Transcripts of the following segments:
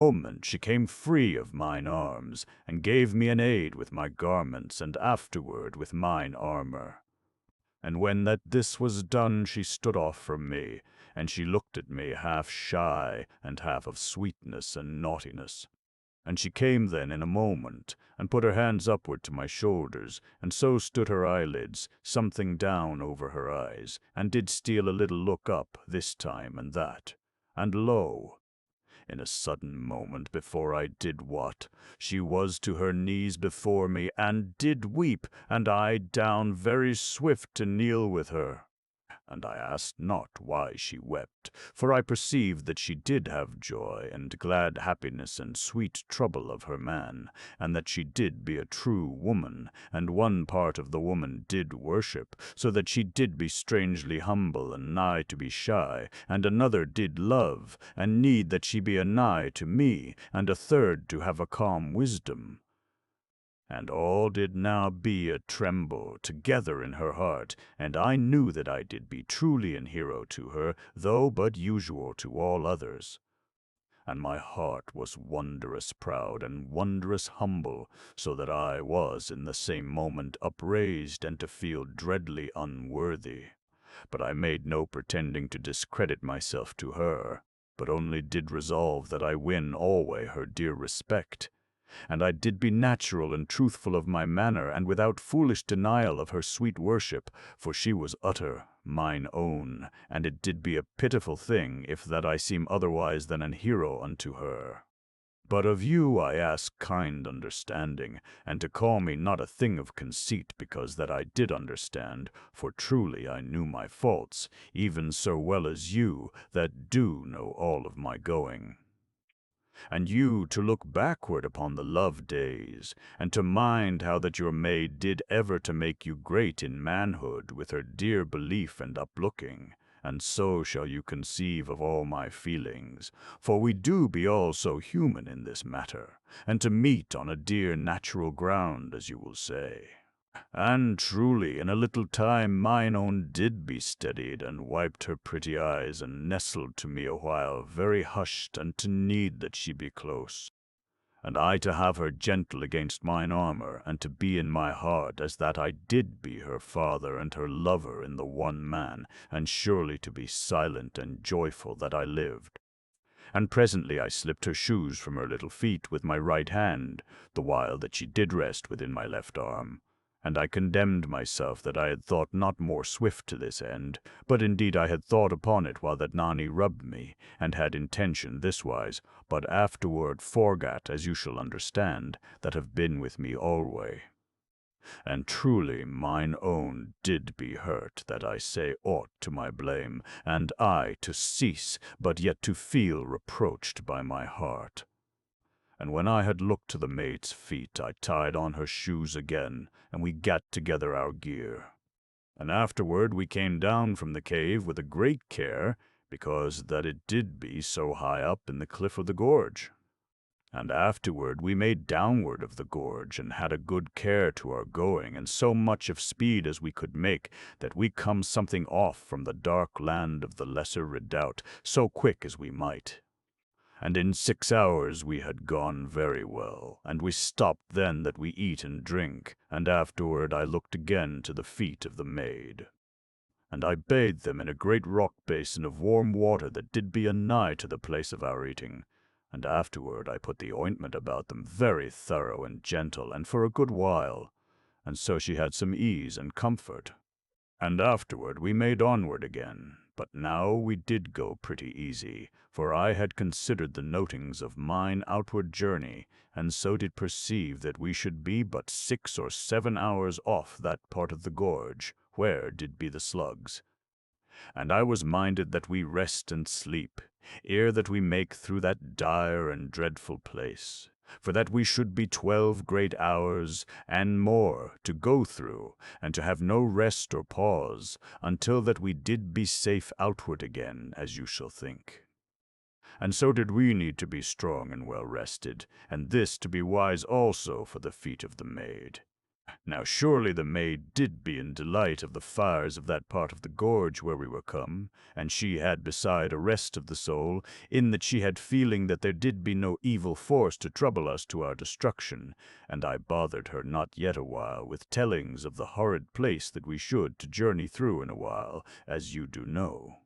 moment she came free of mine arms, and gave me an aid with my garments, and afterward with mine armor. And when that this was done, she stood off from me, and she looked at me half shy, and half of sweetness and naughtiness. And she came then in a moment, and put her hands upward to my shoulders, and so stood her eyelids something down over her eyes, and did steal a little look up this time and that. And lo, in a sudden moment, before I did wot, she was to her knees before me, and did weep, and I down very swift to kneel with her. And I asked not why she wept, for I perceived that she did have joy, and glad happiness, and sweet trouble of her man, and that she did be a true woman, and one part of the woman did worship, so that she did be strangely humble, and nigh to be shy, and another did love, and need that she be a nigh to me, and a third to have a calm wisdom. And all did now be a tremble together in her heart, and I knew that I did be truly an hero to her, though but usual to all others. And my heart was wondrous proud and wondrous humble, so that I was in the same moment upraised, and to feel dreadly unworthy. But I made no pretending to discredit myself to her, but only did resolve that I win alway her dear respect. And I did be natural and truthful of my manner, and without foolish denial of her sweet worship, for she was utter mine own, and it did be a pitiful thing if that I seem otherwise than an hero unto her. But of you I ask kind understanding, and to call me not a thing of conceit, because that I did understand, for truly I knew my faults, even so well as you that do know all of my going. And you to look backward upon the love days, and to mind how that your maid did ever to make you great in manhood with her dear belief and uplooking, and so shall you conceive of all my feelings, for we do be all so human in this matter, and to meet on a dear natural ground, as you will say. And truly, in a little time mine own did be steadied, and wiped her pretty eyes, and nestled to me a while, very hushed, and to need that she be close. And I to have her gentle against mine armor, and to be in my heart as that I did be her father and her lover in the one man, and surely to be silent and joyful that I lived. And presently I slipped her shoes from her little feet with my right hand, the while that she did rest within my left arm. And I condemned myself that I had thought not more swift to this end, but indeed I had thought upon it while that Nani rubbed me, and had intention thiswise, but afterward forgat, as you shall understand, that have been with me alway. And truly mine own did be hurt, that I say aught to my blame, and I to cease, but yet to feel reproached by my heart. And when I had looked to the maid's feet, I tied on her shoes again, and we gat together our gear. And afterward we came down from the cave with a great care, because that it did be so high up in the cliff of the gorge. And afterward we made downward of the gorge, and had a good care to our going, and so much of speed as we could make, that we come something off from the dark land of the lesser redoubt, so quick as we might. And in 6 hours we had gone very well, and we stopped then that we eat and drink, and afterward I looked again to the feet of the maid. And I bathed them in a great rock basin of warm water that did be a nigh to the place of our eating, and afterward I put the ointment about them very thorough and gentle, and for a good while, and so she had some ease and comfort. And afterward we made onward again, but now we did go pretty easy, for I had considered the notings of mine outward journey, and so did perceive that we should be but 6 or 7 hours off that part of the gorge, where did be the slugs. And I was minded that we rest and sleep, ere that we make through that dire and dreadful place, for that we should be 12 great hours, and more, to go through, and to have no rest or pause, until that we did be safe outward again, as you shall think. And so did we need to be strong and well rested, and this to be wise also for the feet of the maid. Now surely the maid did be in delight of the fires of that part of the gorge where we were come, and she had beside a rest of the soul, in that she had feeling that there did be no evil force to trouble us to our destruction, and I bothered her not yet a while with tellings of the horrid place that we should to journey through in a while, as you do know.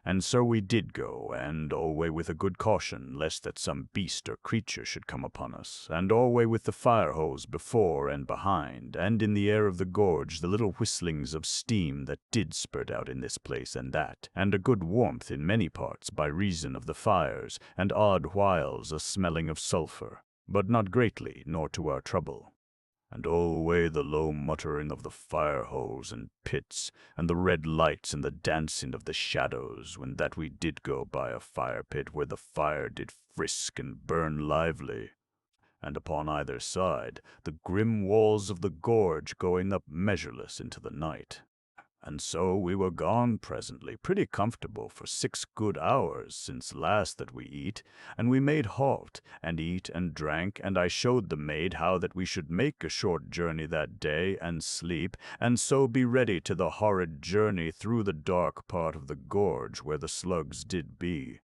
And so we did go, and alway with a good caution, lest that some beast or creature should come upon us, and alway with the fire holes before and behind, and in the air of the gorge the little whistlings of steam that did spurt out in this place and that, and a good warmth in many parts by reason of the fires, and odd whiles a smelling of sulphur, but not greatly, nor to our trouble. And alway the low muttering of the fire holes and pits, and the red lights and the dancing of the shadows, when that we did go by a fire pit where the fire did frisk and burn lively, and upon either side the grim walls of the gorge going up measureless into the night. And so we were gone presently, pretty comfortable for 6 good hours since last that we eat, and we made halt, and eat and drank, and I showed the maid how that we should make a short journey that day, and sleep, and so be ready to the horrid journey through the dark part of the gorge where the slugs did be.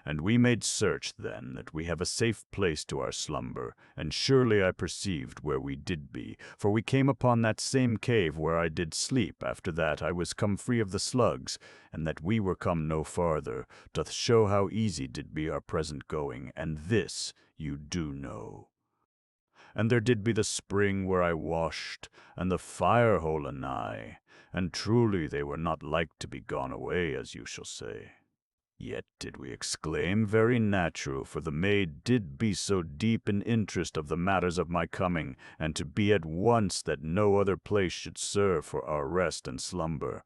And we made search then that we have a safe place to our slumber, and surely I perceived where we did be, for we came upon that same cave where I did sleep after that I was come free of the slugs, and that we were come no farther, doth show how easy did be our present going, and this you do know. And there did be the spring where I washed, and the fire hole anigh, and truly they were not like to be gone away, as you shall say. Yet did we exclaim, very natural, for the maid did be so deep in interest of the matters of my coming, and to be at once that no other place should serve for our rest and slumber.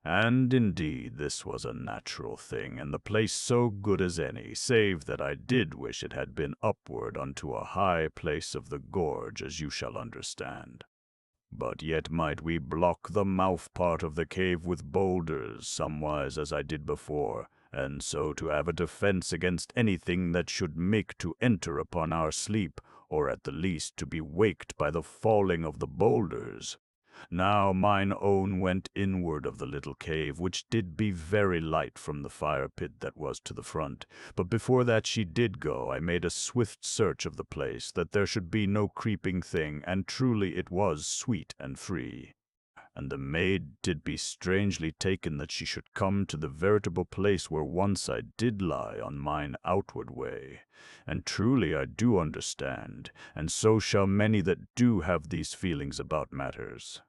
And indeed this was a natural thing, and the place so good as any, save that I did wish it had been upward unto a high place of the gorge, as you shall understand. But yet might we block the mouth part of the cave with boulders, somewise as I did before, and so to have a defence against anything that should make to enter upon our sleep, or at the least to be waked by the falling of the boulders. Now mine own went inward of the little cave, which did be very light from the fire pit that was to the front. But before that she did go, I made a swift search of the place, that there should be no creeping thing, and truly it was sweet and free. And the maid did be strangely taken that she should come to the veritable place where once I did lie on mine outward way. And truly I do understand, and so shall many that do have these feelings about matters.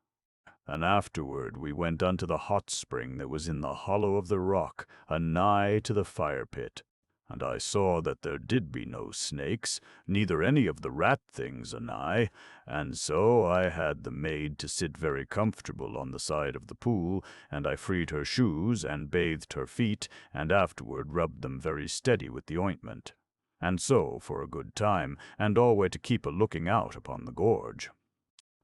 And afterward we went unto the hot spring that was in the hollow of the rock, anigh to the fire pit. And I saw that there did be no snakes, neither any of the rat things anigh, and so I had the maid to sit very comfortable on the side of the pool, and I freed her shoes, and bathed her feet, and afterward rubbed them very steady with the ointment. And so for a good time, and alway to keep a looking out upon the gorge.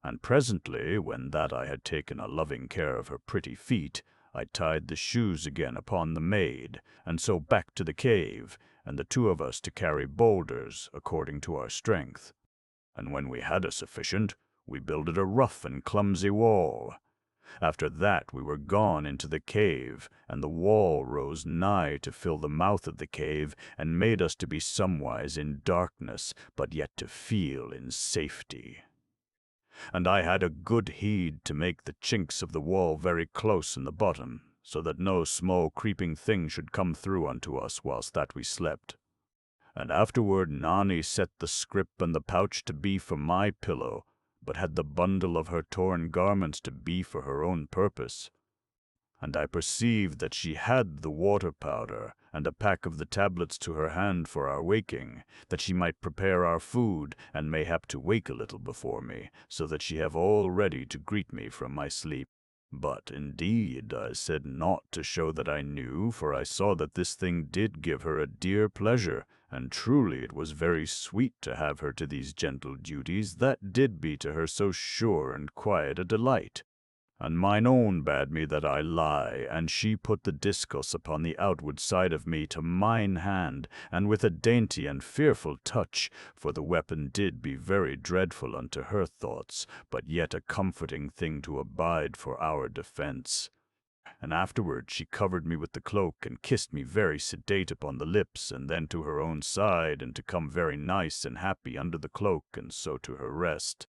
And presently, when that I had taken a loving care of her pretty feet, I tied the shoes again upon the maid, and so back to the cave, and the 2 of us to carry boulders, according to our strength. And when we had a sufficient, we builded a rough and clumsy wall. After that we were gone into the cave, and the wall rose nigh to fill the mouth of the cave, and made us to be somewise in darkness, but yet to feel in safety. And I had a good heed to make the chinks of the wall very close in the bottom, so that no small creeping thing should come through unto us whilst that we slept. And afterward Nani set the scrip and the pouch to be for my pillow, but had the bundle of her torn garments to be for her own purpose. And I perceived that she had the water powder, and a pack of the tablets to her hand for our waking, that she might prepare our food, and mayhap to wake a little before me, so that she have all ready to greet me from my sleep. But indeed I said naught to show that I knew, for I saw that this thing did give her a dear pleasure, and truly it was very sweet to have her to these gentle duties, that did be to her so sure and quiet a delight. And mine own bade me that I lie, and she put the discus upon the outward side of me to mine hand, and with a dainty and fearful touch, for the weapon did be very dreadful unto her thoughts, but yet a comforting thing to abide for our defence. And afterward she covered me with the cloak, and kissed me very sedate upon the lips, and then to her own side, and to come very nice and happy under the cloak, and so to her rest.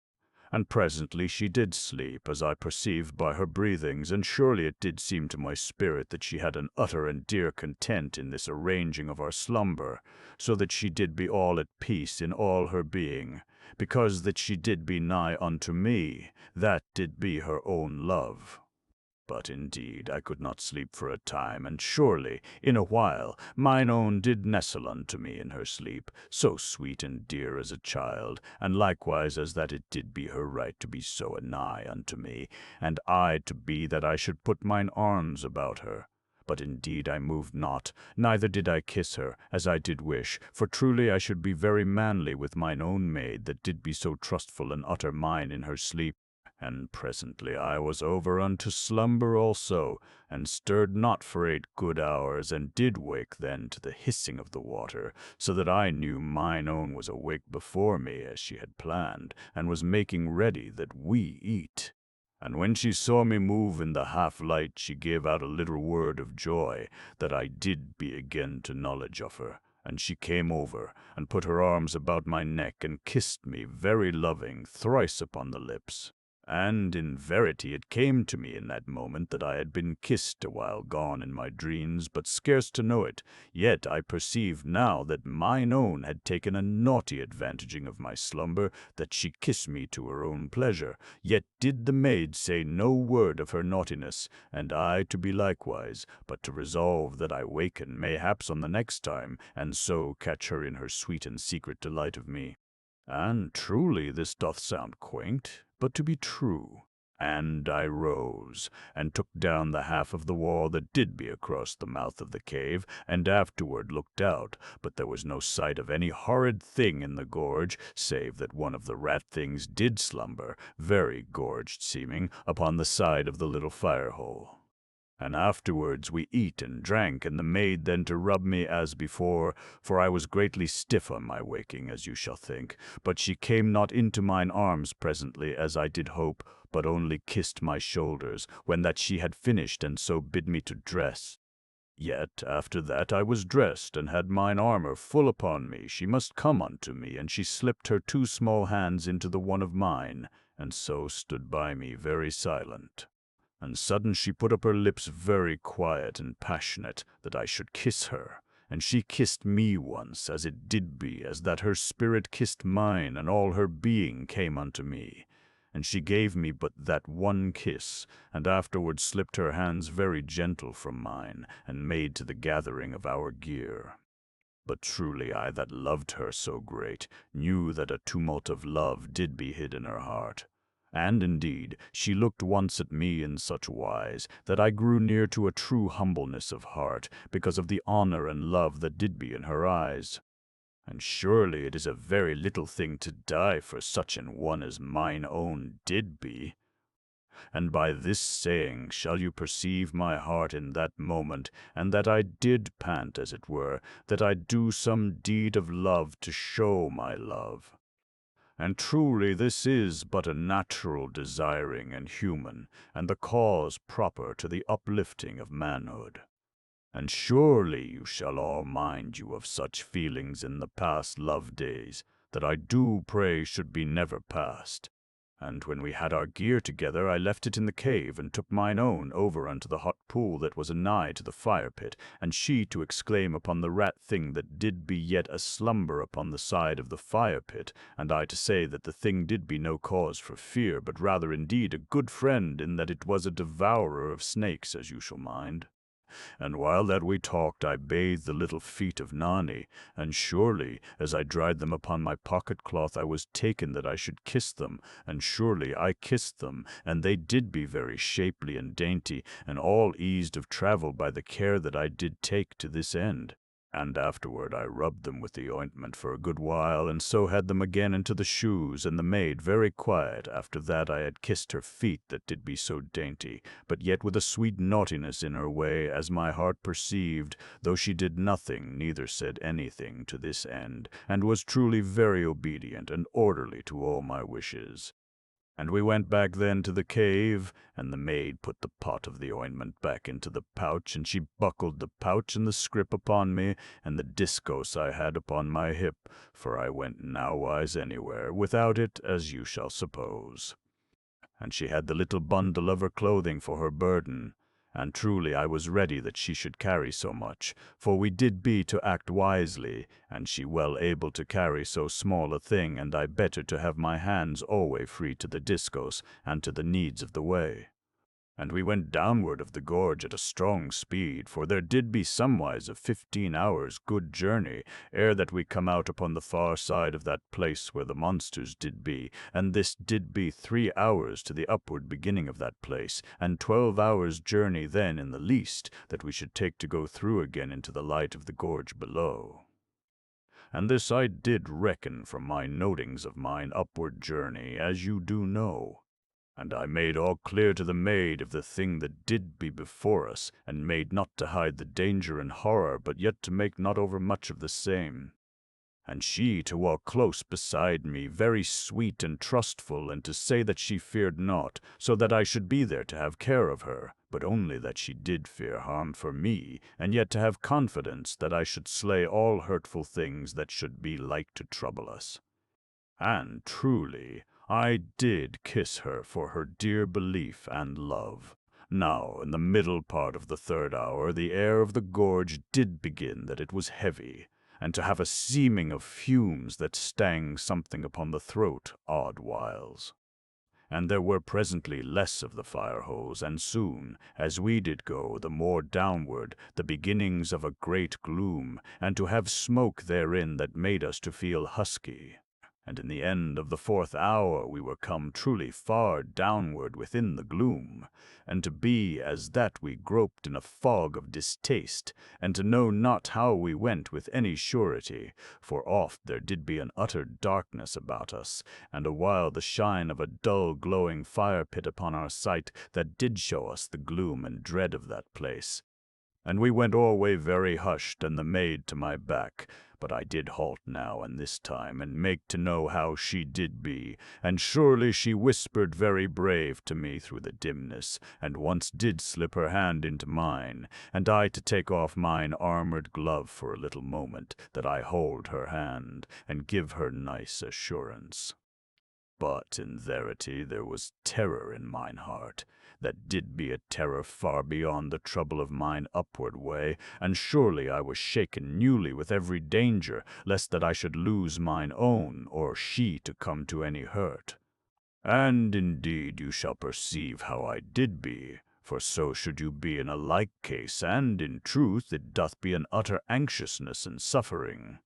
And presently she did sleep, as I perceived by her breathings, and surely it did seem to my spirit that she had an utter and dear content in this arranging of our slumber, so that she did be all at peace in all her being, because that she did be nigh unto me, that did be her own love. But indeed I could not sleep for a time, and surely, in a while, mine own did nestle unto me in her sleep, so sweet and dear as a child, and likewise as that it did be her right to be so anigh unto me, and I to be that I should put mine arms about her. But indeed I moved not, neither did I kiss her, as I did wish, for truly I should be very manly with mine own maid that did be so trustful and utter mine in her sleep. And presently I was over unto slumber also, and stirred not for 8 good hours, and did wake then to the hissing of the water, so that I knew mine own was awake before me, as she had planned, and was making ready that we eat. And when she saw me move in the half-light, she gave out a little word of joy, that I did be again to knowledge of her. And she came over, and put her arms about my neck, and kissed me very loving thrice upon the lips. And in verity it came to me in that moment that I had been kissed a while gone in my dreams, but scarce to know it. Yet I perceived now that mine own had taken a naughty advantaging of my slumber, that she kissed me to her own pleasure. Yet did the maid say no word of her naughtiness, and I to be likewise, but to resolve that I waken mayhaps on the next time, and so catch her in her sweet and secret delight of me. And truly this doth sound quaint, but to be true. And I rose, and took down the half of the wall that did be across the mouth of the cave, and afterward looked out, but there was no sight of any horrid thing in the gorge, save that one of the rat things did slumber, very gorged seeming, upon the side of the little fire-hole. And afterwards we eat and drank, and the maid then to rub me as before, for I was greatly stiff on my waking, as you shall think. But she came not into mine arms presently, as I did hope, but only kissed my shoulders, when that she had finished, and so bid me to dress. Yet after that I was dressed, and had mine armor full upon me, she must come unto me, and she slipped her 2 small hands into the one of mine, and so stood by me very silent. And sudden she put up her lips very quiet and passionate, that I should kiss her. And she kissed me once, as it did be, as that her spirit kissed mine, and all her being came unto me. And she gave me but that one kiss, and afterward slipped her hands very gentle from mine, and made to the gathering of our gear. But truly I that loved her so great, knew that a tumult of love did be hid in her heart. And indeed, she looked once at me in such wise, that I grew near to a true humbleness of heart, because of the honor and love that did be in her eyes. And surely it is a very little thing to die for such an one as mine own did be. And by this saying shall you perceive my heart in that moment, and that I did pant, as it were, that I do some deed of love to show my love. And truly this is but a natural desiring and human, and the cause proper to the uplifting of manhood. And surely you shall all mind you of such feelings in the past love days, that I do pray should be never past. And when we had our gear together, I left it in the cave, and took mine own over unto the hot pool that was anigh to the fire-pit, and she to exclaim upon the rat thing that did be yet a slumber upon the side of the fire-pit, and I to say that the thing did be no cause for fear, but rather indeed a good friend, in that it was a devourer of snakes, as you shall mind. And while that we talked, I bathed the little feet of Nani, and surely, as I dried them upon my pocket-cloth, I was taken that I should kiss them, and surely I kissed them, and they did be very shapely and dainty, and all eased of travel by the care that I did take to this end. And afterward I rubbed them with the ointment for a good while, and so had them again into the shoes, and the maid very quiet. After that I had kissed her feet that did be so dainty, but yet with a sweet naughtiness in her way, as my heart perceived, though she did nothing, neither said anything to this end, and was truly very obedient and orderly to all my wishes. And we went back then to the cave, and the maid put the pot of the ointment back into the pouch, and she buckled the pouch and the scrip upon me, and the discos I had upon my hip, for I went nowise anywhere without it, as you shall suppose. And she had the little bundle of her clothing for her burden, and truly I was ready that she should carry so much, for we did be to act wisely, and she well able to carry so small a thing, and I better to have my hands alway free to the discos and to the needs of the way. And we went downward of the gorge at a strong speed, for there did be somewise of 15 hours' good journey, ere that we come out upon the far side of that place where the monsters did be, and this did be 3 hours to the upward beginning of that place, and 12 hours' journey then in the least, that we should take to go through again into the light of the gorge below. And this I did reckon from my notings of mine upward journey, as you do know. And I made all clear to the maid of the thing that did be before us, and made not to hide the danger and horror, but yet to make not over much of the same. And she to walk close beside me, very sweet and trustful, and to say that she feared naught, so that I should be there to have care of her, but only that she did fear harm for me, and yet to have confidence that I should slay all hurtful things that should be like to trouble us. And truly, I did kiss her for her dear belief and love. Now, in the middle part of the 3rd hour, the air of the gorge did begin that it was heavy, and to have a seeming of fumes that stang something upon the throat odd whiles. And there were presently less of the fire hose, and soon, as we did go the more downward, the beginnings of a great gloom, and to have smoke therein that made us to feel husky. And in the end of the 4th hour we were come truly far downward within the gloom, and to be as that we groped in a fog of distaste, and to know not how we went with any surety, for oft there did be an utter darkness about us, and a while the shine of a dull glowing fire pit upon our sight, that did show us the gloom and dread of that place. And we went alway very hushed, and the maid to my back, but I did halt now and this time, and make to know how she did be, and surely she whispered very brave to me through the dimness, and once did slip her hand into mine, and I to take off mine armored glove for a little moment, that I hold her hand, and give her nice assurance. But in verity there was terror in mine heart, that did be a terror far beyond the trouble of mine upward way, and surely I was shaken newly with every danger, lest that I should lose mine own, or she to come to any hurt. And indeed you shall perceive how I did be, for so should you be in a like case, and in truth it doth be an utter anxiousness and suffering.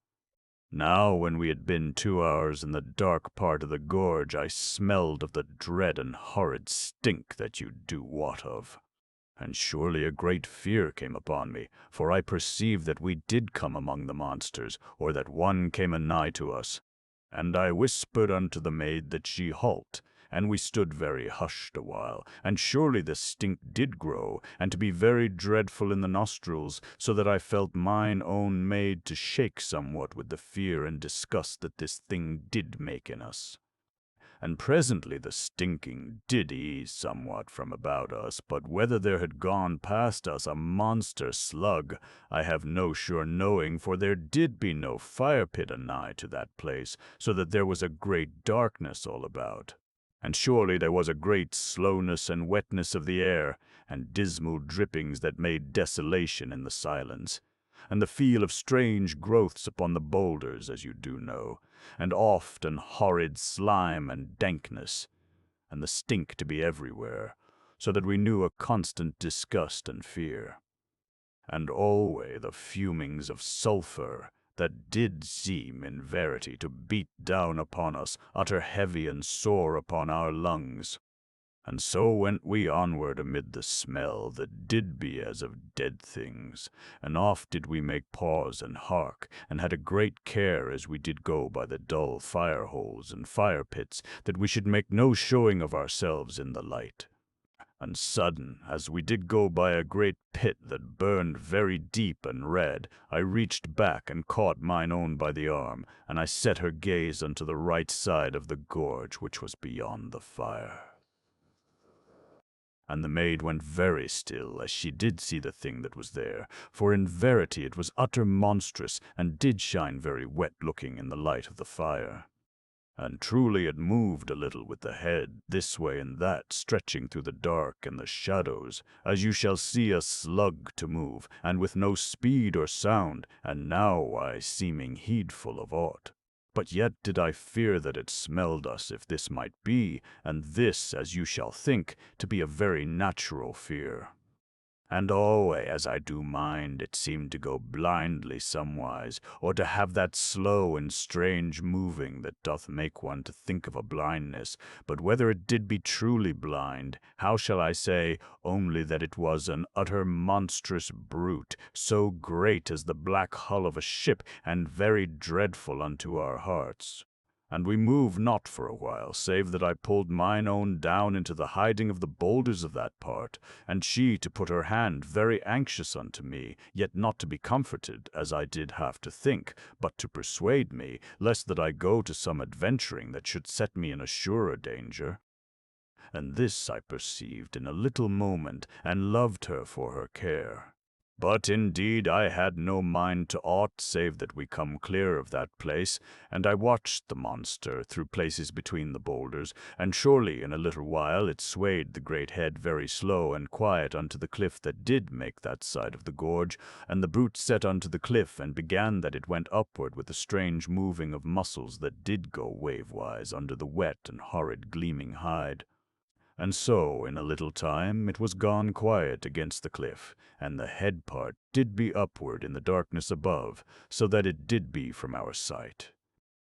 Now, when we had been 2 hours in the dark part of the gorge, I smelled of the dread and horrid stink that you do wot of. And surely a great fear came upon me, for I perceived that we did come among the monsters, or that one came anigh to us. And I whispered unto the maid that she halt, and we stood very hushed a while, and surely the stink did grow, and to be very dreadful in the nostrils, so that I felt mine own maid to shake somewhat with the fear and disgust that this thing did make in us. And presently the stinking did ease somewhat from about us, but whether there had gone past us a monster slug, I have no sure knowing, for there did be no fire pit anigh to that place, so that there was a great darkness all about. And surely there was a great slowness and wetness of the air, and dismal drippings that made desolation in the silence, and the feel of strange growths upon the boulders, as you do know, and oft and horrid slime and dankness, and the stink to be everywhere, so that we knew a constant disgust and fear. And alway the fumings of sulphur, that did seem in verity to beat down upon us, utter heavy and sore upon our lungs. And so went we onward amid the smell that did be as of dead things, and oft did we make pause and hark, and had a great care as we did go by the dull fire-holes and fire-pits, that we should make no showing of ourselves in the light. And sudden, as we did go by a great pit that burned very deep and red, I reached back and caught mine own by the arm, and I set her gaze unto the right side of the gorge which was beyond the fire. And the maid went very still, as she did see the thing that was there, for in verity it was utter monstrous, and did shine very wet-looking in the light of the fire. And truly it moved a little with the head, this way and that, stretching through the dark and the shadows, as you shall see a slug to move, and with no speed or sound, and nowise seeming heedful of aught. But yet did I fear that it smelled us, if this might be, and this, as you shall think, to be a very natural fear. And alway, as I do mind, it seemed to go blindly somewise, or to have that slow and strange moving that doth make one to think of a blindness. But whether it did be truly blind, how shall I say, only that it was an utter monstrous brute, so great as the black hull of a ship, and very dreadful unto our hearts. And we moved not for a while, save that I pulled mine own down into the hiding of the boulders of that part, and she to put her hand very anxious unto me, yet not to be comforted, as I did have to think, but to persuade me, lest that I go to some adventuring that should set me in a surer danger. And this I perceived in a little moment, and loved her for her care. But indeed I had no mind to aught save that we come clear of that place, and I watched the monster through places between the boulders, and surely in a little while it swayed the great head very slow and quiet unto the cliff that did make that side of the gorge, and the brute set unto the cliff, and began that it went upward with a strange moving of muscles that did go wave-wise under the wet and horrid gleaming hide. And so, in a little time, it was gone quiet against the cliff, and the head part did be upward in the darkness above, so that it did be from our sight.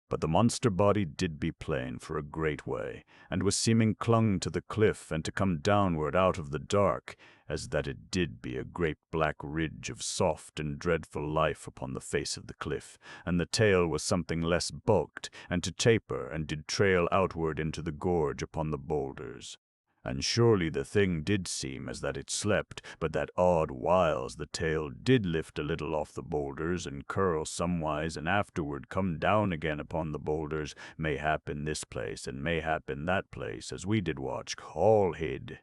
But the monster body did be plain for a great way, and was seeming clung to the cliff, and to come downward out of the dark, as that it did be a great black ridge of soft and dreadful life upon the face of the cliff, and the tail was something less bulked, and to taper, and did trail outward into the gorge upon the boulders. And surely the thing did seem as that it slept, but that odd whiles the tail did lift a little off the boulders, and curl somewise, and afterward come down again upon the boulders, mayhap in this place, and mayhap in that place, as we did watch, all hid.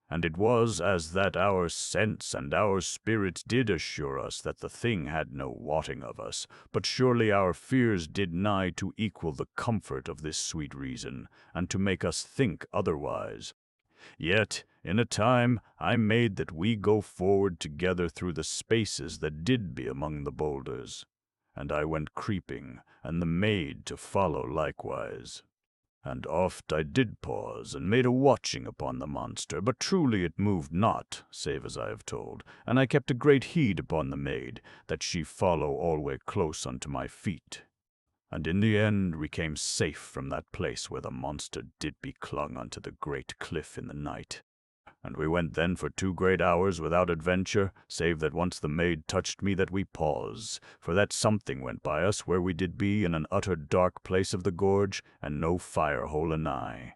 And it was as that our sense and our spirits did assure us that the thing had no wotting of us, but surely our fears did nigh to equal the comfort of this sweet reason, and to make us think otherwise. Yet, in a time, I made that we go forward together through the spaces that did be among the boulders. And I went creeping, and the maid to follow likewise. And oft I did pause, and made a watching upon the monster, but truly it moved not, save as I have told, and I kept a great heed upon the maid, that she follow alway close unto my feet. And in the end we came safe from that place where the monster did be clung unto the great cliff in the night. And we went then for 2 great hours without adventure, save that once the maid touched me that we pause, for that something went by us where we did be in an utter dark place of the gorge, and no fire-hole anigh.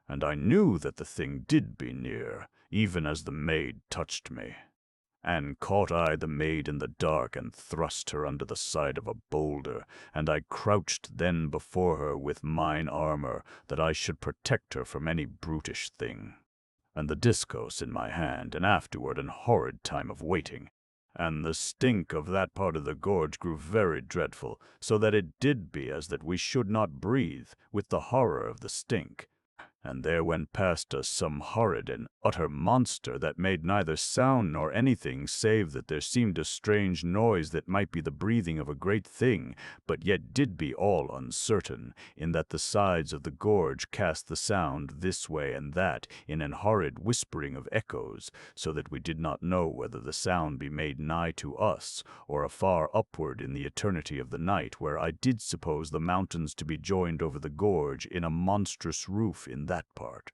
And I knew that the thing did be near, even as the maid touched me. And caught I the maid in the dark, and thrust her under the side of a boulder, and I crouched then before her with mine armor, that I should protect her from any brutish thing. And the discos in my hand, and afterward an horrid time of waiting. And the stink of that part of the gorge grew very dreadful, so that it did be as that we should not breathe, with the horror of the stink. And there went past us some horrid and utter monster that made neither sound nor anything, save that there seemed a strange noise that might be the breathing of a great thing, but yet did be all uncertain, in that the sides of the gorge cast the sound this way and that in an horrid whispering of echoes, so that we did not know whether the sound be made nigh to us, or afar upward in the eternity of the night, where I did suppose the mountains to be joined over the gorge in a monstrous roof in that part.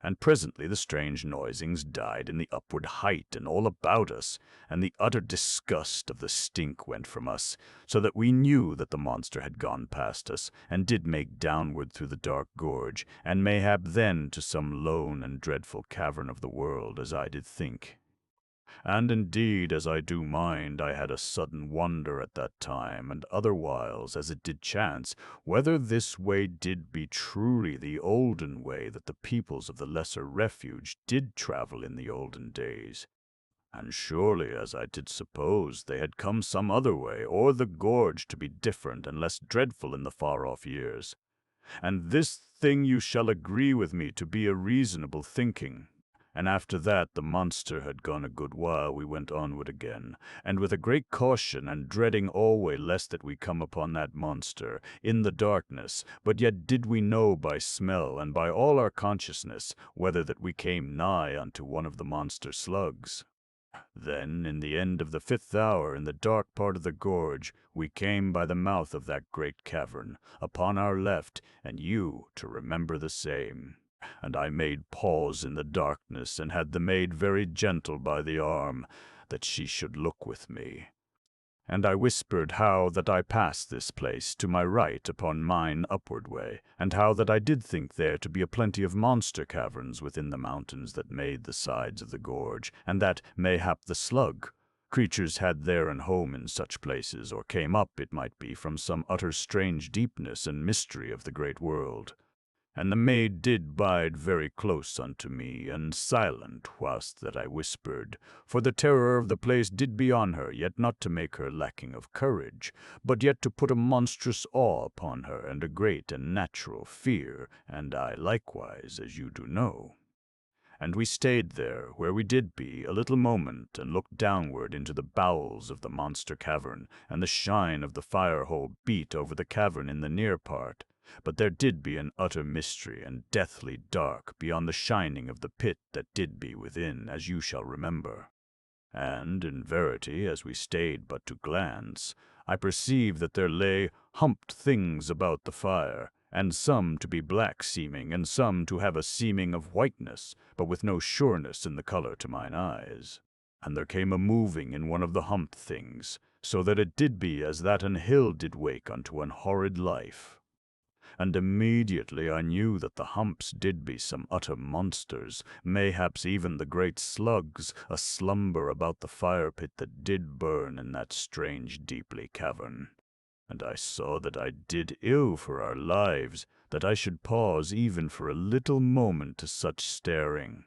And presently the strange noisings died in the upward height and all about us, and the utter disgust of the stink went from us, so that we knew that the monster had gone past us, and did make downward through the dark gorge, and mayhap then to some lone and dreadful cavern of the world, as I did think. And indeed, as I do mind, I had a sudden wonder at that time, and other whiles, as it did chance, whether this way did be truly the olden way that the peoples of the lesser refuge did travel in the olden days. And surely, as I did suppose, they had come some other way, or the gorge to be different and less dreadful in the far-off years. And this thing you shall agree with me to be a reasonable thinking. And after that the monster had gone a good while, we went onward again, and with a great caution, and dreading alway lest that we come upon that monster in the darkness, but yet did we know by smell and by all our consciousness whether that we came nigh unto one of the monster slugs. Then, in the end of the 5th hour, in the dark part of the gorge, we came by the mouth of that great cavern, upon our left, and you to remember the same. And I made pause in the darkness, and had the maid very gentle by the arm, that she should look with me. And I whispered how that I passed this place to my right upon mine upward way, and how that I did think there to be a plenty of monster caverns within the mountains that made the sides of the gorge, and that mayhap the slug creatures had there an home in such places, or came up, it might be, from some utter strange deepness and mystery of the great world. And the maid did bide very close unto me, and silent whilst that I whispered, for the terror of the place did be on her, yet not to make her lacking of courage, but yet to put a monstrous awe upon her, and a great and natural fear, and I likewise, as you do know. And we stayed there, where we did be, a little moment, and looked downward into the bowels of the monster cavern, and the shine of the fire-hole beat over the cavern in the near part. But there did be an utter mystery and deathly dark beyond the shining of the pit that did be within, as you shall remember. And, in verity, as we stayed but to glance, I perceived that there lay humped things about the fire, and some to be black seeming, and some to have a seeming of whiteness, but with no sureness in the colour to mine eyes. And there came a moving in one of the humped things, so that it did be as that an hill did wake unto an horrid life. And immediately I knew that the humps did be some utter monsters, mayhaps even the great slugs, a slumber about the fire-pit that did burn in that strange deeply cavern. And I saw that I did ill for our lives, that I should pause even for a little moment to such staring.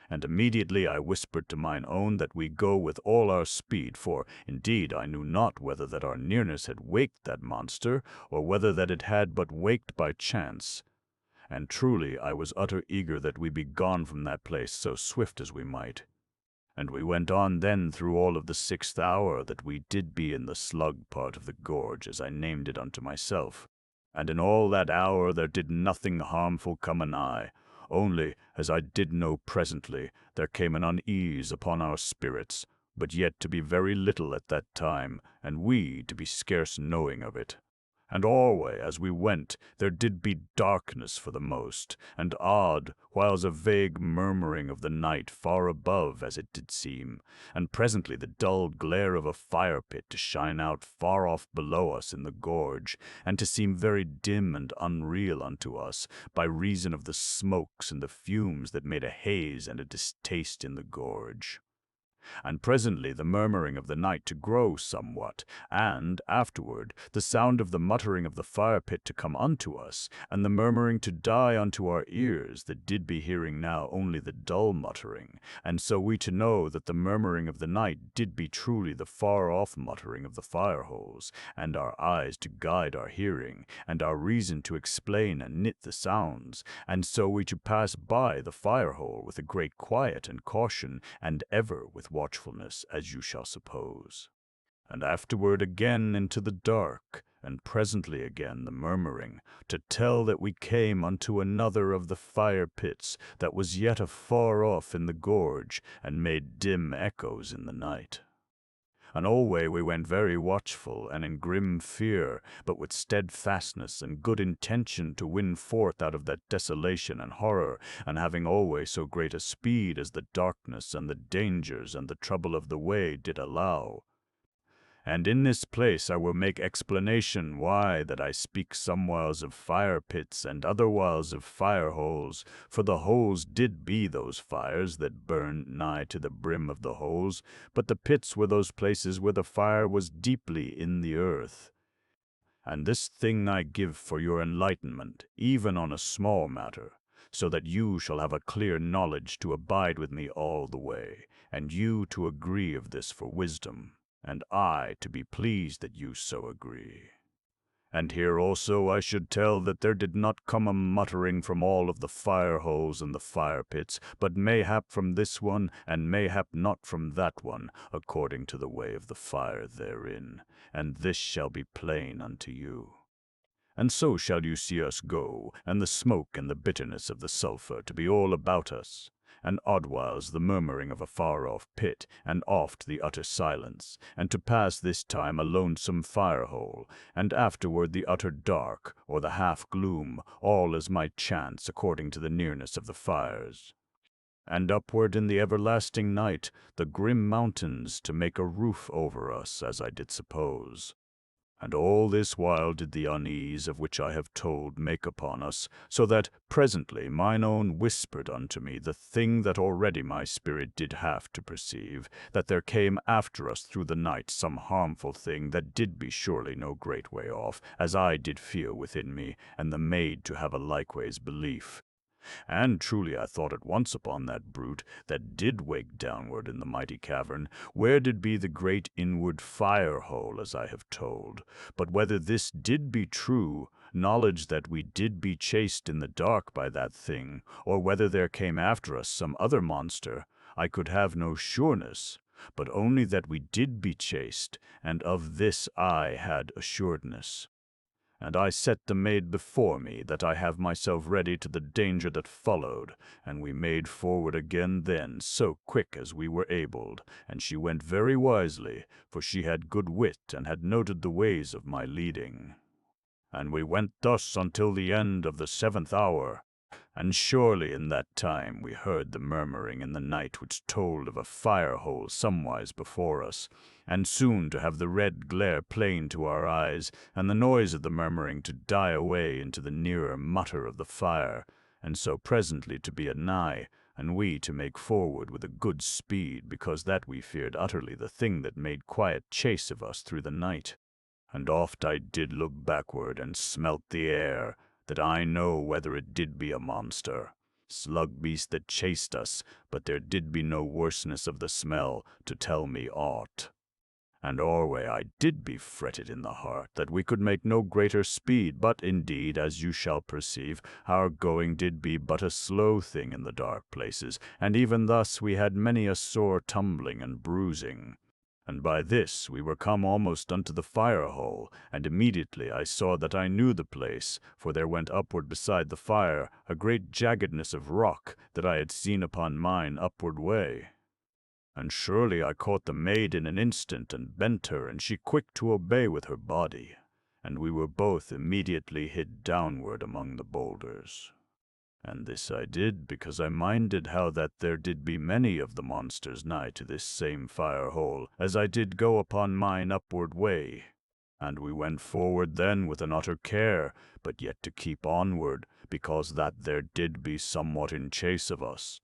And immediately I whispered to mine own that we go with all our speed, for, indeed, I knew not whether that our nearness had waked that monster, or whether that it had but waked by chance. And truly I was utter eager that we be gone from that place so swift as we might. And we went on then through all of the 6th hour that we did be in the slug part of the gorge, as I named it unto myself. And in all that hour there did nothing harmful come anigh, only, as I did know presently, there came an unease upon our spirits, but yet to be very little at that time, and we to be scarce knowing of it. And alway, as we went, there did be darkness for the most, and odd, whiles a vague murmuring of the night far above, as it did seem, and presently the dull glare of a fire-pit to shine out far off below us in the gorge, and to seem very dim and unreal unto us, by reason of the smokes and the fumes that made a haze and a distaste in the gorge. And presently the murmuring of the night to grow somewhat, and, afterward, the sound of the muttering of the fire-pit to come unto us, and the murmuring to die unto our ears, that did be hearing now only the dull muttering, and so we to know that the murmuring of the night did be truly the far-off muttering of the fire-holes, and our eyes to guide our hearing, and our reason to explain and knit the sounds, and so we to pass by the fire-hole with a great quiet and caution, and ever with watchfulness, as you shall suppose. And afterward again into the dark, and presently again the murmuring, to tell that we came unto another of the fire-pits that was yet afar off in the gorge, and made dim echoes in the night. And alway we went very watchful, and in grim fear, but with steadfastness and good intention to win forth out of that desolation and horror, and having always so great a speed as the darkness and the dangers and the trouble of the way did allow. And in this place I will make explanation why that I speak somewhiles of fire pits and otherwhiles of fire holes, for the holes did be those fires that burned nigh to the brim of the holes, but the pits were those places where the fire was deeply in the earth. And this thing I give for your enlightenment, even on a small matter, so that you shall have a clear knowledge to abide with me all the way, and you to agree of this for wisdom, and I to be pleased that you so agree. And here also I should tell that there did not come a muttering from all of the fire holes and the fire pits, but mayhap from this one, and mayhap not from that one, according to the way of the fire therein, and this shall be plain unto you. And so shall you see us go, and the smoke and the bitterness of the sulphur to be all about us, and oddwhiles the murmuring of a far-off pit, and oft the utter silence, and to pass this time a lonesome fire-hole, and afterward the utter dark, or the half-gloom, all as might chance according to the nearness of the fires. And upward in the everlasting night the grim mountains to make a roof over us, as I did suppose. And all this while did the unease of which I have told make upon us, so that presently mine own whispered unto me the thing that already my spirit did have to perceive, that there came after us through the night some harmful thing that did be surely no great way off, as I did feel within me, and the maid to have a likeways belief. And truly I thought at once upon that brute that did wake downward in the mighty cavern, where did be the great inward fire-hole, as I have told. But whether this did be true, knowledge that we did be chased in the dark by that thing, or whether there came after us some other monster, I could have no sureness, but only that we did be chased, and of this I had assuredness. And I set the maid before me, that I have myself ready to the danger that followed, and we made forward again then, so quick as we were abled, and she went very wisely, for she had good wit, and had noted the ways of my leading. And we went thus until the end of the 7th hour, and surely in that time we heard the murmuring in the night which told of a fire-hole somewise before us, and soon to have the red glare plain to our eyes, and the noise of the murmuring to die away into the nearer mutter of the fire, and so presently to be anigh, and we to make forward with a good speed, because that we feared utterly the thing that made quiet chase of us through the night. And oft I did look backward and smelt the air, that I know whether it did be a monster, slug beast that chased us, but there did be no worseness of the smell to tell me aught. And alway I did be fretted in the heart that we could make no greater speed, but indeed, as you shall perceive, our going did be but a slow thing in the dark places, and even thus we had many a sore tumbling and bruising. And by this we were come almost unto the fire-hole, and immediately I saw that I knew the place, for there went upward beside the fire a great jaggedness of rock that I had seen upon mine upward way. And surely I caught the maid in an instant, and bent her, and she quick to obey with her body, and we were both immediately hid downward among the boulders. And this I did because I minded how that there did be many of the monsters nigh to this same fire-hole, as I did go upon mine upward way. And we went forward then with an utter care, but yet to keep onward, because that there did be somewhat in chase of us.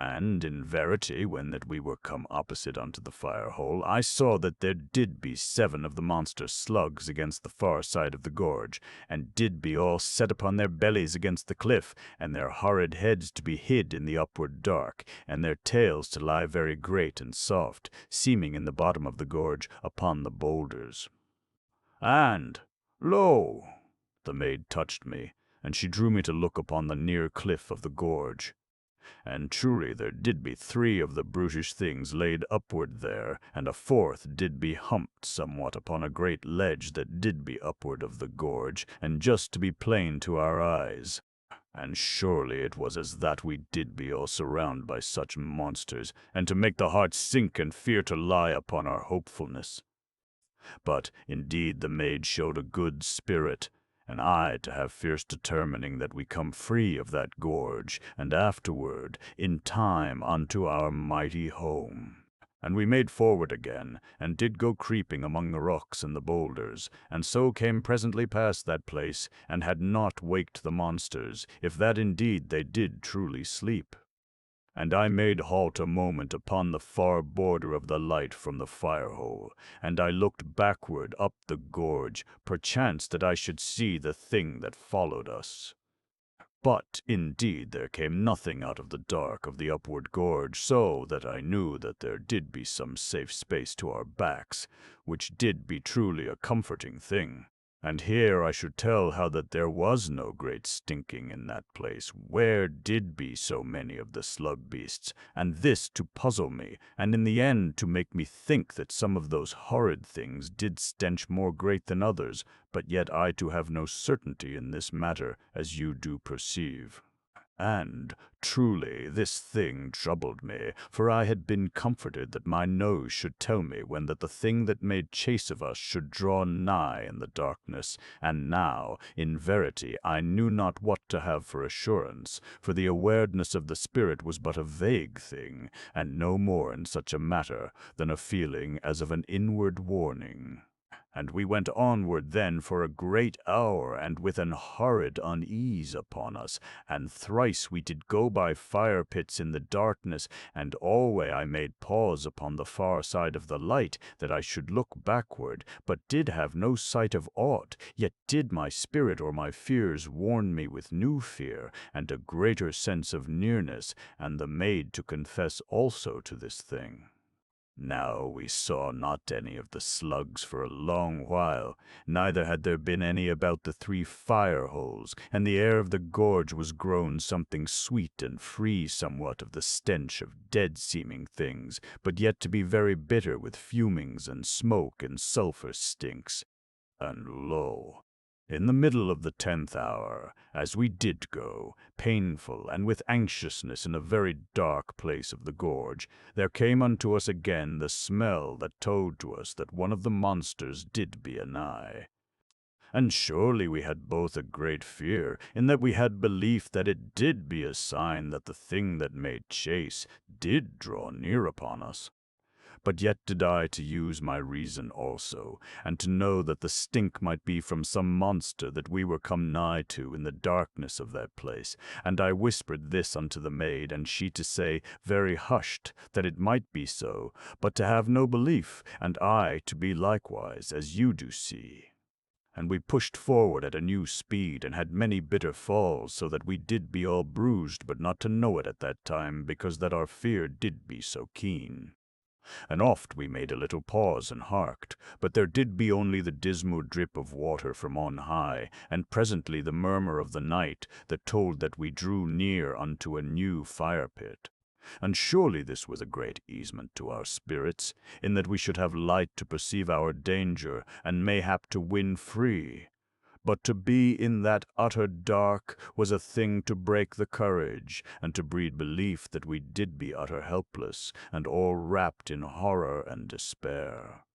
And in verity, when that we were come opposite unto the fire-hole, I saw that there did be 7 of the monster slugs against the far side of the gorge, and did be all set upon their bellies against the cliff, and their horrid heads to be hid in the upward dark, and their tails to lie very great and soft, seeming in the bottom of the gorge upon the boulders. And, lo! The maid touched me, and she drew me to look upon the near cliff of the gorge. And truly there did be 3 of the brutish things laid upward there, and a 4th did be humped somewhat upon a great ledge that did be upward of the gorge, and just to be plain to our eyes. And surely it was as that we did be all surrounded by such monsters, and to make the heart sink and fear to lie upon our hopefulness. But indeed the maid showed a good spirit, and I to have fierce determining that we come free of that gorge, and afterward, in time, unto our mighty home. And we made forward again, and did go creeping among the rocks and the boulders, and so came presently past that place, and had not waked the monsters, if that indeed they did truly sleep. And I made halt a moment upon the far border of the light from the fire-hole, and I looked backward up the gorge, perchance that I should see the thing that followed us. But, indeed, there came nothing out of the dark of the upward gorge, so that I knew that there did be some safe space to our backs, which did be truly a comforting thing. And here I should tell how that there was no great stinking in that place, where did be so many of the slug beasts, and this to puzzle me, and in the end to make me think that some of those horrid things did stench more great than others, but yet I to have no certainty in this matter, as you do perceive. And, truly, this thing troubled me, for I had been comforted that my nose should tell me when that the thing that made chase of us should draw nigh in the darkness, and now, in verity, I knew not what to have for assurance, for the awareness of the spirit was but a vague thing, and no more in such a matter than a feeling as of an inward warning. And we went onward then for a great hour, and with an horrid unease upon us, and thrice we did go by fire pits in the darkness, and alway I made pause upon the far side of the light, that I should look backward, but did have no sight of aught, yet did my spirit or my fears warn me with new fear, and a greater sense of nearness, and the maid to confess also to this thing. Now we saw not any of the slugs for a long while, neither had there been any about the 3 fire-holes, and the air of the gorge was grown something sweet and free somewhat of the stench of dead-seeming things, but yet to be very bitter with fumings and smoke and sulphur stinks. And lo, in the middle of the 10th hour, as we did go, painful and with anxiousness in a very dark place of the gorge, there came unto us again the smell that told to us that one of the monsters did be anigh. And surely we had both a great fear, in that we had belief that it did be a sign that the thing that made chase did draw near upon us. But yet did I to use my reason also, and to know that the stink might be from some monster that we were come nigh to in the darkness of that place. And I whispered this unto the maid, and she to say, very hushed, that it might be so, but to have no belief, and I to be likewise, as you do see. And we pushed forward at a new speed, and had many bitter falls, so that we did be all bruised, but not to know it at that time, because that our fear did be so keen. And oft we made a little pause and harked, but there did be only the dismal drip of water from on high, and presently the murmur of the night that told that we drew near unto a new fire-pit. And surely this was a great easement to our spirits, in that we should have light to perceive our danger, and mayhap to win free. But to be in that utter dark was a thing to break the courage, and to breed belief that we did be utter helpless, and all wrapped in horror and despair.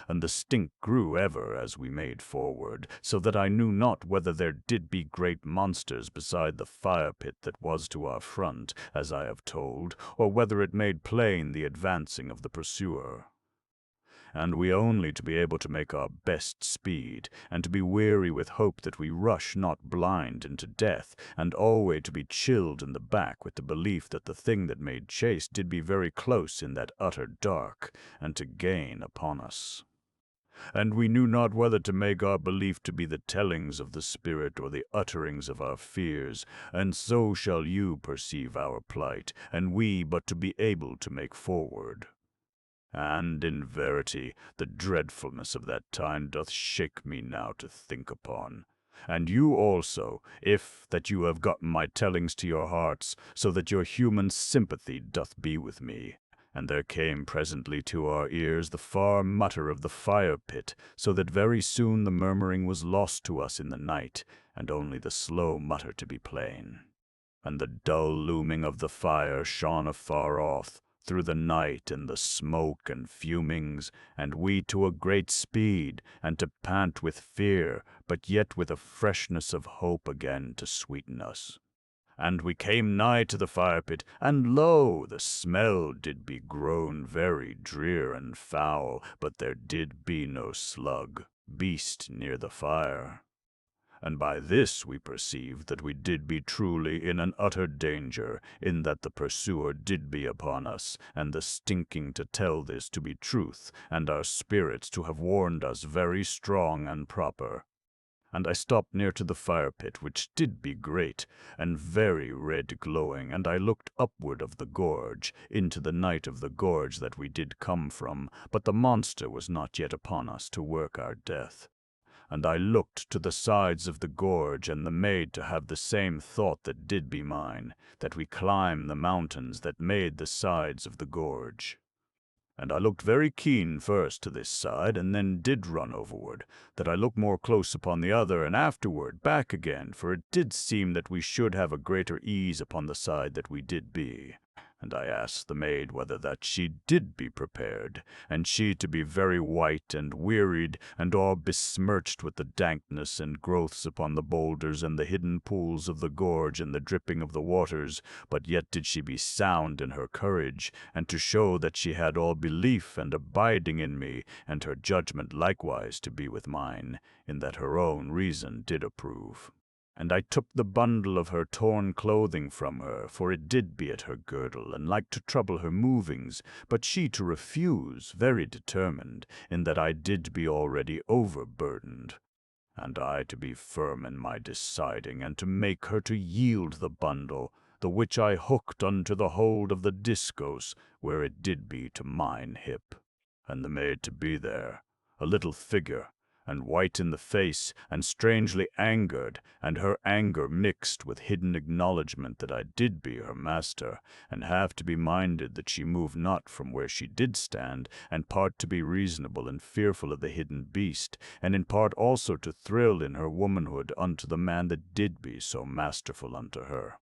And the stink grew ever as we made forward, so that I knew not whether there did be great monsters beside the fire-pit that was to our front, as I have told, or whether it made plain the advancing of the pursuer. And we only to be able to make our best speed, and to be weary with hope that we rush not blind into death, and alway to be chilled in the back with the belief that the thing that made chase did be very close in that utter dark, and to gain upon us. And we knew not whether to make our belief to be the tellings of the spirit or the utterings of our fears, and so shall you perceive our plight, and we but to be able to make forward. And, in verity, the dreadfulness of that time doth shake me now to think upon. And you also, if that you have gotten my tellings to your hearts, so that your human sympathy doth be with me. And there came presently to our ears the far mutter of the fire-pit, so that very soon the murmuring was lost to us in the night, and only the slow mutter to be plain. And the dull looming of the fire shone afar off, through the night and the smoke and fumings, and we to a great speed, and to pant with fear, but yet with a freshness of hope again to sweeten us. And we came nigh to the fire-pit, and lo, the smell did be grown very drear and foul, but there did be no slug, beast near the fire. And by this we perceived that we did be truly in an utter danger, in that the pursuer did be upon us, and the stinking to tell this to be truth, and our spirits to have warned us very strong and proper. And I stopped near to the fire-pit, which did be great, and very red glowing, and I looked upward of the gorge, into the night of the gorge that we did come from, but the monster was not yet upon us to work our death. And I looked to the sides of the gorge, and the maid to have the same thought that did be mine, that we climb the mountains that made the sides of the gorge. And I looked very keen first to this side, and then did run overward, that I looked more close upon the other, and afterward back again, for it did seem that we should have a greater ease upon the side that we did be. And I asked the maid whether that she did be prepared, and she to be very white and wearied, and all besmirched with the dankness and growths upon the boulders and the hidden pools of the gorge and the dripping of the waters, but yet did she be sound in her courage, and to show that she had all belief and abiding in me, and her judgment likewise to be with mine, in that her own reason did approve. And I took the bundle of her torn clothing from her, for it did be at her girdle, and like to trouble her movings, but she to refuse, very determined, in that I did be already overburdened. And I to be firm in my deciding, and to make her to yield the bundle, the which I hooked unto the hold of the discos, where it did be to mine hip. And the maid to be there, a little figure, and white in the face, and strangely angered, and her anger mixed with hidden acknowledgment that I did be her master, and have to be minded that she move not from where she did stand, and part to be reasonable and fearful of the hidden beast, and in part also to thrill in her womanhood unto the man that did be so masterful unto her.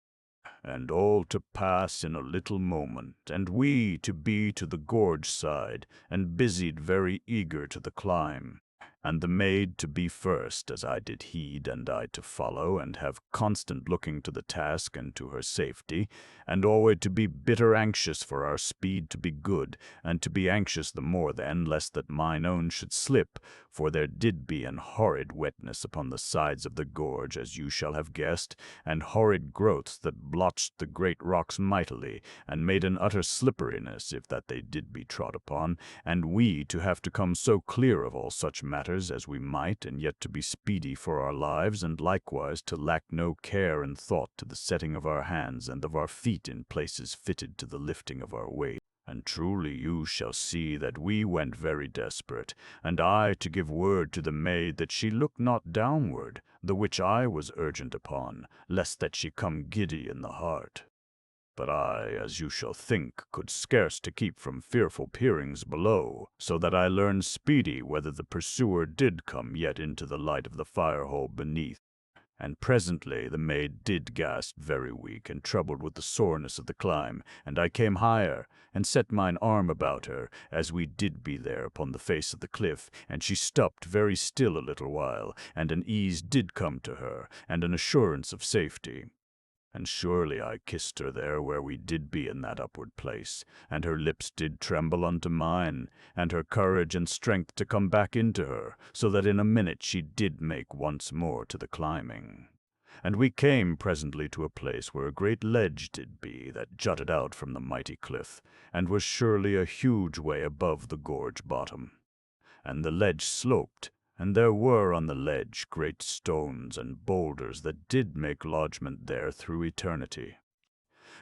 And all to pass in a little moment, and we to be to the gorge side, and busied very eager to the climb. And the maid to be first, as I did heed, and I to follow, and have constant looking to the task and to her safety, and always to be bitter anxious for our speed to be good, and to be anxious the more then, lest that mine own should slip, for there did be an horrid wetness upon the sides of the gorge, as you shall have guessed, and horrid growths that blotched the great rocks mightily, and made an utter slipperiness, if that they did be trod upon, and we to have to come so clear of all such matters as we might, and yet to be speedy for our lives, and likewise to lack no care and thought to the setting of our hands and of our feet in places fitted to the lifting of our weight. And truly you shall see that we went very desperate, and I to give word to the maid that she look not downward, the which I was urgent upon, lest that she come giddy in the heart. But I, as you shall think, could scarce to keep from fearful peerings below, so that I learned speedy whether the pursuer did come yet into the light of the fire-hole beneath. And presently the maid did gasp very weak, and troubled with the soreness of the climb, and I came higher, and set mine arm about her, as we did be there upon the face of the cliff, and she stopped very still a little while, and an ease did come to her, and an assurance of safety. And surely I kissed her there where we did be in that upward place, and her lips did tremble unto mine, and her courage and strength to come back into her, so that in a minute she did make once more to the climbing. And we came presently to a place where a great ledge did be, that jutted out from the mighty cliff, and was surely a huge way above the gorge bottom. And the ledge sloped, and there were on the ledge great stones and boulders that did make lodgment there through eternity.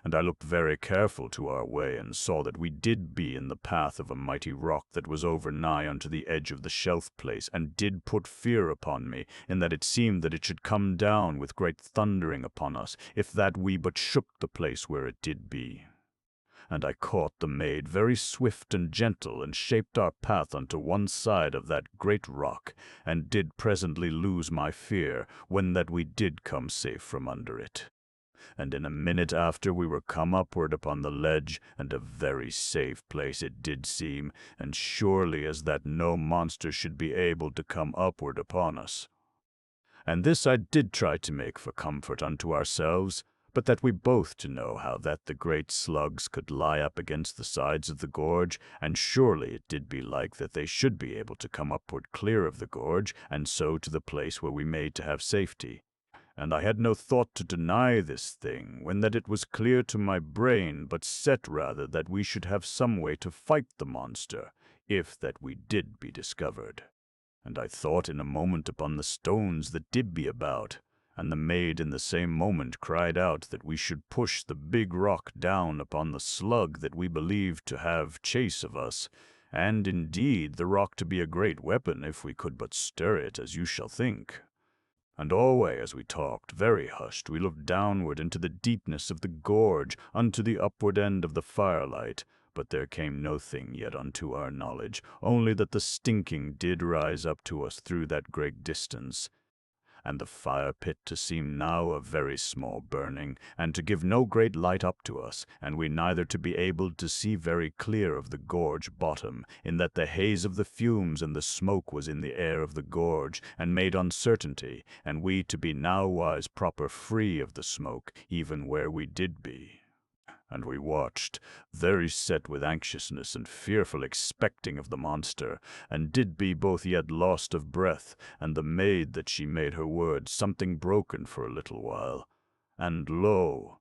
And I looked very careful to our way, and saw that we did be in the path of a mighty rock that was over nigh unto the edge of the shelf place, and did put fear upon me, in that it seemed that it should come down with great thundering upon us, if that we but shook the place where it did be. and I caught the maid very swift and gentle, and shaped our path unto one side of that great rock, and did presently lose my fear, when that we did come safe from under it. And in a minute after we were come upward upon the ledge, and a very safe place it did seem, and surely as that no monster should be able to come upward upon us. And this I did try to make for comfort unto ourselves, but that we both to know how that the great slugs could lie up against the sides of the gorge, and surely it did be like that they should be able to come upward clear of the gorge, and so to the place where we made to have safety. And I had no thought to deny this thing, when that it was clear to my brain, but set rather that we should have some way to fight the monster, if that we did be discovered. And I thought in a moment upon the stones that did be about, and the maid in the same moment cried out that we should push the big rock down upon the slug that we believed to have chase of us, and indeed the rock to be a great weapon if we could but stir it, as you shall think. And alway as we talked, very hushed, we looked downward into the deepness of the gorge, unto the upward end of the firelight, but there came no thing yet unto our knowledge, only that the stinking did rise up to us through that great distance, and the fire pit to seem now a very small burning, and to give no great light up to us, and we neither to be able to see very clear of the gorge bottom, in that the haze of the fumes and the smoke was in the air of the gorge, and made uncertainty, and we to be nowise proper free of the smoke, even where we did be. And we watched, very set with anxiousness and fearful expecting of the monster, and did be both yet lost of breath, and the maid that she made her words something broken for a little while. And lo!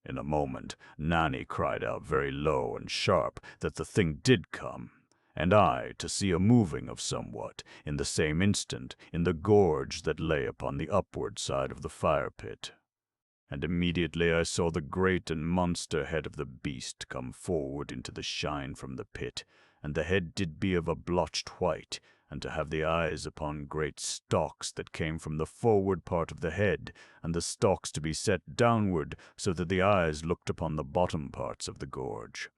In a moment, Nanny cried out very low and sharp that the thing did come, and I to see a moving of somewhat, in the same instant, in the gorge that lay upon the upward side of the fire-pit. And immediately I saw the great and monster head of the beast come forward into the shine from the pit, and the head did be of a blotched white, and to have the eyes upon great stalks that came from the forward part of the head, and the stalks to be set downward, so that the eyes looked upon the bottom parts of the gorge.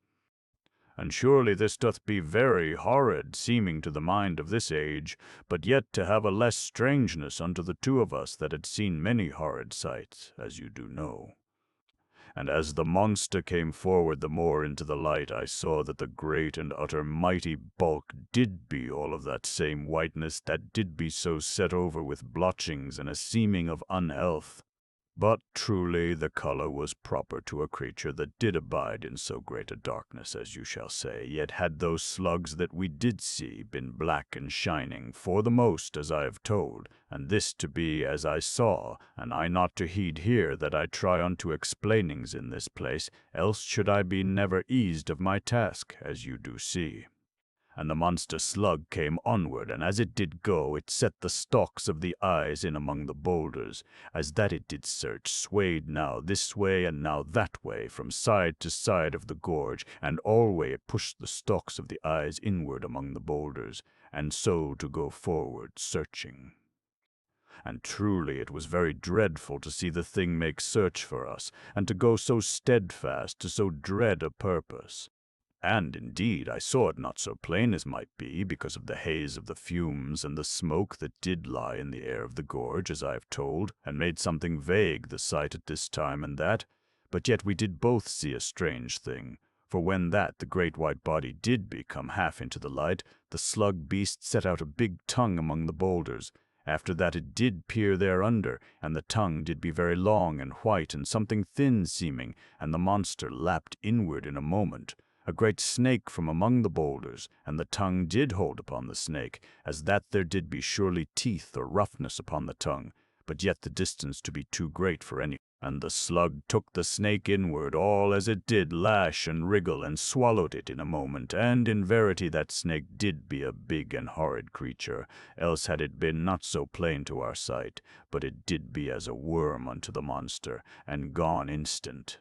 And surely this doth be very horrid, seeming to the mind of this age, but yet to have a less strangeness unto the two of us that had seen many horrid sights, as you do know. And as the monster came forward the more into the light, I saw that the great and utter mighty bulk did be all of that same whiteness that did be so set over with blotchings and a seeming of unhealth. But truly the colour was proper to a creature that did abide in so great a darkness, as you shall say, yet had those slugs that we did see been black and shining, for the most, as I have told, and this to be as I saw, and I not to heed here that I try unto explainings in this place, else should I be never eased of my task, as you do see. And the monster slug came onward, and as it did go, it set the stalks of the eyes in among the boulders, as that it did search, swayed now this way and now that way, from side to side of the gorge, and alway it pushed the stalks of the eyes inward among the boulders, and so to go forward, searching. And truly it was very dreadful to see the thing make search for us, and to go so steadfast to so dread a purpose. And, indeed, I saw it not so plain as might be, because of the haze of the fumes and the smoke that did lie in the air of the gorge, as I have told, and made something vague the sight at this time and that. But yet we did both see a strange thing, for when that the great white body did become half into the light, the slug beast set out a big tongue among the boulders. After that it did peer thereunder, and the tongue did be very long and white and something thin seeming, and the monster lapped inward in a moment, a great snake from among the boulders, and the tongue did hold upon the snake, as that there did be surely teeth or roughness upon the tongue, but yet the distance to be too great for any. And the slug took the snake inward, all as it did lash and wriggle, and swallowed it in a moment, and in verity that snake did be a big and horrid creature, else had it been not so plain to our sight, but it did be as a worm unto the monster, and gone instant.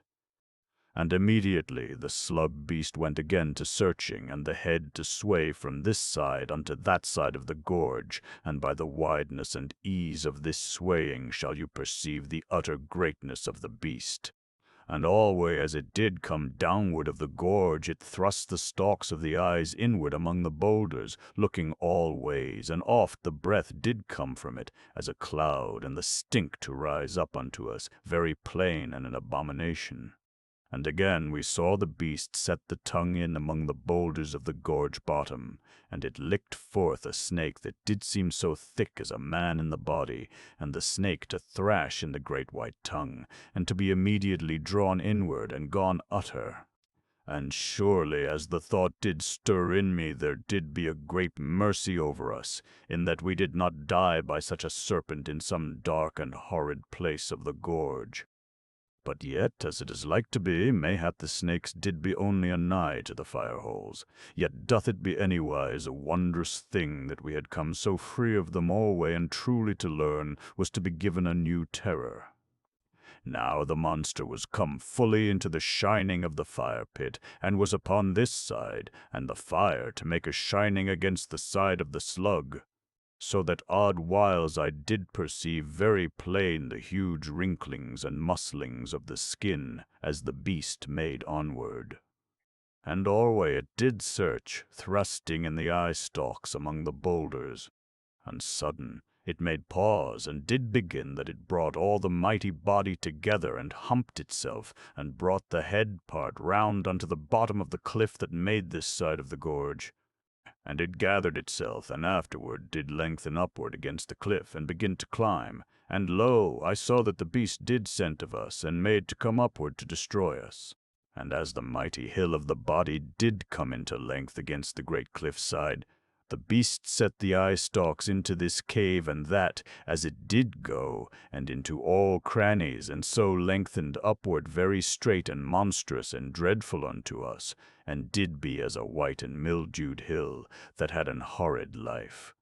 And immediately the slug beast went again to searching, and the head to sway from this side unto that side of the gorge, and by the wideness and ease of this swaying shall you perceive the utter greatness of the beast. And alway as it did come downward of the gorge, it thrust the stalks of the eyes inward among the boulders, looking all ways, and oft the breath did come from it, as a cloud, and the stink to rise up unto us, very plain and an abomination. And again we saw the beast set the tongue in among the boulders of the gorge bottom, and it licked forth a snake that did seem so thick as a man in the body, and the snake to thrash in the great white tongue, and to be immediately drawn inward and gone utter. And surely as the thought did stir in me, there did be a great mercy over us, in that we did not die by such a serpent in some dark and horrid place of the gorge. But yet, as it is like to be, mayhap the snakes did be only a nigh to the fire-holes. Yet doth it be anywise a wondrous thing that we had come so free of them alway, and truly to learn was to be given a new terror. Now the monster was come fully into the shining of the fire-pit, and was upon this side, and the fire to make a shining against the side of the slug, so that odd whiles I did perceive very plain the huge wrinklings and muslings of the skin as the beast made onward. And alway it did search, thrusting in the eye-stalks among the boulders, and sudden it made pause, and did begin that it brought all the mighty body together, and humped itself, and brought the head part round unto the bottom of the cliff that made this side of the gorge. And it gathered itself, and afterward did lengthen upward against the cliff, and begin to climb. And lo, I saw that the beast did scent of us, and made to come upward to destroy us. And as the mighty hill of the body did come into length against the great cliff side, the beast set the eye-stalks into this cave and that, as it did go, and into all crannies, and so lengthened upward very straight and monstrous and dreadful unto us, and did be as a white and mildewed hill, that had an horrid life.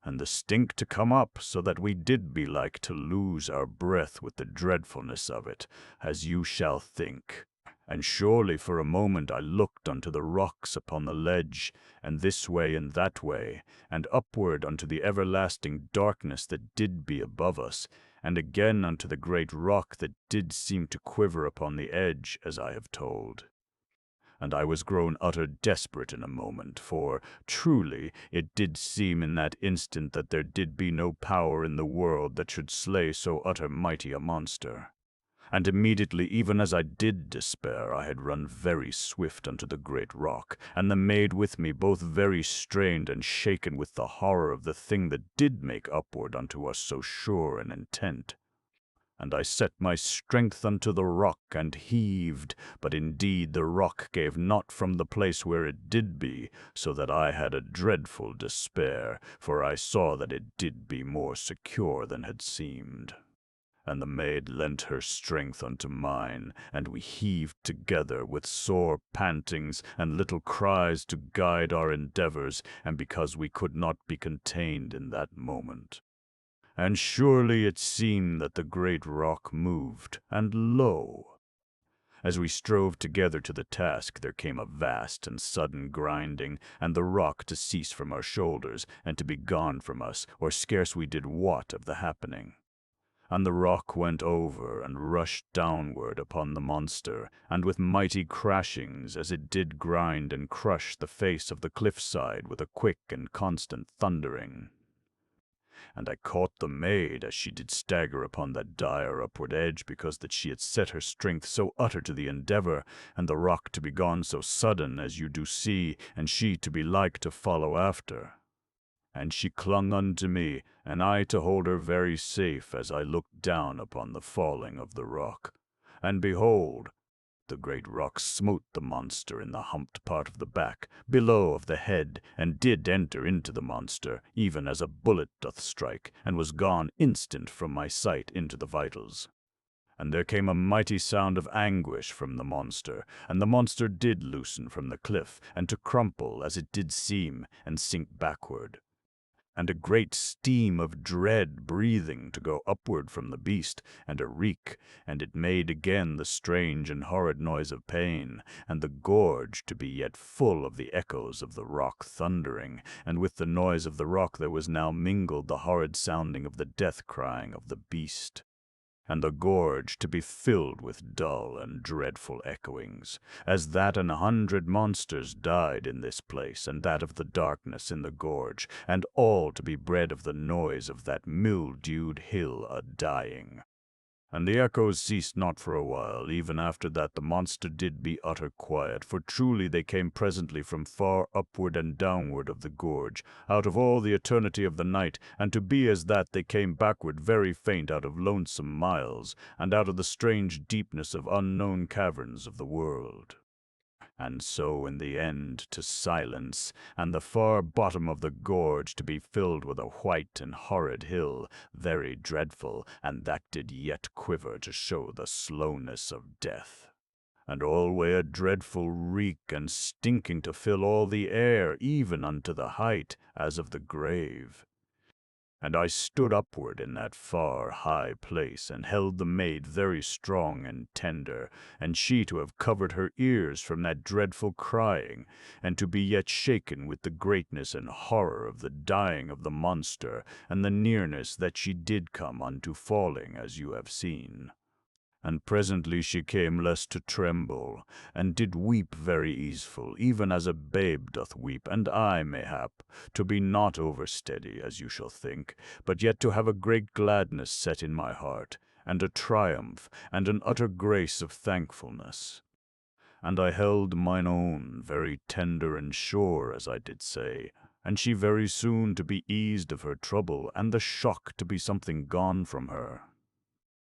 And the stink to come up, so that we did be like to lose our breath with the dreadfulness of it, as you shall think. And surely for a moment I looked unto the rocks upon the ledge, and this way and that way, and upward unto the everlasting darkness that did be above us, and again unto the great rock that did seem to quiver upon the edge, as I have told. And I was grown utter desperate in a moment, for, truly, it did seem in that instant that there did be no power in the world that should slay so utter mighty a monster. And immediately, even as I did despair, I had run very swift unto the great rock, and the maid with me both very strained and shaken with the horror of the thing that did make upward unto us so sure an intent. And I set my strength unto the rock, and heaved, but indeed the rock gave not from the place where it did be, so that I had a dreadful despair, for I saw that it did be more secure than had seemed. And the maid lent her strength unto mine, and we heaved together with sore pantings and little cries to guide our endeavors, and because we could not be contained in that moment. And surely it seemed that the great rock moved, and lo! As we strove together to the task, there came a vast and sudden grinding, and the rock to cease from our shoulders, and to be gone from us, or scarce we did wot of the happening. And the rock went over and rushed downward upon the monster, and with mighty crashings, as it did grind and crush the face of the cliff-side with a quick and constant thundering. And I caught the maid as she did stagger upon that dire upward edge, because that she had set her strength so utter to the endeavour, and the rock to be gone so sudden, as you do see, and she to be like to follow after. And she clung unto me, and I to hold her very safe as I looked down upon the falling of the rock. And behold, the great rock smote the monster in the humped part of the back, below of the head, and did enter into the monster, even as a bullet doth strike, and was gone instant from my sight into the vitals. And there came a mighty sound of anguish from the monster, and the monster did loosen from the cliff, and to crumple, as it did seem, and sink backward. And a great steam of dread breathing to go upward from the beast, and a reek, and it made again the strange and horrid noise of pain, and the gorge to be yet full of the echoes of the rock thundering, and with the noise of the rock there was now mingled the horrid sounding of the death-crying of the beast. and the gorge to be filled with dull and dreadful echoings, as that 100 monsters died in this place, and that of the darkness in the gorge, and all to be bred of the noise of that mildewed hill a-dying. And the echoes ceased not for a while. Even after that the monster did be utter quiet, for truly they came presently from far upward and downward of the gorge, out of all the eternity of the night, and to be as that they came backward very faint out of lonesome miles, and out of the strange deepness of unknown caverns of the world. And so in the end to silence, and the far bottom of the gorge to be filled with a white and horrid hill, very dreadful, and that did yet quiver to show the slowness of death. And alway a dreadful reek and stinking to fill all the air, even unto the height, as of the grave. And I stood upward in that far high place, and held the maid very strong and tender, and she to have covered her ears from that dreadful crying, and to be yet shaken with the greatness and horror of the dying of the monster, and the nearness that she did come unto falling, as you have seen. And presently she came less to tremble, and did weep very easeful, even as a babe doth weep, and I, mayhap, to be not oversteady, as you shall think, but yet to have a great gladness set in my heart, and a triumph, and an utter grace of thankfulness. And I held mine own very tender and sure, as I did say, and she very soon to be eased of her trouble, and the shock to be something gone from her.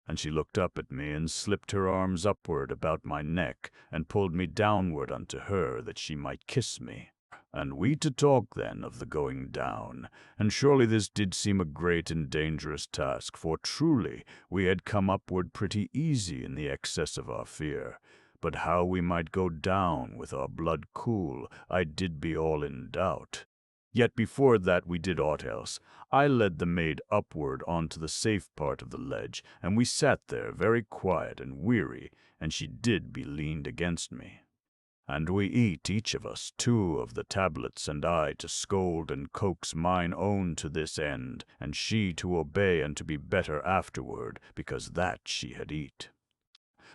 And she looked up at me, and slipped her arms upward about my neck, and pulled me downward unto her, that she might kiss me. And we to talk then of the going down, and surely this did seem a great and dangerous task, for truly we had come upward pretty easy in the excess of our fear. But how we might go down with our blood cool, I did be all in doubt. Yet before that we did aught else, I led the maid upward on to the safe part of the ledge, and we sat there very quiet and weary, and she did be leaned against me. And we eat each of us 2 of the tablets, and I to scold and coax mine own to this end, and she to obey and to be better afterward, because that she had eat.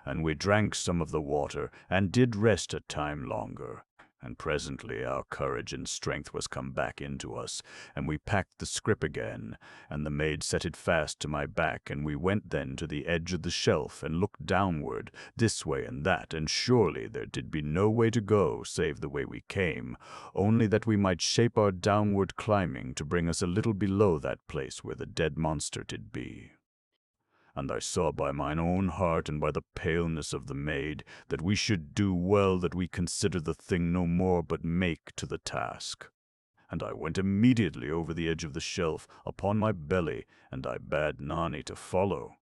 And we drank some of the water, and did rest a time longer. And presently our courage and strength was come back into us, and we packed the scrip again, and the maid set it fast to my back, and we went then to the edge of the shelf, and looked downward, this way and that, and surely there did be no way to go, save the way we came, only that we might shape our downward climbing to bring us a little below that place where the dead monster did be. And I saw by mine own heart and by the paleness of the maid that we should do well that we consider the thing no more but make to the task. And I went immediately over the edge of the shelf upon my belly, and I bade Nani to follow.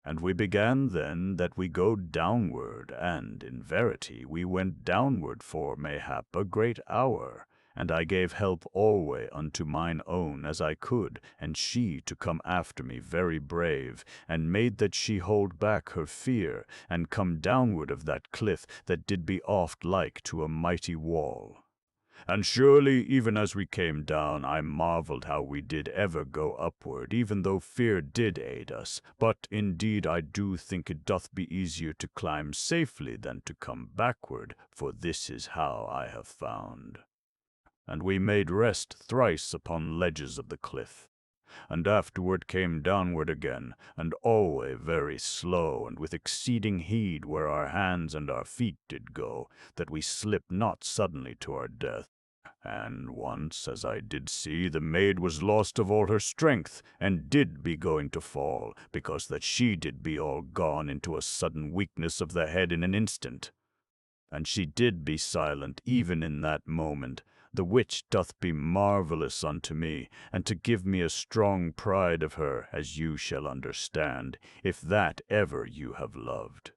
And we began then that we go downward, and in verity we went downward for mayhap a great hour. And I gave help alway unto mine own as I could, and she to come after me very brave, and made that she hold back her fear, and come downward of that cliff that did be oft like to a mighty wall. And surely, even as we came down, I marveled how we did ever go upward, even though fear did aid us. But indeed I do think it doth be easier to climb safely than to come backward, for this is how I have found. And we made rest thrice upon ledges of the cliff, and afterward came downward again, and alway very slow, and with exceeding heed where our hands and our feet did go, that we slip not suddenly to our death. And once, as I did see, the maid was lost of all her strength, and did be going to fall, because that she did be all gone into a sudden weakness of the head in an instant. And she did be silent even in that moment, the which doth be marvellous unto me, and to give me a strong pride of her, as you shall understand, if that ever you have loved.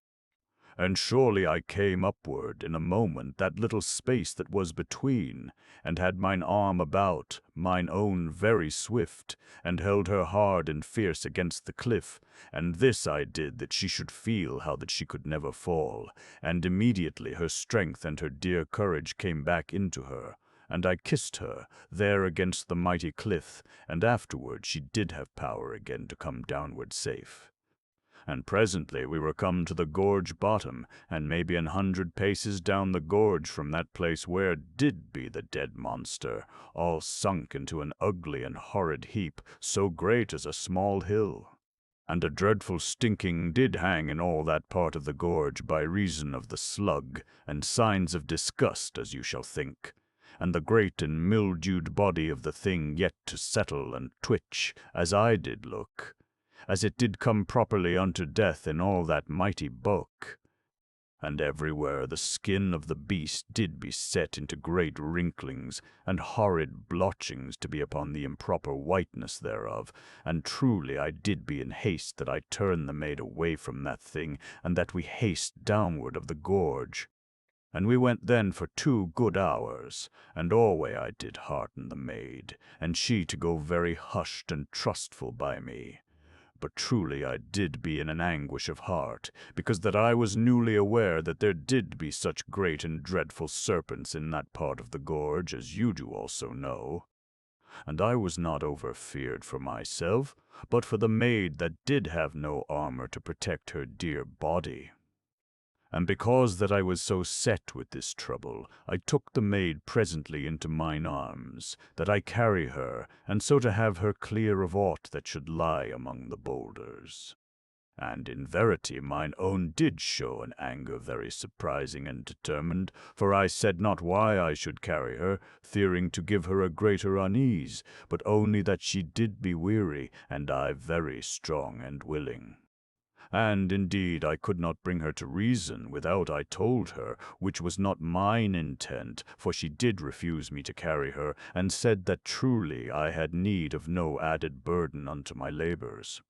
And surely I came upward in a moment that little space that was between, and had mine arm about mine own very swift, and held her hard and fierce against the cliff, and this I did that she should feel how that she could never fall, and immediately her strength and her dear courage came back into her, and I kissed her there against the mighty cliff, and afterward she did have power again to come downward safe. And presently we were come to the gorge bottom, and maybe 100 paces down the gorge from that place where did be the dead monster, all sunk into an ugly and horrid heap, so great as a small hill. And a dreadful stinking did hang in all that part of the gorge by reason of the slug, and signs of disgust, as you shall think, and the great and mildewed body of the thing yet to settle and twitch, as I did look, as it did come properly unto death in all that mighty bulk. And everywhere the skin of the beast did be set into great wrinklings, and horrid blotchings to be upon the improper whiteness thereof, and truly I did be in haste that I turned the maid away from that thing, and that we haste downward of the gorge. And we went then for 2 good hours, and alway I did hearten the maid, and she to go very hushed and trustful by me. But truly I did be in an anguish of heart, because that I was newly aware that there did be such great and dreadful serpents in that part of the gorge, as you do also know. And I was not over feared for myself, but for the maid that did have no armor to protect her dear body. And because that I was so set with this trouble, I took the maid presently into mine arms, that I carry her, and so to have her clear of aught that should lie among the boulders. And in verity mine own did show an anger very surprising and determined, for I said not why I should carry her, fearing to give her a greater unease, but only that she did be weary, and I very strong and willing. And indeed I could not bring her to reason without I told her, which was not mine intent, for she did refuse me to carry her, and said that truly I had need of no added burden unto my labors.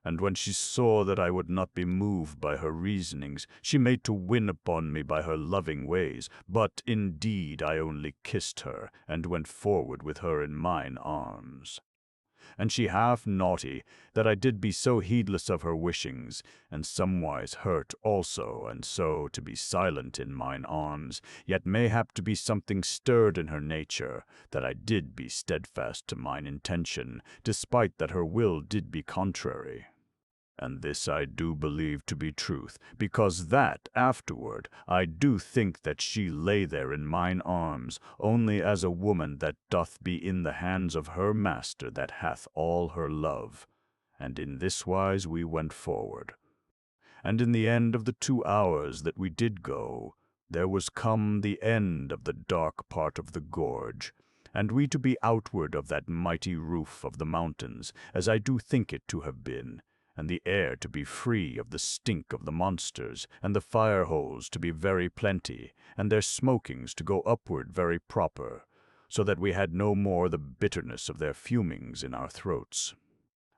And when she saw that I would not be moved by her reasonings, she made to win upon me by her loving ways, but indeed I only kissed her, and went forward with her in mine arms. And she half naughty, that I did be so heedless of her wishings, and somewise hurt also, and so to be silent in mine arms, yet mayhap to be something stirred in her nature, that I did be steadfast to mine intention, despite that her will did be contrary. And this I do believe to be truth, because that, afterward, I do think that she lay there in mine arms, only as a woman that doth be in the hands of her master that hath all her love. And in this wise we went forward. And in the end of the 2 hours that we did go, there was come the end of the dark part of the gorge, and we to be outward of that mighty roof of the mountains, as I do think it to have been, and the air to be free of the stink of the monsters, and the fire holes to be very plenty, and their smokings to go upward very proper, so that we had no more the bitterness of their fumings in our throats.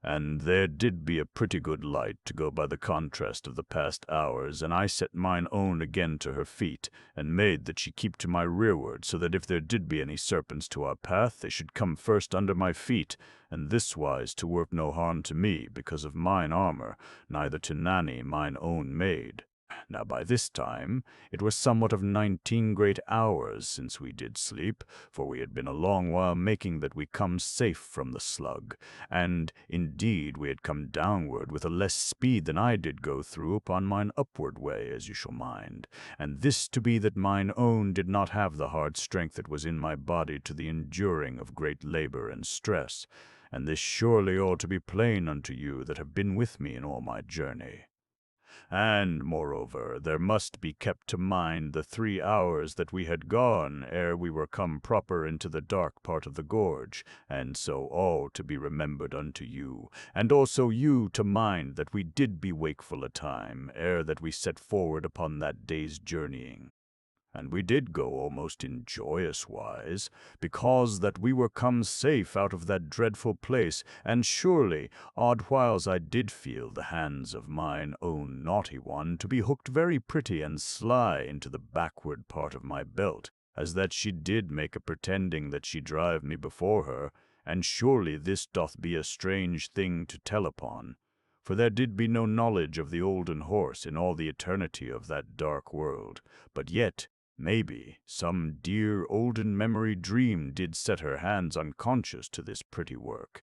And there did be a pretty good light to go by the contrast of the past hours, and I set mine own again to her feet, and made that she keep to my rearward, so that if there did be any serpents to our path, they should come first under my feet, and this wise to work no harm to me, because of mine armor, neither to Nanny mine own maid. Now by this time it was somewhat of 19 great hours since we did sleep, for we had been a long while making that we come safe from the slug, and indeed we had come downward with a less speed than I did go through upon mine upward way, as you shall mind, and this to be that mine own did not have the hard strength that was in my body to the enduring of great labor and stress, and this surely ought to be plain unto you that have been with me in all my journey. And, moreover, there must be kept to mind the 3 hours that we had gone ere we were come proper into the dark part of the gorge, and so all to be remembered unto you, and also you to mind that we did be wakeful a time ere that we set forward upon that day's journeying. And we did go almost in joyous wise, because that we were come safe out of that dreadful place, and surely, odd whiles I did feel the hands of mine own naughty one to be hooked very pretty and sly into the backward part of my belt, as that she did make a pretending that she drive me before her, and surely this doth be a strange thing to tell upon. For there did be no knowledge of the olden horse in all the eternity of that dark world, but yet, maybe, some dear olden memory dream did set her hands unconscious to this pretty work.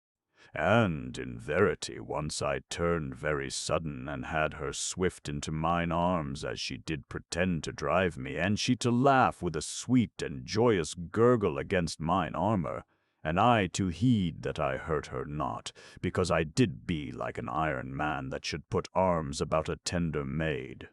And in verity once I turned very sudden, and had her swift into mine arms, as she did pretend to drive me, and she to laugh with a sweet and joyous gurgle against mine armor, and I to heed that I hurt her not, because I did be like an iron man that should put arms about a tender maid.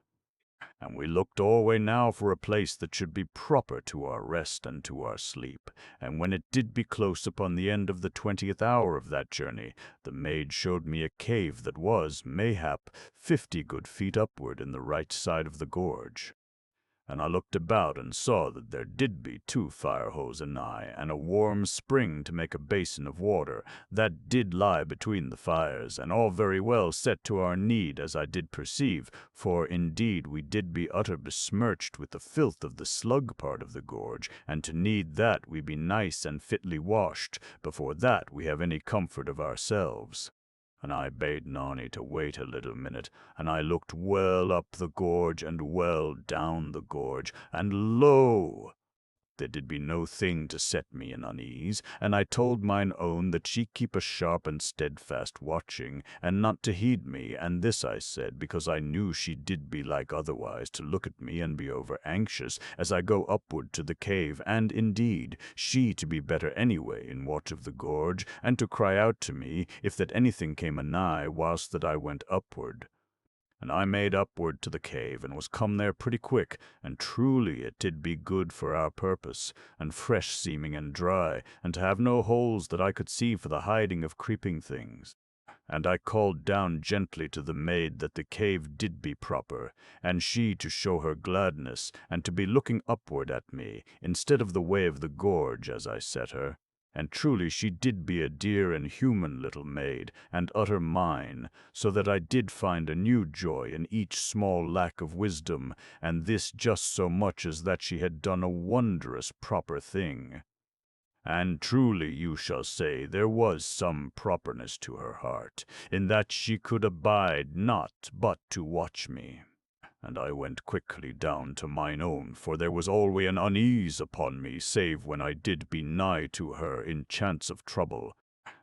And we looked alway now for a place that should be proper to our rest and to our sleep. And when it did be close upon the end of the 20th hour of that journey, the maid showed me a cave that was, mayhap, 50 good feet upward in the right side of the gorge. And I looked about and saw that there did be 2 fire holes anigh, and a warm spring to make a basin of water, that did lie between the fires, and all very well set to our need, as I did perceive, for indeed we did be utter besmirched with the filth of the slug part of the gorge, and to need that we be nice and fitly washed, before that we have any comfort of ourselves. And I bade Narni to wait a little minute, and I looked well up the gorge and well down the gorge, and lo! there did be no thing to set me in unease, and I told mine own that she keep a sharp and steadfast watching, and not to heed me, and this I said, because I knew she did be like otherwise to look at me and be over anxious, as I go upward to the cave, and indeed she to be better anyway in watch of the gorge, and to cry out to me, if that anything came anigh, whilst that I went upward. And I made upward to the cave, and was come there pretty quick, and truly it did be good for our purpose, and fresh seeming and dry, and to have no holes that I could see for the hiding of creeping things. And I called down gently to the maid that the cave did be proper, and she to show her gladness, and to be looking upward at me, instead of the way of the gorge, as I set her. And truly she did be a dear and human little maid, and utter mine, so that I did find a new joy in each small lack of wisdom, and this just so much as that she had done a wondrous proper thing. And truly you shall say there was some properness to her heart, in that she could abide not but to watch me. And I went quickly down to mine own, for there was alway an unease upon me, save when I did be nigh to her in chance of trouble.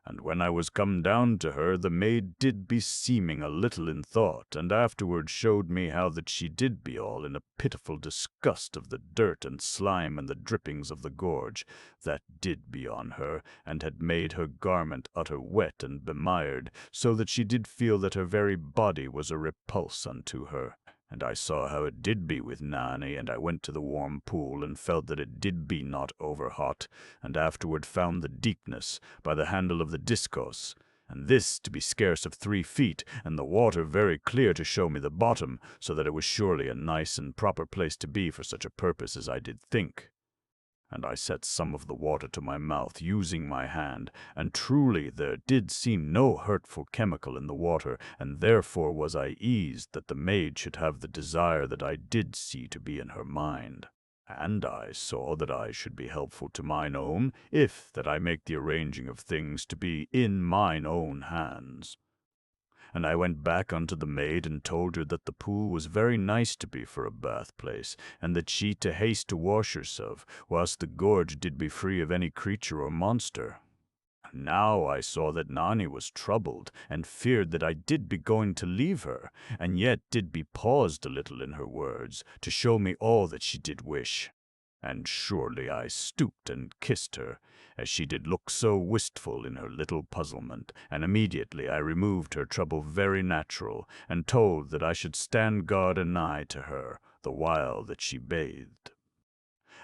And when I was come down to her, the maid did be seeming a little in thought, and afterward showed me how that she did be all in a pitiful disgust of the dirt and slime and the drippings of the gorge, that did be on her, and had made her garment utter wet and bemired, so that she did feel that her very body was a repulse unto her. And I saw how it did be with Nanny, and I went to the warm pool, and felt that it did be not over hot, and afterward found the deepness by the handle of the discourse, and this to be scarce of 3 feet, and the water very clear to show me the bottom, so that it was surely a nice and proper place to be for such a purpose as I did think. And I set some of the water to my mouth, using my hand, and truly there did seem no hurtful chemical in the water, and therefore was I eased that the maid should have the desire that I did see to be in her mind. And I saw that I should be helpful to mine own, if that I make the arranging of things to be in mine own hands. And I went back unto the maid, and told her that the pool was very nice to be for a bath place, and that she to haste to wash herself, whilst the gorge did be free of any creature or monster. Now I saw that Nani was troubled, and feared that I did be going to leave her, and yet did be paused a little in her words, to show me all that she did wish. And surely I stooped and kissed her, as she did look so wistful in her little puzzlement, and immediately I removed her trouble very natural, and told that I should stand guard anigh to her, the while that she bathed.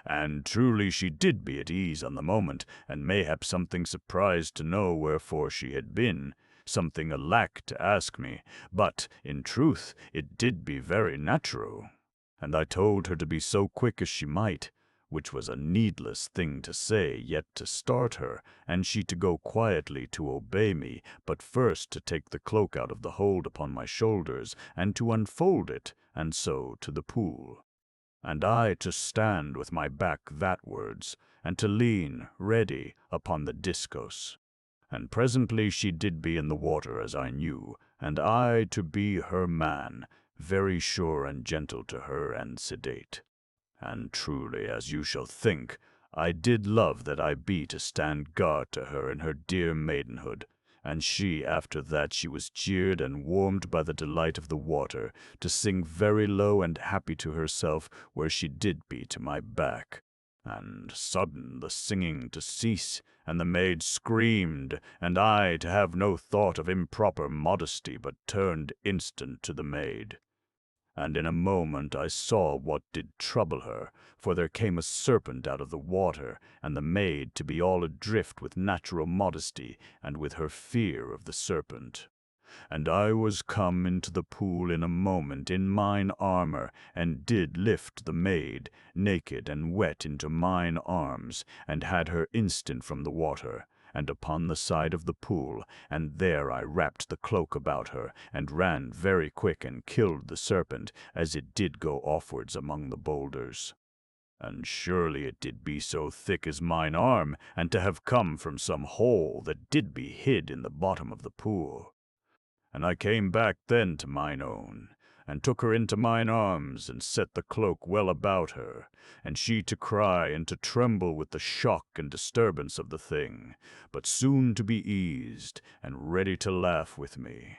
And truly she did be at ease on the moment, and mayhap something surprised to know wherefore she had been, something alack to ask me, but, in truth, it did be very natural. And I told her to be so quick as she might, which was a needless thing to say, yet to start her, and she to go quietly to obey me, but first to take the cloak out of the hold upon my shoulders, and to unfold it, and so to the pool. And I to stand with my back thatwards, and to lean, ready, upon the discos. And presently she did be in the water as I knew, and I to be her man, very sure and gentle to her and sedate. And truly, as you shall think, I did love that I be to stand guard to her in her dear maidenhood, And she, after that, she was cheered and warmed by the delight of the water, to sing very low and happy to herself where she did be to my back. And sudden the singing to cease, and the maid screamed, and I to have no thought of improper modesty, but turned instant to the maid. And in a moment I saw what did trouble her, for there came a serpent out of the water, and the maid to be all adrift with natural modesty, and with her fear of the serpent. And I was come into the pool in a moment in mine armour, and did lift the maid, naked and wet, into mine arms, and had her instant from the water, and upon the side of the pool, and there I wrapped the cloak about her, and ran very quick, and killed the serpent, as it did go offwards among the boulders. And surely it did be so thick as mine arm, and to have come from some hole that did be hid in the bottom of the pool. And I came back then to mine own, and took her into mine arms, and set the cloak well about her, and she to cry and to tremble with the shock and disturbance of the thing, but soon to be eased, and ready to laugh with me.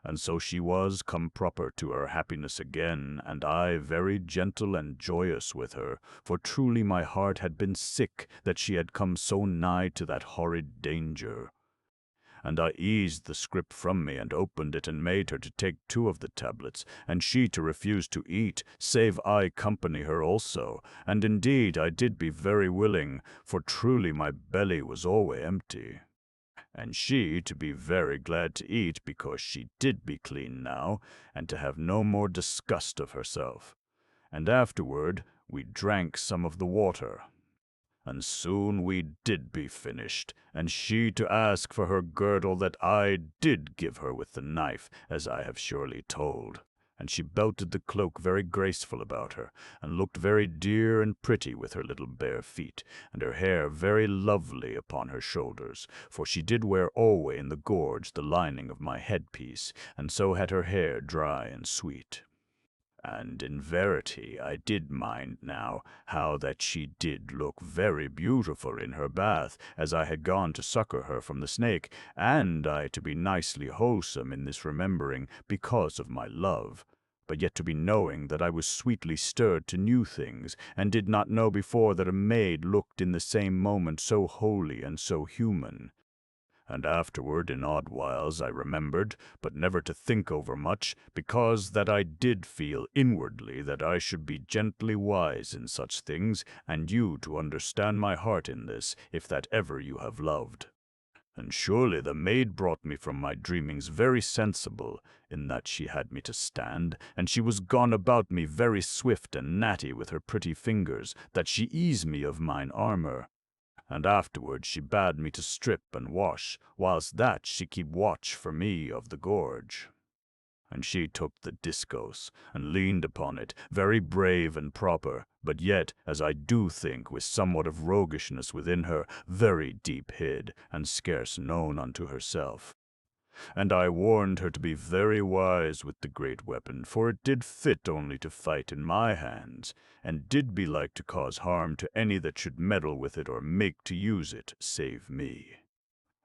And so she was come proper to her happiness again, and I very gentle and joyous with her, for truly my heart had been sick that she had come so nigh to that horrid danger. And I eased the scrip from me, and opened it, and made her to take 2 of the tablets, and she to refuse to eat, save I company her also. And indeed I did be very willing, for truly my belly was always empty. And she to be very glad to eat, because she did be clean now, and to have no more disgust of herself. And afterward we drank some of the water. And soon we did be finished, and she to ask for her girdle that I did give her with the knife, as I have surely told. And she belted the cloak very graceful about her, and looked very dear and pretty with her little bare feet, and her hair very lovely upon her shoulders, for she did wear alway in the gorge the lining of my headpiece, and so had her hair dry and sweet. And in verity I did mind now how that she did look very beautiful in her bath, as I had gone to succour her from the snake, and I to be nicely wholesome in this remembering, because of my love, but yet to be knowing that I was sweetly stirred to new things, and did not know before that a maid looked in the same moment so holy and so human. And afterward in odd whiles I remembered, but never to think over much, because that I did feel inwardly that I should be gently wise in such things, and you to understand my heart in this, if that ever you have loved. And surely the maid brought me from my dreamings very sensible, in that she had me to stand, and she was gone about me very swift and natty with her pretty fingers, that she eased me of mine armour. And afterward she bade me to strip and wash, whilst that she keep watch for me of the gorge. And she took the discos, and leaned upon it, very brave and proper, but yet, as I do think, with somewhat of roguishness within her, very deep hid, and scarce known unto herself. And I warned her to be very wise with the great weapon, for it did fit only to fight in my hands, and did be like to cause harm to any that should meddle with it or make to use it, save me.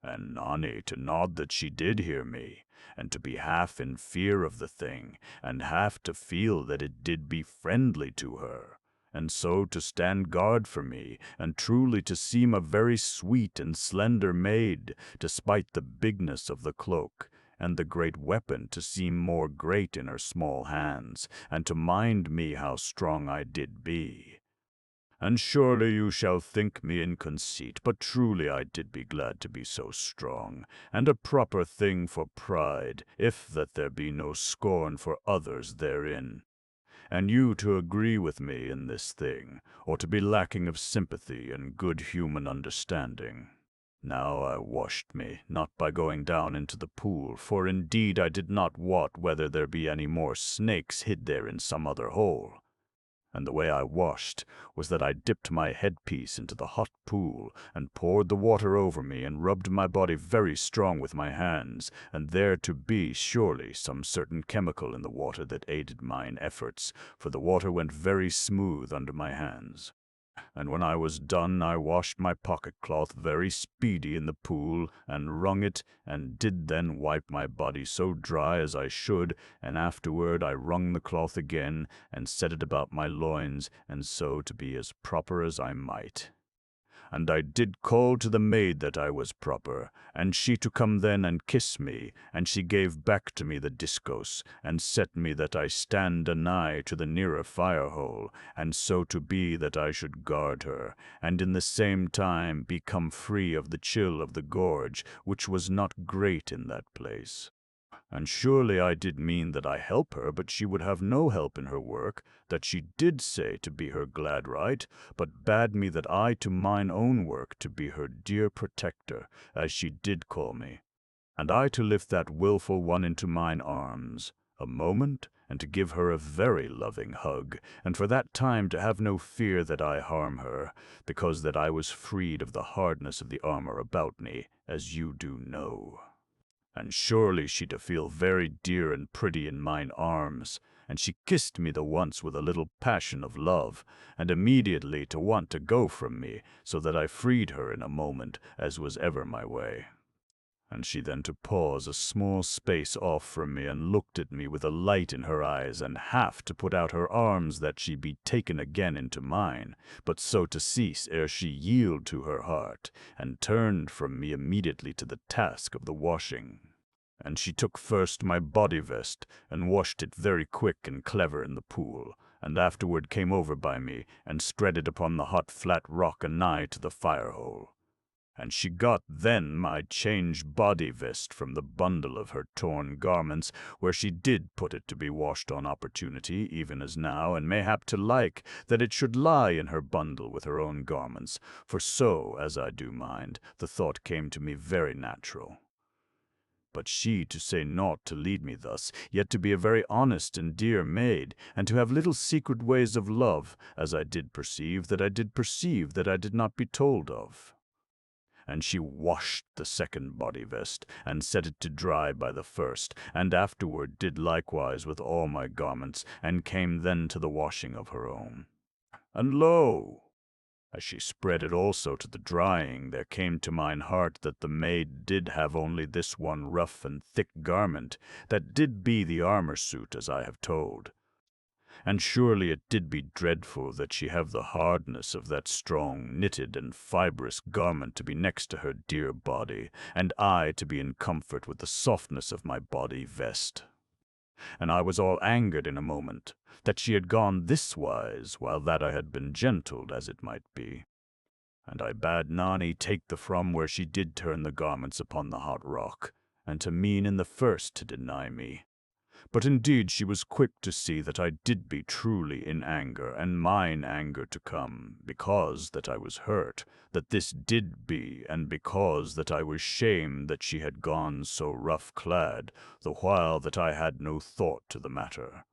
And Nani to nod that she did hear me, and to be half in fear of the thing, and half to feel that it did be friendly to her, and so to stand guard for me, and truly to seem a very sweet and slender maid, despite the bigness of the cloak, and the great weapon to seem more great in her small hands, and to mind me how strong I did be. And surely you shall think me in conceit, but truly I did be glad to be so strong, and a proper thing for pride, if that there be no scorn for others therein. And you to agree with me in this thing, or to be lacking of sympathy and good human understanding. Now I washed me, not by going down into the pool, for indeed I did not wot whether there be any more snakes hid there in some other hole. And the way I washed was that I dipped my headpiece into the hot pool, and poured the water over me, and rubbed my body very strong with my hands, and there to be surely some certain chemical in the water that aided mine efforts, for the water went very smooth under my hands. And when I was done, I washed my pocket-cloth very speedy in the pool, and wrung it, and did then wipe my body so dry as I should, and afterward I wrung the cloth again, and set it about my loins, and so to be as proper as I might. And I did call to the maid that I was proper, and she to come then and kiss me, and she gave back to me the discourse, and set me that I stand anigh to the nearer fire-hole, and so to be that I should guard her, and in the same time become free of the chill of the gorge, which was not great in that place. And surely I did mean that I help her, but she would have no help in her work, that she did say to be her glad right, but bade me that I to mine own work to be her dear protector, as she did call me, and I to lift that wilful one into mine arms, a moment, and to give her a very loving hug, and for that time to have no fear that I harm her, because that I was freed of the hardness of the armor about me, as you do know. And surely she to feel very dear and pretty in mine arms, and she kissed me the once with a little passion of love, and immediately to want to go from me, so that I freed her in a moment, as was ever my way. And she then to pause a small space off from me, and looked at me with a light in her eyes, and half to put out her arms that she be taken again into mine, but so to cease ere she yield to her heart, and turned from me immediately to the task of the washing. And she took first my body vest, and washed it very quick and clever in the pool, and afterward came over by me, and spread it upon the hot flat rock anigh to the fire-hole. And she got then my changed body vest from the bundle of her torn garments, where she did put it to be washed on opportunity, even as now, and mayhap to like that it should lie in her bundle with her own garments, for so, as I do mind, the thought came to me very natural. But she to say naught to lead me thus, yet to be a very honest and dear maid, and to have little secret ways of love, as I did perceive that I did not be told of. And she washed the second body vest, and set it to dry by the first, and afterward did likewise with all my garments, and came then to the washing of her own. And lo! As she spread it also to the drying, there came to mine heart that the maid did have only this one rough and thick garment, that did be the armor suit, as I have told. And surely it did be dreadful that she have the hardness of that strong, knitted, and fibrous garment to be next to her dear body, and I to be in comfort with the softness of my body vest. And I was all angered in a moment, that she had gone this wise, while that I had been gentled, as it might be. And I bade Nani take the from where she did turn the garments upon the hot rock, and to mean in the first to deny me. But indeed she was quick to see that I did be truly in anger, and mine anger to come, because that I was hurt, that this did be, and because that I was shamed that she had gone so rough-clad, the while that I had no thought to the matter.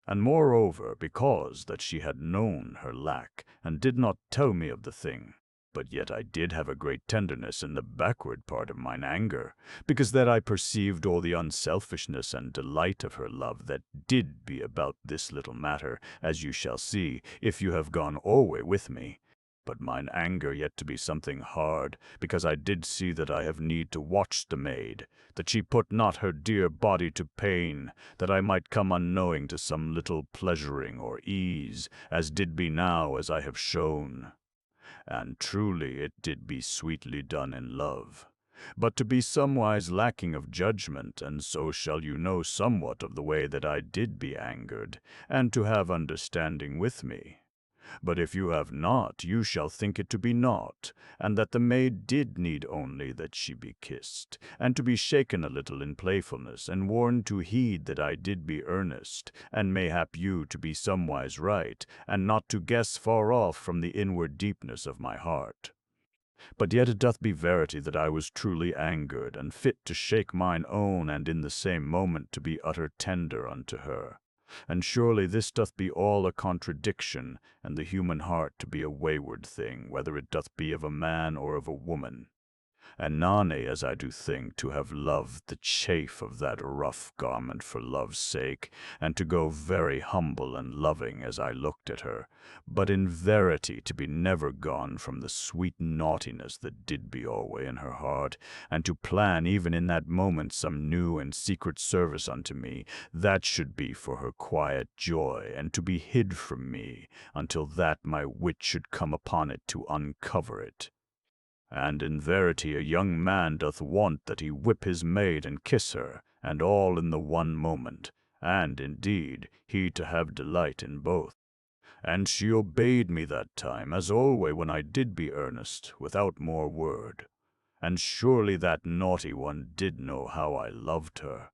And moreover, because that she had known her lack, and did not tell me of the thing. But yet I did have a great tenderness in the backward part of mine anger, because that I perceived all the unselfishness and delight of her love that did be about this little matter, as you shall see, if you have gone alway with me. But mine anger yet to be something hard, because I did see that I have need to watch the maid, that she put not her dear body to pain, that I might come unknowing to some little pleasuring or ease, as did be now as I have shown. And truly it did be sweetly done in love. But to be somewise lacking of judgment, and so shall you know somewhat of the way that I did be angered, and to have understanding with me. But if you have not, you shall think it to be naught, and that the maid did need only that she be kissed, and to be shaken a little in playfulness, and warned to heed that I did be earnest, and mayhap you to be somewise right, and not to guess far off from the inward deepness of my heart. But yet it doth be verity that I was truly angered, and fit to shake mine own, and in the same moment to be utter tender unto her. And surely this doth be all a contradiction, and the human heart to be a wayward thing, whether it doth be of a man or of a woman. And Nani, as I do think, to have loved the chafe of that rough garment for love's sake, and to go very humble and loving as I looked at her, but in verity to be never gone from the sweet naughtiness that did be alway in her heart, and to plan even in that moment some new and secret service unto me, that should be for her quiet joy, and to be hid from me, until that my wit should come upon it to uncover it. And in verity a young man doth want that he whip his maid and kiss her, and all in the one moment, and, indeed, he to have delight in both. And she obeyed me that time, as alway when I did be earnest, without more word. And surely that naughty one did know how I loved her.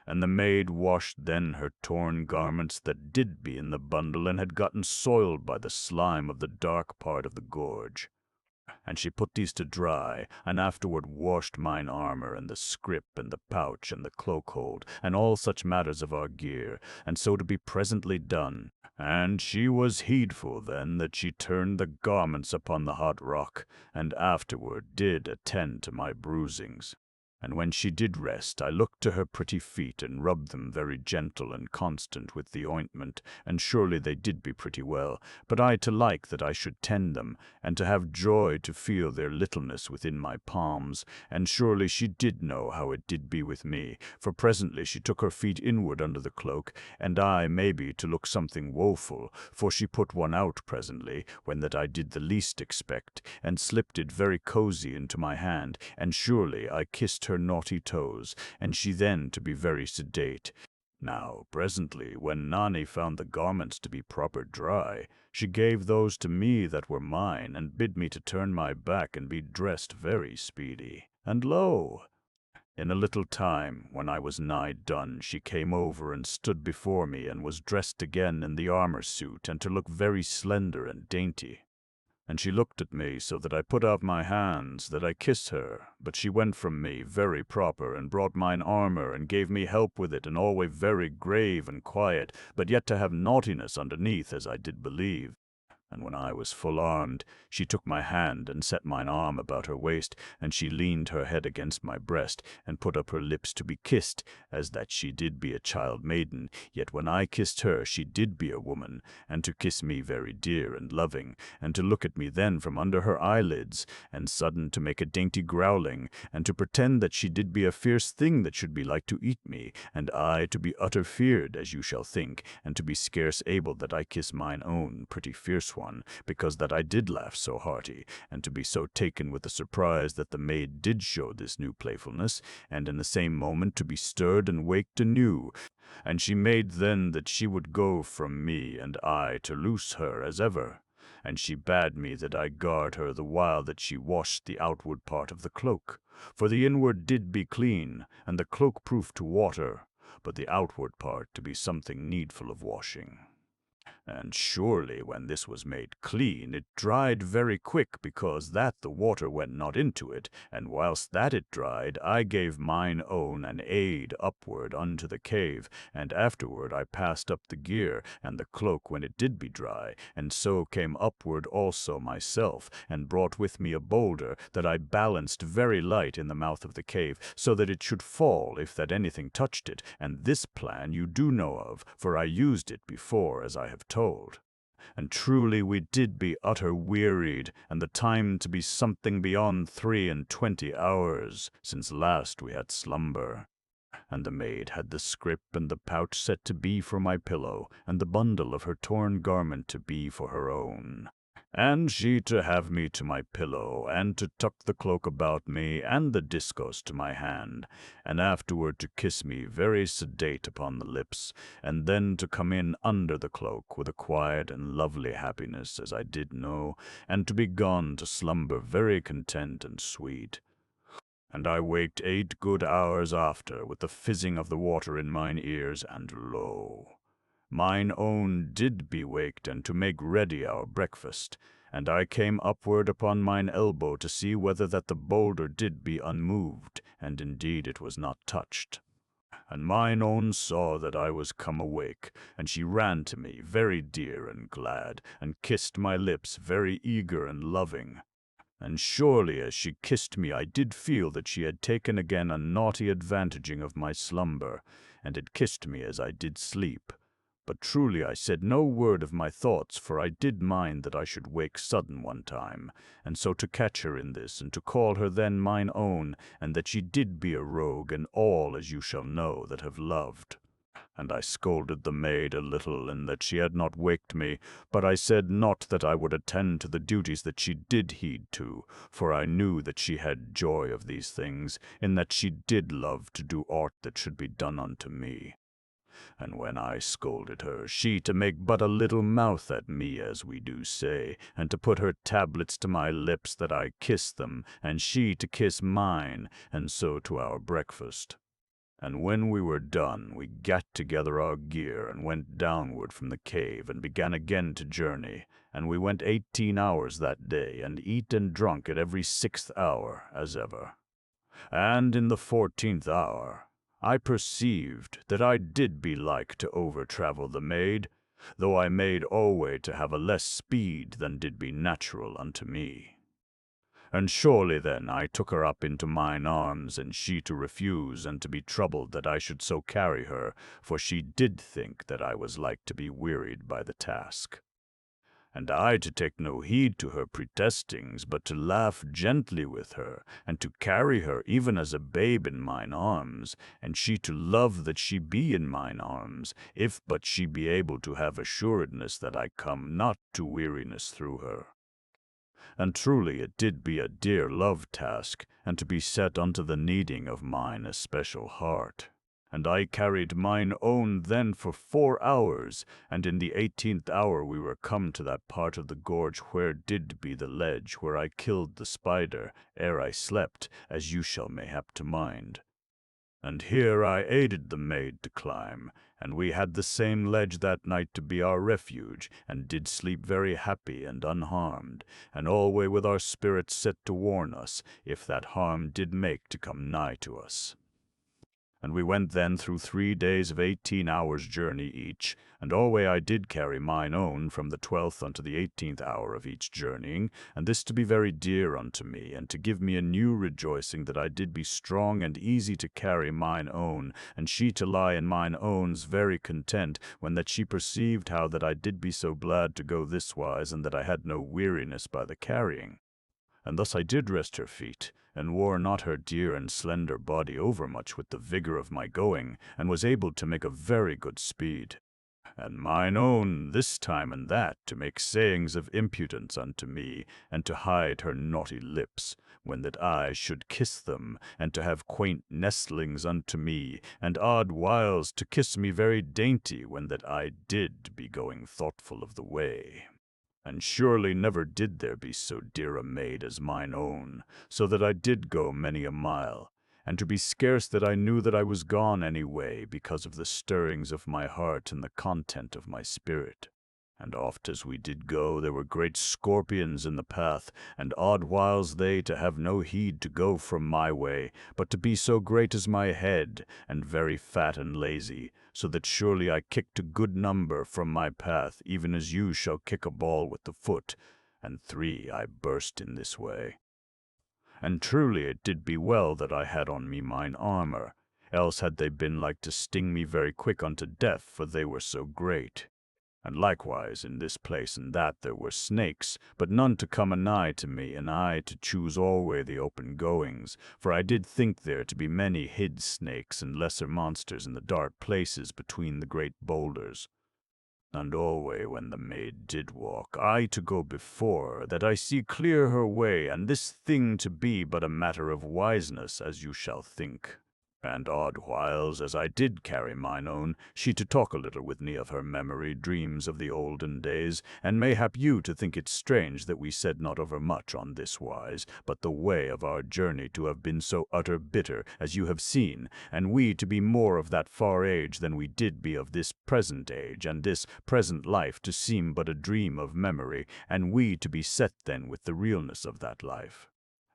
And the maid washed then her torn garments that did be in the bundle, and had gotten soiled by the slime of the dark part of the gorge. And she put these to dry, and afterward washed mine armor, and the scrip, and the pouch, and the cloak-hold, and all such matters of our gear, and so to be presently done. And she was heedful then that she turned the garments upon the hot rock, and afterward did attend to my bruisings. And when she did rest, I looked to her pretty feet, and rubbed them very gentle and constant with the ointment, and surely they did be pretty well, but I to like that I should tend them, and to have joy to feel their littleness within my palms, and surely she did know how it did be with me, for presently she took her feet inward under the cloak, and I maybe to look something woeful, for she put one out presently, when that I did the least expect, and slipped it very cosy into my hand, and surely I kissed her naughty toes, and she then to be very sedate. Now presently, when Nani found the garments to be proper dry, she gave those to me that were mine, and bid me to turn my back and be dressed very speedy. And lo! In a little time, when I was nigh done, she came over and stood before me, and was dressed again in the armor suit, and to look very slender and dainty. And she looked at me so that I put out my hands, that I kissed her, but she went from me very proper, and brought mine armor, and gave me help with it, and alway very grave and quiet, but yet to have naughtiness underneath, as I did believe. And when I was full armed, she took my hand, and set mine arm about her waist, and she leaned her head against my breast, and put up her lips to be kissed, as that she did be a child maiden, yet when I kissed her she did be a woman, and to kiss me very dear and loving, and to look at me then from under her eyelids, and sudden to make a dainty growling, and to pretend that she did be a fierce thing that should be like to eat me, and I to be utter feared, as you shall think, and to be scarce able that I kiss mine own pretty fierce one, because that I did laugh so hearty, and to be so taken with the surprise that the maid did show this new playfulness, and in the same moment to be stirred and waked anew. And she made then that she would go from me, and I to loose her as ever. And she bade me that I guard her the while that she washed the outward part of the cloak, for the inward did be clean, and the cloak proof to water, but the outward part to be something needful of washing. And surely when this was made clean, it dried very quick, because that the water went not into it, and whilst that it dried, I gave mine own an aid upward unto the cave, and afterward I passed up the gear, and the cloak when it did be dry, and so came upward also myself, and brought with me a boulder, that I balanced very light in the mouth of the cave, so that it should fall if that anything touched it, and this plan you do know of, for I used it before, as I have told. And truly we did be utter wearied, and the time to be something beyond 23 hours, since last we had slumber. And the maid had the scrip and the pouch set to be for my pillow, and the bundle of her torn garment to be for her own. And she to have me to my pillow, and to tuck the cloak about me, and the discos to my hand, and afterward to kiss me very sedate upon the lips, and then to come in under the cloak with a quiet and lovely happiness, as I did know, and to be gone to slumber very content and sweet. And I waked 8 good hours after, with the fizzing of the water in mine ears, and lo! Mine own did be waked, and to make ready our breakfast, and I came upward upon mine elbow to see whether that the boulder did be unmoved, and indeed it was not touched. And mine own saw that I was come awake, and she ran to me, very dear and glad, and kissed my lips, very eager and loving. And surely as she kissed me I did feel that she had taken again a naughty advantaging of my slumber, and had kissed me as I did sleep. But truly I said no word of my thoughts, for I did mind that I should wake sudden one time, and so to catch her in this, and to call her then mine own, and that she did be a rogue, and all as you shall know that have loved. And I scolded the maid a little in that she had not waked me, but I said not that I would attend to the duties that she did heed to, for I knew that she had joy of these things, in that she did love to do aught that should be done unto me. And when I scolded her, she to make but a little mouth at me, as we do say, and to put her tablets to my lips that I kiss them, and she to kiss mine, and so to our breakfast. And when we were done, we gat together our gear, and went downward from the cave, and began again to journey. And we went 18 hours that day, and eat and drunk at every 6th hour, as ever. And in the 14th hour, I perceived that I did be like to over-travel the maid, though I made alway to have a less speed than did be natural unto me. And surely then I took her up into mine arms, and she to refuse, and to be troubled that I should so carry her, for she did think that I was like to be wearied by the task. And I to take no heed to her protestings, but to laugh gently with her, and to carry her even as a babe in mine arms, and she to love that she be in mine arms, if but she be able to have assuredness that I come not to weariness through her. And truly it did be a dear love task, and to be set unto the needing of mine especial heart. And I carried mine own then for 4 hours, and in the 18th hour we were come to that part of the gorge where did be the ledge where I killed the spider, ere I slept, as you shall mayhap to mind. And here I aided the maid to climb, and we had the same ledge that night to be our refuge, and did sleep very happy and unharmed, and alway with our spirits set to warn us, if that harm did make to come nigh to us. And we went then through 3 days of 18 hours' journey each, and alway I did carry mine own from the 12th unto the 18th hour of each journeying, and this to be very dear unto me, and to give me a new rejoicing that I did be strong and easy to carry mine own, and she to lie in mine own's very content, when that she perceived how that I did be so glad to go this wise, and that I had no weariness by the carrying. And thus I did rest her feet, and wore not her dear and slender body overmuch with the vigor of my going, and was able to make a very good speed. And mine own this time and that to make sayings of impudence unto me, and to hide her naughty lips, when that I should kiss them, and to have quaint nestlings unto me, and odd whiles to kiss me very dainty, when that I did be going thoughtful of the way. And surely never did there be so dear a maid as mine own, so that I did go many a mile, and to be scarce that I knew that I was gone any way, because of the stirrings of my heart and the content of my spirit. And oft as we did go, there were great scorpions in the path, and odd whiles they to have no heed to go from my way, but to be so great as my head, and very fat and lazy, so that surely I kicked a good number from my path, even as you shall kick a ball with the foot, and 3 I burst in this way. And truly it did be well that I had on me mine armor, else had they been like to sting me very quick unto death, for they were so great. And likewise in this place and that there were snakes, but none to come anigh to me, and I to choose alway the open goings, for I did think there to be many hid snakes and lesser monsters in the dark places between the great boulders. And alway when the maid did walk, I to go before, that I see clear her way, and this thing to be but a matter of wiseness, as you shall think. And odd whiles, as I did carry mine own, she to talk a little with me of her memory, dreams of the olden days, and mayhap you to think it strange that we said not overmuch on this wise, but the way of our journey to have been so utter bitter, as you have seen, and we to be more of that far age than we did be of this present age, and this present life to seem but a dream of memory, and we to be set then with the realness of that life.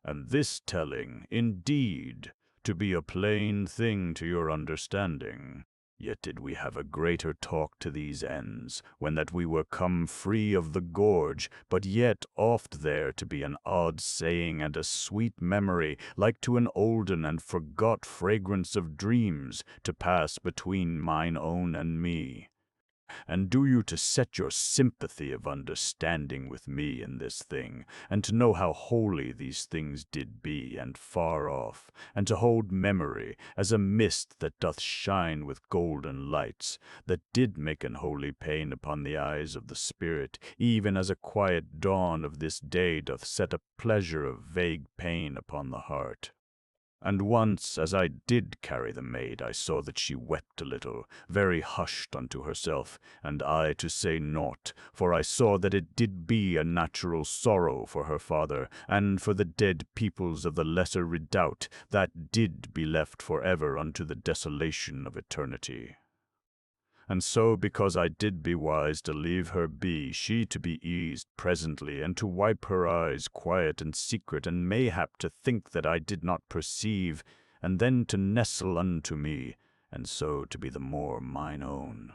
And this telling, indeed, to be a plain thing to your understanding. Yet did we have a greater talk to these ends, when that we were come free of the gorge, but yet oft there to be an odd saying and a sweet memory, like to an olden and forgot fragrance of dreams, to pass between mine own and me. And do you to set your sympathy of understanding with me in this thing, and to know how holy these things did be, and far off, and to hold memory as a mist that doth shine with golden lights, that did make an holy pain upon the eyes of the spirit, even as a quiet dawn of this day doth set a pleasure of vague pain upon the heart. And once, as I did carry the maid, I saw that she wept a little, very hushed unto herself, and I to say naught, for I saw that it did be a natural sorrow for her father, and for the dead peoples of the lesser redoubt, that did be left for ever unto the desolation of eternity. And so, because I did be wise to leave her be, she to be eased presently, and to wipe her eyes quiet and secret, and mayhap to think that I did not perceive, and then to nestle unto me, and so to be the more mine own.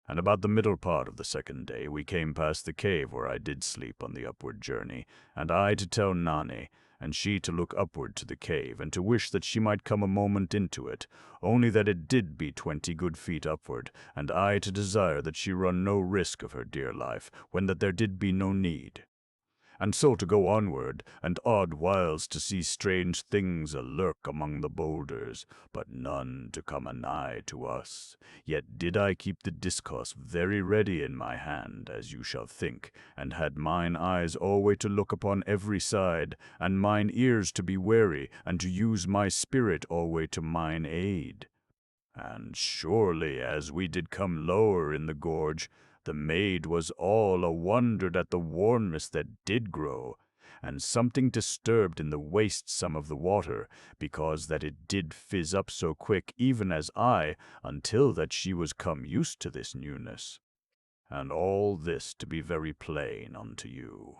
And about the middle part of the second day we came past the cave where I did sleep on the upward journey, and I to tell Nani, and she to look upward to the cave, and to wish that she might come a moment into it, only that it did be 20 good feet upward, and I to desire that she run no risk of her dear life, when that there did be no need. And so to go onward, and odd whiles to see strange things a-lurk among the boulders, but none to come anigh to us. Yet did I keep the discourse very ready in my hand, as you shall think, and had mine eyes alway to look upon every side, and mine ears to be wary, and to use my spirit alway to mine aid. And surely, as we did come lower in the gorge, the maid was all a-wondered at the warmness that did grow, and something disturbed in the waste some of the water, because that it did fizz up so quick, even as I, until that she was come used to this newness. And all this to be very plain unto you.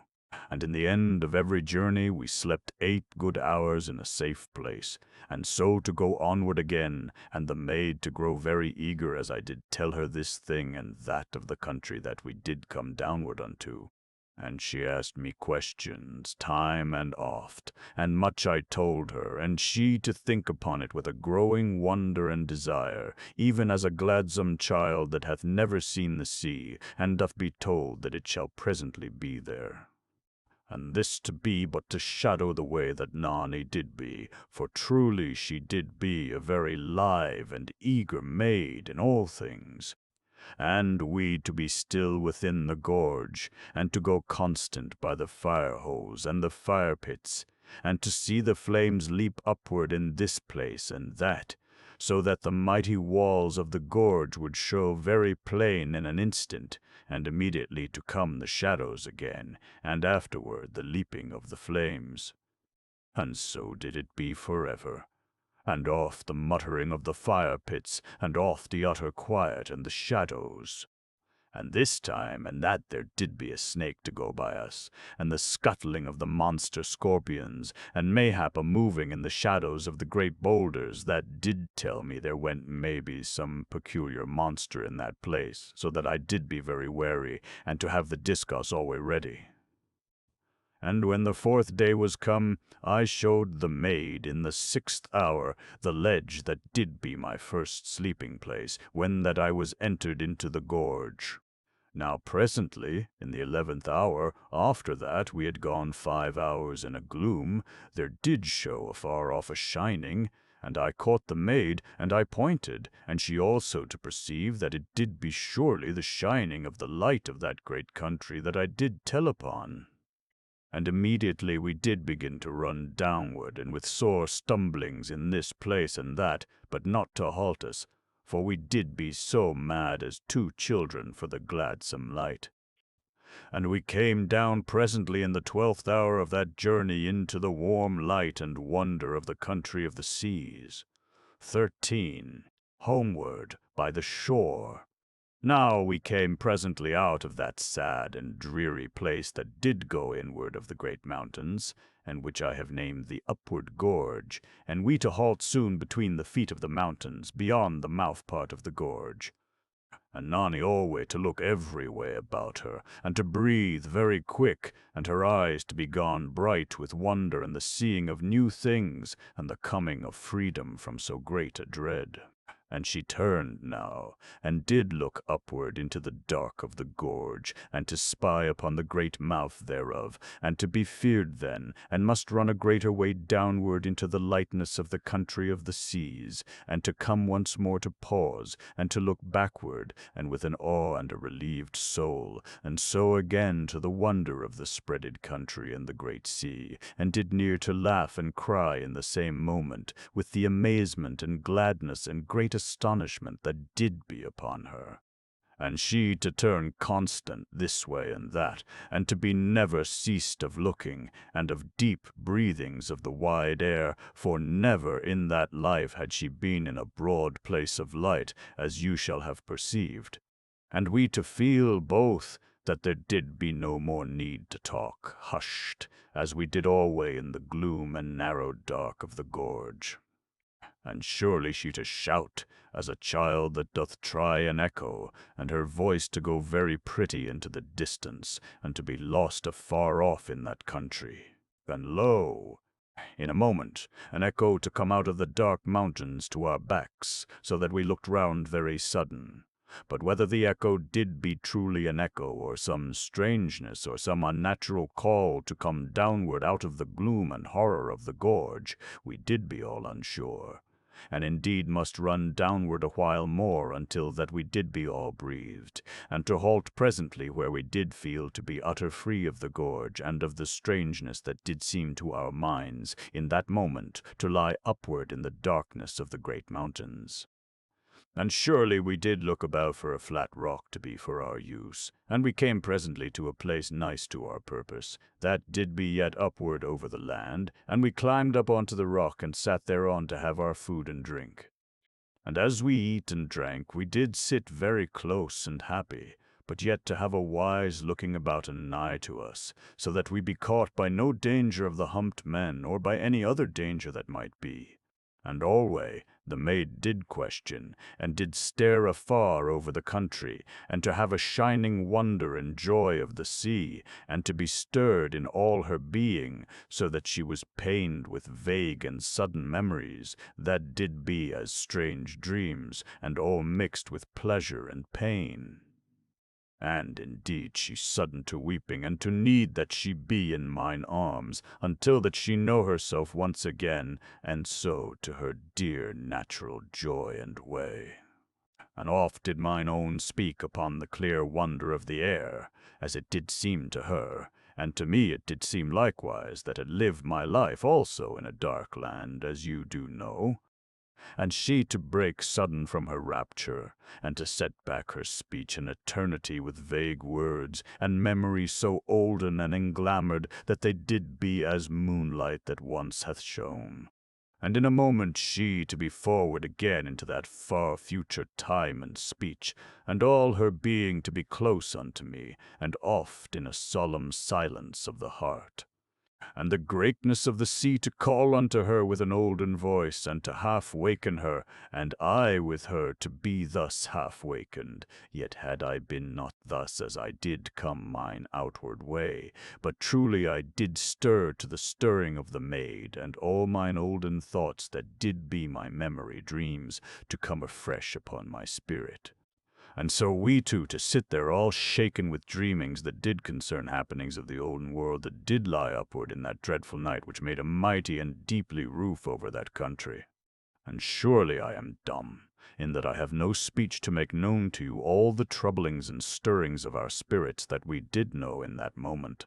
And in the end of every journey we slept 8 good hours in a safe place, and so to go onward again, and the maid to grow very eager as I did tell her this thing and that of the country that we did come downward unto. And she asked me questions time and oft, and much I told her, and she to think upon it with a growing wonder and desire, even as a gladsome child that hath never seen the sea, and doth be told that it shall presently be there. And this to be but to shadow the way that Nani did be, for truly she did be a very live and eager maid in all things. And we to be still within the gorge, and to go constant by the fire holes and the fire pits, and to see the flames leap upward in this place and that, so that the mighty walls of the gorge would show very plain in an instant, and immediately to come the shadows again, and afterward the leaping of the flames. And so did it be forever. And oft the muttering of the fire pits, and oft the utter quiet and the shadows. And this time and that there did be a snake to go by us, and the scuttling of the monster scorpions, and mayhap a moving in the shadows of the great boulders, that did tell me there went maybe some peculiar monster in that place, so that I did be very wary, and to have the discus alway ready. And when the 4th day was come, I showed the maid in the 6th hour the ledge that did be my first sleeping place, when that I was entered into the gorge. Now presently, in the 11th hour, after that we had gone 5 hours in a gloom, there did show afar off a shining, and I caught the maid, and I pointed, and she also to perceive that it did be surely the shining of the light of that great country that I did tell upon. And immediately we did begin to run downward, and with sore stumblings in this place and that, but not to halt us, for we did be so mad as 2 children for the gladsome light. And we came down presently in the 12th hour of that journey into the warm light and wonder of the country of the seas. 13. Homeward by the shore. Now we came presently out of that sad and dreary place that did go inward of the great mountains, and which I have named the upward gorge, and we to halt soon between the feet of the mountains, beyond the mouth part of the gorge. And Nani alway to look every way about her, and to breathe very quick, and her eyes to be gone bright with wonder and the seeing of new things, and the coming of freedom from so great a dread. And she turned now, and did look upward into the dark of the gorge, and to spy upon the great mouth thereof, and to be feared then, and must run a greater way downward into the lightness of the country of the seas, and to come once more to pause, and to look backward, and with an awe and a relieved soul, and so again to the wonder of the spreaded country and the great sea, and did near to laugh and cry in the same moment, with the amazement and gladness and great astonishment that did be upon her. And she to turn constant this way and that, and to be never ceased of looking, and of deep breathings of the wide air, for never in that life had she been in a broad place of light, as you shall have perceived. And we to feel both that there did be no more need to talk, hushed, as we did alway in the gloom and narrow dark of the gorge. And surely she to shout, as a child that doth try an echo, and her voice to go very pretty into the distance, and to be lost afar off in that country. And lo, in a moment, an echo to come out of the dark mountains to our backs, so that we looked round very sudden. But whether the echo did be truly an echo, or some strangeness, or some unnatural call to come downward out of the gloom and horror of the gorge, we did be all unsure, and indeed must run downward a while more until that we did be all breathed, and to halt presently where we did feel to be utter free of the gorge and of the strangeness that did seem to our minds in that moment to lie upward in the darkness of the great mountains. And surely we did look about for a flat rock to be for our use, and we came presently to a place nice to our purpose, that did be yet upward over the land, and we climbed up onto the rock and sat thereon to have our food and drink. And as we eat and drank, we did sit very close and happy, but yet to have a wise looking about and nigh to us, so that we be caught by no danger of the humped men, or by any other danger that might be. And alway the maid did question, and did stare afar over the country, and to have a shining wonder and joy of the sea, and to be stirred in all her being, so that she was pained with vague and sudden memories, that did be as strange dreams, and all mixed with pleasure and pain. And indeed she sudden to weeping, and to need that she be in mine arms, until that she know herself once again, and so to her dear natural joy and way. And oft did mine own speak upon the clear wonder of the air, as it did seem to her, and to me it did seem likewise that had lived my life also in a dark land, as you do know. And she to break sudden from her rapture, and to set back her speech an eternity with vague words, and memories so olden and englamoured that they did be as moonlight that once hath shone. And in a moment she to be forward again into that far future time and speech, and all her being to be close unto me, and oft in a solemn silence of the heart. And the greatness of the sea to call unto her with an olden voice, and to half waken her, and I with her to be thus half wakened. Yet had I been not thus as I did come mine outward way, but truly I did stir to the stirring of the maid, and all mine olden thoughts that did be my memory dreams to come afresh upon my spirit. And so we two to sit there all shaken with dreamings that did concern happenings of the olden world that did lie upward in that dreadful night which made a mighty and deeply roof over that country. And surely I am dumb, in that I have no speech to make known to you all the troublings and stirrings of our spirits that we did know in that moment.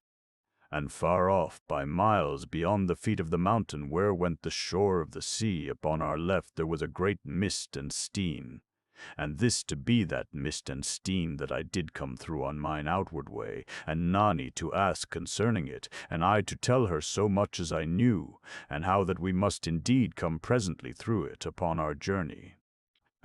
And far off, by miles beyond the feet of the mountain where went the shore of the sea, upon our left there was a great mist and steam. And this to be that mist and steam that I did come through on mine outward way, and Nani to ask concerning it, and I to tell her so much as I knew, and how that we must indeed come presently through it upon our journey.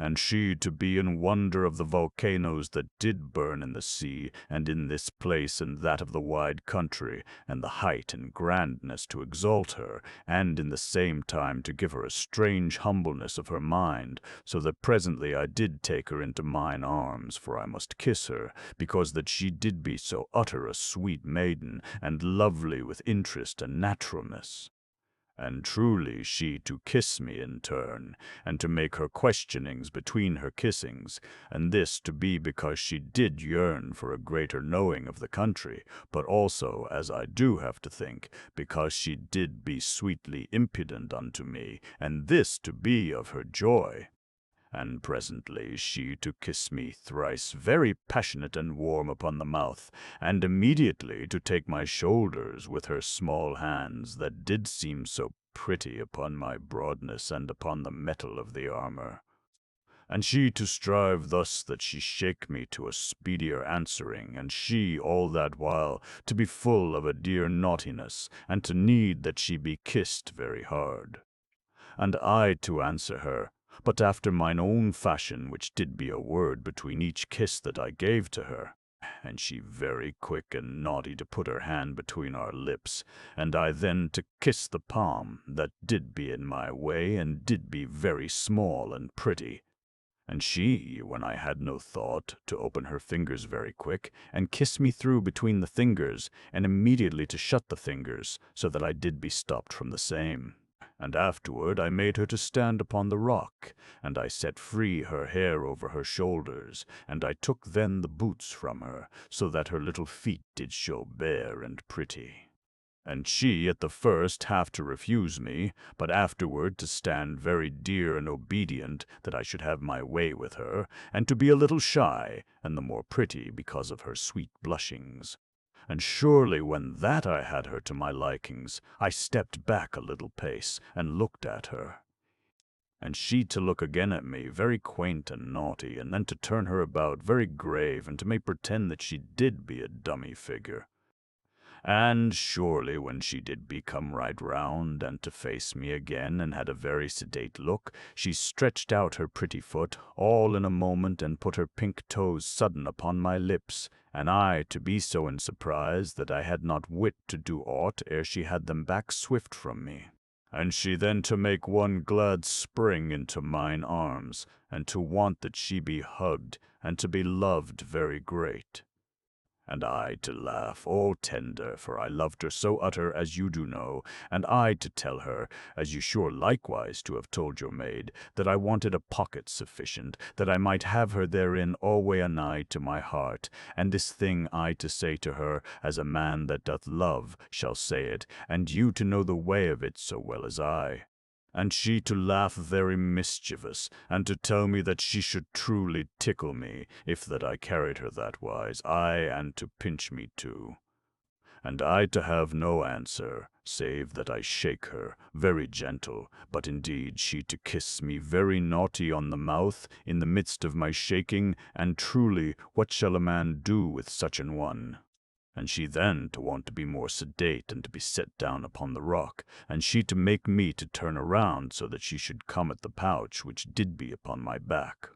and she to be in wonder of the volcanoes that did burn in the sea, and in this place and that of the wide country, and the height and grandness to exalt her, and in the same time to give her a strange humbleness of her mind, so that presently I did take her into mine arms, for I must kiss her, because that she did be so utter a sweet maiden, and lovely with interest and naturalness. And truly she to kiss me in turn, and to make her questionings between her kissings, and this to be because she did yearn for a greater knowing of the country, but also, as I do have to think, because she did be sweetly impudent unto me, and this to be of her joy. And presently she to kiss me thrice very passionate and warm upon the mouth, and immediately to take my shoulders with her small hands that did seem so pretty upon my broadness and upon the metal of the armor. And she to strive thus that she shake me to a speedier answering, and she all that while to be full of a dear naughtiness, and to need that she be kissed very hard. And I to answer her, but after mine own fashion, which did be a word between each kiss that I gave to her. And she very quick and naughty to put her hand between our lips, and I then to kiss the palm that did be in my way, and did be very small and pretty. And she, when I had no thought, to open her fingers very quick, and kiss me through between the fingers, and immediately to shut the fingers, so that I did be stopped from the same. And afterward I made her to stand upon the rock, and I set free her hair over her shoulders, and I took then the boots from her, so that her little feet did show bare and pretty. And she at the first half to refuse me, but afterward to stand very dear and obedient, that I should have my way with her, and to be a little shy, and the more pretty because of her sweet blushings. And surely when that I had her to my likings, I stepped back a little pace, and looked at her. And she to look again at me, very quaint and naughty, and then to turn her about, very grave, and to make pretend that she did be a dummy figure. And surely when she did become right round, and to face me again, and had a very sedate look, she stretched out her pretty foot, all in a moment, and put her pink toes sudden upon my lips, and I to be so in surprise that I had not wit to do aught ere she had them back swift from me. And she then to make one glad spring into mine arms, and to want that she be hugged, and to be loved very great. And I to laugh all tender, for I loved her so utter as you do know, and I to tell her, as you sure likewise to have told your maid, that I wanted a pocket sufficient, that I might have her therein alway anigh to my heart, and this thing I to say to her, as a man that doth love shall say it, and you to know the way of it so well as I. And she to laugh very mischievous, and to tell me that she should truly tickle me, if that I carried her that wise, aye, and to pinch me too. And I to have no answer, save that I shake her, very gentle, but indeed she to kiss me very naughty on the mouth, in the midst of my shaking, and truly, what shall a man do with such an one? And she then to want to be more sedate, and to be set down upon the rock, and she to make me to turn around, so that she should come at the pouch which did be upon my back.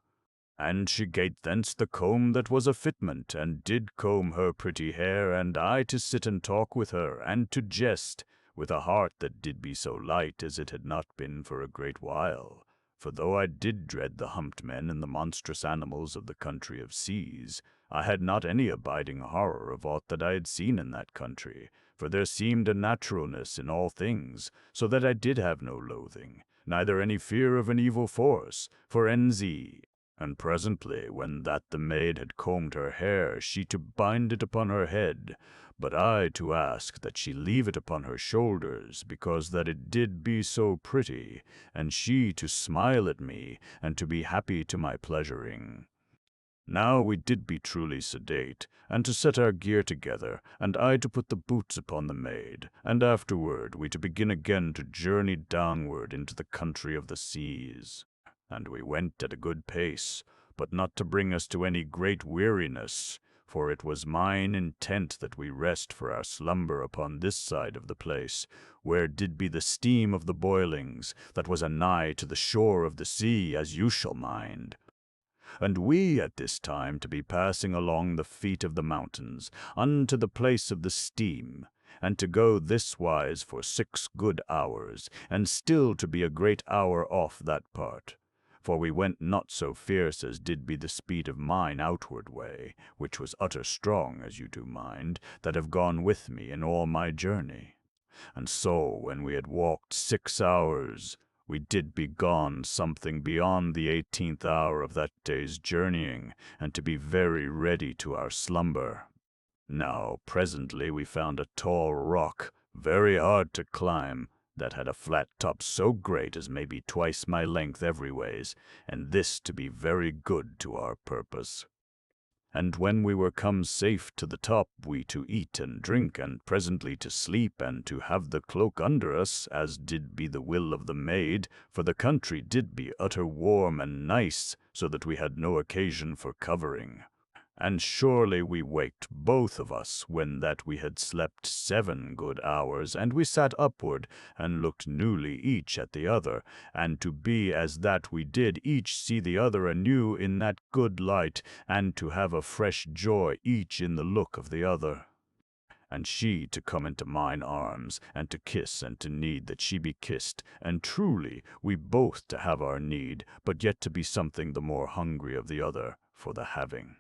And she gate thence the comb that was a fitment, and did comb her pretty hair, and I to sit and talk with her, and to jest, with a heart that did be so light as it had not been for a great while. For though I did dread the humped men and the monstrous animals of the country of seas, I had not any abiding horror of aught that I had seen in that country, for there seemed a naturalness in all things, so that I did have no loathing, neither any fear of an evil force, for NZ. And presently, when that the maid had combed her hair, she to bind it upon her head, but I to ask that she leave it upon her shoulders, because that it did be so pretty, and she to smile at me, and to be happy to my pleasuring. Now we did be truly sedate, and to set our gear together, and I to put the boots upon the maid, and afterward we to begin again to journey downward into the country of the seas. And we went at a good pace, but not to bring us to any great weariness, for it was mine intent that we rest for our slumber upon this side of the place, where did be the steam of the boilings, that was anigh to the shore of the sea, as you shall mind. And we at this time to be passing along the feet of the mountains, unto the place of the steam, and to go this wise for 6 good hours, and still to be a great hour off that part. For we went not so fierce as did be the speed of mine outward way, which was utter strong, as you do mind, that have gone with me in all my journey. And so, when we had walked 6 hours, we did be gone something beyond the 18th hour of that day's journeying, and to be very ready to our slumber. Now presently we found a tall rock, very hard to climb, that had a flat top so great as may be twice my length every ways, and this to be very good to our purpose. And when we were come safe to the top, we to eat and drink, and presently to sleep, and to have the cloak under us, as did be the will of the maid, for the country did be utter warm and nice, so that we had no occasion for covering. And surely we waked both of us, when that we had slept 7 good hours, and we sat upward, and looked newly each at the other, and to be as that we did each see the other anew in that good light, and to have a fresh joy each in the look of the other. And she to come into mine arms, and to kiss and to need that she be kissed, and truly we both to have our need, but yet to be something the more hungry of the other for the having.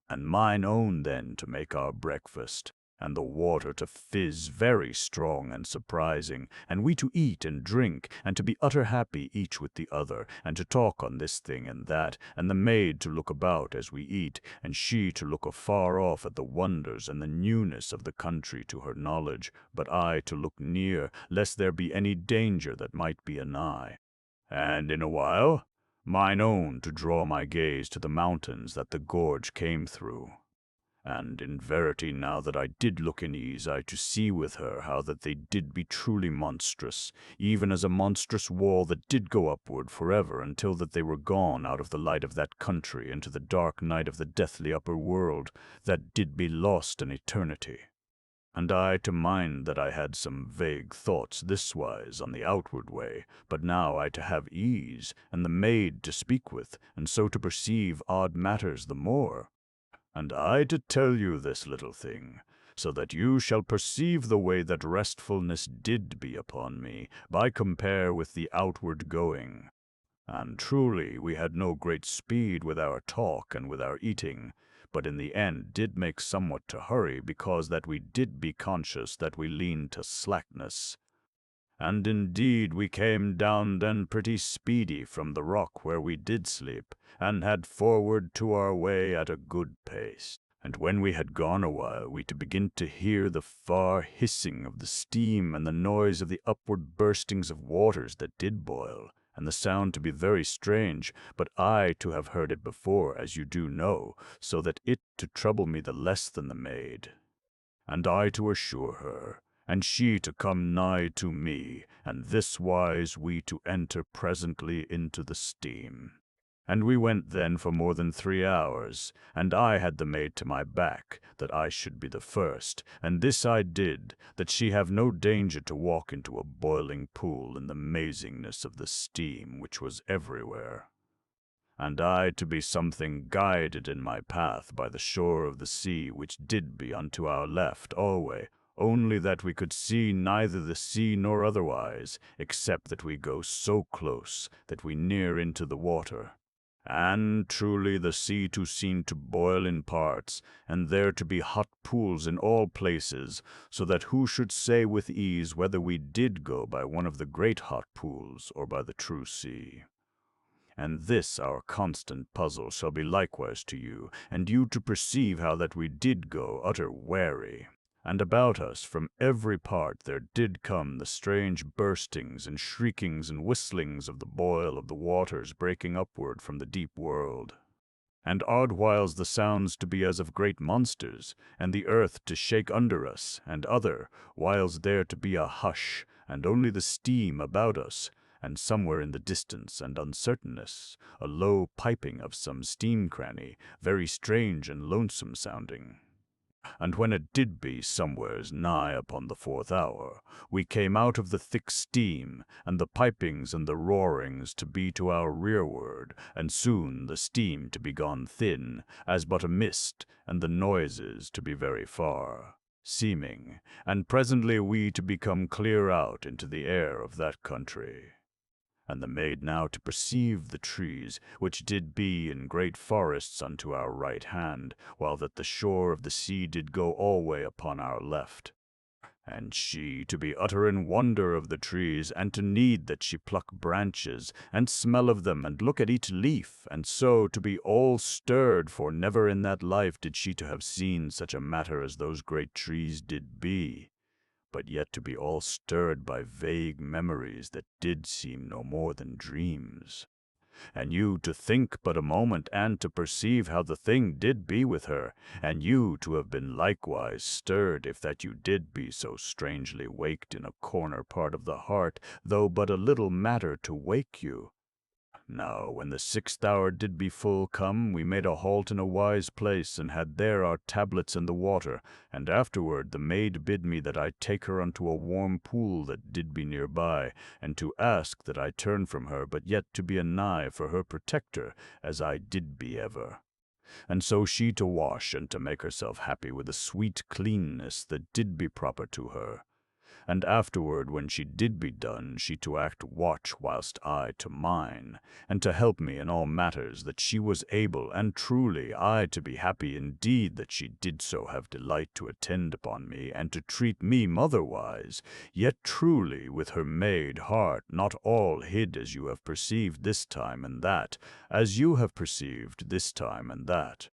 And mine own then to make our breakfast, and the water to fizz very strong and surprising, and we to eat and drink, and to be utter happy each with the other, and to talk on this thing and that, and the maid to look about as we eat, and she to look afar off at the wonders and the newness of the country to her knowledge, but I to look near, lest there be any danger that might be anigh. And in a while, mine own to draw my gaze to the mountains that the gorge came through. And in verity now that I did look in ease, I to see with her how that they did be truly monstrous, even as a monstrous wall that did go upward forever until that they were gone out of the light of that country into the dark night of the deathly upper world, that did be lost in eternity. And I to mind that I had some vague thoughts this wise on the outward way, but now I to have ease, and the maid to speak with, and so to perceive odd matters the more. And I to tell you this little thing, so that you shall perceive the way that restfulness did be upon me, by compare with the outward going. And truly we had no great speed with our talk and with our eating, but in the end did make somewhat to hurry, because that we did be conscious that we leaned to slackness. And indeed we came down then pretty speedy from the rock where we did sleep, and had forward to our way at a good pace. And when we had gone a while, we to begin to hear the far hissing of the steam, and the noise of the upward burstings of waters that did boil, and the sound to be very strange, but I to have heard it before, as you do know, so that it to trouble me the less than the maid. And I to assure her, and she to come nigh to me, and this wise we to enter presently into the steam. And we went then for more than 3 hours, and I had the maid to my back, that I should be the first, and this I did, that she have no danger to walk into a boiling pool in the mazingness of the steam which was everywhere. And I to be something guided in my path by the shore of the sea, which did be unto our left alway, only that we could see neither the sea nor otherwise, except that we go so close that we near into the water. And truly the sea to seem to boil in parts, and there to be hot pools in all places, so that who should say with ease whether we did go by one of the great hot pools, or by the true sea? And this our constant puzzle shall be likewise to you, and you to perceive how that we did go utter wary. And about us from every part there did come the strange burstings and shriekings and whistlings of the boil of the waters breaking upward from the deep world. And odd whiles the sounds to be as of great monsters, and the earth to shake under us, and other whiles there to be a hush, and only the steam about us, and somewhere in the distance and uncertainness, a low piping of some steam cranny, very strange and lonesome sounding. And when it did be somewheres nigh upon the 4th hour, we came out of the thick steam, and the pipings and the roarings to be to our rearward, and soon the steam to be gone thin, as but a mist, and the noises to be very far, seeming, and presently we to become clear out into the air of that country. And the maid now to perceive the trees, which did be in great forests unto our right hand, while that the shore of the sea did go alway upon our left. And she to be utter in wonder of the trees, and to need that she pluck branches, and smell of them, and look at each leaf, and so to be all stirred, for never in that life did she to have seen such a matter as those great trees did be, but yet to be all stirred by vague memories that did seem no more than dreams. And you to think but a moment, and to perceive how the thing did be with her, and you to have been likewise stirred, if that you did be so strangely waked in a corner part of the heart, though but a little matter to wake you. Now, when the 6th hour did be full come, we made a halt in a wise place, and had there our tablets in the water, and afterward the maid bid me that I take her unto a warm pool that did be near by, and to ask that I turn from her, but yet to be a nigh for her protector, as I did be ever. And so she to wash, and to make herself happy with a sweet cleanness that did be proper to her. And afterward, when she did be done, she to act watch whilst I to mine, and to help me in all matters, that she was able, and truly I to be happy indeed that she did so have delight to attend upon me, and to treat me motherwise, yet truly with her maid heart not all hid, as you have perceived this time and that, as you have perceived this time and that.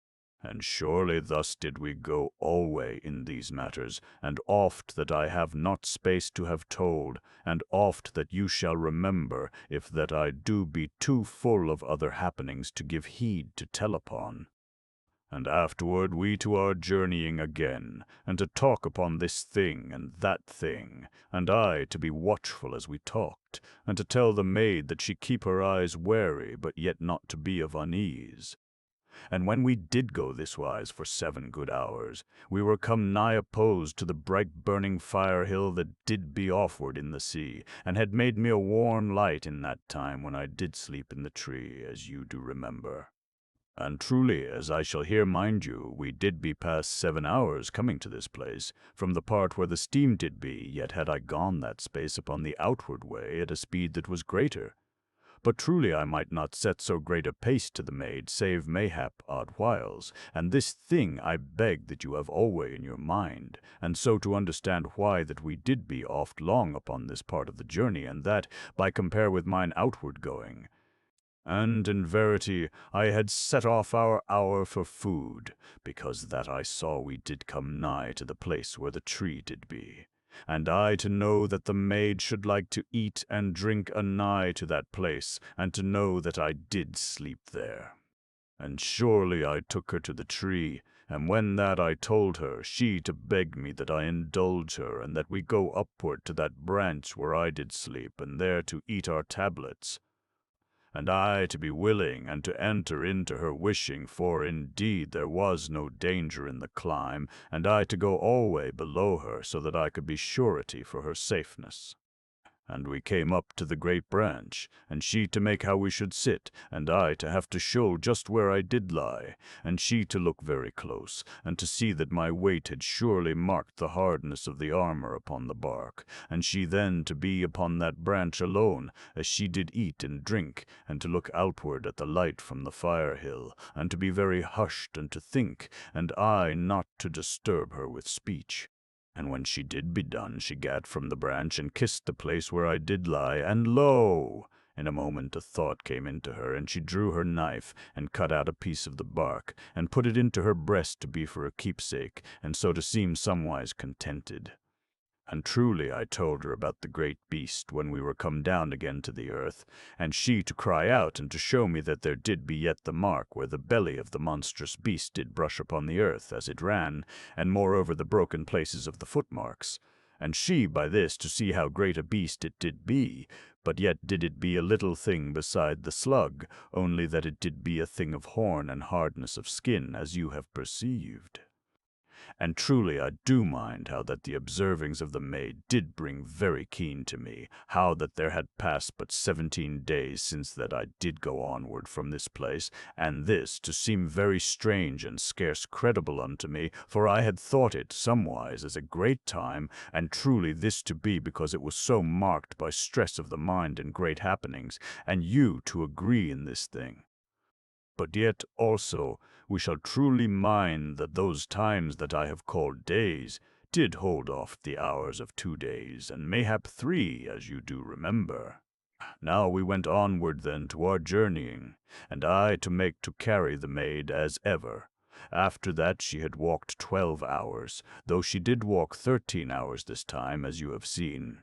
And surely thus did we go alway in these matters, and oft that I have not space to have told, and oft that you shall remember, if that I do be too full of other happenings to give heed to tell upon. And afterward we to our journeying again, and to talk upon this thing and that thing, and I to be watchful as we talked, and to tell the maid that she keep her eyes wary, but yet not to be of unease. And when we did go this wise for 7 good hours, we were come nigh opposed to the bright burning fire hill that did be offward in the sea, and had made me a warm light in that time when I did sleep in the tree, as you do remember. And truly, as I shall here mind you, we did be past 7 hours coming to this place, from the part where the steam did be, yet had I gone that space upon the outward way at a speed that was greater. But truly I might not set so great a pace to the maid, save mayhap odd whiles, and this thing I beg that you have alway in your mind, and so to understand why that we did be oft long upon this part of the journey, and that, by compare with mine outward going. And in verity I had set off our hour for food, because that I saw we did come nigh to the place where the tree did be. And I to know that the maid should like to eat and drink anigh to that place, and to know that I did sleep there. And surely I took her to the tree, and when that I told her, she to beg me that I indulge her, and that we go upward to that branch where I did sleep, and there to eat our tablets. And I to be willing, and to enter into her wishing, for indeed there was no danger in the climb, and I to go alway below her, so that I could be surety for her safeness. And we came up to the great branch, and she to make how we should sit, and I to have to show just where I did lie, and she to look very close, and to see that my weight had surely marked the hardness of the armor upon the bark, and she then to be upon that branch alone, as she did eat and drink, and to look outward at the light from the fire hill, and to be very hushed and to think, and I not to disturb her with speech. And when she did be done, she gat from the branch and kissed the place where I did lie, and lo! In a moment a thought came into her, and she drew her knife, and cut out a piece of the bark, and put it into her breast to be for a keepsake, and so to seem somewise contented. And truly I told her about the great beast when we were come down again to the earth, and she to cry out and to show me that there did be yet the mark where the belly of the monstrous beast did brush upon the earth as it ran, and moreover the broken places of the footmarks. And she by this to see how great a beast it did be, but yet did it be a little thing beside the slug, only that it did be a thing of horn and hardness of skin, as you have perceived. And truly I do mind how that the observings of the maid did bring very keen to me, how that there had passed but 17 days since that I did go onward from this place, and this to seem very strange and scarce credible unto me, for I had thought it somewise as a great time, and truly this to be because it was so marked by stress of the mind and great happenings, and you to agree in this thing. But yet also we shall truly mind that those times that I have called days did hold oft the hours of 2 days, and mayhap 3, as you do remember. Now we went onward then to our journeying, and I to make to carry the maid as ever. After that she had walked 12 hours, though she did walk 13 hours this time, as you have seen.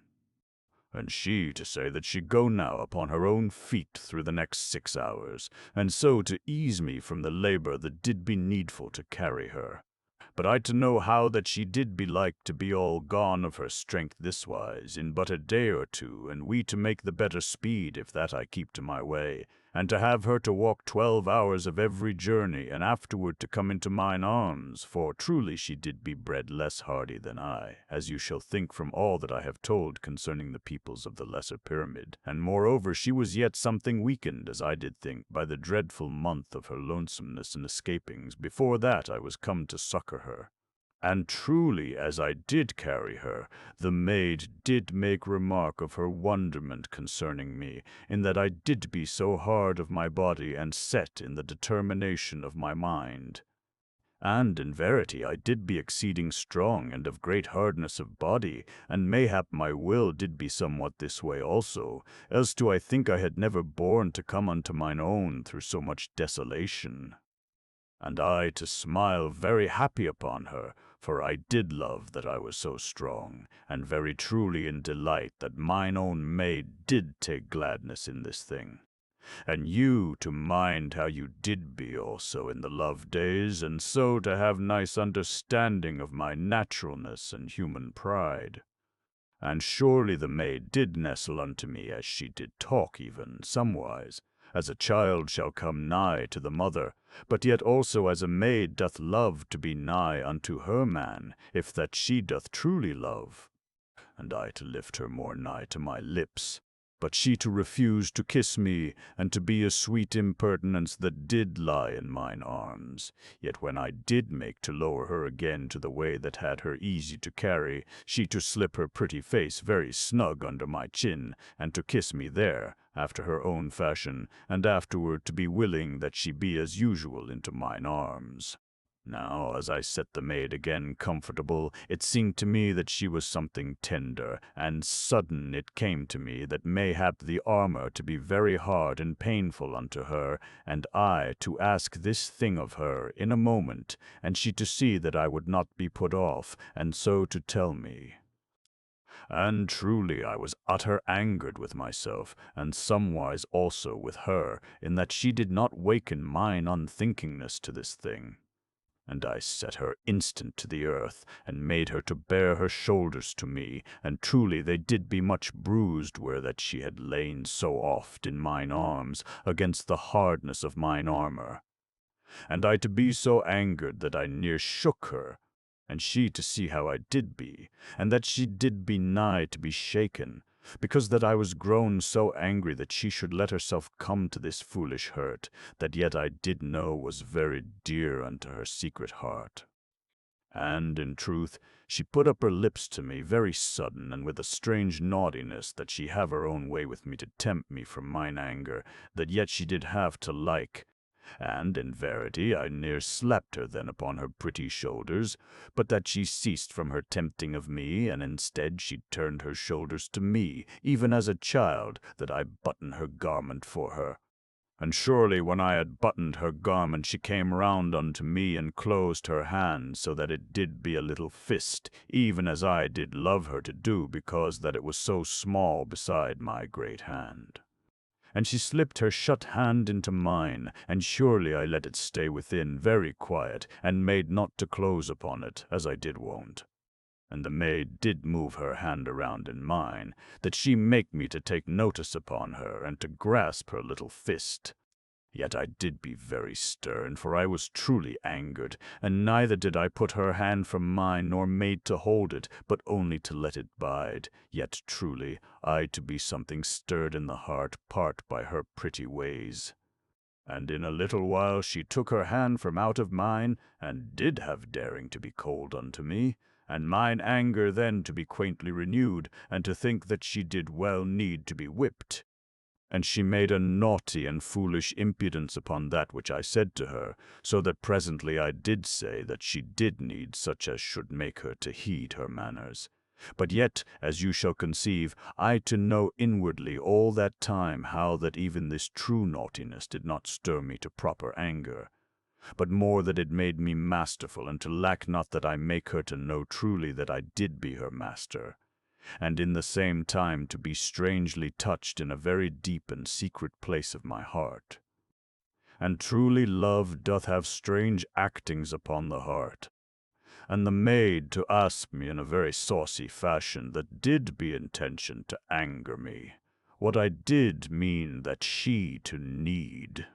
And she to say that she go now upon her own feet through the next 6 hours, and so to ease me from the labor that did be needful to carry her. But I to know how that she did be like to be all gone of her strength this wise, in but a day or two, and we to make the better speed, if that I keep to my way, and to have her to walk 12 hours of every journey, and afterward to come into mine arms, for truly she did be bred less hardy than I, as you shall think from all that I have told concerning the peoples of the Lesser Pyramid, and moreover she was yet something weakened, as I did think, by the dreadful month of her lonesomeness and escapings, before that I was come to succor her. And truly, as I did carry her, the maid did make remark of her wonderment concerning me, in that I did be so hard of my body and set in the determination of my mind. And in verity I did be exceeding strong and of great hardness of body, and mayhap my will did be somewhat this way also, else do I think I had never borne to come unto mine own through so much desolation. And I to smile very happy upon her, for I did love that I was so strong, and very truly in delight that mine own maid did take gladness in this thing. And you to mind how you did be also in the love days, and so to have nice understanding of my naturalness and human pride. And surely the maid did nestle unto me as she did talk even, somewise, as a child shall come nigh to the mother, but yet also as a maid doth love to be nigh unto her man, if that she doth truly love. And I to lift her more nigh to my lips, but she to refuse to kiss me, and to be a sweet impertinence that did lie in mine arms. Yet when I did make to lower her again to the way that had her easy to carry, she to slip her pretty face very snug under my chin, and to kiss me there, after her own fashion, and afterward to be willing that she be as usual into mine arms. Now, as I set the maid again comfortable, it seemed to me that she was something tender, and sudden it came to me that mayhap the armor to be very hard and painful unto her, and I to ask this thing of her in a moment, and she to see that I would not be put off, and so to tell me. And truly I was utter angered with myself, and somewise also with her, in that she did not waken mine unthinkingness to this thing. And I set her instant to the earth, and made her to bare her shoulders to me, and truly they did be much bruised where that she had lain so oft in mine arms, against the hardness of mine armor. And I to be so angered that I near shook her, and she to see how I did be, and that she did be nigh to be shaken, because that I was grown so angry that she should let herself come to this foolish hurt, that yet I did know was very dear unto her secret heart. And, in truth, she put up her lips to me very sudden, and with a strange naughtiness, that she have her own way with me to tempt me from mine anger, that yet she did have to like. And, in verity, I near slapped her then upon her pretty shoulders, but that she ceased from her tempting of me, and instead she turned her shoulders to me, even as a child, that I button her garment for her. And surely when I had buttoned her garment, she came round unto me, and closed her hand, so that it did be a little fist, even as I did love her to do, because that it was so small beside my great hand. And she slipped her shut hand into mine, and surely I let it stay within very quiet, and made not to close upon it, as I did wont. and the maid did move her hand around in mine, that she make me to take notice upon her, and to grasp her little fist. Yet I did be very stern, for I was truly angered, and neither did I put her hand from mine, nor made to hold it, but only to let it bide. Yet truly I to be something stirred in the heart, part by her pretty ways. And in a little while she took her hand from out of mine, and did have daring to be cold unto me, and mine anger then to be quaintly renewed, and to think that she did well need to be whipped. And she made a naughty and foolish impudence upon that which I said to her, so that presently I did say that she did need such as should make her to heed her manners. But yet, as you shall conceive, I to know inwardly all that time how that even this true naughtiness did not stir me to proper anger, but more that it made me masterful, and to lack not that I make her to know truly that I did be her master, and in the same time to be strangely touched in a very deep and secret place of my heart. And truly love doth have strange actings upon the heart. And the maid to ask me in a very saucy fashion that did be intention to anger me, what I did mean that she to need.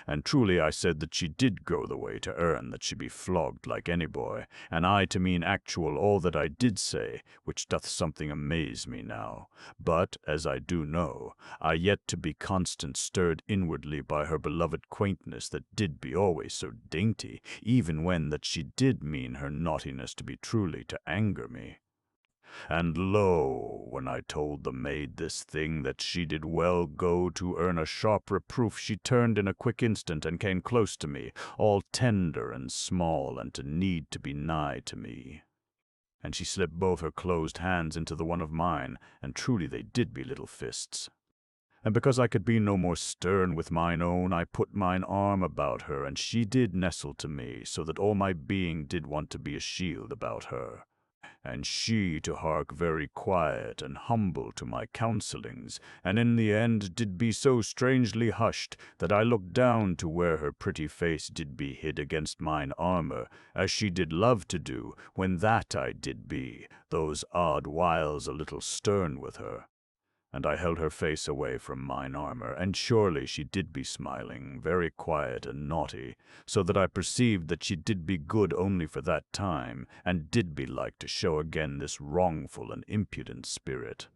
And truly I said that she did go the way to earn that she be flogged like any boy, and I to mean actual all that I did say, which doth something amaze me now. But, as I do know, I yet to be constant stirred inwardly by her beloved quaintness that did be always so dainty, even when that she did mean her naughtiness to be truly to anger me. And lo, when I told the maid this thing, that she did well go to earn a sharp reproof, she turned in a quick instant, and came close to me, all tender and small, and to need to be nigh to me. And she slipped both her closed hands into the one of mine, and truly they did be little fists. And because I could be no more stern with mine own, I put mine arm about her, and she did nestle to me, so that all my being did want to be a shield about her, and she to hark very quiet and humble to my counsellings, and in the end did be so strangely hushed that I looked down to where her pretty face did be hid against mine armour, as she did love to do, when that I did be, those odd whiles a little stern with her. And I held her face away from mine armour, and surely she did be smiling, very quiet and naughty, so that I perceived that she did be good only for that time, and did be like to show again this wrongful and impudent spirit.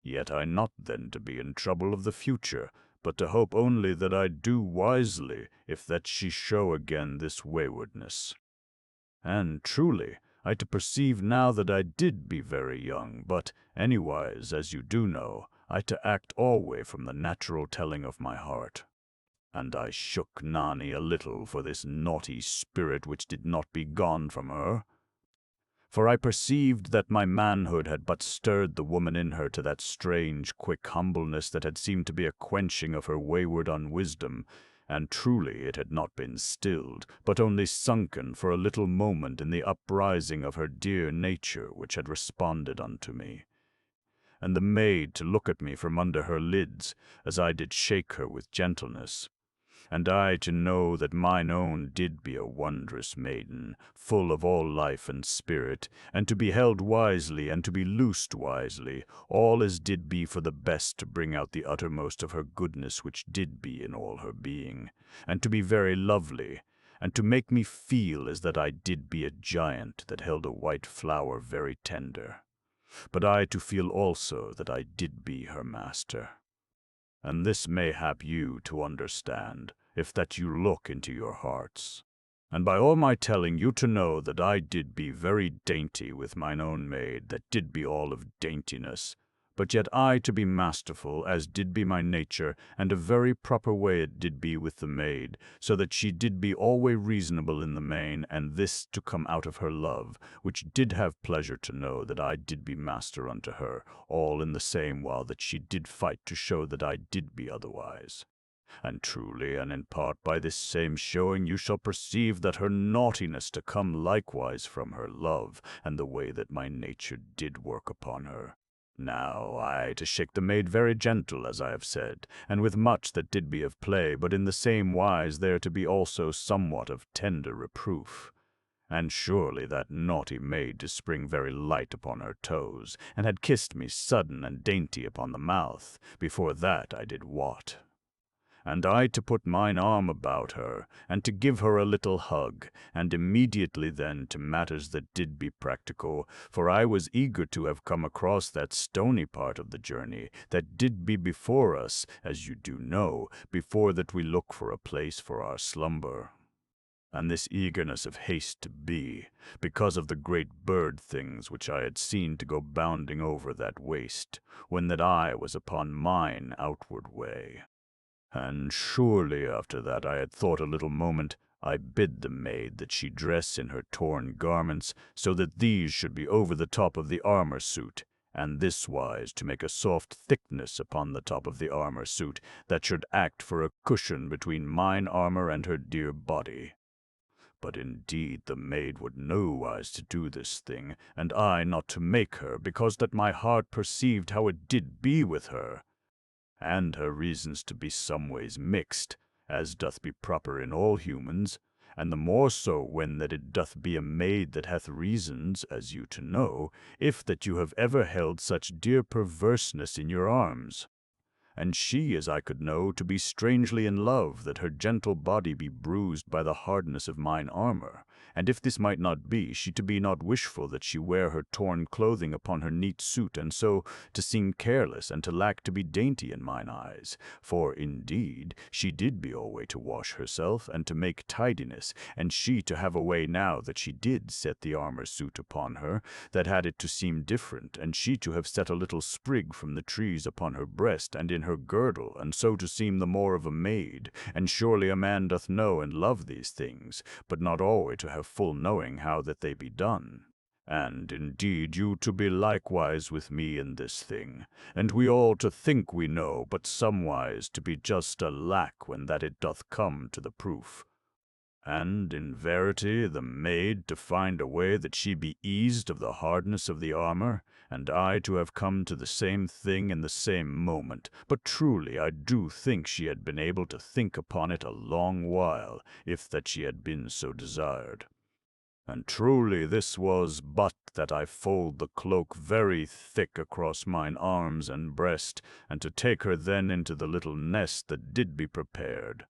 Yet I not then to be in trouble of the future, but to hope only that I do wisely, if that she show again this waywardness. And truly, I to perceive now that I did be very young, but anywise, as you do know, I to act alway from the natural telling of my heart. And I shook Nani a little for this naughty spirit which did not be gone from her. For I perceived that my manhood had but stirred the woman in her to that strange, quick humbleness that had seemed to be a quenching of her wayward unwisdom, and truly it had not been stilled, but only sunken for a little moment in the uprising of her dear nature which had responded unto me. And the maid to look at me from under her lids, as I did shake her with gentleness, and I to know that mine own did be a wondrous maiden, full of all life and spirit, and to be held wisely and to be loosed wisely, all as did be for the best to bring out the uttermost of her goodness which did be in all her being, and to be very lovely, and to make me feel as that I did be a giant that held a white flower very tender, but I to feel also that I did be her master. And this may hap you to understand, if that you look into your hearts. And by all my telling you to know that I did be very dainty with mine own maid, that did be all of daintiness, but yet I to be masterful, as did be my nature, and a very proper way it did be with the maid, so that she did be alway reasonable in the main, and this to come out of her love, which did have pleasure to know that I did be master unto her, all in the same while that she did fight to show that I did be otherwise. And truly, and in part by this same showing, you shall perceive that her naughtiness to come likewise from her love, and the way that my nature did work upon her. Now I to shake the maid very gentle, as I have said, and with much that did be of play, but in the same wise there to be also somewhat of tender reproof. And surely that naughty maid to spring very light upon her toes, and had kissed me sudden and dainty upon the mouth, before that I did wot. And I to put mine arm about her, and to give her a little hug, and immediately then to matters that did be practical, for I was eager to have come across that stony part of the journey that did be before us, as you do know, before that we look for a place for our slumber. And this eagerness of haste to be, because of the great bird things which I had seen to go bounding over that waste, when that I was upon mine outward way. And surely after that I had thought a little moment, I bid the maid that she dress in her torn garments, so that these should be over the top of the armor suit, and this wise to make a soft thickness upon the top of the armor suit, that should act for a cushion between mine armor and her dear body. But indeed the maid would nowise to do this thing, and I not to make her, because that my heart perceived how it did be with her, and her reasons to be some ways mixed, as doth be proper in all humans, and the more so when that it doth be a maid that hath reasons, as you to know, if that you have ever held such dear perverseness in your arms. And she, as I could know, to be strangely in love, that her gentle body be bruised by the hardness of mine armor, and if this might not be, she to be not wishful that she wear her torn clothing upon her neat suit, and so to seem careless, and to lack to be dainty in mine eyes. For indeed she did be alway to wash herself, and to make tidiness, and she to have a way now that she did set the armor suit upon her, that had it to seem different, and she to have set a little sprig from the trees upon her breast and in her girdle, and so to seem the more of a maid. And surely a man doth know and love these things, but not alway to have full knowing how that they be done. And indeed you to be likewise with me in this thing, and we all to think we know, but somewise to be just a lack when that it doth come to the proof. And in verity the maid to find a way that she be eased of the hardness of the armor, and I to have come to the same thing in the same moment. But truly I do think she had been able to think upon it a long while, if that she had been so desired. And truly this was but that I fold the cloak very thick across mine arms and breast, and to take her then into the little nest that did be prepared.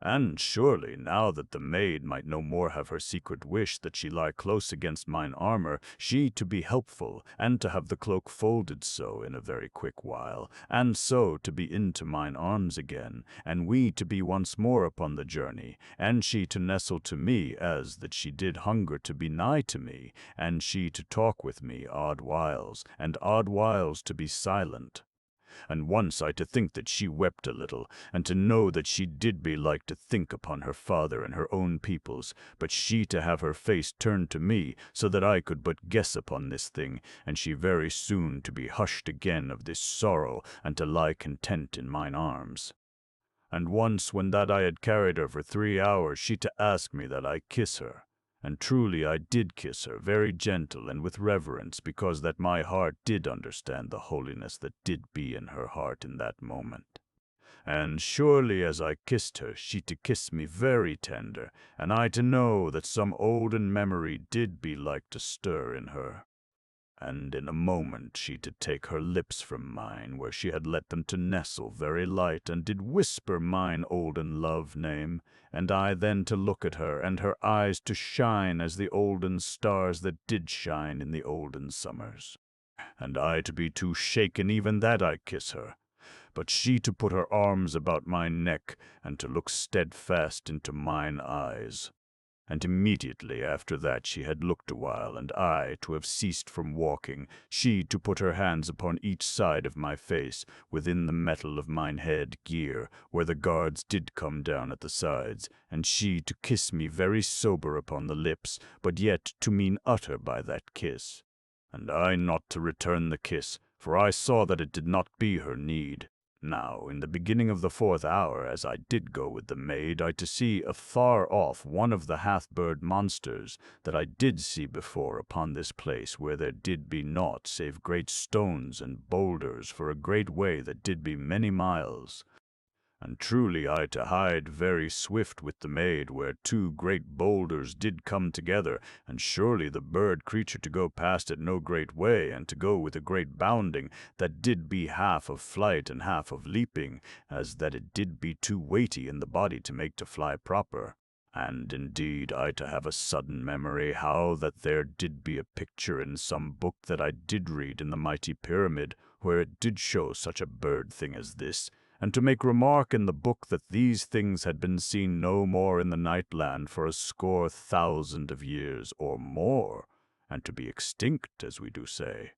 And surely, now that the maid might no more have her secret wish that she lie close against mine armor, she to be helpful, and to have the cloak folded so in a very quick while, and so to be into mine arms again, and we to be once more upon the journey, and she to nestle to me as that she did hunger to be nigh to me, and she to talk with me odd whiles, and odd whiles to be silent. And once I to think that she wept a little, and to know that she did be like to think upon her father and her own peoples, but she to have her face turned to me, so that I could but guess upon this thing, and she very soon to be hushed again of this sorrow, and to lie content in mine arms. And once when that I had carried her for 3 hours, she to ask me that I kiss her. And truly I did kiss her, very gentle and with reverence, because that my heart did understand the holiness that did be in her heart in that moment. And surely as I kissed her, she to kiss me very tender, and I to know that some olden memory did be like to stir in her. And in a moment she did take her lips from mine, where she had let them to nestle very light, and did whisper mine olden love name, and I then to look at her, and her eyes to shine as the olden stars that did shine in the olden summers. And I to be too shaken even that I kiss her, but she to put her arms about my neck, and to look steadfast into mine eyes. And immediately after that she had looked a while, and I to have ceased from walking, she to put her hands upon each side of my face, within the metal of mine head gear, where the guards did come down at the sides, and she to kiss me very sober upon the lips, but yet to mean utter by that kiss. And I not to return the kiss, for I saw that it did not be her need. Now, in the beginning of the 4th hour, as I did go with the maid, I to see afar off one of the hath-bird monsters that I did see before upon this place, where there did be naught save great stones and boulders for a great way that did be many miles. And truly I to hide very swift with the maid, where two great boulders did come together, and surely the bird creature to go past it no great way, and to go with a great bounding, that did be half of flight and half of leaping, as that it did be too weighty in the body to make to fly proper. And indeed I to have a sudden memory how that there did be a picture in some book that I did read in the mighty pyramid, where it did show such a bird thing as this, and to make remark in the book that these things had been seen no more in the Nightland for 1,000 of years or more, and to be extinct, as we do say.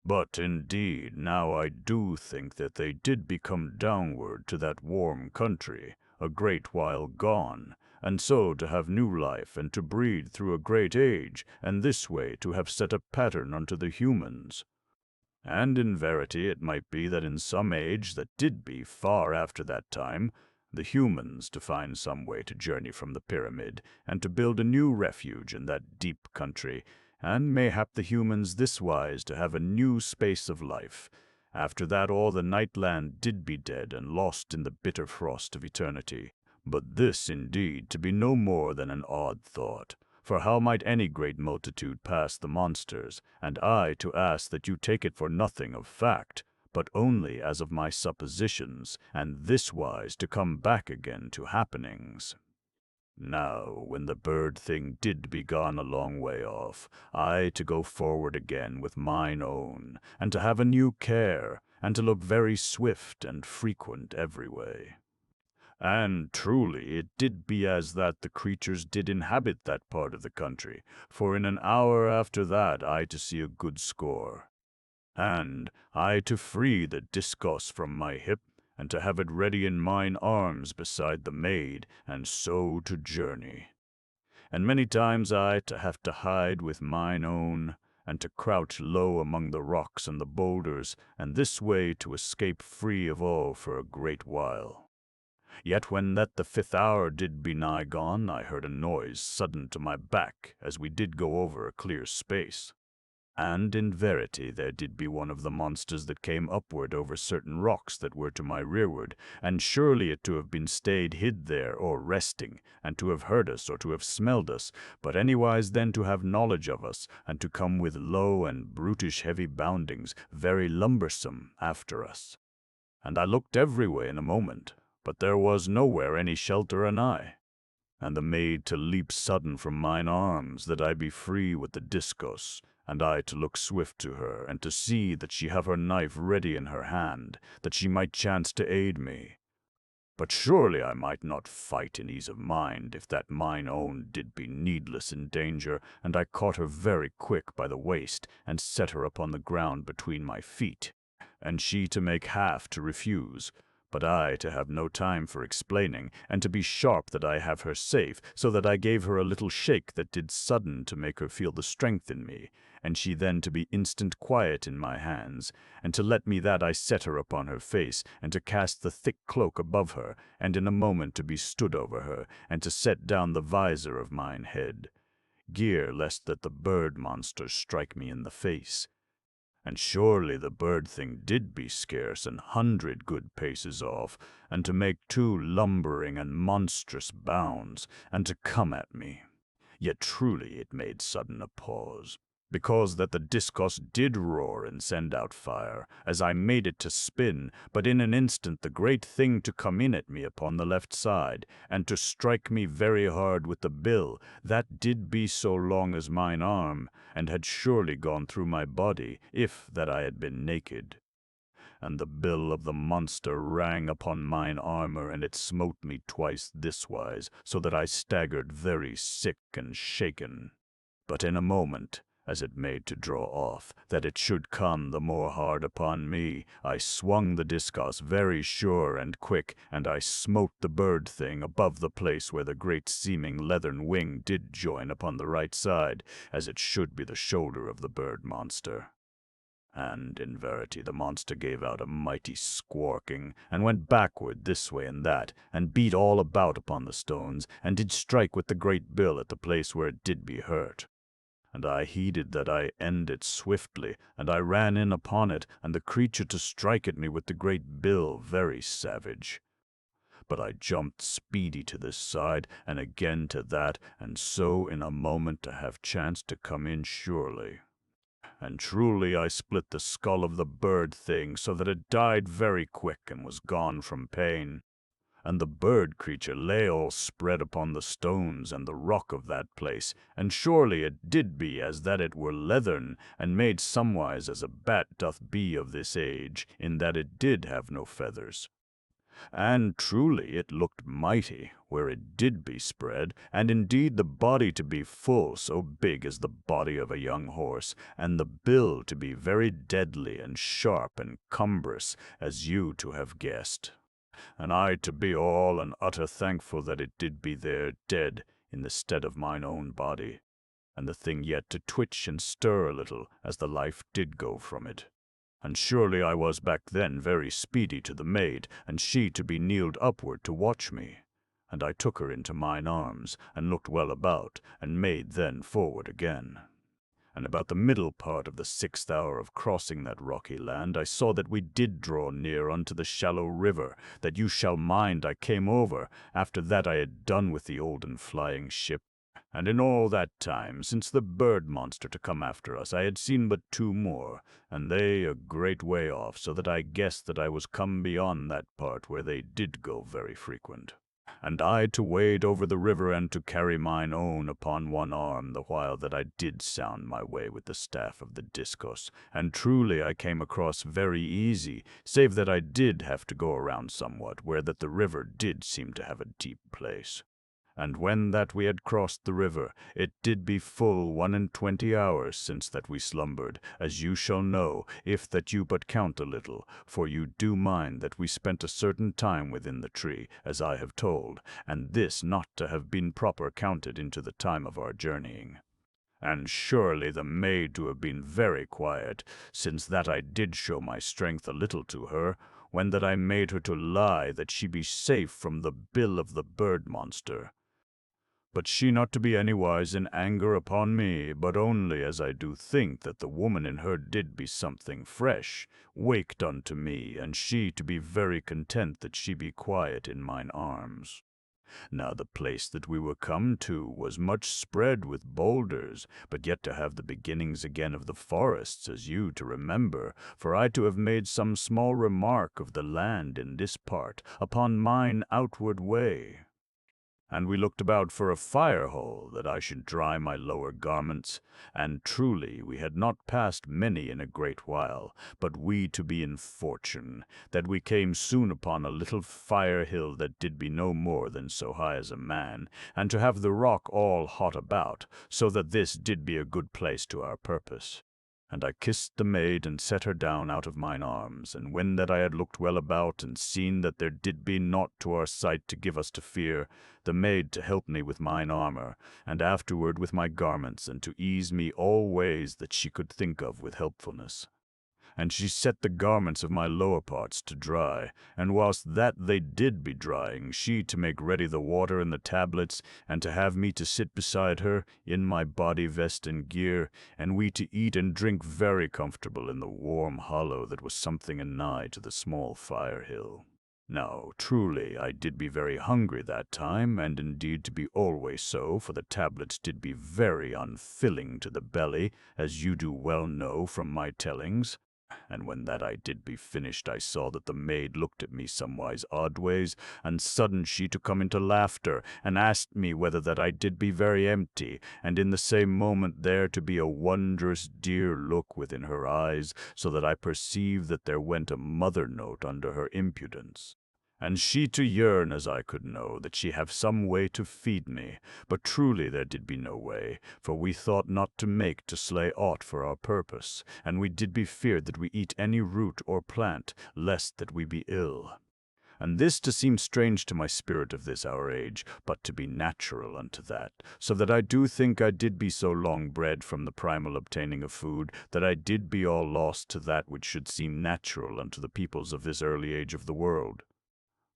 But indeed now I do think that they did become downward to that warm country, a great while gone, and so to have new life and to breed through a great age, and this way to have set a pattern unto the humans. And in verity it might be that in some age that did be far after that time, the humans to find some way to journey from the pyramid, and to build a new refuge in that deep country, and mayhap the humans this wise to have a new space of life. After that all the Nightland did be dead and lost in the bitter frost of eternity. But this indeed to be no more than an odd thought. For how might any great multitude pass the monsters, and I to ask that you take it for nothing of fact, but only as of my suppositions, and this wise to come back again to happenings. Now, when the bird thing did be gone a long way off, I to go forward again with mine own, and to have a new care, and to look very swift and frequent every way. And truly it did be as that the creatures did inhabit that part of the country, for in an hour after that I to see a good score. And I to free the discos from my hip, and to have it ready in mine arms beside the maid, and so to journey. And many times I to have to hide with mine own, and to crouch low among the rocks and the boulders, and this way to escape free of all for a great while. Yet when that the 5th hour did be nigh gone, I heard a noise sudden to my back, as we did go over a clear space. And in verity there did be one of the monsters that came upward over certain rocks that were to my rearward, and surely it to have been stayed hid there, or resting, and to have heard us, or to have smelled us, but anywise then to have knowledge of us, and to come with low and brutish heavy boundings, very lumbersome, after us. And I looked every way in a moment, but there was nowhere any shelter anigh. And the maid to leap sudden from mine arms, that I be free with the discos, and I to look swift to her, and to see that she have her knife ready in her hand, that she might chance to aid me. But surely I might not fight in ease of mind, if that mine own did be needless in danger, and I caught her very quick by the waist, and set her upon the ground between my feet, and she to make half to refuse, but I to have no time for explaining, and to be sharp that I have her safe, so that I gave her a little shake that did sudden to make her feel the strength in me, and she then to be instant quiet in my hands, and to let me that I set her upon her face, and to cast the thick cloak above her, and in a moment to be stood over her, and to set down the visor of mine head, gear lest that the bird monsters strike me in the face. And surely the bird thing did be scarce 100 good paces off, and to make 2 lumbering and monstrous bounds, and to come at me. Yet truly it made sudden a pause, because that the discos did roar and send out fire, as I made it to spin, but in an instant the great thing to come in at me upon the left side, and to strike me very hard with the bill, that did be so long as mine arm, and had surely gone through my body, if that I had been naked. And the bill of the monster rang upon mine armor, and it smote me twice this wise, so that I staggered very sick and shaken. But in a moment, as it made to draw off, that it should come the more hard upon me, I swung the discos very sure and quick, and I smote the bird thing above the place where the great seeming leathern wing did join upon the right side, as it should be the shoulder of the bird monster. And in verity the monster gave out a mighty squawking, and went backward this way and that, and beat all about upon the stones, and did strike with the great bill at the place where it did be hurt. And I heeded that I end it swiftly, and I ran in upon it, and the creature to strike at me with the great bill very savage. But I jumped speedy to this side, and again to that, and so in a moment to have chance to come in surely. And truly I split the skull of the bird thing, so that it died very quick, and was gone from pain. And the bird creature lay all spread upon the stones and the rock of that place, and surely it did be as that it were leathern, and made somewise as a bat doth be of this age, in that it did have no feathers. And truly it looked mighty, where it did be spread, and indeed the body to be full so big as the body of a young horse, and the bill to be very deadly and sharp and cumbrous, as you to have guessed. And I to be all and utter thankful that it did be there dead in the stead of mine own body, and the thing yet to twitch and stir a little as the life did go from it. And surely I was back then very speedy to the maid, and she to be kneeled upward to watch me. And I took her into mine arms, and looked well about, and made then forward again. And about the middle part of the 6th hour of crossing that rocky land, I saw that we did draw near unto the shallow river, that you shall mind I came over, after that I had done with the olden flying ship. And in all that time, since the bird monster to come after us, I had seen but 2 more, and they a great way off, so that I guessed that I was come beyond that part where they did go very frequent. And I to wade over the river, and to carry mine own upon one arm, the while that I did sound my way with the staff of the discourse. And truly I came across very easy, save that I did have to go around somewhat, where that the river did seem to have a deep place. And when that we had crossed the river, it did be full 21 hours since that we slumbered, as you shall know, if that you but count a little, for you do mind that we spent a certain time within the tree, as I have told, and this not to have been proper counted into the time of our journeying. And surely the maid to have been very quiet, since that I did show my strength a little to her, when that I made her to lie that she be safe from the bill of the bird monster. But she not to be anywise in anger upon me, but only as I do think that the woman in her did be something fresh, waked unto me, and she to be very content that she be quiet in mine arms. Now the place that we were come to was much spread with boulders, but yet to have the beginnings again of the forests, as you to remember, for I to have made some small remark of the land in this part, upon mine outward way. And we looked about for a fire hole, that I should dry my lower garments, and truly we had not passed many in a great while, but we to be in fortune, that we came soon upon a little fire hill that did be no more than so high as a man, and to have the rock all hot about, so that this did be a good place to our purpose. And I kissed the maid, and set her down out of mine arms, and when that I had looked well about, and seen that there did be naught to our sight to give us to fear, the maid to help me with mine armor, and afterward with my garments, and to ease me all ways that she could think of with helpfulness. And she set the garments of my lower parts to dry, and whilst that they did be drying, she to make ready the water and the tablets, and to have me to sit beside her, in my body vest and gear, and we to eat and drink very comfortable in the warm hollow that was something anigh to the small fire hill. Now, truly, I did be very hungry that time, and indeed to be always so, for the tablets did be very unfilling to the belly, as you do well know from my tellings. And when that I did be finished, I saw that the maid looked at me somewise oddways, and sudden she to come into laughter, and asked me whether that I did be very empty, and in the same moment there to be a wondrous dear look within her eyes, so that I perceived that there went a mother note under her impudence. And she to yearn, as I could know, that she have some way to feed me, but truly there did be no way, for we thought not to make to slay aught for our purpose, and we did be feared that we eat any root or plant, lest that we be ill. And this to seem strange to my spirit of this our age, but to be natural unto that, so that I do think I did be so long bred from the primal obtaining of food, that I did be all lost to that which should seem natural unto the peoples of this early age of the world.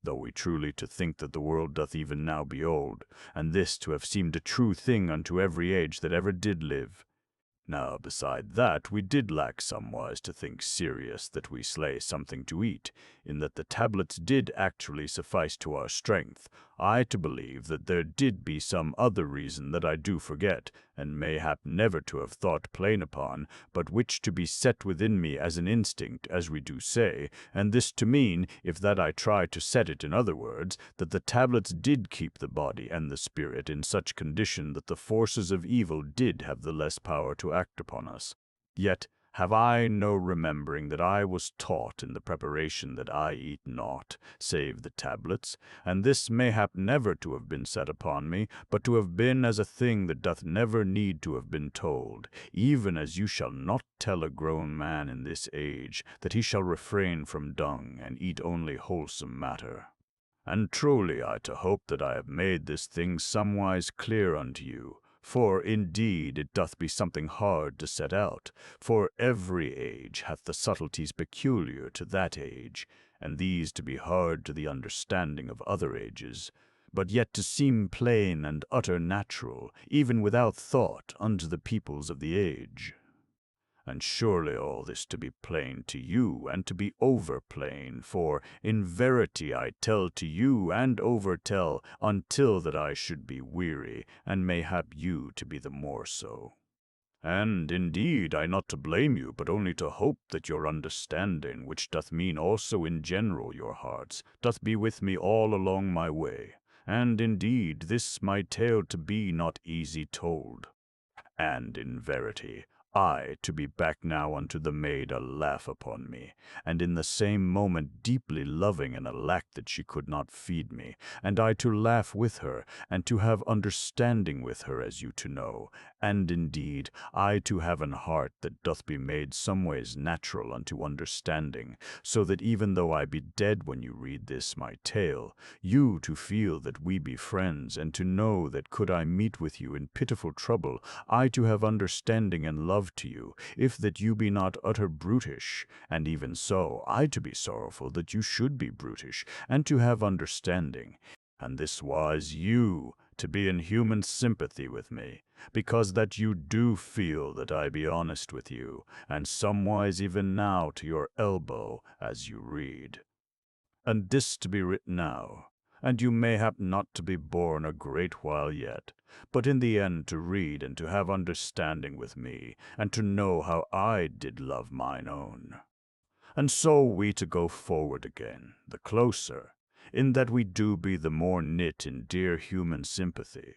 Though we truly to think that the world doth even now be old, and this to have seemed a true thing unto every age that ever did live. Now, beside that, we did lack somewise to think serious that we slay something to eat, in that the tablets did actually suffice to our strength. I to believe that there did be some other reason that I do forget, and mayhap never to have thought plain upon, but which to be set within me as an instinct, as we do say, and this to mean, if that I try to set it in other words, that the tablets did keep the body and the spirit in such condition that the forces of evil did have the less power to act upon us. Yet have I no remembering that I was taught in the preparation that I eat naught, save the tablets, and this mayhap never to have been set upon me, but to have been as a thing that doth never need to have been told, even as you shall not tell a grown man in this age that he shall refrain from dung and eat only wholesome matter. And truly I to hope that I have made this thing somewise clear unto you, for indeed it doth be something hard to set out, for every age hath the subtleties peculiar to that age, and these to be hard to the understanding of other ages, but yet to seem plain and utter natural, even without thought, unto the peoples of the age. And surely all this to be plain to you, and to be over plain, for in verity I tell to you and overtell, until that I should be weary, and mayhap you to be the more so. And indeed I not to blame you, but only to hope that your understanding, which doth mean also in general your hearts, doth be with me all along my way. And indeed this my tale to be not easy told. And in verity, I to be back now unto the maid a laugh upon me, and in the same moment deeply loving and alack that she could not feed me, and I to laugh with her, and to have understanding with her as you to know, and indeed I to have an heart that doth be made someways natural unto understanding, so that even though I be dead when you read this my tale, you to feel that we be friends, and to know that could I meet with you in pitiful trouble, I to have understanding and love to you, if that you be not utter brutish, and even so I to be sorrowful that you should be brutish, and to have understanding, and this was you to be in human sympathy with me, because that you do feel that I be honest with you, and somewise even now to your elbow as you read. And this to be written now, and you mayhap not to be born a great while yet, but in the end to read and to have understanding with me, and to know how I did love mine own. And so we to go forward again, the closer, in that we do be the more knit in dear human sympathy.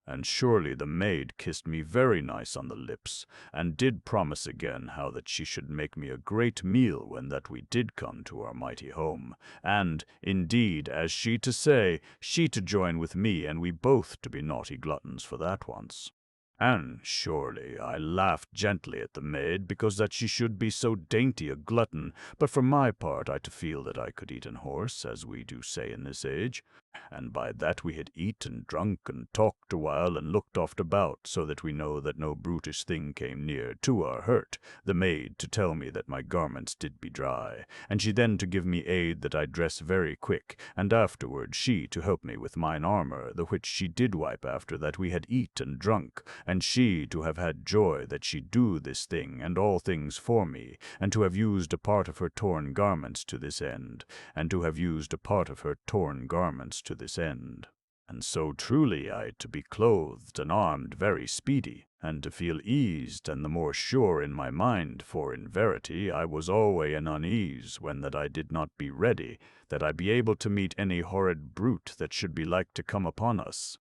And surely the maid kissed me very nice on the lips, and did promise again how that she should make me a great meal when that we did come to our mighty home, and, indeed, as she to say, she to join with me, and we both to be naughty gluttons for that once. And surely I laughed gently at the maid, because that she should be so dainty a glutton, but for my part I to feel that I could eat an horse, as we do say in this age, and by that we had eat and drunk and talked a while and looked oft about, so that we know that no brutish thing came near to our hurt, the maid to tell me that my garments did be dry, and she then to give me aid that I dress very quick, and afterward she to help me with mine armor, the which she did wipe after that we had eat and drunk, and she to have had joy that she do this thing and all things for me, and to have used a part of her torn garments to this end, and to have used a part of her torn garments to this end. And so truly I to be clothed and armed very speedy, and to feel eased and the more sure in my mind, for in verity I was alway in unease when that I did not be ready, that I be able to meet any horrid brute that should be like to come upon us.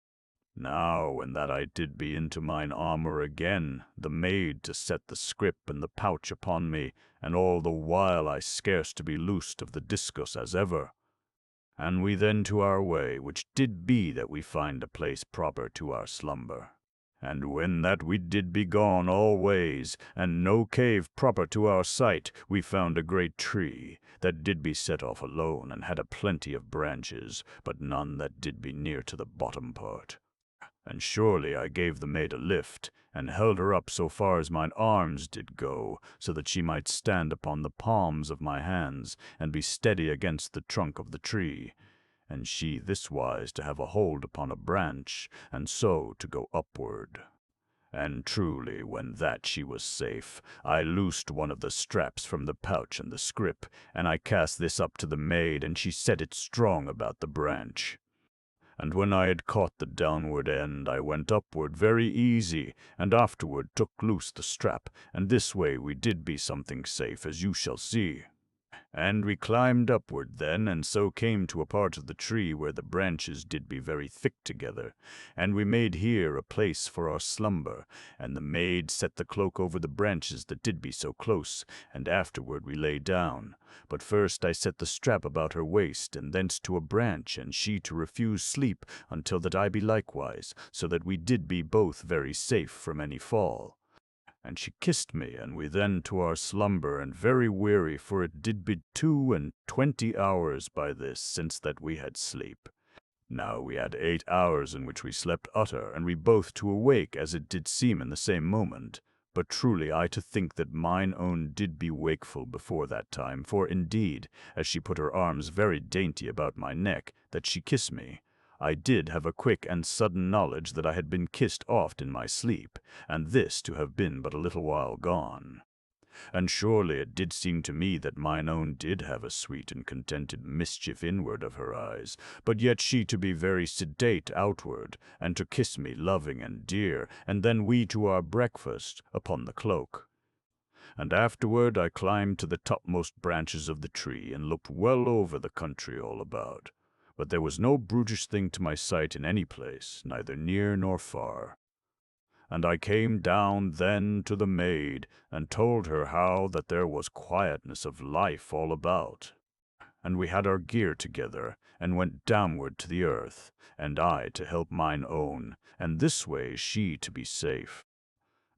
Now, when that I did be into mine armor again, the maid to set the scrip and the pouch upon me, and all the while I scarce to be loosed of the discus as ever. And we then to our way, which did be that we find a place proper to our slumber. And when that we did be gone all ways, and no cave proper to our sight, we found a great tree, that did be set off alone, and had a plenty of branches, but none that did be near to the bottom part. And surely I gave the maid a lift, and held her up so far as mine arms did go, so that she might stand upon the palms of my hands, and be steady against the trunk of the tree, and she this wise to have a hold upon a branch, and so to go upward. And truly, when that she was safe, I loosed one of the straps from the pouch and the scrip, and I cast this up to the maid, and she set it strong about the branch. And when I had caught the downward end, I went upward very easy, and afterward took loose the strap, and this way we did be something safe, as you shall see. And we climbed upward then, and so came to a part of the tree where the branches did be very thick together. And we made here a place for our slumber, and the maid set the cloak over the branches that did be so close, and afterward we lay down. But first I set the strap about her waist, and thence to a branch, and she to refuse sleep until that I be likewise, so that we did be both very safe from any fall. And she kissed me, and we then to our slumber, and very weary, for it did be 22 hours by this since that we had sleep. Now we had 8 hours in which we slept utter, and we both to awake, as it did seem in the same moment. But truly I to think that mine own did be wakeful before that time, for indeed, as she put her arms very dainty about my neck, that she kissed me, I did have a quick and sudden knowledge that I had been kissed oft in my sleep, and this to have been but a little while gone. And surely it did seem to me that mine own did have a sweet and contented mischief inward of her eyes, but yet she to be very sedate outward, and to kiss me loving and dear, and then we to our breakfast upon the cloak. And afterward I climbed to the topmost branches of the tree, and looked well over the country all about. But there was no brutish thing to my sight in any place, neither near nor far. And I came down then to the maid, and told her how that there was quietness of life all about. And we had our gear together, and went downward to the earth, and I to help mine own, and this way she to be safe.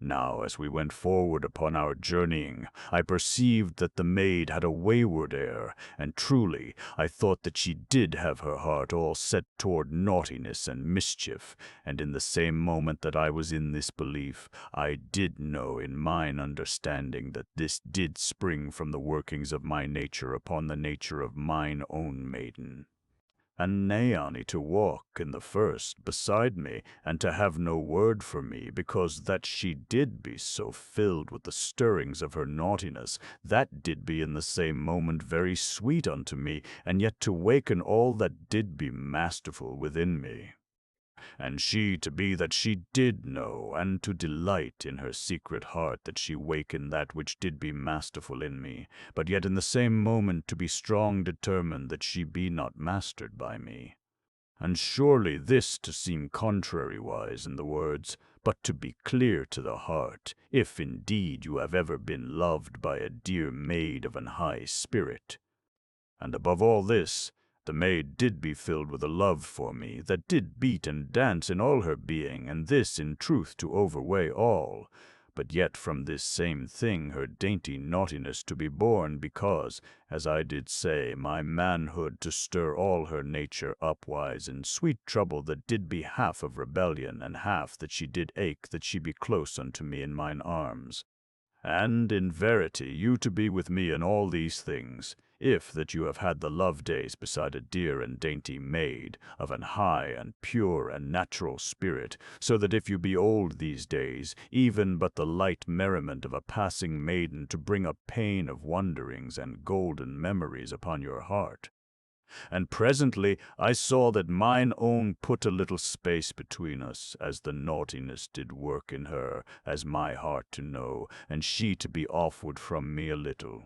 Now, as we went forward upon our journeying, I perceived that the maid had a wayward air, and truly I thought that she did have her heart all set toward naughtiness and mischief, and in the same moment that I was in this belief, I did know in mine understanding that this did spring from the workings of my nature upon the nature of mine own maiden. And Naomi to walk in the first beside me, and to have no word for me, because that she did be so filled with the stirrings of her naughtiness, that did be in the same moment very sweet unto me, and yet to waken all that did be masterful within me. And she to be that she did know, and to delight in her secret heart that she wakened that which did be masterful in me, but yet in the same moment to be strong determined that she be not mastered by me. And surely this to seem contrariwise in the words, but to be clear to the heart, if indeed you have ever been loved by a dear maid of an high spirit. And above all this, the maid did be filled with a love for me, that did beat and dance in all her being, and this in truth to overweigh all. But yet from this same thing her dainty naughtiness to be borne, because, as I did say, my manhood to stir all her nature upwise in sweet trouble that did be half of rebellion, and half that she did ache that she be close unto me in mine arms. And in verity you to be with me in all these things, if that you have had the love days beside a dear and dainty maid, of an high and pure and natural spirit, so that if you be old these days, even but the light merriment of a passing maiden to bring a pain of wonderings and golden memories upon your heart. And presently I saw that mine own put a little space between us, as the naughtiness did work in her, as my heart to know, and she to be offward from me a little.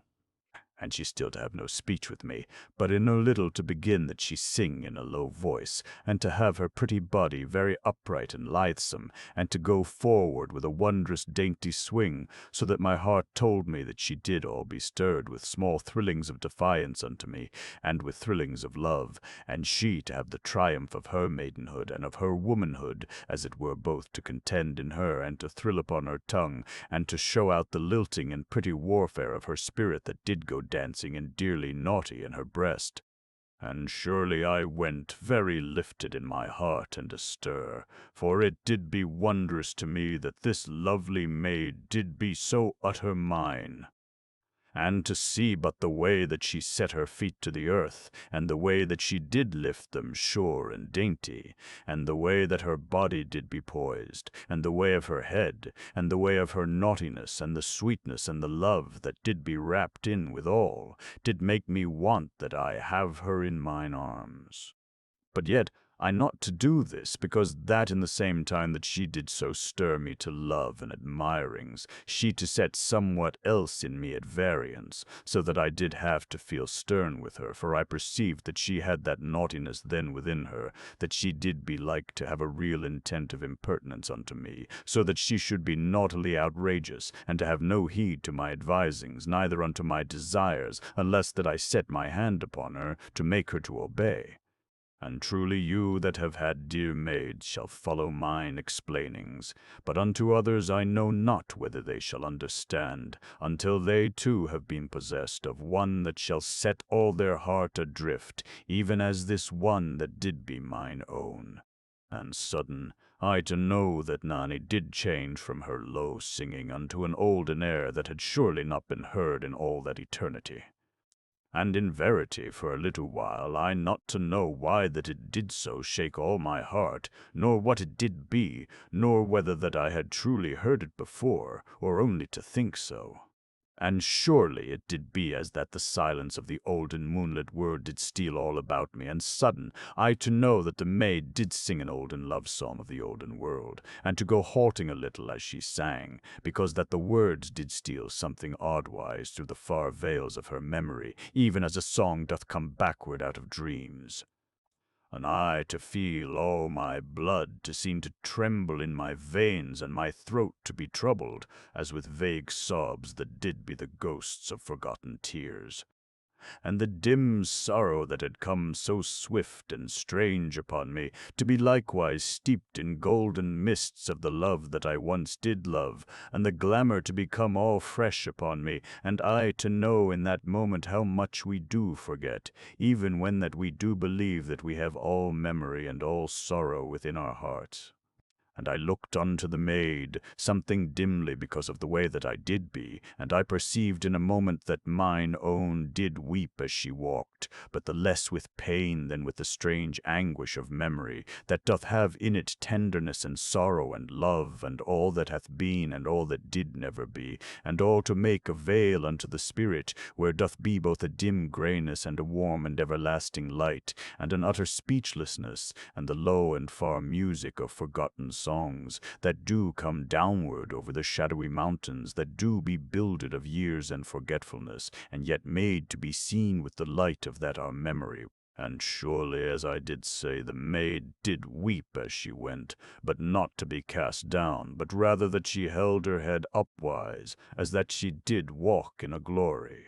And she still to have no speech with me, but in a little to begin that she sing in a low voice, and to have her pretty body very upright and lithesome, and to go forward with a wondrous dainty swing, so that my heart told me that she did all be stirred with small thrillings of defiance unto me, and with thrillings of love, and she to have the triumph of her maidenhood and of her womanhood, as it were both to contend in her, and to thrill upon her tongue, and to show out the lilting and pretty warfare of her spirit that did go dancing and dearly naughty in her breast. And surely I went very lifted in my heart and astir, for it did be wondrous to me that this lovely maid did be so utter mine. and to see but the way that she set her feet to the earth, and the way that she did lift them sure and dainty, and the way that her body did be poised, and the way of her head, and the way of her naughtiness, and the sweetness and the love that did be wrapped in withal, did make me want that I have her in mine arms. But yet I not to do this, because that in the same time that she did so stir me to love and admirings, she to set somewhat else in me at variance, so that I did have to feel stern with her, for I perceived that she had that naughtiness then within her, that she did be like to have a real intent of impertinence unto me, so that she should be naughtily outrageous, and to have no heed to my advisings, neither unto my desires, unless that I set my hand upon her, to make her to obey. And truly you that have had dear maids shall follow mine explainings, but unto others I know not whether they shall understand, until they too have been possessed of one that shall set all their heart adrift, even as this one that did be mine own. And sudden, I to know that Nanny did change from her low singing unto an olden air that had surely not been heard in all that eternity. And in verity, for a little while, I not to know why that it did so shake all my heart, nor what it did be, nor whether that I had truly heard it before, or only to think so. And surely it did be as that the silence of the olden moonlit word did steal all about me, and sudden I to know that the maid did sing an olden love song of the olden world, and to go halting a little as she sang, because that the words did steal something oddwise through the far veils of her memory, even as a song doth come backward out of dreams. And I to feel all my blood to seem to tremble in my veins, and my throat to be troubled, as with vague sobs that did be the ghosts of forgotten tears. And the dim sorrow that had come so swift and strange upon me, to be likewise steeped in golden mists of the love that I once did love, and the glamour to become all fresh upon me, and I to know in that moment how much we do forget, even when that we do believe that we have all memory and all sorrow within our hearts. And I looked unto the maid, something dimly because of the way that I did be, and I perceived in a moment that mine own did weep as she walked, but the less with pain than with the strange anguish of memory, that doth have in it tenderness and sorrow and love, and all that hath been and all that did never be, and all to make a veil unto the spirit, where doth be both a dim greyness and a warm and everlasting light, and an utter speechlessness, and the low and far music of forgotten songs that do come downward over the shadowy mountains that do be builded of years and forgetfulness, and yet made to be seen with the light of that our memory. And surely, as I did say, the maid did weep as she went, but not to be cast down, but rather that she held her head upwise, as that she did walk in a glory.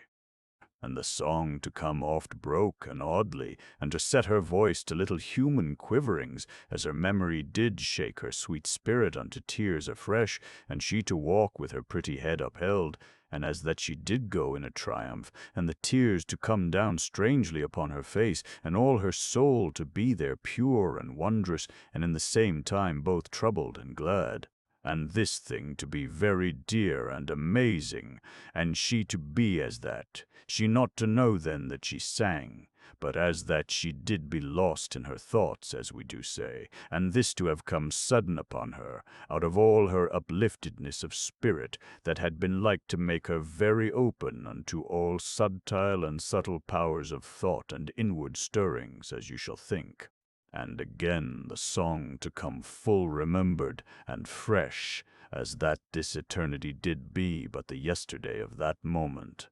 And the song to come oft broke and oddly, and to set her voice to little human quiverings, as her memory did shake her sweet spirit unto tears afresh, and she to walk with her pretty head upheld, and as that she did go in a triumph, and the tears to come down strangely upon her face, and all her soul to be there pure and wondrous, and in the same time both troubled and glad. And this thing to be very dear and amazing, and she to be as that, she not to know then that she sang, but as that she did be lost in her thoughts, as we do say, and this to have come sudden upon her, out of all her upliftedness of spirit, that had been like to make her very open unto all subtile and subtle powers of thought and inward stirrings, as you shall think. And again the song to come full remembered and fresh, as that this eternity did be but the yesterday of that moment.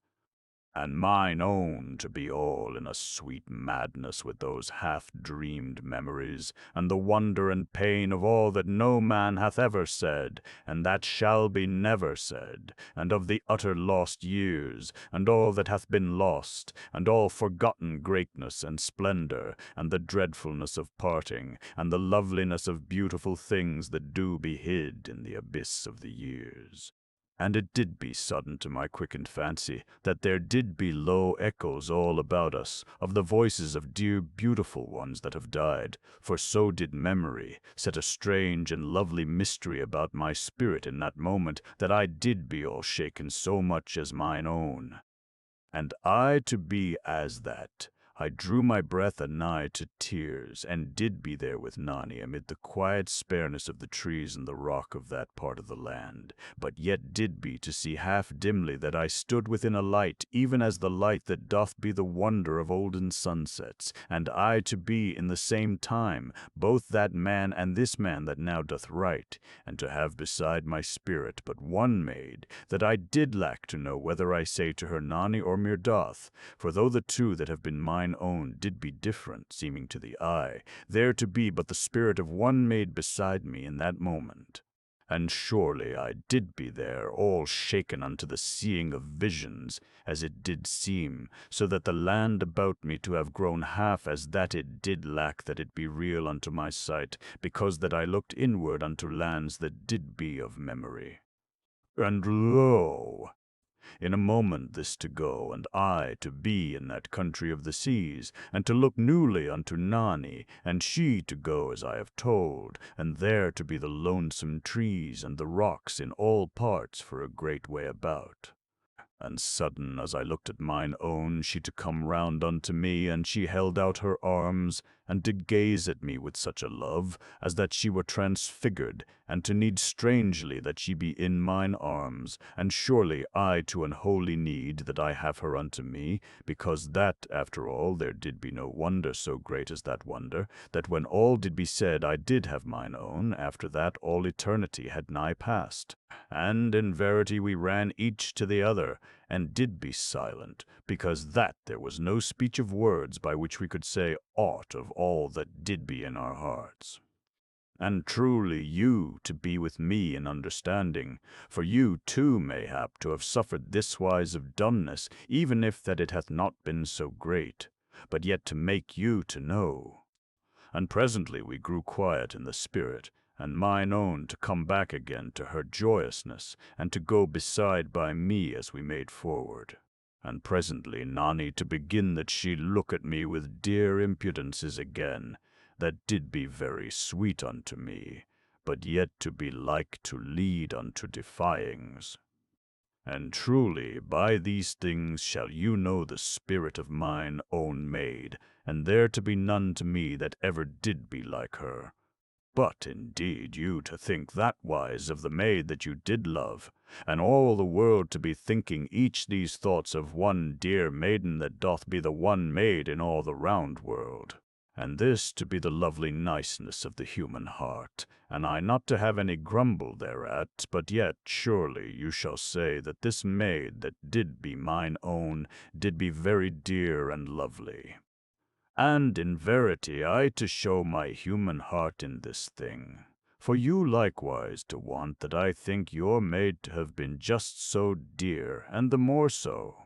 And mine own to be all in a sweet madness with those half-dreamed memories, and the wonder and pain of all that no man hath ever said, and that shall be never said, and of the utter lost years, and all that hath been lost, and all forgotten greatness and splendor, and the dreadfulness of parting, and the loveliness of beautiful things that do be hid in the abyss of the years. And it did be sudden to my quickened fancy that there did be low echoes all about us of the voices of dear beautiful ones that have died, for so did memory set a strange and lovely mystery about my spirit in that moment that I did be all shaken so much as mine own. And I to be as that, I drew my breath anigh to tears, and did be there with Nani amid the quiet spareness of the trees and the rock of that part of the land, but yet did be to see half dimly that I stood within a light, even as the light that doth be the wonder of olden sunsets, and I to be in the same time both that man and this man that now doth write, and to have beside my spirit but one maid, that I did lack to know whether I say to her Nani or mere doth, for though the two that have been mine own did be different, seeming to the eye, there to be but the spirit of one maid beside me in that moment. And surely I did be there, all shaken unto the seeing of visions, as it did seem, so that the land about me to have grown half as that it did lack that it be real unto my sight, because that I looked inward unto lands that did be of memory. And lo! In a moment this to go, and I to be in that country of the seas, and to look newly unto Nani, and she to go as I have told, and there to be the lonesome trees and the rocks in all parts for a great way about. And sudden as I looked at mine own, she to come round unto me, and she held out her arms, and did gaze at me with such a love, as that she were transfigured, and to need strangely that she be in mine arms, and surely I to an holy need that I have her unto me, because that, after all, there did be no wonder so great as that wonder, that when all did be said I did have mine own, after that all eternity had nigh passed. And in verity we ran each to the other, and did be silent, because that there was no speech of words by which we could say aught of all that did be in our hearts. And truly you to be with me in understanding, for you too mayhap to have suffered this wise of dumbness, even if that it hath not been so great, but yet to make you to know. And presently we grew quiet in the spirit, and mine own to come back again to her joyousness, and to go beside by me as we made forward. And presently Nani to begin that she look at me with dear impudences again, that did be very sweet unto me, but yet to be like to lead unto defyings. And truly by these things shall you know the spirit of mine own maid, and there to be none to me that ever did be like her. But indeed you to think that wise of the maid that you did love, and all the world to be thinking each these thoughts of one dear maiden that doth be the one maid in all the round world. And this to be the lovely niceness of the human heart, and I not to have any grumble thereat, but yet surely you shall say that this maid that did be mine own did be very dear and lovely. And in verity I to show my human heart in this thing, for you likewise to want that I think your maid to have been just so dear, and the more so.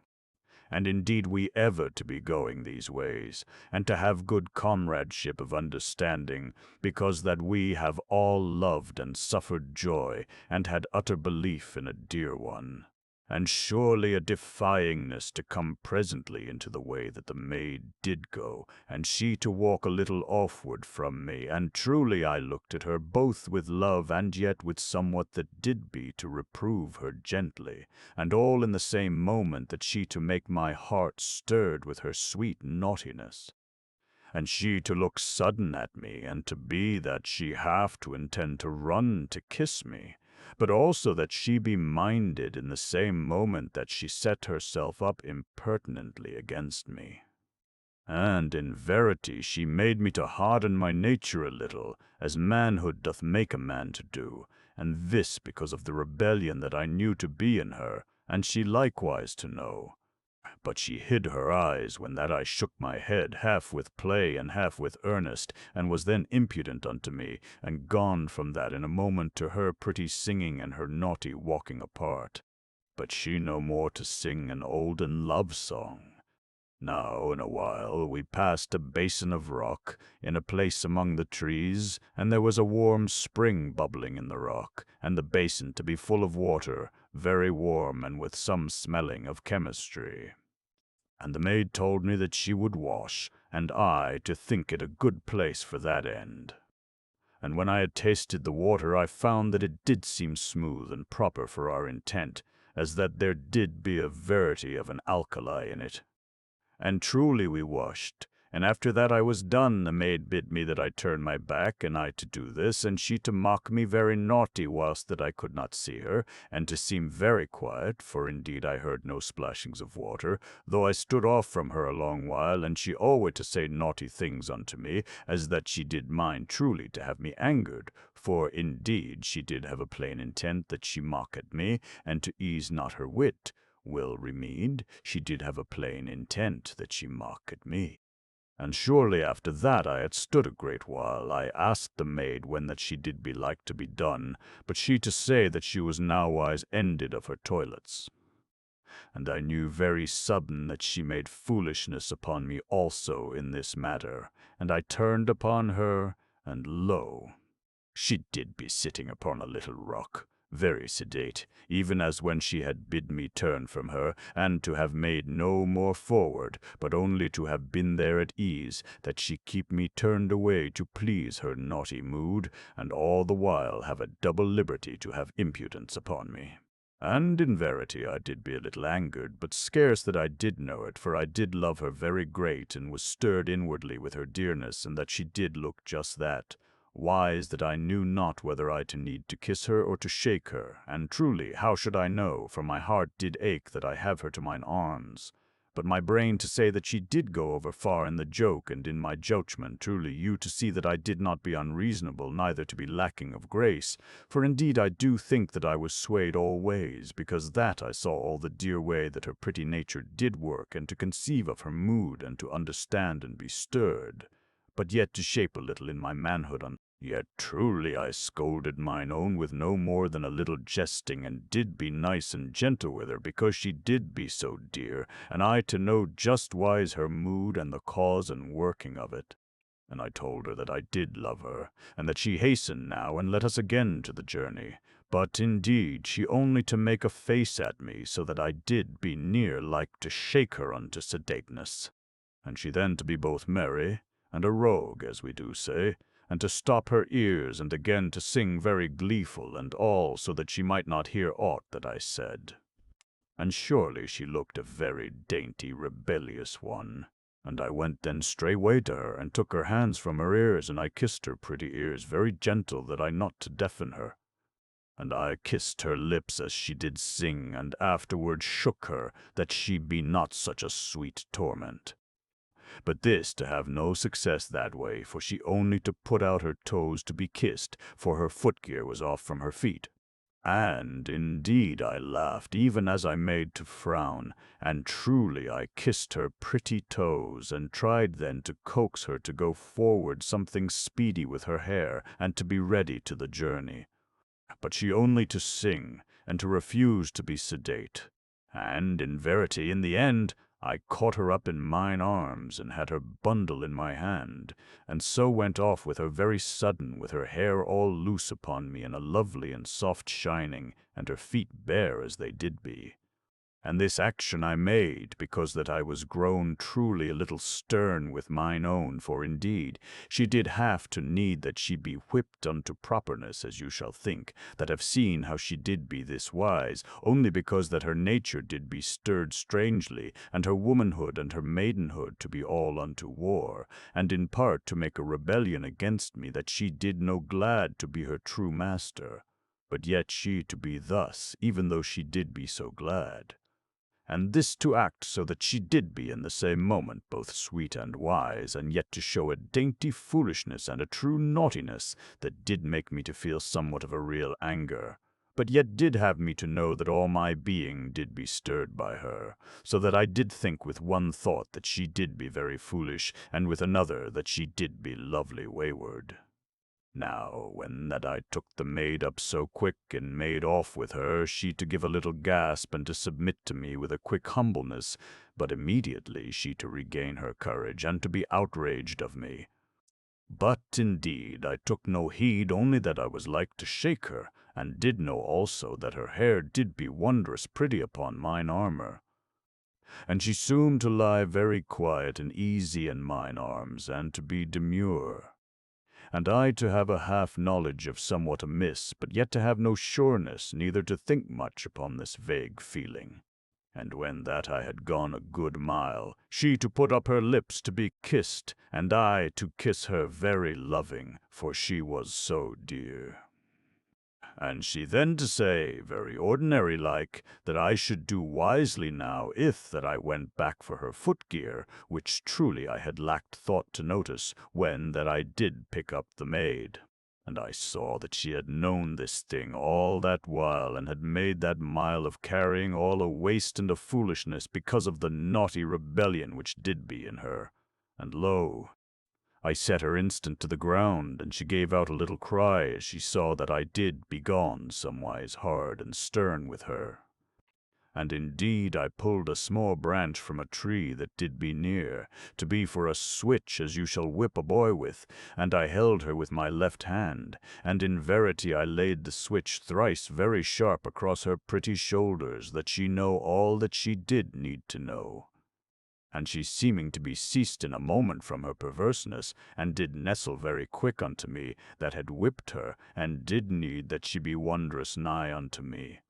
And indeed we ever to be going these ways, and to have good comradeship of understanding, because that we have all loved and suffered joy, and had utter belief in a dear one. And surely a defyingness to come presently into the way that the maid did go, and she to walk a little offward from me, and truly I looked at her both with love and yet with somewhat that did be to reprove her gently, and all in the same moment that she to make my heart stirred with her sweet naughtiness. And she to look sudden at me, and to be that she half to intend to run to kiss me, but also that she be minded in the same moment that she set herself up impertinently against me. And in verity she made me to harden my nature a little, as manhood doth make a man to do, and this because of the rebellion that I knew to be in her, and she likewise to know. But she hid her eyes when that I shook my head, half with play and half with earnest, and was then impudent unto me, and gone from that in a moment to her pretty singing and her naughty walking apart. But she no more to sing an olden love song. Now in a while we passed a basin of rock, in a place among the trees, and there was a warm spring bubbling in the rock, and the basin to be full of water, very warm and with some smelling of chemistry. And the maid told me that she would wash, and I to think it a good place for that end. And when I had tasted the water, I found that it did seem smooth and proper for our intent, as that there did be a verity of an alkali in it. And truly we washed, and after that I was done, the maid bid me that I turn my back, and I to do this, and she to mock me very naughty whilst that I could not see her, and to seem very quiet, for indeed I heard no splashings of water, though I stood off from her a long while, and she always to say naughty things unto me, as that she did mind truly to have me angered, for indeed she did have a plain intent that she mock at me, and to ease not her wit, will remead, she did have a plain intent that she mock at me. And surely after that I had stood a great while, I asked the maid when that she did be like to be done, but she to say that she was nowise ended of her toilets. And I knew very sudden that she made foolishness upon me also in this matter, and I turned upon her, and lo, she did be sitting upon a little rock, very sedate, even as when she had bid me turn from her, and to have made no more forward, but only to have been there at ease, that she keep me turned away to please her naughty mood, and all the while have a double liberty to have impudence upon me. And in verity I did be a little angered, but scarce that I did know it, for I did love her very great, and was stirred inwardly with her dearness, and that she did look just that, wise that I knew not whether I to need to kiss her or to shake her, and truly how should I know, for my heart did ache that I have her to mine arms. But my brain to say that she did go over far in the joke, and in my judgment truly you to see that I did not be unreasonable, neither to be lacking of grace, for indeed I do think that I was swayed all ways, because that I saw all the dear way that her pretty nature did work, and to conceive of her mood, and to understand and be stirred, but yet to shape a little in my manhood on. Yet truly I scolded mine own with no more than a little jesting, and did be nice and gentle with her, because she did be so dear, and I to know just wise her mood and the cause and working of it. And I told her that I did love her, and that she hasten now, and let us again to the journey. But indeed she only to make a face at me, so that I did be near like to shake her unto sedateness. And she then to be both merry, and a rogue, as we do say, and to stop her ears, and again to sing very gleeful, and all so that she might not hear aught that I said. And surely she looked a very dainty, rebellious one. And I went then straightway to her, and took her hands from her ears, and I kissed her pretty ears very gentle, that I not to deafen her. And I kissed her lips as she did sing, and afterward shook her, that she be not such a sweet torment. But this to have no success that way, for she only to put out her toes to be kissed, for her footgear was off from her feet. And indeed I laughed, even as I made to frown, and truly I kissed her pretty toes, and tried then to coax her to go forward something speedy with her hair, and to be ready to the journey. But she only to sing, and to refuse to be sedate. And in verity, in the end, I caught her up in mine arms, and had her bundle in my hand, and so went off with her very sudden, with her hair all loose upon me, and a lovely and soft shining, and her feet bare as they did be. And this action I made, because that I was grown truly a little stern with mine own, for indeed she did have to need that she be whipped unto properness, as you shall think, that have seen how she did be this wise, only because that her nature did be stirred strangely, and her womanhood and her maidenhood to be all unto war, and in part to make a rebellion against me, that she did no glad to be her true master, but yet she to be thus, even though she did be so glad. And this to act so that she did be in the same moment both sweet and wise, and yet to show a dainty foolishness and a true naughtiness that did make me to feel somewhat of a real anger, but yet did have me to know that all my being did be stirred by her, so that I did think with one thought that she did be very foolish, and with another that she did be lovely wayward. Now, when that I took the maid up so quick, and made off with her, she to give a little gasp, and to submit to me with a quick humbleness, but immediately she to regain her courage, and to be outraged of me. But indeed I took no heed, only that I was like to shake her, and did know also that her hair did be wondrous pretty upon mine armor. And she soon to lie very quiet and easy in mine arms, and to be demure. and I to have a half knowledge of somewhat amiss, but yet to have no sureness, neither to think much upon this vague feeling. And when that I had gone a good mile, she to put up her lips to be kissed, and I to kiss her very loving, for she was so dear. And she then to say, very ordinary like, that I should do wisely now if that I went back for her footgear, which truly I had lacked thought to notice, when that I did pick up the maid. And I saw that she had known this thing all that while, and had made that mile of carrying all a waste and a foolishness, because of the naughty rebellion which did be in her. And lo, I set her instant to the ground, and she gave out a little cry as she saw that I did be gone somewise hard and stern with her. And indeed I pulled a small branch from a tree that did be near, to be for a switch as you shall whip a boy with, and I held her with my left hand, and in verity I laid the switch thrice very sharp across her pretty shoulders, that she know all that she did need to know. And she seeming to be ceased in a moment from her perverseness, and did nestle very quick unto me, that had whipped her, and did need that she be wondrous nigh unto me.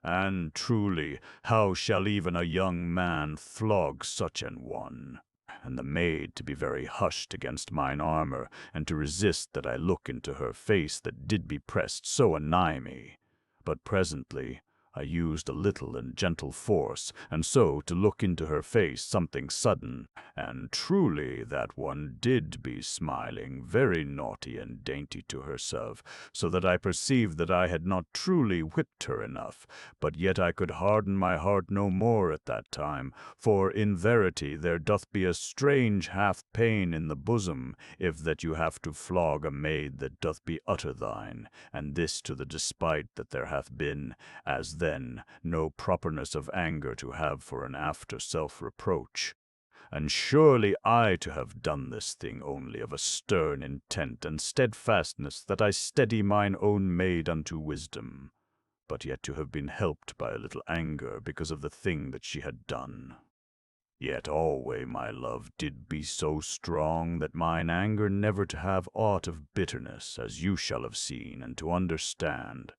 And truly, how shall even a young man flog such an one? And the maid to be very hushed against mine armor, and to resist that I look into her face that did be pressed so anigh me. But presently I used a little and gentle force, and so to look into her face something sudden, and truly that one did be smiling very naughty and dainty to herself, so that I perceived that I had not truly whipped her enough, but yet I could harden my heart no more at that time, for in verity there doth be a strange half pain in the bosom, if that you have to flog a maid that doth be utter thine, and this to the despite that there hath been, as then, no properness of anger to have for an after self-reproach. And surely I to have done this thing only of a stern intent and steadfastness, that I steady mine own maid unto wisdom, but yet to have been helped by a little anger because of the thing that she had done. Yet alway my love did be so strong that mine anger never to have aught of bitterness, as you shall have seen and to understand.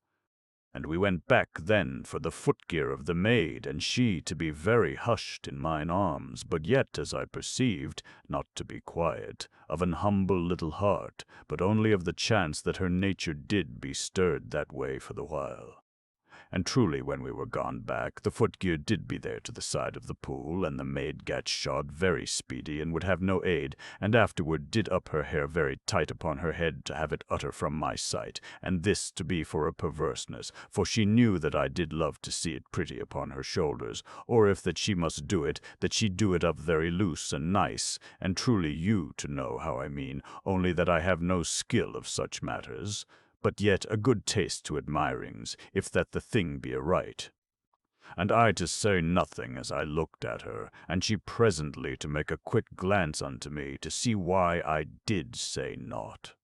And we went back then for the footgear of the maid, and she to be very hushed in mine arms, but yet, as I perceived, not to be quiet, of an humble little heart, but only of the chance that her nature did be stirred that way for the while. And truly when we were gone back, the footgear did be there to the side of the pool, and the maid gat shod very speedy, and would have no aid, and afterward did up her hair very tight upon her head to have it utter from my sight, and this to be for a perverseness, for she knew that I did love to see it pretty upon her shoulders, or if that she must do it, that she do it up very loose and nice, and truly you to know how I mean, only that I have no skill of such matters, but yet a good taste to admirings, if that the thing be a right. And I to say nothing as I looked at her, and she presently to make a quick glance unto me, to see why I did say naught.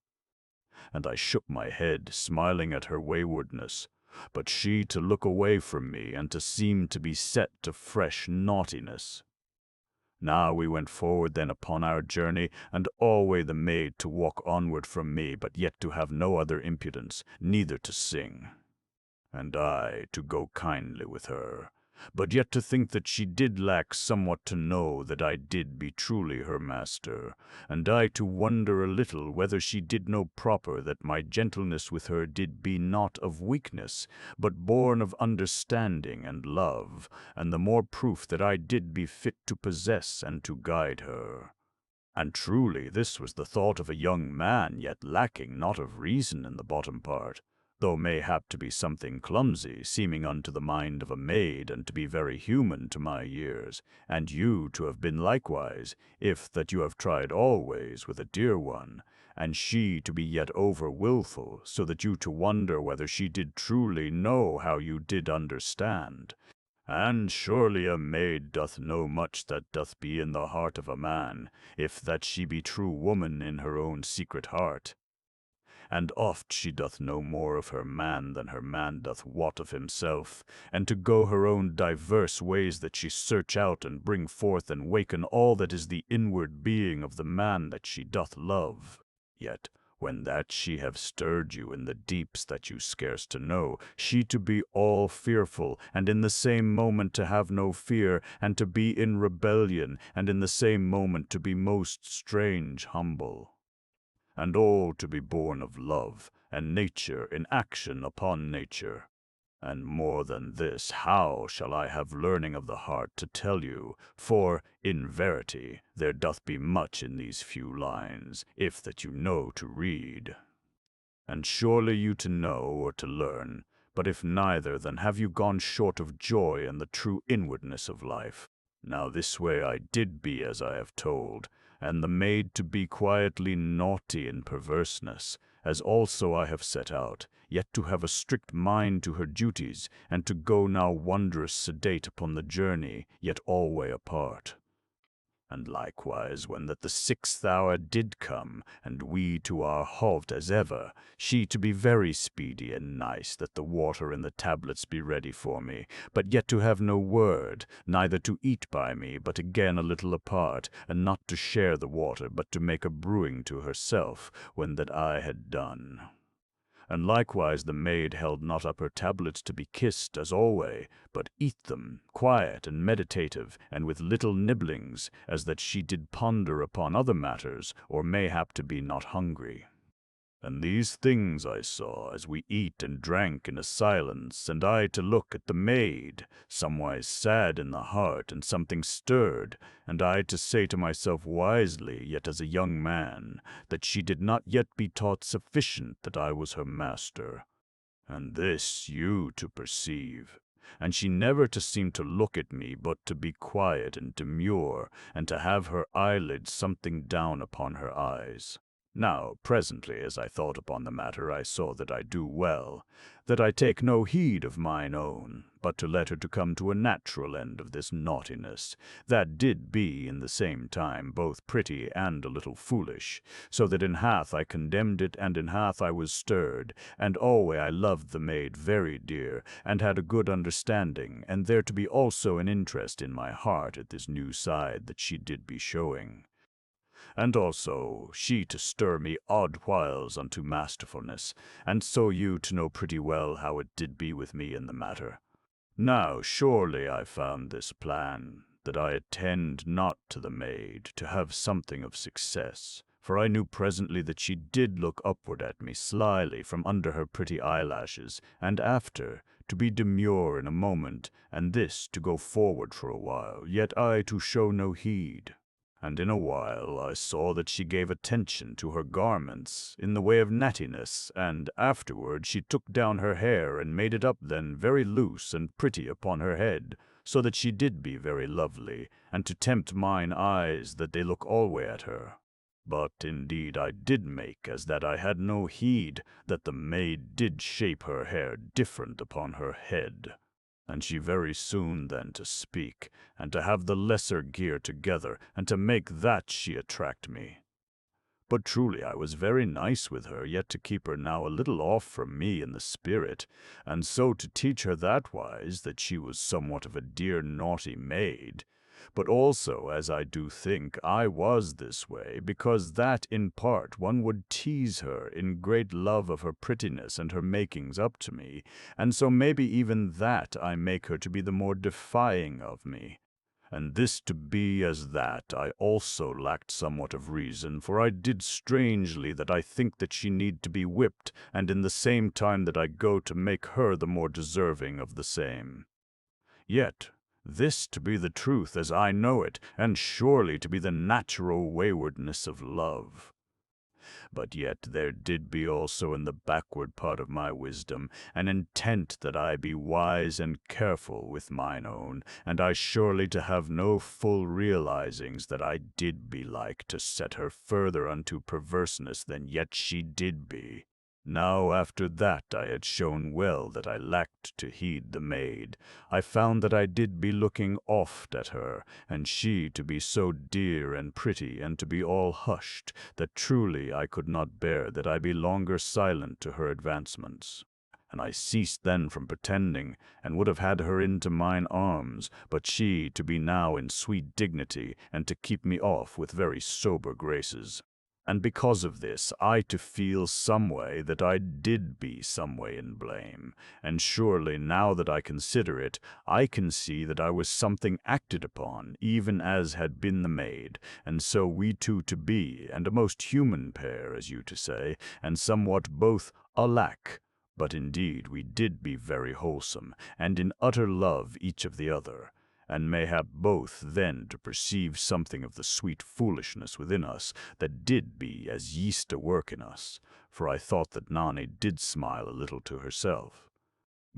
And I shook my head, smiling at her waywardness, but she to look away from me, and to seem to be set to fresh naughtiness. Now we went forward then upon our journey, and alway the maid to walk onward from me, but yet to have no other impudence, neither to sing. And I to go kindly with her, but yet to think that she did lack somewhat to know that I did be truly her master, and I to wonder a little whether she did know proper that my gentleness with her did be not of weakness, but born of understanding and love, and the more proof that I did be fit to possess and to guide her. And truly this was the thought of a young man, yet lacking not of reason in the bottom part, though mayhap to be something clumsy, seeming unto the mind of a maid, and to be very human to my years, and you to have been likewise, if that you have tried always with a dear one, and she to be yet over wilful, so that you to wonder whether she did truly know how you did understand. And surely a maid doth know much that doth be in the heart of a man, if that she be true woman in her own secret heart. And oft she doth know more of her man than her man doth wot of himself, and to go her own diverse ways that she search out and bring forth and waken all that is the inward being of the man that she doth love. Yet when that she have stirred you in the deeps that you scarce to know, she to be all fearful, and in the same moment to have no fear, and to be in rebellion, and in the same moment to be most strange humble, and all to be born of love, and nature in action upon nature. And more than this, how shall I have learning of the heart to tell you? For, in verity, there doth be much in these few lines, if that you know to read. And surely you to know or to learn, but if neither, then have you gone short of joy and the true inwardness of life. Now this way I did be as I have told, and the maid to be quietly naughty in perverseness, as also I have set out, yet to have a strict mind to her duties, and to go now wondrous sedate upon the journey, yet alway apart. And likewise, when that the 6th hour did come, and we to our halt as ever, she to be very speedy and nice, that the water and the tablets be ready for me, but yet to have no word, neither to eat by me, but again a little apart, and not to share the water, but to make a brewing to herself, when that I had done. And likewise the maid held not up her tablets to be kissed, as alway, but eat them, quiet and meditative, and with little nibblings, as that she did ponder upon other matters, or mayhap to be not hungry. And these things I saw, as we eat and drank in a silence, and I to look at the maid, somewise sad in the heart, and something stirred, and I to say to myself wisely, yet as a young man, that she did not yet be taught sufficient that I was her master, and this you to perceive. And she never to seem to look at me, but to be quiet and demure, and to have her eyelids something down upon her eyes. Now, presently, as I thought upon the matter, I saw that I do well, that I take no heed of mine own, but to let her to come to a natural end of this naughtiness, that did be in the same time both pretty and a little foolish, so that in hath I condemned it, and in hath I was stirred, and alway I loved the maid very dear, and had a good understanding, and there to be also an interest in my heart at this new side that she did be showing. And also she to stir me odd whiles unto masterfulness, and so you to know pretty well how it did be with me in the matter. Now surely I found this plan, that I attend not to the maid, to have something of success, for I knew presently that she did look upward at me slyly from under her pretty eyelashes, and after, to be demure in a moment, and this to go forward for a while, yet I to show no heed. And in a while I saw that she gave attention to her garments in the way of nattiness, and afterward she took down her hair and made it up then very loose and pretty upon her head, so that she did be very lovely, and to tempt mine eyes that they look alway at her. But indeed I did make as that I had no heed that the maid did shape her hair different upon her head. And she very soon then to speak, and to have the lesser gear together, and to make that she attract me. But truly I was very nice with her, yet to keep her now a little off from me in the spirit, and so to teach her that wise that she was somewhat of a dear naughty maid. But also, as I do think, I was this way, because that in part one would tease her in great love of her prettiness and her makings up to me, and so maybe even that I make her to be the more defying of me. And this to be as that I also lacked somewhat of reason, for I did strangely that I think that she need to be whipped, and in the same time that I go to make her the more deserving of the same. Yet this to be the truth as I know it, and surely to be the natural waywardness of love. But yet there did be also in the backward part of my wisdom an intent that I be wise and careful with mine own, and I surely to have no full realizings that I did be like to set her further unto perverseness than yet she did be. Now after that I had shown well that I lacked to heed the maid, I found that I did be looking oft at her, and she to be so dear and pretty, and to be all hushed, that truly I could not bear that I be longer silent to her advancements. And I ceased then from pretending, and would have had her into mine arms, but she to be now in sweet dignity, and to keep me off with very sober graces. And because of this, I to feel some way that I did be some way in blame. And surely, now that I consider it, I can see that I was something acted upon, even as had been the maid, and so we two to be, and a most human pair, as you to say, and somewhat both alack. But indeed we did be very wholesome, and in utter love each of the other, and mayhap both then to perceive something of the sweet foolishness within us that did be as yeast a work in us, for I thought that Nanny did smile a little to herself.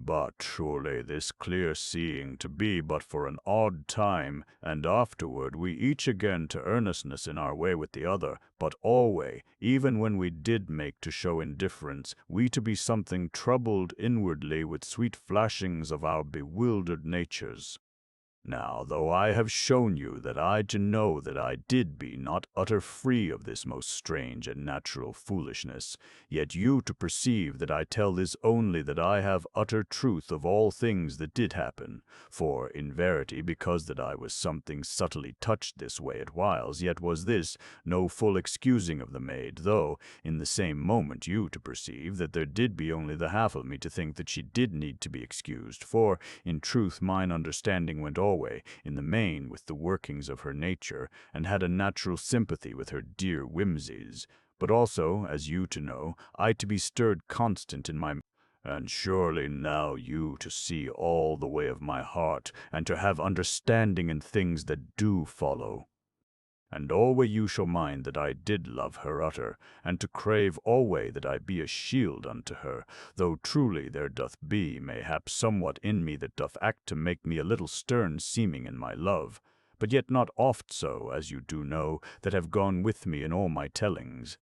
But surely this clear seeing to be but for an odd time, and afterward we each again to earnestness in our way with the other, but alway, even when we did make to show indifference, we to be something troubled inwardly with sweet flashings of our bewildered natures. Now, though I have shown you that I to know that I did be not utter free of this most strange and natural foolishness, yet you to perceive that I tell this only that I have utter truth of all things that did happen, for, in verity, because that I was something subtly touched this way at whiles, yet was this no full excusing of the maid, though, in the same moment you to perceive that there did be only the half of me to think that she did need to be excused, for, in truth, mine understanding went always in the main with the workings of her nature, and had a natural sympathy with her dear whimsies, but also, as you to know, I to be stirred constant in my. And surely now you to see all the way of my heart, and to have understanding in things that do follow. And alway you shall mind that I did love her utter, and to crave alway that I be a shield unto her, though truly there doth be, mayhap, somewhat in me that doth act to make me a little stern seeming in my love, but yet not oft so, as you do know, that have gone with me in all my tellings.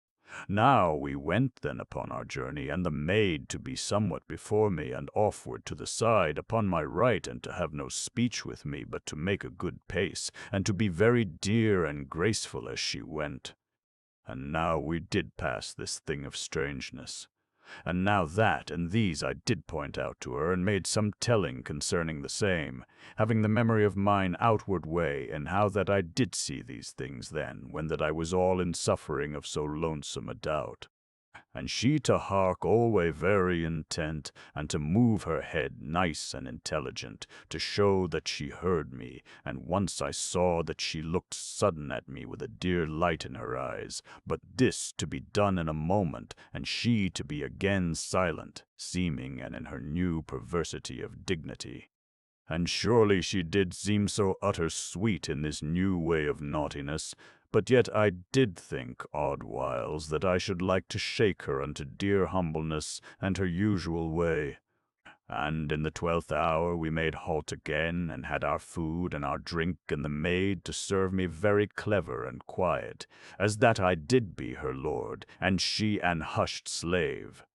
Now we went then upon our journey, and the maid to be somewhat before me, and offward to the side upon my right, and to have no speech with me, but to make a good pace, and to be very dear and graceful as she went. And now we did pass this thing of strangeness. And now that and these I did point out to her, and made some telling concerning the same, having the memory of mine outward way, and how that I did see these things then, when that I was all in suffering of so lonesome a doubt. And she to hark alway very intent, and to move her head nice and intelligent, to show that she heard me, and once I saw that she looked sudden at me with a dear light in her eyes, but this to be done in a moment, and she to be again silent, seeming and in her new perversity of dignity. And surely she did seem so utter sweet in this new way of naughtiness, but yet I did think odd whiles that I should like to shake her unto dear humbleness and her usual way. And in the 12th hour we made halt again, and had our food and our drink, and the maid to serve me very clever and quiet, as that I did be her lord, and she an hushed slave.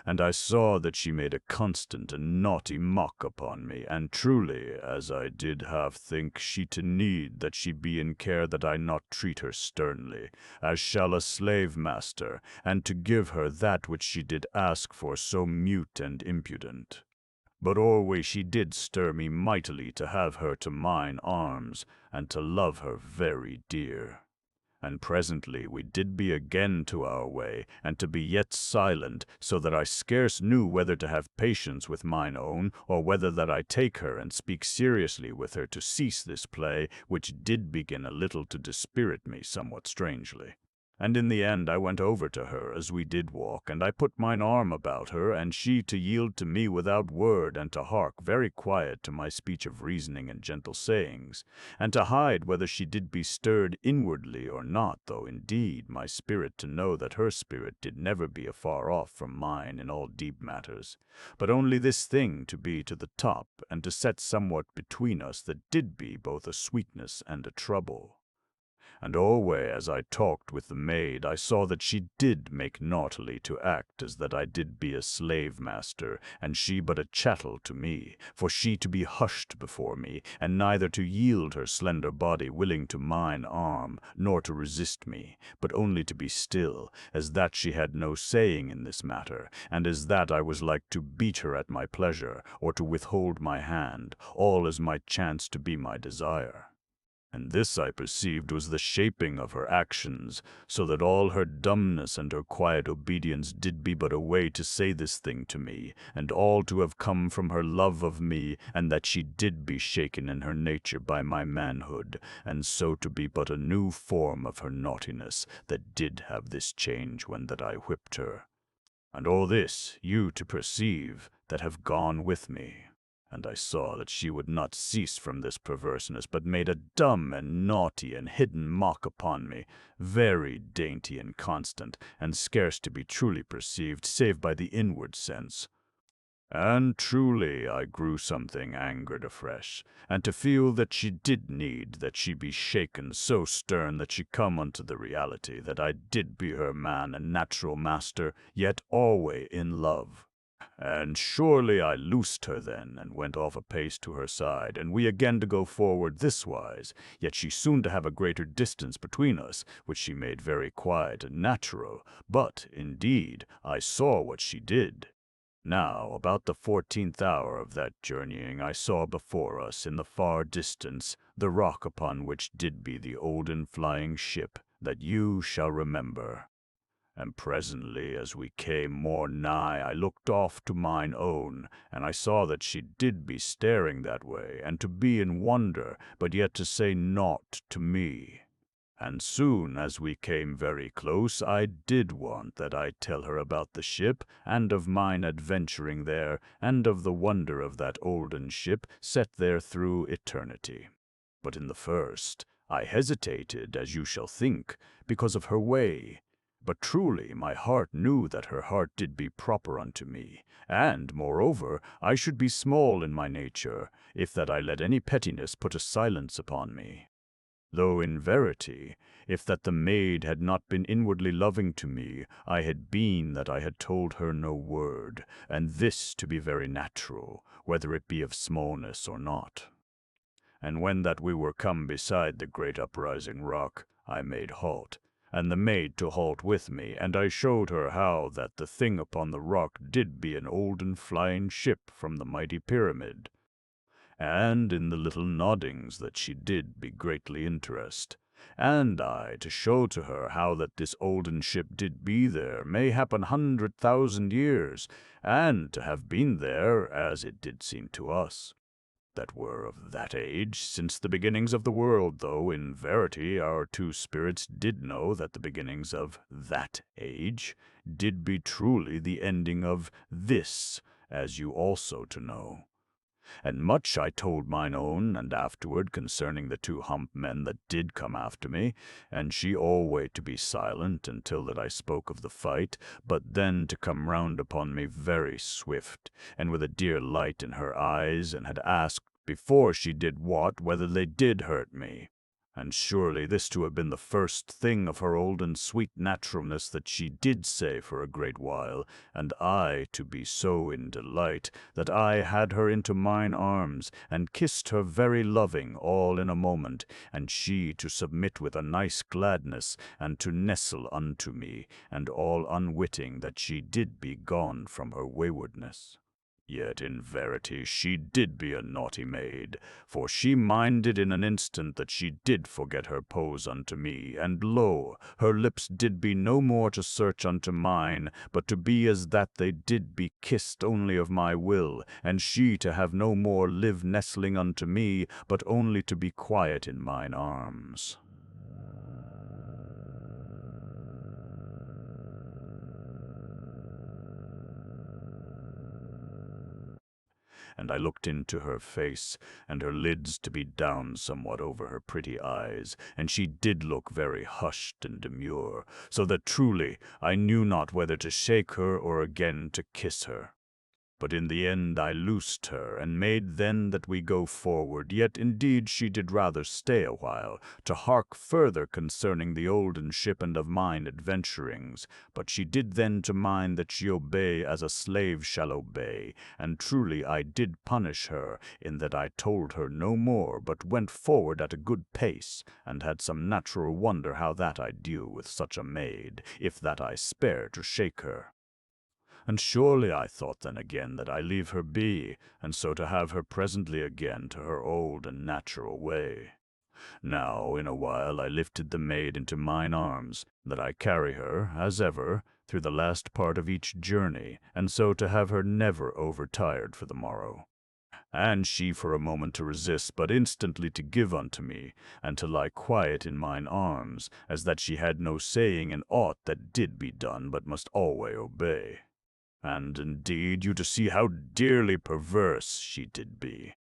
And I saw that she made a constant and naughty mock upon me, and truly, as I did half think, she to need that she be in care that I not treat her sternly, as shall a slave master, and to give her that which she did ask for so mute and impudent. But always she did stir me mightily to have her to mine arms, and to love her very dear. And presently we did be again to our way, and to be yet silent, so that I scarce knew whether to have patience with mine own, or whether that I take her and speak seriously with her to cease this play, which did begin a little to dispirit me somewhat strangely. And in the end I went over to her as we did walk, and I put mine arm about her, and she to yield to me without word, and to hark very quiet to my speech of reasoning and gentle sayings, and to hide whether she did be stirred inwardly or not, though indeed my spirit to know that her spirit did never be afar off from mine in all deep matters, but only this thing to be to the top, and to set somewhat between us that did be both a sweetness and a trouble. And alway as I talked with the maid, I saw that she did make naughtily to act as that I did be a slave master, and she but a chattel to me, for she to be hushed before me, and neither to yield her slender body willing to mine arm, nor to resist me, but only to be still, as that she had no saying in this matter, and as that I was like to beat her at my pleasure, or to withhold my hand, all as might chance to be my desire. And this I perceived was the shaping of her actions, so that all her dumbness and her quiet obedience did be but a way to say this thing to me, and all to have come from her love of me, and that she did be shaken in her nature by my manhood, and so to be but a new form of her naughtiness, that did have this change when that I whipped her. And all this you to perceive, that have gone with me. And I saw that she would not cease from this perverseness, but made a dumb and naughty and hidden mock upon me, very dainty and constant, and scarce to be truly perceived, save by the inward sense. And truly I grew something angered afresh, and to feel that she did need that she be shaken so stern that she come unto the reality that I did be her man and natural master, yet alway in love. And surely I loosed her then, and went off a pace to her side, and we again to go forward this wise, yet she soon to have a greater distance between us, which she made very quiet and natural, but, indeed, I saw what she did. Now, about the 14th hour of that journeying, I saw before us, in the far distance, the rock upon which did be the olden flying ship, that you shall remember. And presently, as we came more nigh, I looked off to mine own, and I saw that she did be staring that way, and to be in wonder, but yet to say naught to me. And soon as we came very close, I did want that I tell her about the ship, and of mine adventuring there, and of the wonder of that olden ship set there through eternity. But in the first, I hesitated, as you shall think, because of her way. But truly my heart knew that her heart did be proper unto me, and, moreover, I should be small in my nature, if that I let any pettiness put a silence upon me. Though in verity, if that the maid had not been inwardly loving to me, I had been that I had told her no word, and this to be very natural, whether it be of smallness or not. And when that we were come beside the great uprising rock, I made halt, and the maid to halt with me, and I showed her how that the thing upon the rock did be an olden flying ship from the mighty pyramid. And in the little noddings that she did be greatly interest. And I to show to her how that this olden ship did be there, mayhap 100,000 years, and to have been there, as it did seem to us, that were of that age, since the beginnings of the world, though in verity our two spirits did know that the beginnings of that age did be truly the ending of this, as you also to know. And much I told mine own, and afterward, concerning the two hump men that did come after me, and she alway to be silent until that I spoke of the fight, but then to come round upon me very swift, and with a dear light in her eyes, and had asked, before she did wot, whether they did hurt me. And surely this to have been the first thing of her old and sweet naturalness that she did say for a great while, and I to be so in delight, that I had her into mine arms, and kissed her very loving, all in a moment, and she to submit with a nice gladness, and to nestle unto me, and all unwitting that she did be gone from her waywardness. Yet in verity she did be a naughty maid, for she minded in an instant that she did forget her pose unto me, and lo, her lips did be no more to search unto mine, but to be as that they did be kissed only of my will, and she to have no more live nestling unto me, but only to be quiet in mine arms. And I looked into her face, and her lids to be down somewhat over her pretty eyes, and she did look very hushed and demure, so that truly I knew not whether to shake her or again to kiss her. But in the end I loosed her, and made then that we go forward, yet indeed she did rather stay a while, to hark further concerning the olden ship and of mine adventurings, but she did then to mind that she obey as a slave shall obey, and truly I did punish her, in that I told her no more, but went forward at a good pace, and had some natural wonder how that I deal with such a maid, if that I spare to shake her. And surely I thought then again that I leave her be, and so to have her presently again to her old and natural way. Now in a while I lifted the maid into mine arms, that I carry her, as ever, through the last part of each journey, and so to have her never overtired for the morrow. And she for a moment to resist, but instantly to give unto me, and to lie quiet in mine arms, as that she had no saying in aught that did be done, but must alway obey. And indeed you to see how dearly perverse she did be.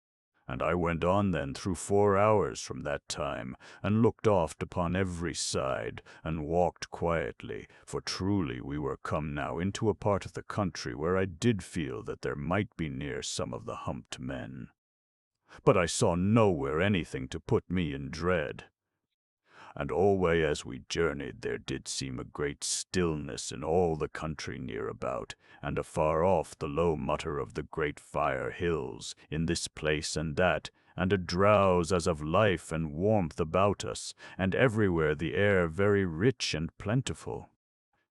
And I went on then through 4 hours from that time, and looked oft upon every side, and walked quietly, for truly we were come now into a part of the country where I did feel that there might be near some of the humped men. But I saw nowhere anything to put me in dread. And alway as we journeyed there did seem a great stillness in all the country near about, and afar off the low mutter of the great fire hills, in this place and that, and a drowse as of life and warmth about us, and everywhere the air very rich and plentiful.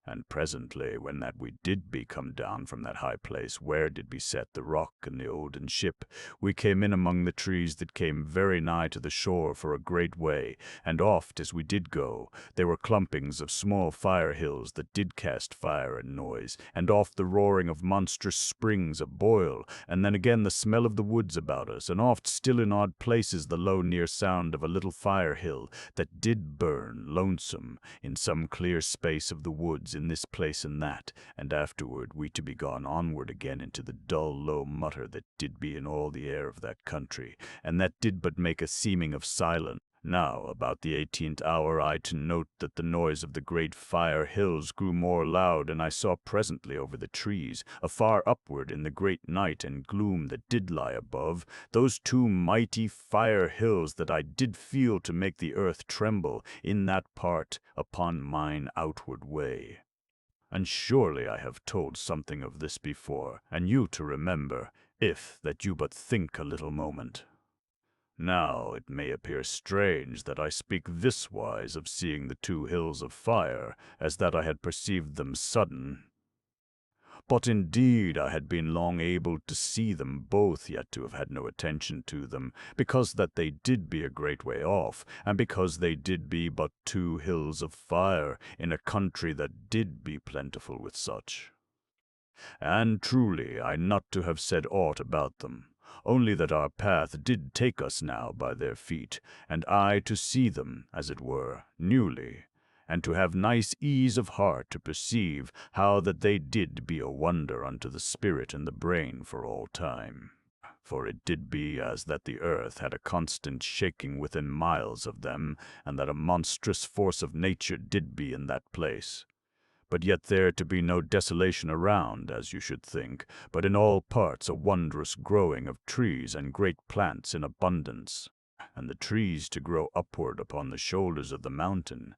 And presently, when that we did be come down from that high place where did be set the rock and the olden ship, we came in among the trees that came very nigh to the shore for a great way, and oft as we did go, there were clumpings of small fire hills that did cast fire and noise, and oft the roaring of monstrous springs a boil, and then again the smell of the woods about us, and oft still in odd places the low near sound of a little fire hill that did burn lonesome in some clear space of the woods in this place and that, and afterward we to be gone onward again into the dull low mutter that did be in all the air of that country, and that did but make a seeming of silence. Now, about the 18th hour, I to note that the noise of the great fire hills grew more loud, and I saw presently over the trees, afar upward in the great night and gloom that did lie above, those two mighty fire hills that I did feel to make the earth tremble in that part upon mine outward way. And surely I have told something of this before, and you to remember, if that you but think a little moment. Now it may appear strange that I speak this wise of seeing the two hills of fire, as that I had perceived them sudden. But indeed I had been long able to see them both, yet to have had no attention to them, because that they did be a great way off, and because they did be but two hills of fire, in a country that did be plentiful with such. And truly I not to have said aught about them, only that our path did take us now by their feet, and I to see them, as it were, newly, and to have nice ease of heart to perceive how that they did be a wonder unto the spirit and the brain for all time. For it did be as that the earth had a constant shaking within miles of them, and that a monstrous force of nature did be in that place. But yet there to be no desolation around, as you should think, but in all parts a wondrous growing of trees and great plants in abundance, and the trees to grow upward upon the shoulders of the mountain,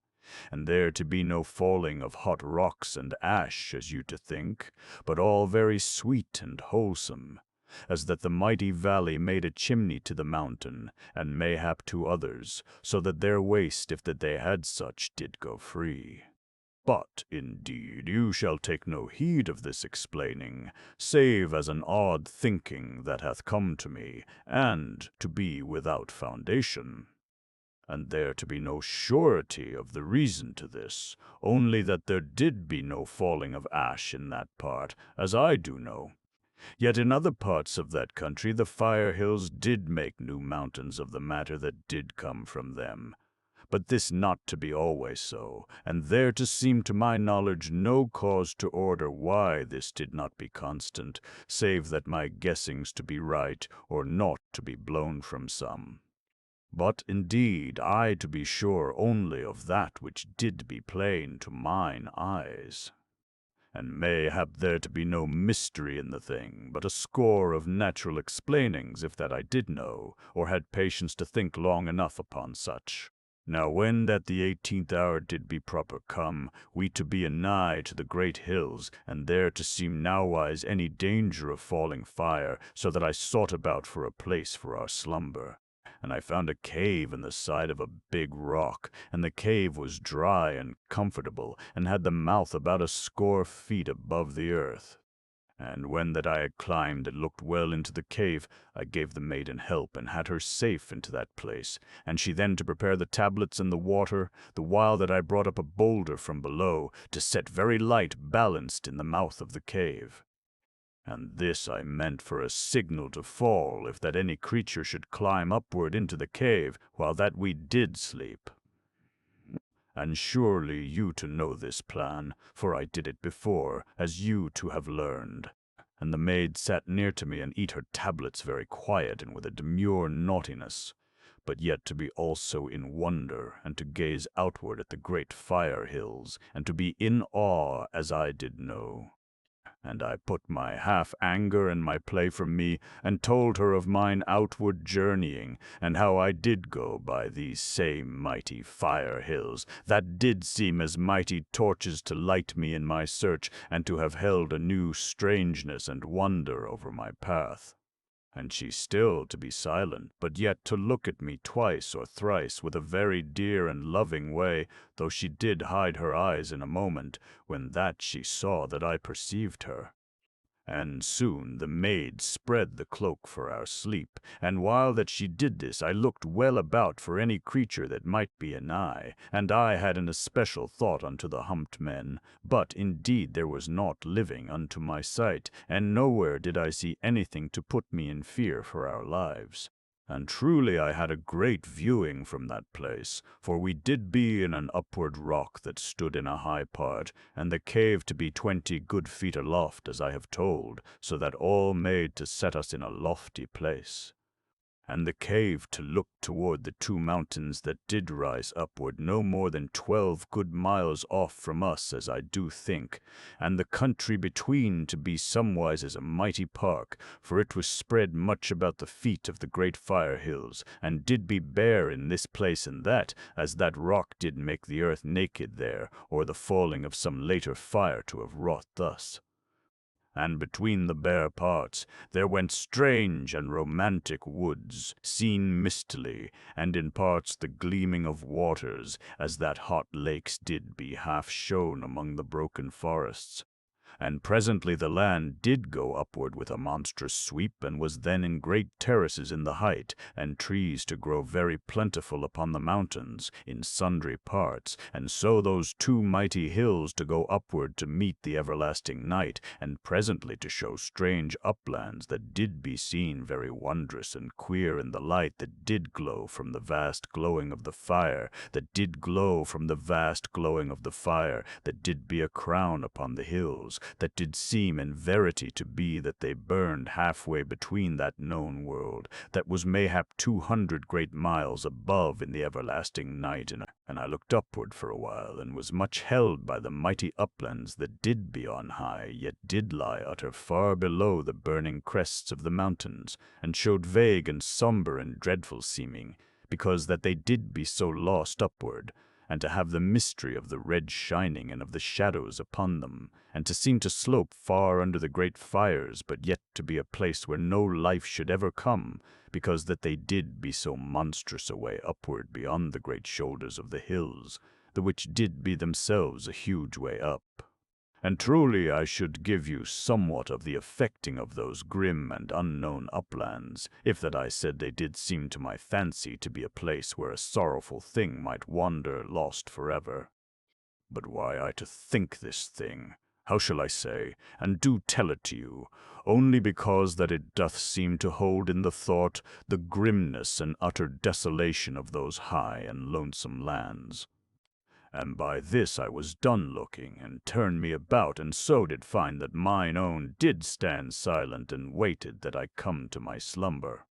and there to be no falling of hot rocks and ash, as you to think, but all very sweet and wholesome, as that the mighty valley made a chimney to the mountain, and mayhap to others, so that their waste, if that they had such, did go free. But, indeed, you shall take no heed of this explaining, save as an odd thinking that hath come to me, and to be without foundation. And there to be no surety of the reason to this, only that there did be no falling of ash in that part, as I do know. Yet in other parts of that country the fire hills did make new mountains of the matter that did come from them. But this not to be always so, and there to seem to my knowledge no cause to order why this did not be constant, save that my guessings to be right, or naught to be blown from some. But indeed I to be sure only of that which did be plain to mine eyes. And mayhap there to be no mystery in the thing, but a score of natural explainings, if that I did know, or had patience to think long enough upon such. Now when that the 18th hour did be proper come, we to be anigh to the great hills, and there to seem nowise any danger of falling fire, so that I sought about for a place for our slumber. And I found a cave in the side of a big rock, and the cave was dry and comfortable, and had the mouth about a score feet above the earth. And when that I had climbed and looked well into the cave, I gave the maiden help and had her safe into that place, and she then to prepare the tablets and the water, the while that I brought up a boulder from below, to set very light balanced in the mouth of the cave. And this I meant for a signal to fall, if that any creature should climb upward into the cave, while that we did sleep. And surely you to know this plan, for I did it before, as you to have learned. And the maid sat near to me and eat her tablets very quiet and with a demure naughtiness, but yet to be also in wonder, and to gaze outward at the great fire hills, and to be in awe as I did know. And I put my half anger and my play from me, and told her of mine outward journeying, and how I did go by these same mighty fire hills, that did seem as mighty torches to light me in my search, and to have held a new strangeness and wonder over my path. And she still to be silent, but yet to look at me twice or thrice with a very dear and loving way, though she did hide her eyes in a moment, when that she saw that I perceived her. And soon the maid spread the cloak for our sleep, and while that she did this I looked well about for any creature that might be anigh, and I had an especial thought unto the humped men, but indeed there was naught living unto my sight, and nowhere did I see anything to put me in fear for our lives. And truly I had a great viewing from that place, for we did be in an upward rock that stood in a high part, and the cave to be 20 good feet aloft, as I have told, so that all made to set us in a lofty place. And the cave to look toward the 2 mountains that did rise upward no more than 12 good miles off from us, as I do think, and the country between to be somewise as a mighty park, for it was spread much about the feet of the great fire hills, and did be bare in this place and that, as that rock did make the earth naked there, or the falling of some later fire to have wrought thus. And between the bare parts there went strange and romantic woods, seen mistily, and in parts the gleaming of waters, as that hot lakes did be half shown among the broken forests. And presently the land did go upward with a monstrous sweep, and was then in great terraces in the height, and trees to grow very plentiful upon the mountains, in sundry parts, and so those 2 mighty hills to go upward to meet the everlasting night, and presently to show strange uplands that did be seen very wondrous and queer in the light that did glow from the vast glowing of the fire, that did glow from the vast glowing of the fire, that did be a crown upon the hills, that did seem in verity to be that they burned halfway between that known world, that was mayhap 200 great miles above in the everlasting night, and I looked upward for a while, and was much held by the mighty uplands that did be on high, yet did lie utter far below the burning crests of the mountains, and showed vague and sombre and dreadful seeming, because that they did be so lost upward, and to have the mystery of the red shining and of the shadows upon them, and to seem to slope far under the great fires, but yet to be a place where no life should ever come, because that they did be so monstrous a way upward beyond the great shoulders of the hills, the which did be themselves a huge way up. And truly I should give you somewhat of the affecting of those grim and unknown uplands, if that I said they did seem to my fancy to be a place where a sorrowful thing might wander lost forever. But why I to think this thing, how shall I say, and do tell it to you, only because that it doth seem to hold in the thought the grimness and utter desolation of those high and lonesome lands. And by this I was done looking, and turned me about, and so did find that mine own did stand silent, and waited that I come to my slumber.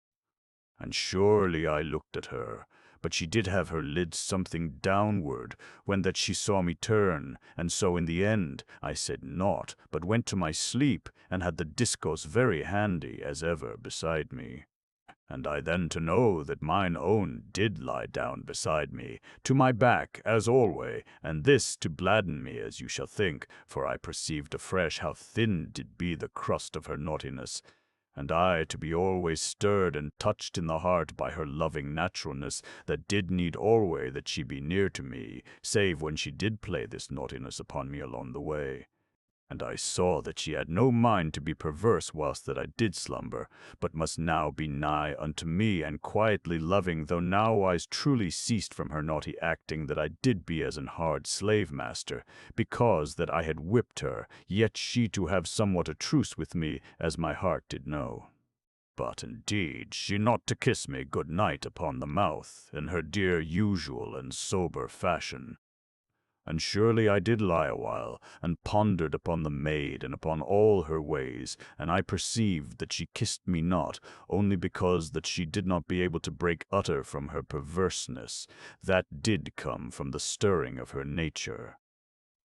And surely I looked at her, but she did have her lids something downward, when that she saw me turn, and so in the end I said naught, but went to my sleep, and had the discourse very handy, as ever, beside me. And I then to know that mine own did lie down beside me, to my back, as alway, and this to gladden me, as you shall think, for I perceived afresh how thin did be the crust of her naughtiness, and I to be always stirred and touched in the heart by her loving naturalness, that did need alway that she be near to me, save when she did play this naughtiness upon me along the way. And I saw that she had no mind to be perverse whilst that I did slumber, but must now be nigh unto me, and quietly loving, though nowise truly ceased from her naughty acting, that I did be as an hard slave master, because that I had whipped her, yet she to have somewhat a truce with me, as my heart did know. But indeed she not to kiss me good night upon the mouth, in her dear usual and sober fashion. And surely I did lie a while, and pondered upon the maid and upon all her ways, and I perceived that she kissed me not, only because that she did not be able to break utter from her perverseness, that did come from the stirring of her nature.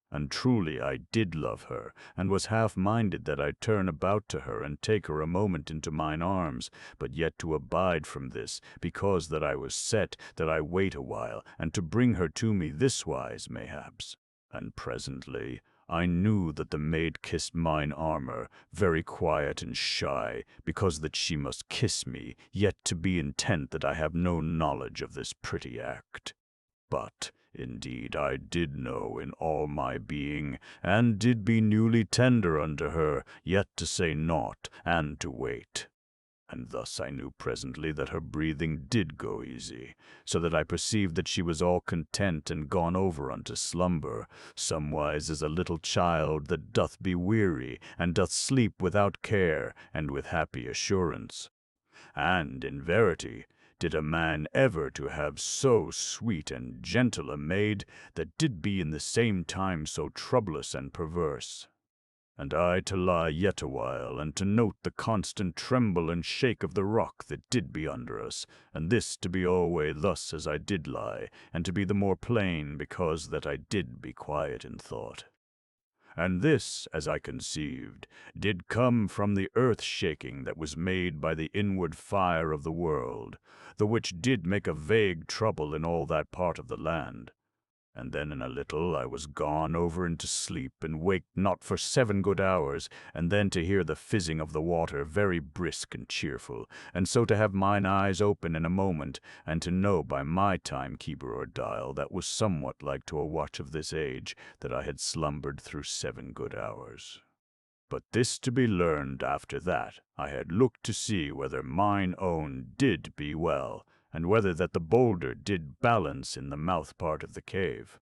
And truly I did love her, and was half-minded that I'd turn about to her and take her a moment into mine arms, but yet to abide from this, because that I was set, that I wait a while, and to bring her to me this wise, mayhaps. And presently I knew that the maid kissed mine armor, very quiet and shy, because that she must kiss me, yet to be intent that I have no knowledge of this pretty act. But indeed I did know in all my being, and did be newly tender unto her, yet to say naught, and to wait. And thus I knew presently that her breathing did go easy, so that I perceived that she was all content and gone over unto slumber, somewise as a little child that doth be weary, and doth sleep without care, and with happy assurance. And in verity, did a man ever to have so sweet and gentle a maid, that did be in the same time so troublous and perverse? And I to lie yet a while, and to note the constant tremble and shake of the rock that did be under us, and this to be alway thus as I did lie, and to be the more plain because that I did be quiet in thought. And this, as I conceived, did come from the earth-shaking that was made by the inward fire of the world, the which did make a vague trouble in all that part of the land. And then in a little I was gone over into sleep, and waked not for 7 good hours, and then to hear the fizzing of the water very brisk and cheerful, and so to have mine eyes open in a moment, and to know by my timekeeper or dial, that was somewhat like to a watch of this age, that I had slumbered through 7 good hours. But this to be learned after that I had looked to see whether mine own did be well, and whether that the boulder did balance in the mouth part of the cave.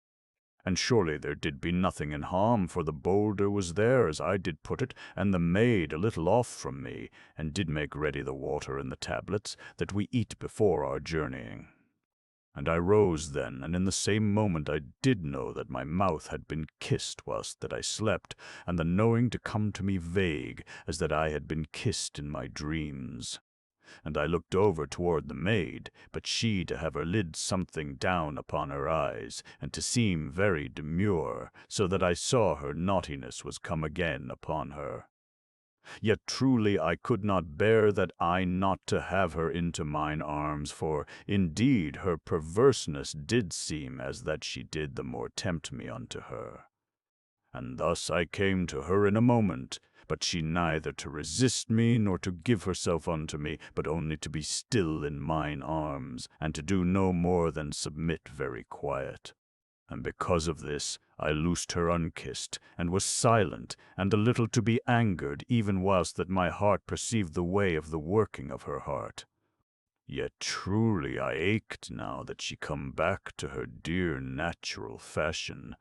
And surely there did be nothing in harm, for the boulder was there as I did put it, and the maid a little off from me, and did make ready the water and the tablets, that we eat before our journeying. And I rose then, and in the same moment I did know that my mouth had been kissed whilst that I slept, and the knowing to come to me vague, as that I had been kissed in my dreams. And I looked over toward the maid, but she to have her lid something down upon her eyes, and to seem very demure, so that I saw her naughtiness was come again upon her. Yet truly I could not bear that I not to have her into mine arms, for indeed her perverseness did seem as that she did the more tempt me unto her. And thus I came to her in a moment, but she neither to resist me nor to give herself unto me, but only to be still in mine arms, and to do no more than submit very quiet. And because of this I loosed her unkissed, and was silent, and a little to be angered, even whilst that my heart perceived the way of the working of her heart. Yet truly I ached now that she come back to her dear natural fashion.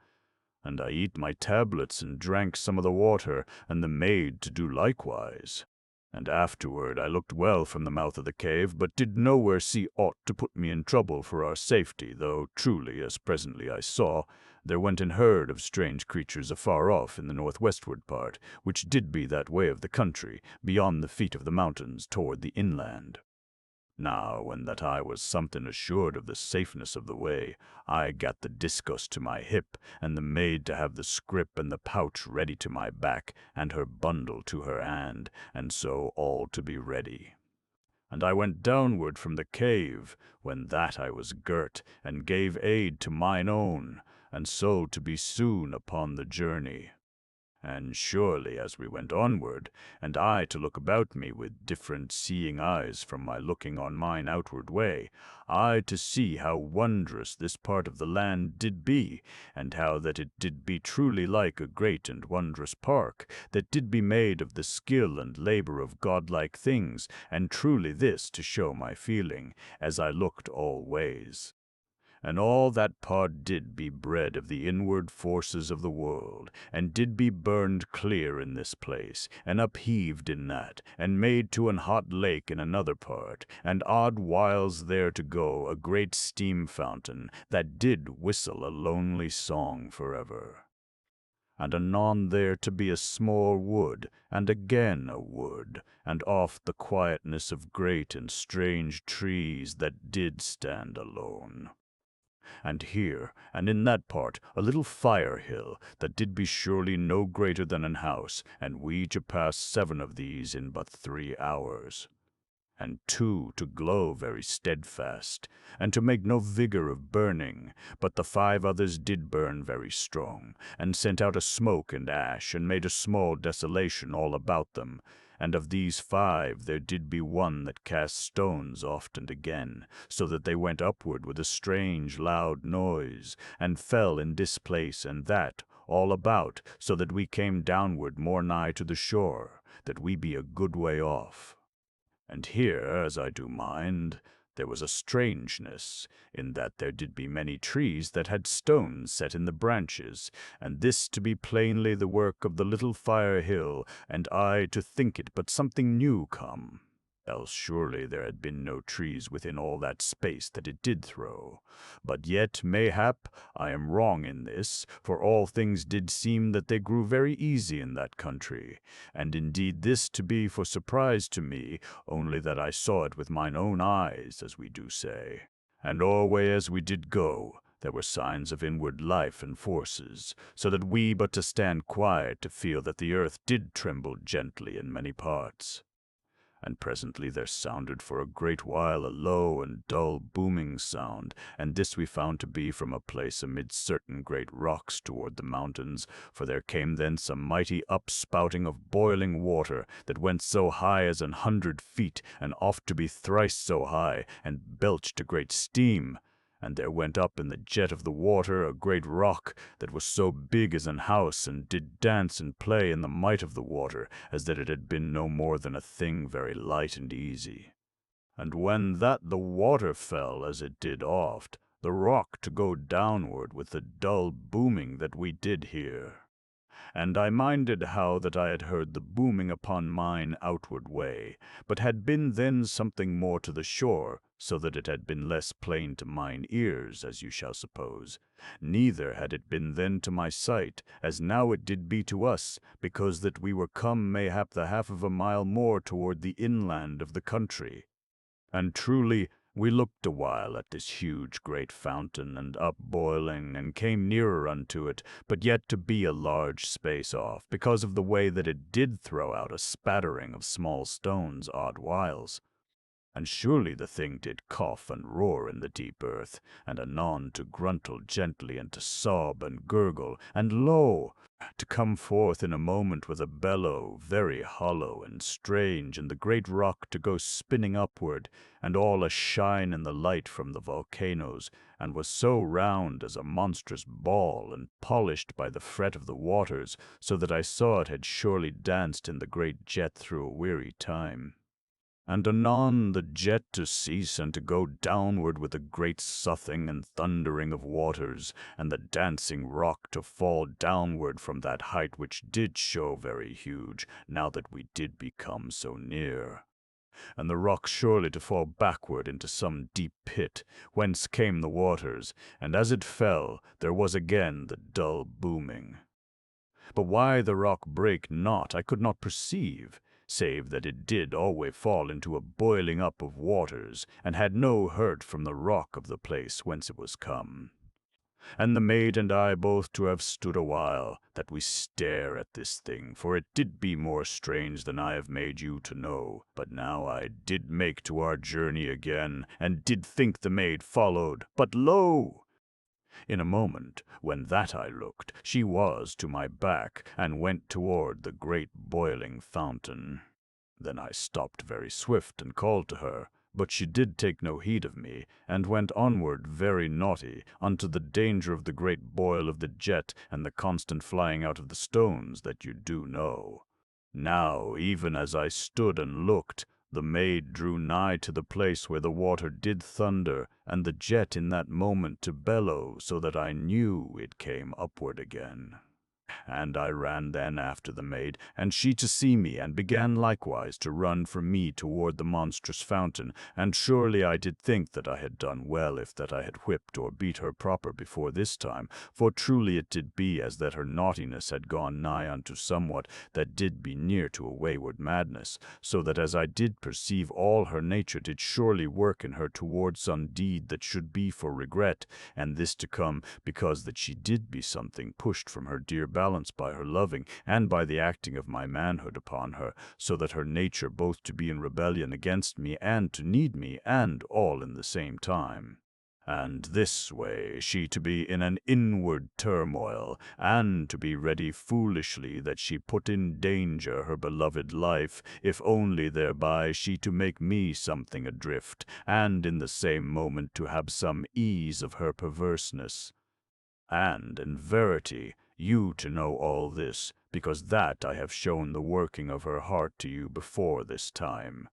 And I eat my tablets and drank some of the water, and the maid to do likewise. And afterward I looked well from the mouth of the cave, but did nowhere see aught to put me in trouble for our safety, though truly, as presently I saw, there went an herd of strange creatures afar off in the northwestward part, which did be that way of the country, beyond the feet of the mountains toward the inland. Now, when that I was something assured of the safeness of the way, I gat the discus to my hip, and the maid to have the scrip and the pouch ready to my back, and her bundle to her hand, and so all to be ready. And I went downward from the cave, when that I was girt, and gave aid to mine own, and so to be soon upon the journey. And surely as we went onward, and I to look about me with different seeing eyes from my looking on mine outward way, I to see how wondrous this part of the land did be, and how that it did be truly like a great and wondrous park, that did be made of the skill and labor of godlike things, and truly this to show my feeling, as I looked all ways. And all that part did be bred of the inward forces of the world, and did be burned clear in this place, and upheaved in that, and made to an hot lake in another part, and odd whiles there to go a great steam fountain, that did whistle a lonely song forever. And anon there to be a small wood, and again a wood, and oft the quietness of great and strange trees that did stand alone. And here, and in that part, a little fire hill, that did be surely no greater than an house, and we to pass 7 of these in but 3 hours. And 2 to glow very steadfast, and to make no vigor of burning, but the 5 others did burn very strong, and sent out a smoke and ash, and made a small desolation all about them. And of these 5 there did be one that cast stones oft and again, so that they went upward with a strange loud noise, and fell in this place and that, all about, so that we came downward more nigh to the shore, that we be a good way off. And here, as I do mind, there was a strangeness, in that there did be many trees that had stones set in the branches, and this to be plainly the work of the little fire hill, and I to think it but something new come. Else surely there had been no trees within all that space that it did throw. But yet, mayhap, I am wrong in this, for all things did seem that they grew very easy in that country, and indeed this to be for surprise to me, only that I saw it with mine own eyes, as we do say. And alway as we did go, there were signs of inward life and forces, so that we but to stand quiet to feel that the earth did tremble gently in many parts. And presently there sounded for a great while a low and dull booming sound, and this we found to be from a place amid certain great rocks toward the mountains, for there came thence a mighty upspouting of boiling water, that went so high as 100 feet, and oft to be thrice so high, and belched a great steam. And there went up in the jet of the water a great rock, that was so big as an house, and did dance and play in the might of the water, as that it had been no more than a thing very light and easy. And when that the water fell, as it did oft, the rock to go downward with the dull booming that we did hear. And I minded how that I had heard the booming upon mine outward way, but had been then something more to the shore, so that it had been less plain to mine ears, as you shall suppose. Neither had it been then to my sight, as now it did be to us, because that we were come mayhap the half of a mile more toward the inland of the country. And truly, we looked a while at this huge great fountain, and upboiling, and came nearer unto it, but yet to be a large space off, because of the way that it did throw out a spattering of small stones odd whiles. And surely the thing did cough and roar in the deep earth, and anon to gruntle gently, and to sob and gurgle, and lo! to come forth in a moment with a bellow, very hollow and strange, and the great rock to go spinning upward, and all a shine in the light from the volcanoes, and was so round as a monstrous ball, and polished by the fret of the waters, so that I saw it had surely danced in the great jet through a weary time. And anon the jet to cease and to go downward with a great soughing and thundering of waters, and the dancing rock to fall downward from that height which did show very huge, now that we did become so near. And the rock surely to fall backward into some deep pit, whence came the waters, and as it fell, there was again the dull booming. But why the rock brake not I could not perceive, save that it did alway fall into a boiling up of waters, and had no hurt from the rock of the place whence it was come. And the maid and I both to have stood a while, that we stare at this thing, for it did be more strange than I have made you to know. But now I did make to our journey again, and did think the maid followed, but lo! In a moment, when that I looked, she was to my back, and went toward the great boiling fountain. Then I stopped very swift and called to her, but she did take no heed of me, and went onward very naughty, unto the danger of the great boil of the jet, and the constant flying out of the stones that you do know. Now, even as I stood and looked, the maid drew nigh to the place where the water did thunder, and the jet in that moment to bellow, so that I knew it came upward again. And I ran then after the maid, and she to see me, and began likewise to run from me toward the monstrous fountain. And surely I did think that I had done well if that I had whipped or beat her proper before this time, for truly it did be as that her naughtiness had gone nigh unto somewhat that did be near to a wayward madness, so that as I did perceive all her nature did surely work in her toward some deed that should be for regret, and this to come because that she did be something pushed from her dear balance by her loving, and by the acting of my manhood upon her, so that her nature both to be in rebellion against me, and to need me, and all in the same time. And this way she to be in an inward turmoil, and to be ready foolishly that she put in danger her beloved life, if only thereby she to make me something adrift, and in the same moment to have some ease of her perverseness. And, in verity, you to know all this, because that I have shown the working of her heart to you before this time.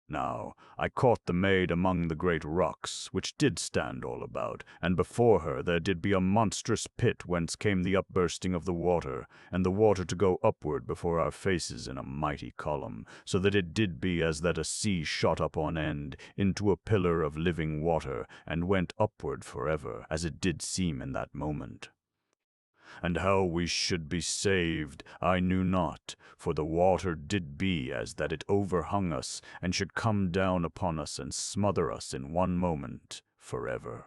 Now, I caught the maid among the great rocks, which did stand all about, and before her there did be a monstrous pit whence came the upbursting of the water, and the water to go upward before our faces in a mighty column, so that it did be as that a sea shot up on end into a pillar of living water, and went upward forever, as it did seem in that moment. And how we should be saved, I knew not, for the water did be as that it overhung us, and should come down upon us and smother us in one moment forever.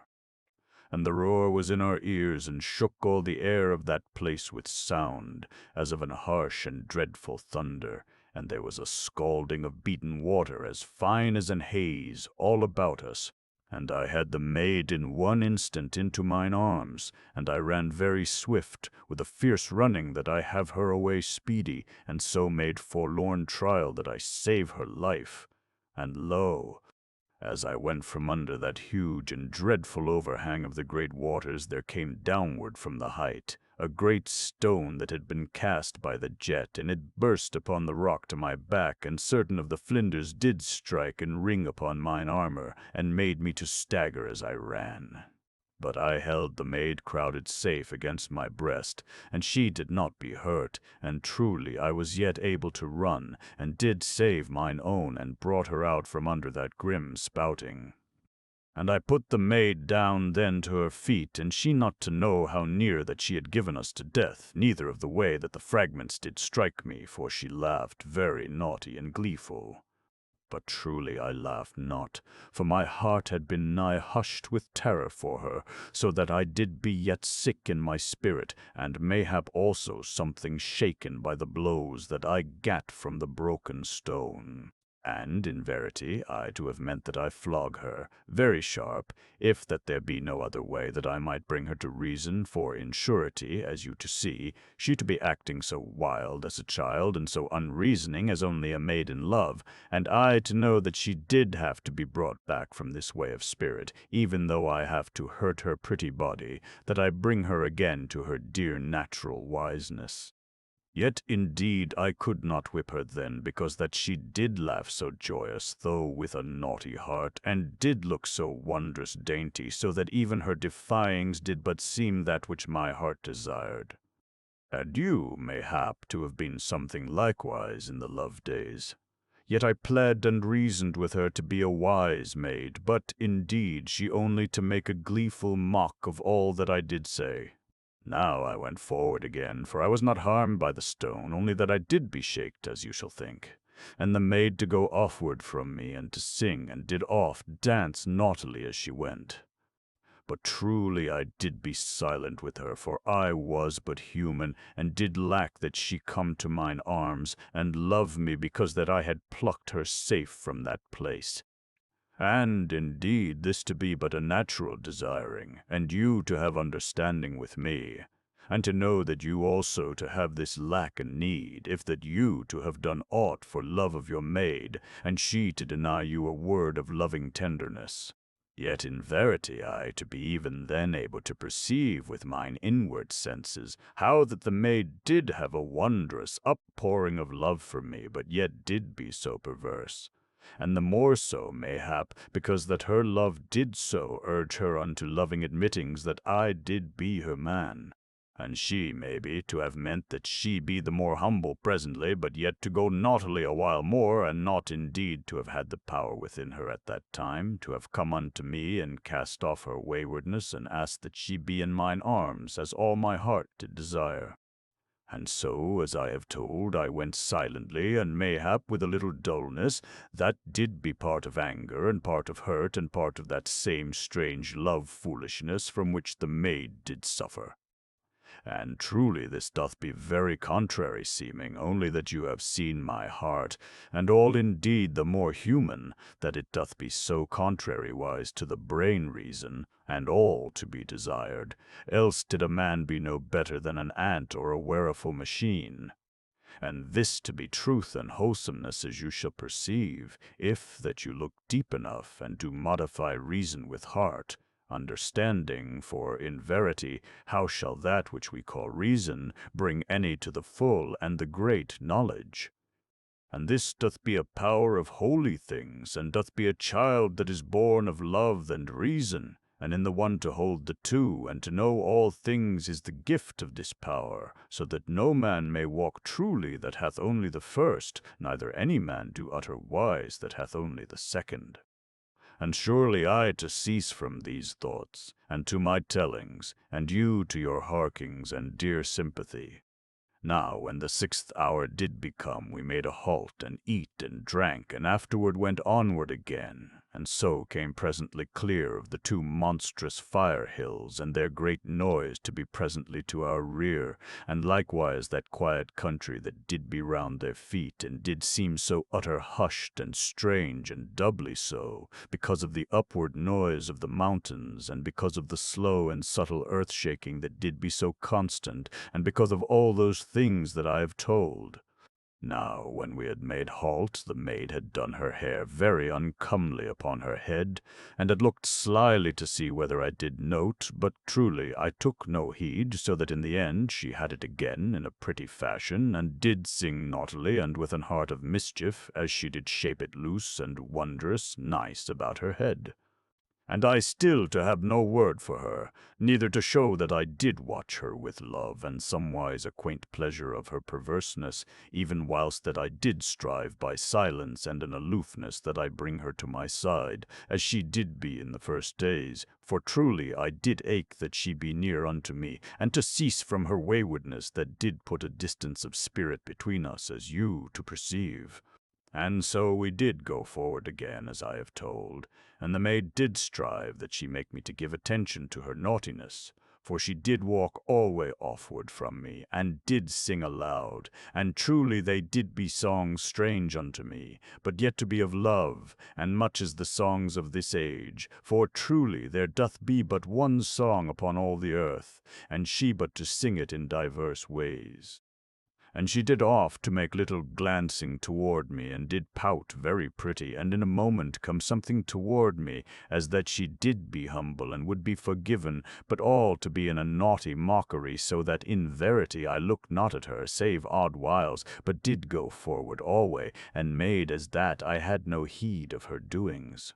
And the roar was in our ears, and shook all the air of that place with sound, as of an harsh and dreadful thunder, and there was a scalding of beaten water as fine as an haze all about us. And I had the maid in one instant into mine arms, and I ran very swift, with a fierce running that I have her away speedy, and so made forlorn trial that I save her life. And lo, as I went from under that huge and dreadful overhang of the great waters, there came downward from the height a great stone that had been cast by the jet, and it burst upon the rock to my back, and certain of the flinders did strike and ring upon mine armor, and made me to stagger as I ran. But I held the maid crowded safe against my breast, and she did not be hurt, and truly I was yet able to run, and did save mine own, and brought her out from under that grim spouting. And I put the maid down then to her feet, and she not to know how near that she had given us to death, neither of the way that the fragments did strike me, for she laughed very naughty and gleeful. But truly I laughed not, for my heart had been nigh hushed with terror for her, so that I did be yet sick in my spirit, and mayhap also something shaken by the blows that I gat from the broken stone. And, in verity, I to have meant that I flog her, very sharp, if that there be no other way that I might bring her to reason, for in surety, as you to see, she to be acting so wild as a child, and so unreasoning as only a maid in love, and I to know that she did have to be brought back from this way of spirit, even though I have to hurt her pretty body, that I bring her again to her dear natural wiseness. Yet indeed I could not whip her then, because that she did laugh so joyous, though with a naughty heart, and did look so wondrous dainty, so that even her defyings did but seem that which my heart desired. And you, mayhap, to have been something likewise in the love days. Yet I pled and reasoned with her to be a wise maid, but indeed she only to make a gleeful mock of all that I did say. Now I went forward again, for I was not harmed by the stone, only that I did be shaked, as you shall think. And the maid to go offward from me, and to sing, and did oft dance naughtily as she went. But truly I did be silent with her, for I was but human, and did lack that she come to mine arms, and love me because that I had plucked her safe from that place. And indeed this to be but a natural desiring, and you to have understanding with me, and to know that you also to have this lack and need, if that you to have done aught for love of your maid, and she to deny you a word of loving tenderness. Yet in verity I to be even then able to perceive with mine inward senses how that the maid did have a wondrous uppouring of love for me, but yet did be so perverse. And the more so, mayhap, because that her love did so urge her unto loving admittings that I did be her man. And she, maybe, to have meant that she be the more humble presently, but yet to go naughtily a while more, and not indeed to have had the power within her at that time, to have come unto me, and cast off her waywardness, and asked that she be in mine arms, as all my heart did desire. And so, as I have told, I went silently, and mayhap with a little dullness, that did be part of anger, and part of hurt, and part of that same strange love-foolishness from which the maid did suffer. And truly this doth be very contrary seeming, only that you have seen my heart, and all indeed the more human, that it doth be so contrariwise to the brain reason, and all to be desired, else did a man be no better than an ant or a weariful machine. And this to be truth and wholesomeness, as you shall perceive, if that you look deep enough, and do modify reason with heart, understanding, for in verity, how shall that which we call reason bring any to the full and the great knowledge? And this doth be a power of holy things, and doth be a child that is born of love and reason, and in the one to hold the two, and to know all things is the gift of this power, so that no man may walk truly that hath only the first, neither any man do utter wise that hath only the second. And surely I to cease from these thoughts, and to my tellings, and you to your harkings and dear sympathy. Now when the 6th hour did become, we made a halt, and eat and drank, and afterward went onward again, and so came presently clear of the 2 monstrous fire hills, and their great noise to be presently to our rear, and likewise that quiet country that did be round their feet, and did seem so utter hushed and strange, and doubly so, because of the upward noise of the mountains, and because of the slow and subtle earth-shaking that did be so constant, and because of all those things that I have told. Now, when we had made halt, the maid had done her hair very uncomely upon her head, and had looked slyly to see whether I did note, but truly I took no heed, so that in the end she had it again in a pretty fashion, and did sing naughtily and with an heart of mischief, as she did shape it loose and wondrous nice about her head. And I still to have no word for her, neither to show that I did watch her with love, and somewise a quaint pleasure of her perverseness, even whilst that I did strive by silence and an aloofness that I bring her to my side, as she did be in the first days, for truly I did ache that she be near unto me, and to cease from her waywardness that did put a distance of spirit between us, as you to perceive. And so we did go forward again, as I have told, and the maid did strive that she make me to give attention to her naughtiness, for she did walk alway offward from me, and did sing aloud, and truly they did be songs strange unto me, but yet to be of love, and much as the songs of this age, for truly there doth be but one song upon all the earth, and she but to sing it in divers ways. And she did oft to make little glancing toward me, and did pout very pretty, and in a moment come something toward me, as that she did be humble, and would be forgiven, but all to be in a naughty mockery, so that in verity I looked not at her, save odd whiles, but did go forward alway, and made as that I had no heed of her doings.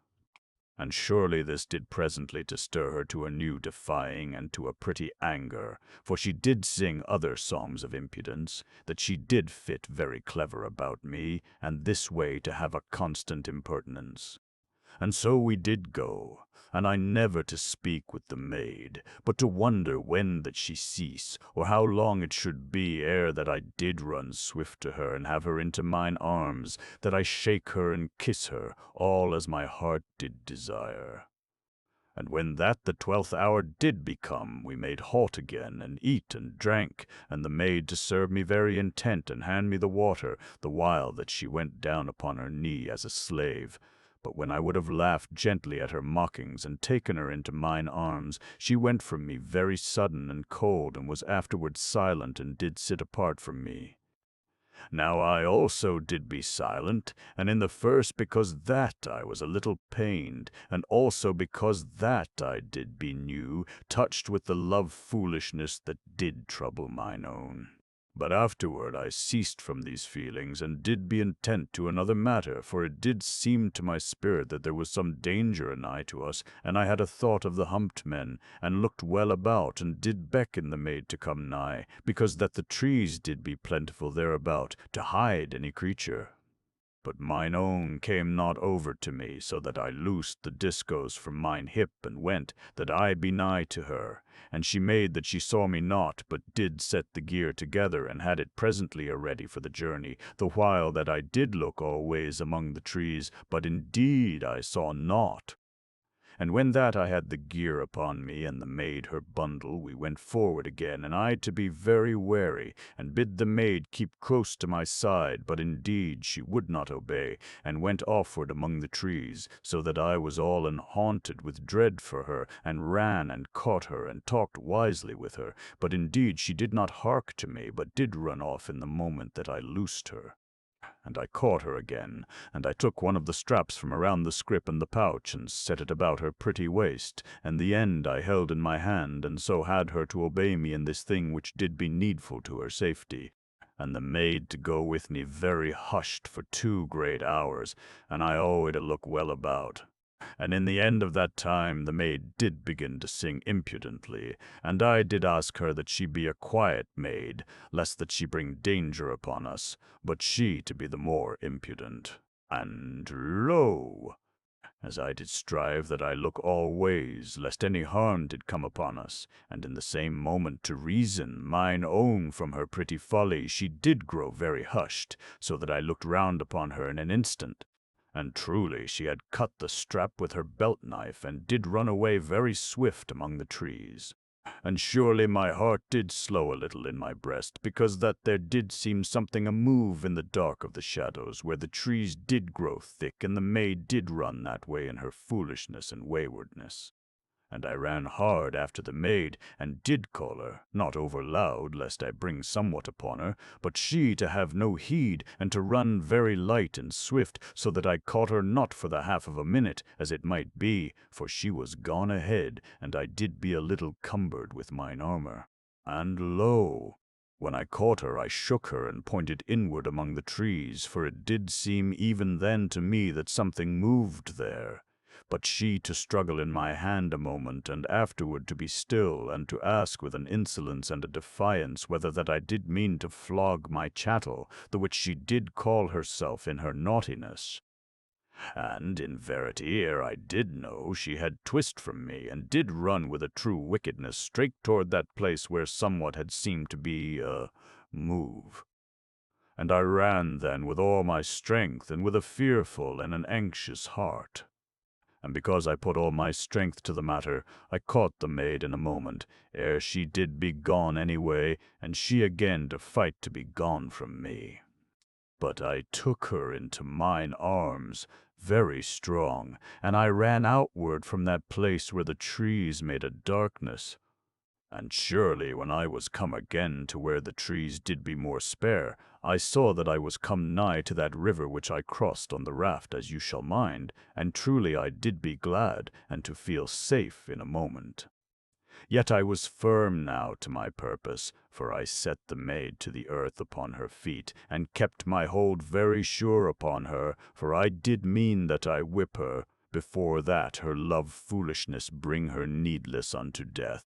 And surely this did presently to stir her to a new defying and to a pretty anger, for she did sing other songs of impudence, that she did fit very clever about me, and this way to have a constant impertinence. And so we did go, and I never to speak with the maid, but to wonder when that she cease, or how long it should be ere that I did run swift to her and have her into mine arms, that I shake her and kiss her, all as my heart did desire. And when that the 12th hour did become, we made halt again, and eat and drank, and the maid to serve me very intent, and hand me the water, the while that she went down upon her knee as a slave. But when I would have laughed gently at her mockings and taken her into mine arms, she went from me very sudden and cold, and was afterward silent, and did sit apart from me. Now I also did be silent, and in the first because that I was a little pained, and also because that I did be new, touched with the love foolishness that did trouble mine own. But afterward I ceased from these feelings, and did be intent to another matter, for it did seem to my spirit that there was some danger anigh to us, and I had a thought of the humped men, and looked well about, and did beckon the maid to come nigh, because that the trees did be plentiful thereabout, to hide any creature. But mine own came not over to me, so that I loosed the discos from mine hip, and went, that I be nigh to her. And she made that she saw me not, but did set the gear together, and had it presently a-ready for the journey, the while that I did look all ways among the trees, but indeed I saw naught. And when that I had the gear upon me, and the maid her bundle, we went forward again, and I to be very wary, and bid the maid keep close to my side, but indeed she would not obey, and went offward among the trees, so that I was all enhaunted with dread for her, and ran and caught her, and talked wisely with her, but indeed she did not hark to me, but did run off in the moment that I loosed her. And I caught her again, and I took one of the straps from around the scrip and the pouch, and set it about her pretty waist, and the end I held in my hand, and so had her to obey me in this thing which did be needful to her safety. And the maid to go with me very hushed for 2 great hours, and I always to look well about. And in the end of that time the maid did begin to sing impudently, and I did ask her that she be a quiet maid, lest that she bring danger upon us, but she to be the more impudent. And lo! As I did strive that I look all ways, lest any harm did come upon us, and in the same moment to reason mine own from her pretty folly, she did grow very hushed, so that I looked round upon her in an instant. And truly she had cut the strap with her belt-knife, and did run away very swift among the trees. And surely my heart did slow a little in my breast, because that there did seem something a move in the dark of the shadows, where the trees did grow thick, and the maid did run that way in her foolishness and waywardness. And I ran hard after the maid, and did call her, not over loud, lest I bring somewhat upon her, but she to have no heed, and to run very light and swift, so that I caught her not for the half of a minute, as it might be, for she was gone ahead, and I did be a little cumbered with mine armor. And lo! When I caught her, I shook her and pointed inward among the trees, for it did seem even then to me that something moved there. But she to struggle in my hand a moment, and afterward to be still, and to ask with an insolence and a defiance whether that I did mean to flog my chattel, the which she did call herself in her naughtiness. And in verity, ere I did know, she had twist from me, and did run with a true wickedness straight toward that place where somewhat had seemed to be a move. And I ran then with all my strength, and with a fearful and an anxious heart. And because I put all my strength to the matter, I caught the maid in a moment, ere she did be gone any way, and she again to fight to be gone from me. But I took her into mine arms, very strong, and I ran outward from that place where the trees made a darkness. And surely when I was come again to where the trees did be more spare, I saw that I was come nigh to that river which I crossed on the raft, as you shall mind, and truly I did be glad, and to feel safe in a moment. Yet I was firm now to my purpose, for I set the maid to the earth upon her feet, and kept my hold very sure upon her, for I did mean that I whip her, before that her love foolishness bring her needless unto death.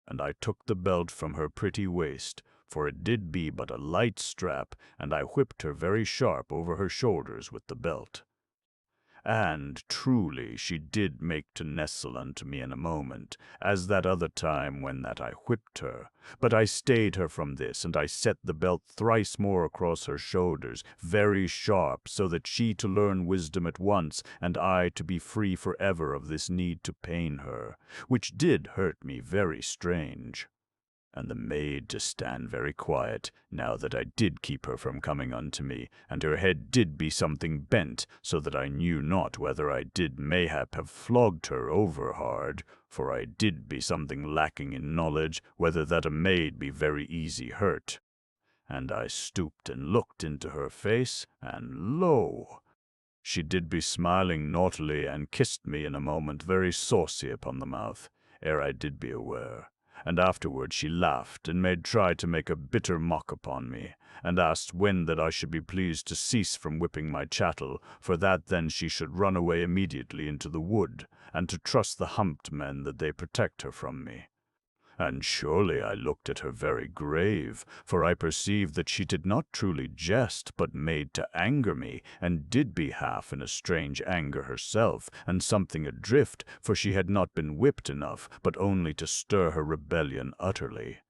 And I took the belt from her pretty waist, for it did be but a light strap, and I whipped her very sharp over her shoulders with the belt. And truly she did make to nestle unto me in a moment, as that other time when that I whipped her. But I stayed her from this, and I set the belt thrice more across her shoulders, very sharp, so that she to learn wisdom at once, and I to be free for ever of this need to pain her, which did hurt me very strange. and the maid to stand very quiet, now that I did keep her from coming unto me, and her head did be something bent, so that I knew not whether I did mayhap have flogged her over hard, for I did be something lacking in knowledge, whether that a maid be very easy hurt. And I stooped and looked into her face, and lo! She did be smiling naughtily, and kissed me in a moment very saucy upon the mouth, ere I did be aware. And afterward she laughed, and made try to make a bitter mock upon me, and asked when that I should be pleased to cease from whipping my chattel, for that then she should run away immediately into the wood, and to trust the humped men that they protect her from me. And surely I looked at her very grave, for I perceived that she did not truly jest, but made to anger me, and did be half in a strange anger herself, and something adrift, for she had not been whipped enough, but only to stir her rebellion utterly.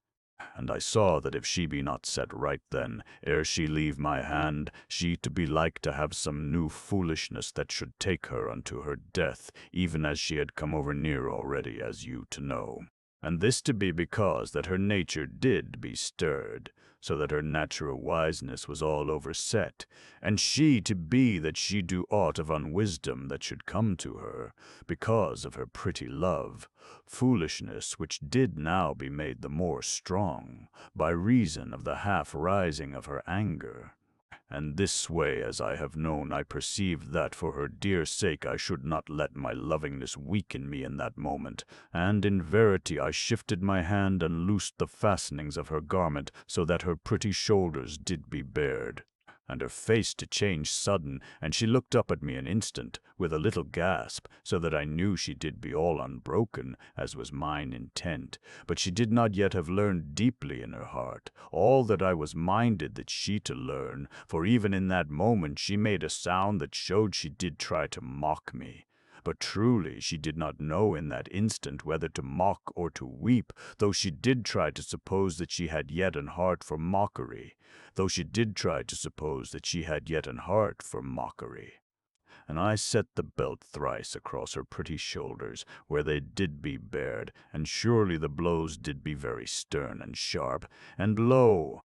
And I saw that if she be not set right then, ere she leave my hand, she to be like to have some new foolishness that should take her unto her death, even as she had come over near already, as you to know. And this to be because that her nature did be stirred, so that her natural wiseness was all overset, and she to be that she do aught of unwisdom that should come to her, because of her pretty love, foolishness which did now be made the more strong, by reason of the half rising of her anger. And this way, as I have known, I perceived that for her dear sake I should not let my lovingness weaken me in that moment, and in verity I shifted my hand and loosed the fastenings of her garment, so that her pretty shoulders did be bared, and her face to change sudden, and she looked up at me an instant, with a little gasp, so that I knew she did be all unbroken, as was mine intent, but she did not yet have learned deeply in her heart all that I was minded that she to learn, for even in that moment she made a sound that showed she did try to mock me. But truly she did not know in that instant whether to mock or to weep, though she did try to suppose that she had yet an heart for mockery, And I set the belt thrice across her pretty shoulders, where they did be bared, and surely the blows did be very stern and sharp, and lo!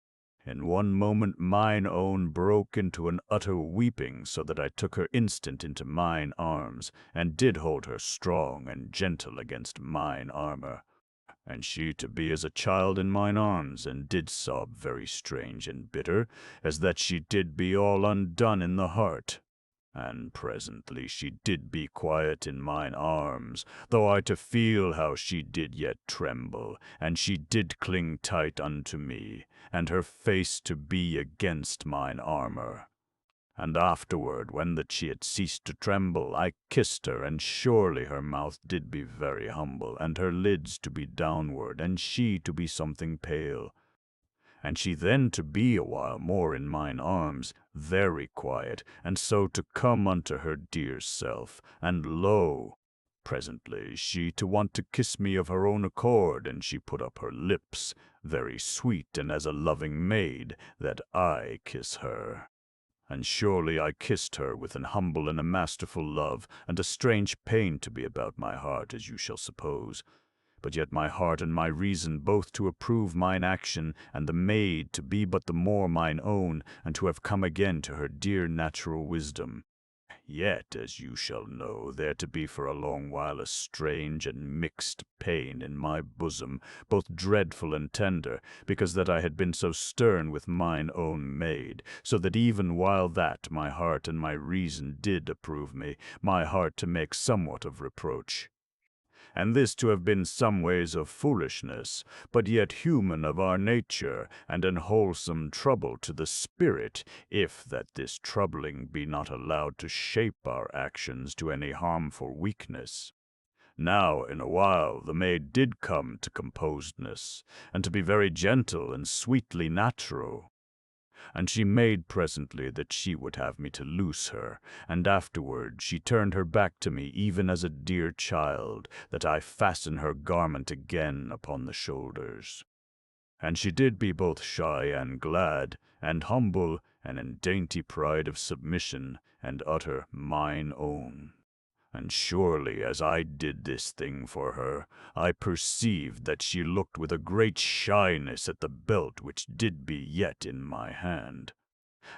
In one moment mine own broke into an utter weeping, so that I took her instant into mine arms, and did hold her strong and gentle against mine armor. And she to be as a child in mine arms, and did sob very strange and bitter, as that she did be all undone in the heart. And presently she did be quiet in mine arms, though I to feel how she did yet tremble, and she did cling tight unto me, and her face to be against mine armor. And afterward, when that she had ceased to tremble, I kissed her, and surely her mouth did be very humble, and her lids to be downward, and she to be something pale. And she then to be a while more in mine arms, very quiet, and so to come unto her dear self, and lo! Presently she to want to kiss me of her own accord, and she put up her lips, very sweet and as a loving maid, that I kiss her. And surely I kissed her with an humble and a masterful love, and a strange pain to be about my heart, as you shall suppose. But yet my heart and my reason both to approve mine action, and the maid to be but the more mine own, and to have come again to her dear natural wisdom. Yet, as you shall know, there to be for a long while a strange and mixed pain in my bosom, both dreadful and tender, because that I had been so stern with mine own maid, so that even while that my heart and my reason did approve me, my heart to make somewhat of reproach. And this to have been some ways of foolishness, but yet human of our nature, and an wholesome trouble to the spirit, if that this troubling be not allowed to shape our actions to any harmful weakness. Now, in a while, the maid did come to composedness, and to be very gentle and sweetly natural. And she made presently that she would have me to loose her, and afterward she turned her back to me even as a dear child, that I fasten her garment again upon the shoulders. And she did be both shy and glad, and humble, and in dainty pride of submission, and utter mine own. And surely as I did this thing for her, I perceived that she looked with a great shyness at the belt which did be yet in my hand.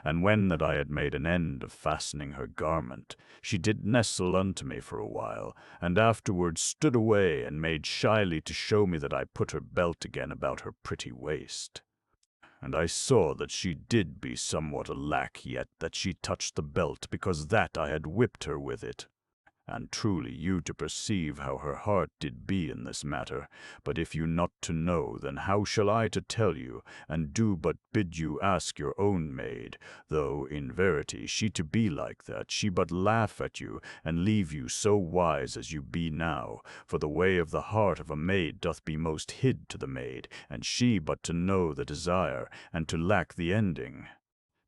And when that I had made an end of fastening her garment, she did nestle unto me for a while, and afterwards stood away and made shyly to show me that I put her belt again about her pretty waist. And I saw that she did be somewhat alack yet that she touched the belt, because that I had whipped her with it. And truly you to perceive how her heart did be in this matter. But if you not to know, then how shall I to tell you, and do but bid you ask your own maid, though in verity she to be like that, she but laugh at you, and leave you so wise as you be now, for the way of the heart of a maid doth be most hid to the maid, and she but to know the desire, and to lack the ending.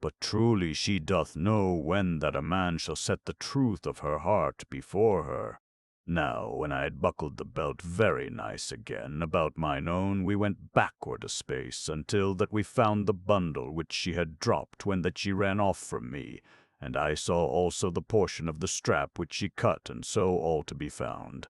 But truly she doth know when that a man shall set the truth of her heart before her. Now, when I had buckled the belt very nice again about mine own, we went backward a space, until that we found the bundle which she had dropped when that she ran off from me, and I saw also the portion of the strap which she cut, and so all to be found.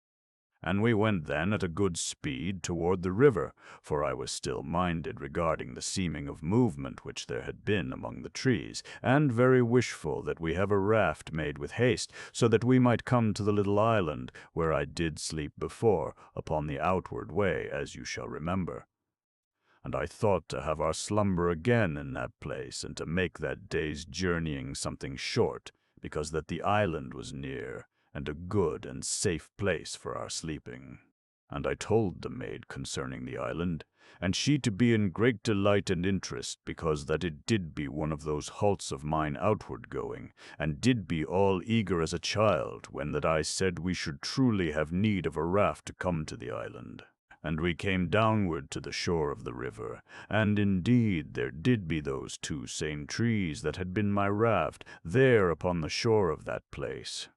And we went then at a good speed toward the river, for I was still minded regarding the seeming of movement which there had been among the trees, and very wishful that we have a raft made with haste, so that we might come to the little island where I did sleep before, upon the outward way, as you shall remember. And I thought to have our slumber again in that place, and to make that day's journeying something short, because that the island was near, and a good and safe place for our sleeping. And I told the maid concerning the island, and she to be in great delight and interest, because that it did be one of those halts of mine outward going, and did be all eager as a child, when that I said we should truly have need of a raft to come to the island. And we came downward to the shore of the river, and indeed there did be those two same trees that had been my raft, there upon the shore of that place.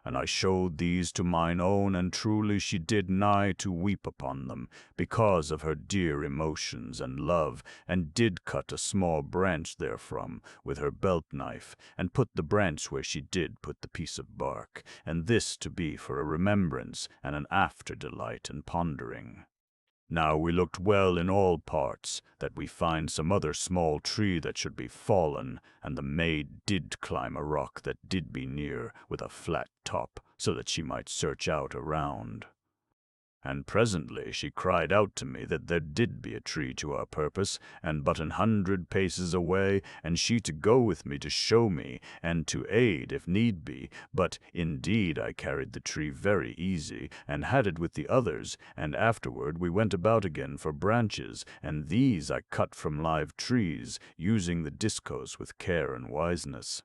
And I showed these to mine own, and truly she did nigh to weep upon them, because of her dear emotions and love, and did cut a small branch therefrom with her belt knife, and put the branch where she did put the piece of bark, and this to be for a remembrance and an after delight and pondering. Now we looked well in all parts, that we find some other small tree that should be fallen, and the maid did climb a rock that did be near, with a flat top, so that she might search out around. And presently she cried out to me that there did be a tree to our purpose, and but 100 paces away, and she to go with me to show me, and to aid if need be. But indeed I carried the tree very easy, and had it with the others, and afterward we went about again for branches, and these I cut from live trees, using the discos with care and wiseness.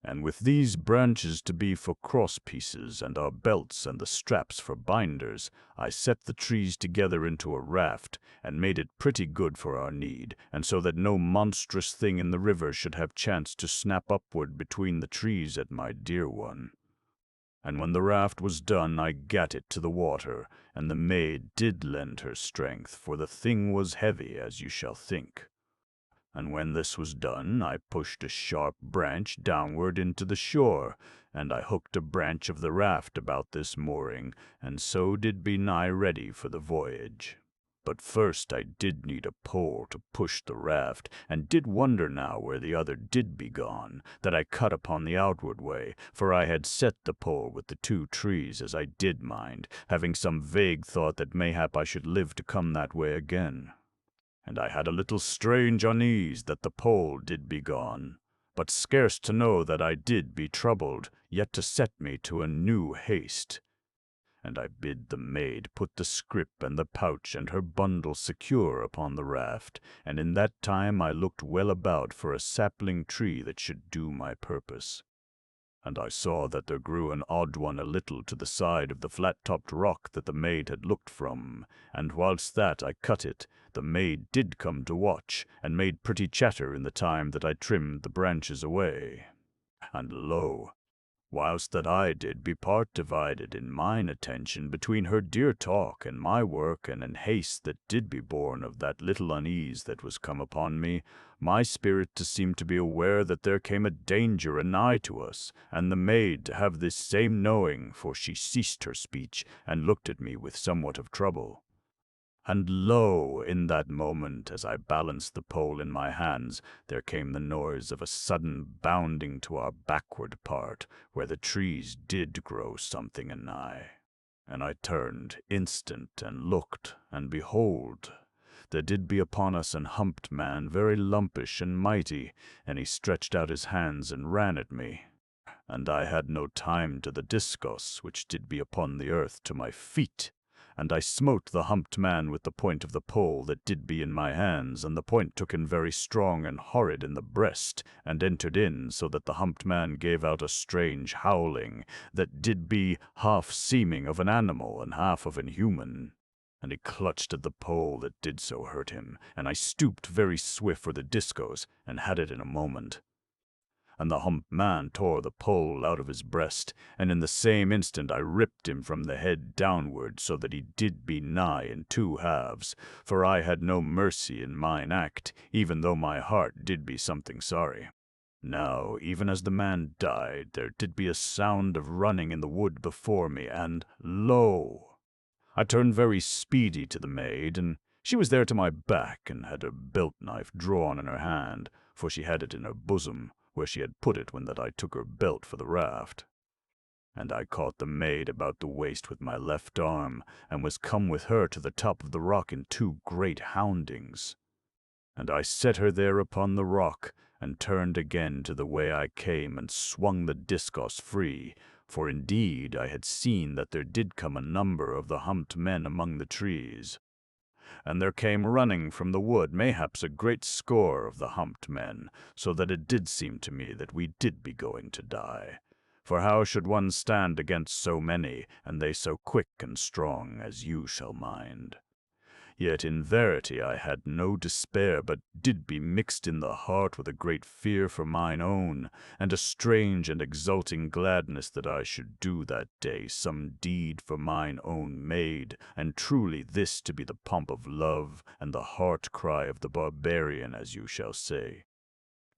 And with these branches to be for cross pieces, and our belts and the straps for binders, I set the trees together into a raft, and made it pretty good for our need, and so that no monstrous thing in the river should have chance to snap upward between the trees at my dear one. And when the raft was done, I gat it to the water, and the maid did lend her strength, for the thing was heavy, as you shall think. And when this was done, I pushed a sharp branch downward into the shore, and I hooked a branch of the raft about this mooring, and so did be nigh ready for the voyage. But first I did need a pole to push the raft, and did wonder now where the other did be gone, that I cut upon the outward way, for I had set the pole with the 2 trees as I did mind, having some vague thought that mayhap I should live to come that way again. And I had a little strange unease that the pole did be gone, but scarce to know that I did be troubled, yet to set me to a new haste. And I bid the maid put the scrip and the pouch and her bundle secure upon the raft, and in that time I looked well about for a sapling tree that should do my purpose. And I saw that there grew an odd one a little to the side of the flat-topped rock that the maid had looked from, and whilst that I cut it, the maid did come to watch, and made pretty chatter in the time that I trimmed the branches away. And lo, whilst that I did be part divided in mine attention between her dear talk and my work, and in haste that did be born of that little unease that was come upon me, my spirit to seem to be aware that there came a danger anigh to us, and the maid to have this same knowing, for she ceased her speech, and looked at me with somewhat of trouble. And lo, in that moment, as I balanced the pole in my hands, there came the noise of a sudden bounding to our backward part, where the trees did grow something anigh. And I turned instant and looked, and behold, there did be upon us an humped man, very lumpish and mighty, and he stretched out his hands and ran at me. And I had no time to the discos, which did be upon the earth, to my feet. And I smote the humped man with the point of the pole that did be in my hands, and the point took him very strong and horrid in the breast, and entered in, so that the humped man gave out a strange howling, that did be half seeming of an animal and half of an human. And he clutched at the pole that did so hurt him, and I stooped very swift for the discos, and had it in a moment. And the humped man tore the pole out of his breast, and in the same instant I ripped him from the head downward, so that he did be nigh in two halves, for I had no mercy in mine act, even though my heart did be something sorry. Now, even as the man died, there did be a sound of running in the wood before me, and lo! I turned very speedy to the maid, and she was there to my back, and had her belt knife drawn in her hand, for she had it in her bosom, where she had put it when that I took her belt for the raft. And I caught the maid about the waist with my left arm, and was come with her to the top of the rock in two great houndings. And I set her there upon the rock, and turned again to the way I came, and swung the discos free, for indeed I had seen that there did come a number of the humped men among the trees. And there came running from the wood mayhaps a great score of the humped men, so that it did seem to me that we did be going to die. For how should one stand against so many, and they so quick and strong, as you shall mind? Yet in verity I had no despair, but did be mixed in the heart with a great fear for mine own, and a strange and exulting gladness that I should do that day some deed for mine own maid, and truly this to be the pomp of love, and the heart-cry of the barbarian, as you shall say.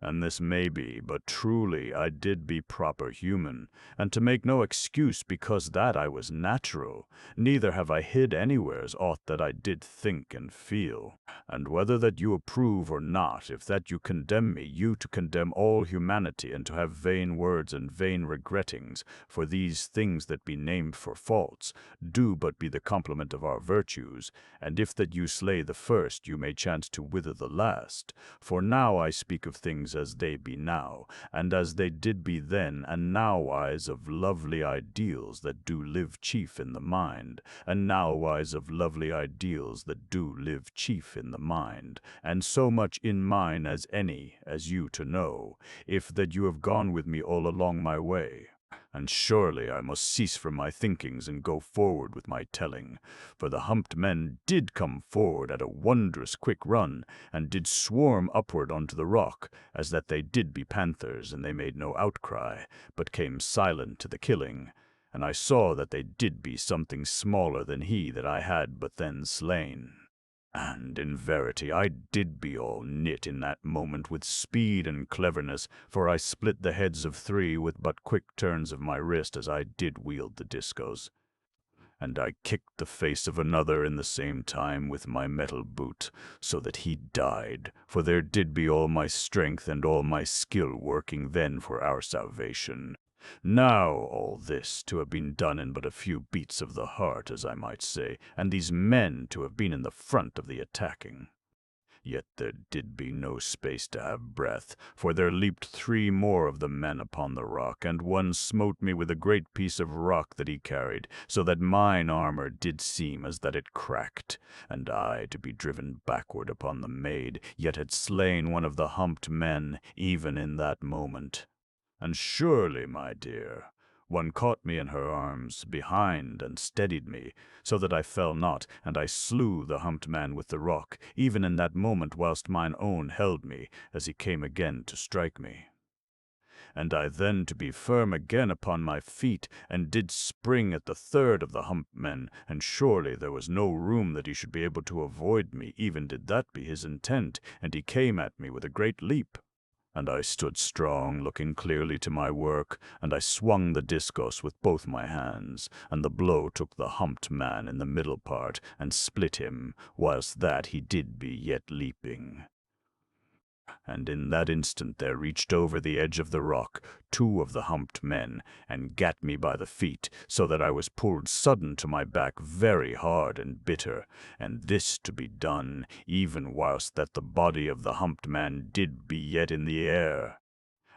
And this may be, but truly I did be proper human, and to make no excuse because that I was natural, neither have I hid anywheres aught that I did think and feel. And whether that you approve or not, if that you condemn me, you to condemn all humanity, and to have vain words and vain regrettings, for these things that be named for faults, do but be the complement of our virtues, and if that you slay the first, you may chance to wither the last. For now I speak of things as they be now, and as they did be then, and nowise of lovely ideals that do live chief in the mind, and nowise of lovely ideals that do live chief in the mind, and so much in mine as any, as you to know, if that you have gone with me all along my way. And surely I must cease from my thinkings and go forward with my telling, for the humped men did come forward at a wondrous quick run, and did swarm upward onto the rock, as that they did be panthers, and they made no outcry, but came silent to the killing. And I saw that they did be something smaller than he that I had but then slain. And in verity I did be all knit in that moment with speed and cleverness, for I split the heads of three with but quick turns of my wrist as I did wield the discos. And I kicked the face of another in the same time with my metal boot, so that he died, for there did be all my strength and all my skill working then for our salvation. Now all this to have been done in but a few beats of the heart, as I might say, and these men to have been in the front of the attacking. Yet there did be no space to have breath, for there leaped three more of the men upon the rock, and one smote me with a great piece of rock that he carried, so that mine armor did seem as that it cracked, and I to be driven backward upon the maid, yet had slain one of the humped men, even in that moment. And surely, my dear, one caught me in her arms behind and steadied me, so that I fell not, and I slew the humped man with the rock, even in that moment whilst mine own held me, as he came again to strike me. and I then to be firm again upon my feet, and did spring at the third of the humped men, and surely there was no room that he should be able to avoid me, even did that be his intent, and he came at me with a great leap. And I stood strong, looking clearly to my work, and I swung the discos with both my hands, and the blow took the humped man in the middle part, and split him, whilst that he did be yet leaping. And in that instant there reached over the edge of the rock 2 of the humped men, and gat me by the feet, so that I was pulled sudden to my back very hard and bitter, and this to be done, even whilst that the body of the humped man did be yet in the air.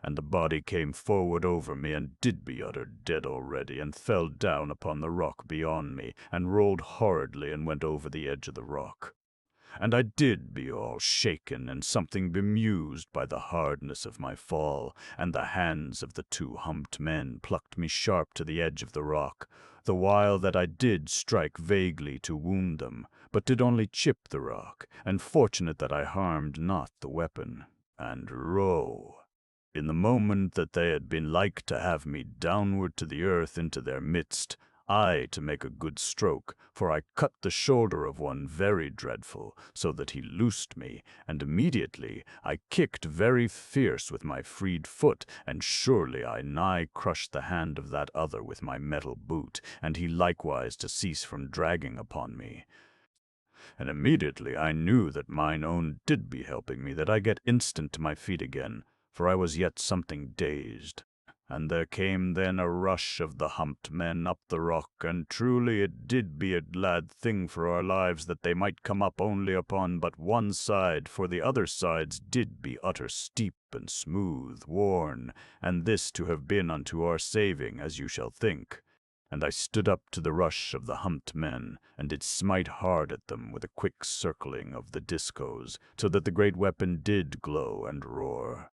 And the body came forward over me, and did be utter dead already, and fell down upon the rock beyond me, and rolled horridly, and went over the edge of the rock. And I did be all shaken and something bemused by the hardness of my fall, and the hands of the 2 humped men plucked me sharp to the edge of the rock, the while that I did strike vaguely to wound them, but did only chip the rock, and fortunate that I harmed not the weapon. And lo! In the moment that they had been like to have me downward to the earth into their midst, I to make a good stroke, for I cut the shoulder of one very dreadful, so that he loosed me, and immediately I kicked very fierce with my freed foot, and surely I nigh crushed the hand of that other with my metal boot, and he likewise to cease from dragging upon me. And immediately I knew that mine own did be helping me, that I get instant to my feet again, for I was yet something dazed. And there came then a rush of the humped men up the rock, and truly it did be a glad thing for our lives that they might come up only upon but one side, for the other sides did be utter steep and smooth, worn, and this to have been unto our saving, as you shall think. And I stood up to the rush of the humped men, and did smite hard at them with a quick circling of the discos, so that the great weapon did glow and roar.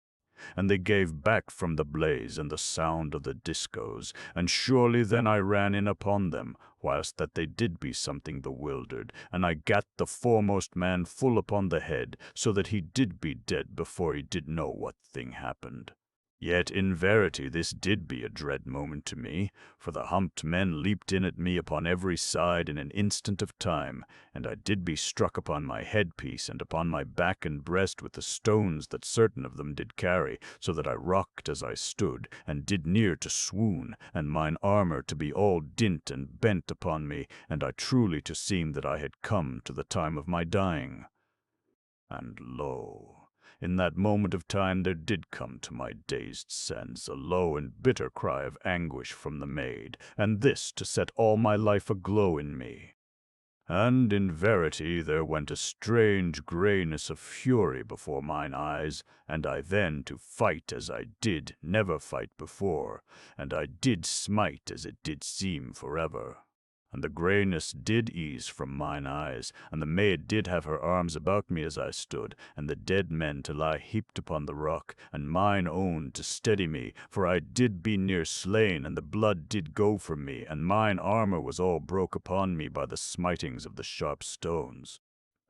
And they gave back from the blaze and the sound of the discos, and surely then I ran in upon them, whilst that they did be something bewildered, and I gat the foremost man full upon the head, so that he did be dead before he did know what thing happened. Yet in verity this did be a dread moment to me, for the humped men leaped in at me upon every side in an instant of time, and I did be struck upon my headpiece and upon my back and breast with the stones that certain of them did carry, so that I rocked as I stood, and did near to swoon, and mine armour to be all dint and bent upon me, and I truly to seem that I had come to the time of my dying. And lo! In that moment of time there did come to my dazed sense a low and bitter cry of anguish from the maid, and this to set all my life aglow in me. And in verity there went a strange greyness of fury before mine eyes, and I then to fight as I did never fight before, and I did smite as it did seem forever. And the greyness did ease from mine eyes, and the maid did have her arms about me as I stood, and the dead men to lie heaped upon the rock, and mine own to steady me, for I did be near slain, and the blood did go from me, and mine armour was all broke upon me by the smitings of the sharp stones.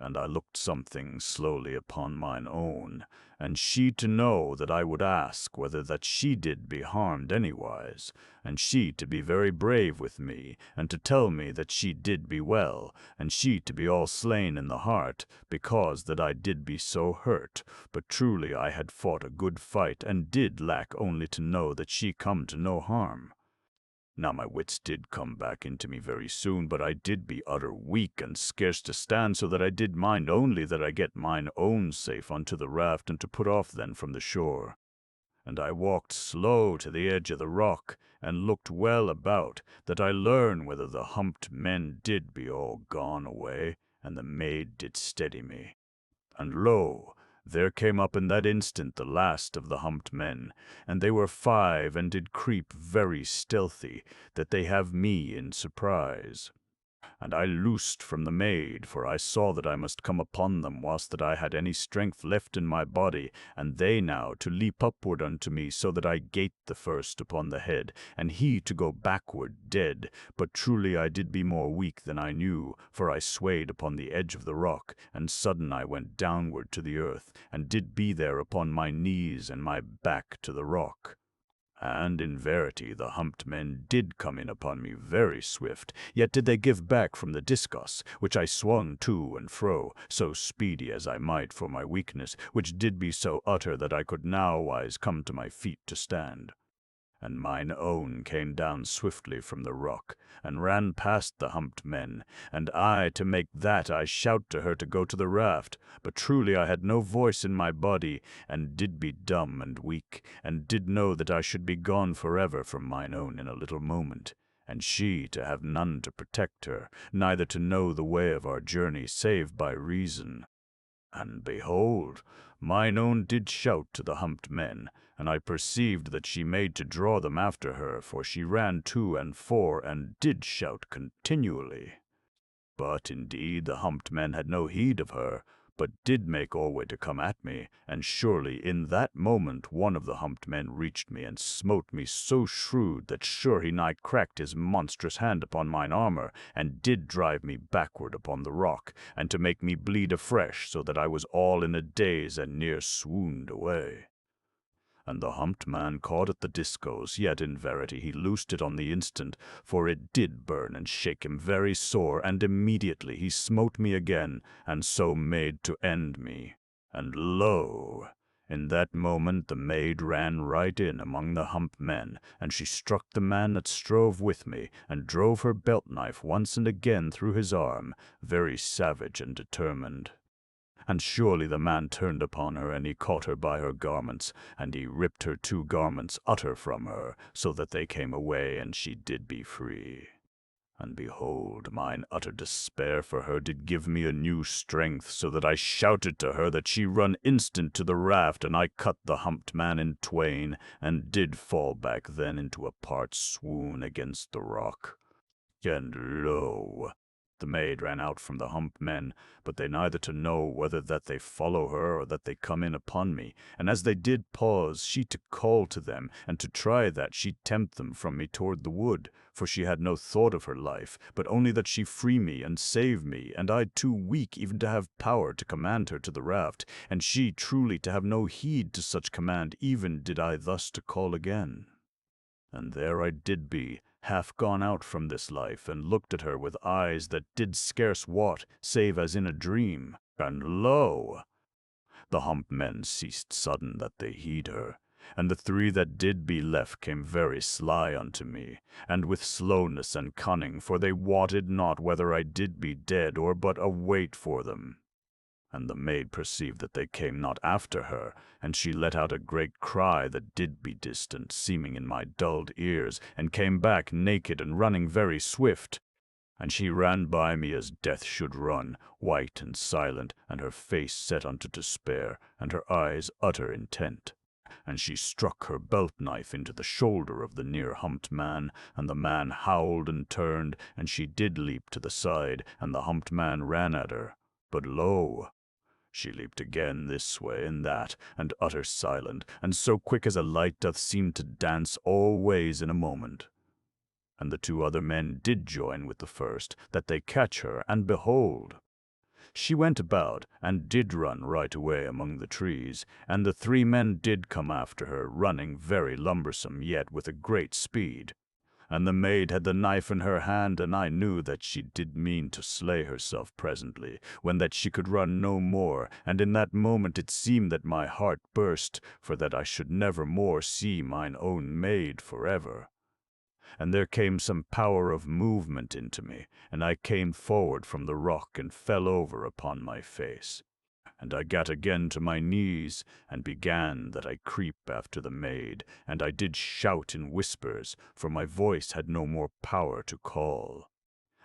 And I looked something slowly upon mine own, and she to know that I would ask whether that she did be harmed anywise, and she to be very brave with me, and to tell me that she did be well, and she to be all slain in the heart, because that I did be so hurt, but truly I had fought a good fight, and did lack only to know that she come to no harm. Now my wits did come back into me very soon, but I did be utter weak and scarce to stand, so that I did mind only that I get mine own safe unto the raft, and to put off then from the shore. And I walked slow to the edge of the rock, and looked well about, that I learn whether the humped men did be all gone away, and the maid did steady me. And lo! There came up in that instant the last of the humped men, and they were 5, and did creep very stealthy, that they have me in surprise. And I loosed from the maid, for I saw that I must come upon them whilst that I had any strength left in my body, and they now to leap upward unto me, so that I gate the first upon the head, and he to go backward dead. But truly I did be more weak than I knew, for I swayed upon the edge of the rock, and sudden I went downward to the earth, and did be there upon my knees and my back to the rock. And in verity the humped men did come in upon me very swift, yet did they give back from the discus, which I swung to and fro, so speedy as I might for my weakness, which did be so utter that I could nowise come to my feet to stand. And mine own came down swiftly from the rock, and ran past the humped men, and I, to make that, I shout to her to go to the raft, but truly I had no voice in my body, and did be dumb and weak, and did know that I should be gone forever from mine own in a little moment, and she to have none to protect her, neither to know the way of our journey save by reason. And behold, mine own did shout to the humped men, and I perceived that she made to draw them after her, for she ran to and fore, and did shout continually. But indeed the humped men had no heed of her, but did make alway to come at me, and surely in that moment one of the humped men reached me, and smote me so shrewd that sure he nigh cracked his monstrous hand upon mine armor, and did drive me backward upon the rock, and to make me bleed afresh, so that I was all in a daze, and near swooned away. And the humped man caught at the discos, yet in verity he loosed it on the instant, for it did burn and shake him very sore, and immediately he smote me again, and so made to end me. And lo! In that moment the maid ran right in among the humped men, and she struck the man that strove with me, and drove her belt-knife once and again through his arm, very savage and determined. And surely the man turned upon her, and he caught her by her garments, and he ripped her 2 garments utter from her, so that they came away, and she did be free. And behold, mine utter despair for her did give me a new strength, so that I shouted to her that she run instant to the raft, and I cut the humped man in twain, and did fall back then into a part swoon against the rock. And lo! The maid ran out from the humped men, but they neither to know whether that they follow her or that they come in upon me. And as they did pause, she to call to them, and to try that she tempt them from me toward the wood, for she had no thought of her life, but only that she free me and save me, and I too weak even to have power to command her to the raft, and she truly to have no heed to such command, even did I thus to call again. And there I did be, half gone out from this life, and looked at her with eyes that did scarce wot, save as in a dream. And lo! The humped men ceased sudden that they heed her, and the 3 that did be left came very sly unto me, and with slowness and cunning, for they wotted not whether I did be dead, or but await for them. And the maid perceived that they came not after her, and she let out a great cry that did be distant, seeming in my dulled ears, and came back naked and running very swift. And she ran by me as death should run, white and silent, and her face set unto despair, and her eyes utter intent. And she struck her belt-knife into the shoulder of the near humped man, and the man howled and turned, and she did leap to the side, and the humped man ran at her. But lo! She leaped again this way and that, and utter silent, and so quick as a light doth seem to dance all ways in a moment. And the 2 other men did join with the first, that they catch her, and behold! She went about, and did run right away among the trees, and the 3 men did come after her, running very lumbersome, yet with a great speed. And the maid had the knife in her hand, and I knew that she did mean to slay herself presently, when that she could run no more, and in that moment it seemed that my heart burst, for that I should never more see mine own maid forever. And there came some power of movement into me, and I came forward from the rock and fell over upon my face. And I gat again to my knees, and began that I creep after the maid, and I did shout in whispers, for my voice had no more power to call.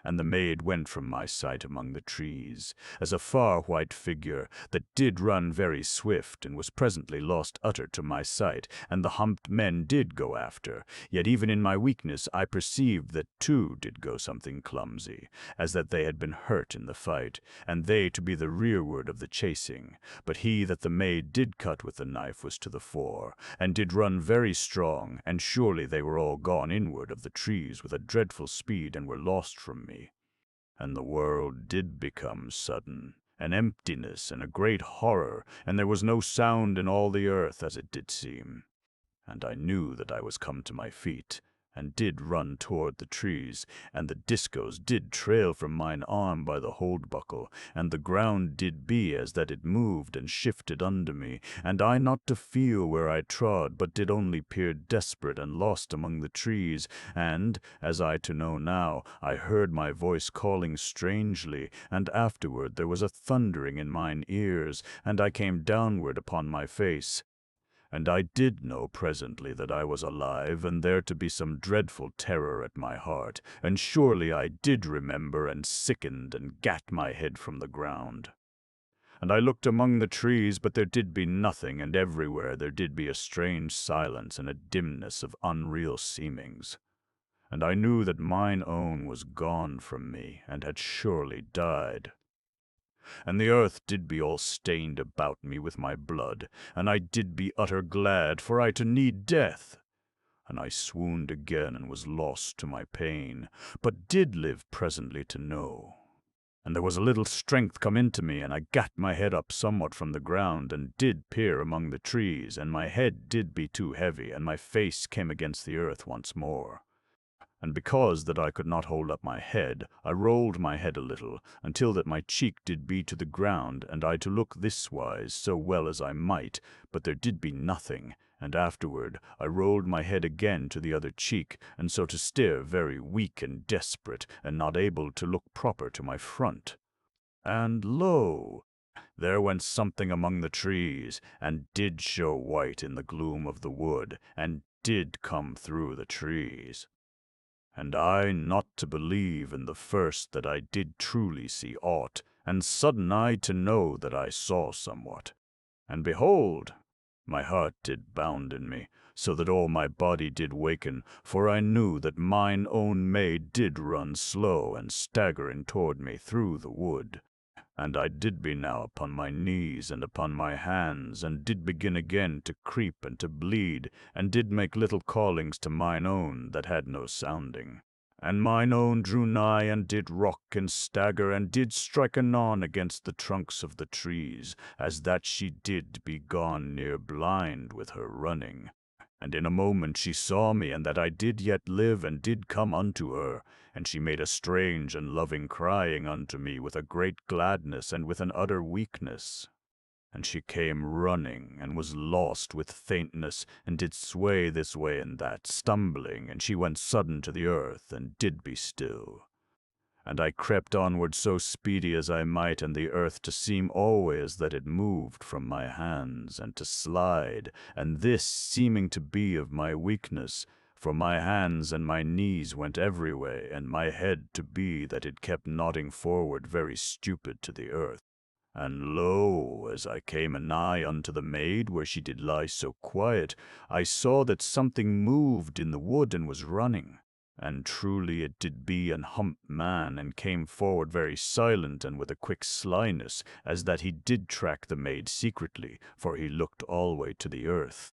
And the maid went from my sight among the trees, as a far white figure, that did run very swift, and was presently lost utter to my sight, and the humped men did go after, yet even in my weakness I perceived that 2 did go something clumsy, as that they had been hurt in the fight, and they to be the rearward of the chasing, but he that the maid did cut with the knife was to the fore, and did run very strong, and surely they were all gone inward of the trees with a dreadful speed, and were lost from me. And the world did become sudden, an emptiness and a great horror, and there was no sound in all the earth, as it did seem. And I knew that I was come to my feet, and did run toward the trees, and the discos did trail from mine arm by the hold buckle, and the ground did be as that it moved and shifted under me, and I not to feel where I trod, but did only peer desperate and lost among the trees, and, as I to know now, I heard my voice calling strangely, and afterward there was a thundering in mine ears, and I came downward upon my face. And I did know presently that I was alive, and there to be some dreadful terror at my heart, and surely I did remember, and sickened, and gat my head from the ground. And I looked among the trees, but there did be nothing, and everywhere there did be a strange silence and a dimness of unreal seemings. And I knew that mine own was gone from me, and had surely died. And the earth did be all stained about me with my blood, and I did be utter glad, for I to need death. And I swooned again, and was lost to my pain, but did live presently to know. And there was a little strength come into me, and I gat my head up somewhat from the ground, and did peer among the trees, and my head did be too heavy, and my face came against the earth once more. And because that I could not hold up my head, I rolled my head a little, until that my cheek did be to the ground, and I to look this wise so well as I might, but there did be nothing, and afterward I rolled my head again to the other cheek, and so to stare very weak and desperate, and not able to look proper to my front. And lo! There went something among the trees, and did show white in the gloom of the wood, and did come through the trees. And I not to believe in the first that I did truly see aught, and sudden I to know that I saw somewhat. And behold, my heart did bound in me, so that all my body did waken, for I knew that mine own maid did run slow and staggering toward me through the wood. And I did be now upon my knees and upon my hands, and did begin again to creep and to bleed, and did make little callings to mine own that had no sounding. And mine own drew nigh, and did rock and stagger, and did strike anon against the trunks of the trees, as that she did be gone near blind with her running. And in a moment she saw me, and that I did yet live, and did come unto her. And she made a strange and loving crying unto me with a great gladness and with an utter weakness. And she came running, and was lost with faintness, and did sway this way and that, stumbling, and she went sudden to the earth, and did be still. And I crept onward so speedy as I might, and the earth to seem always that it moved from my hands, and to slide, and this seeming to be of my weakness, for my hands and my knees went every way, and my head to be that it kept nodding forward very stupid to the earth. And lo, as I came anigh unto the maid, where she did lie so quiet, I saw that something moved in the wood and was running. And truly it did be an humped man, and came forward very silent and with a quick slyness, as that he did track the maid secretly, for he looked alway to the earth.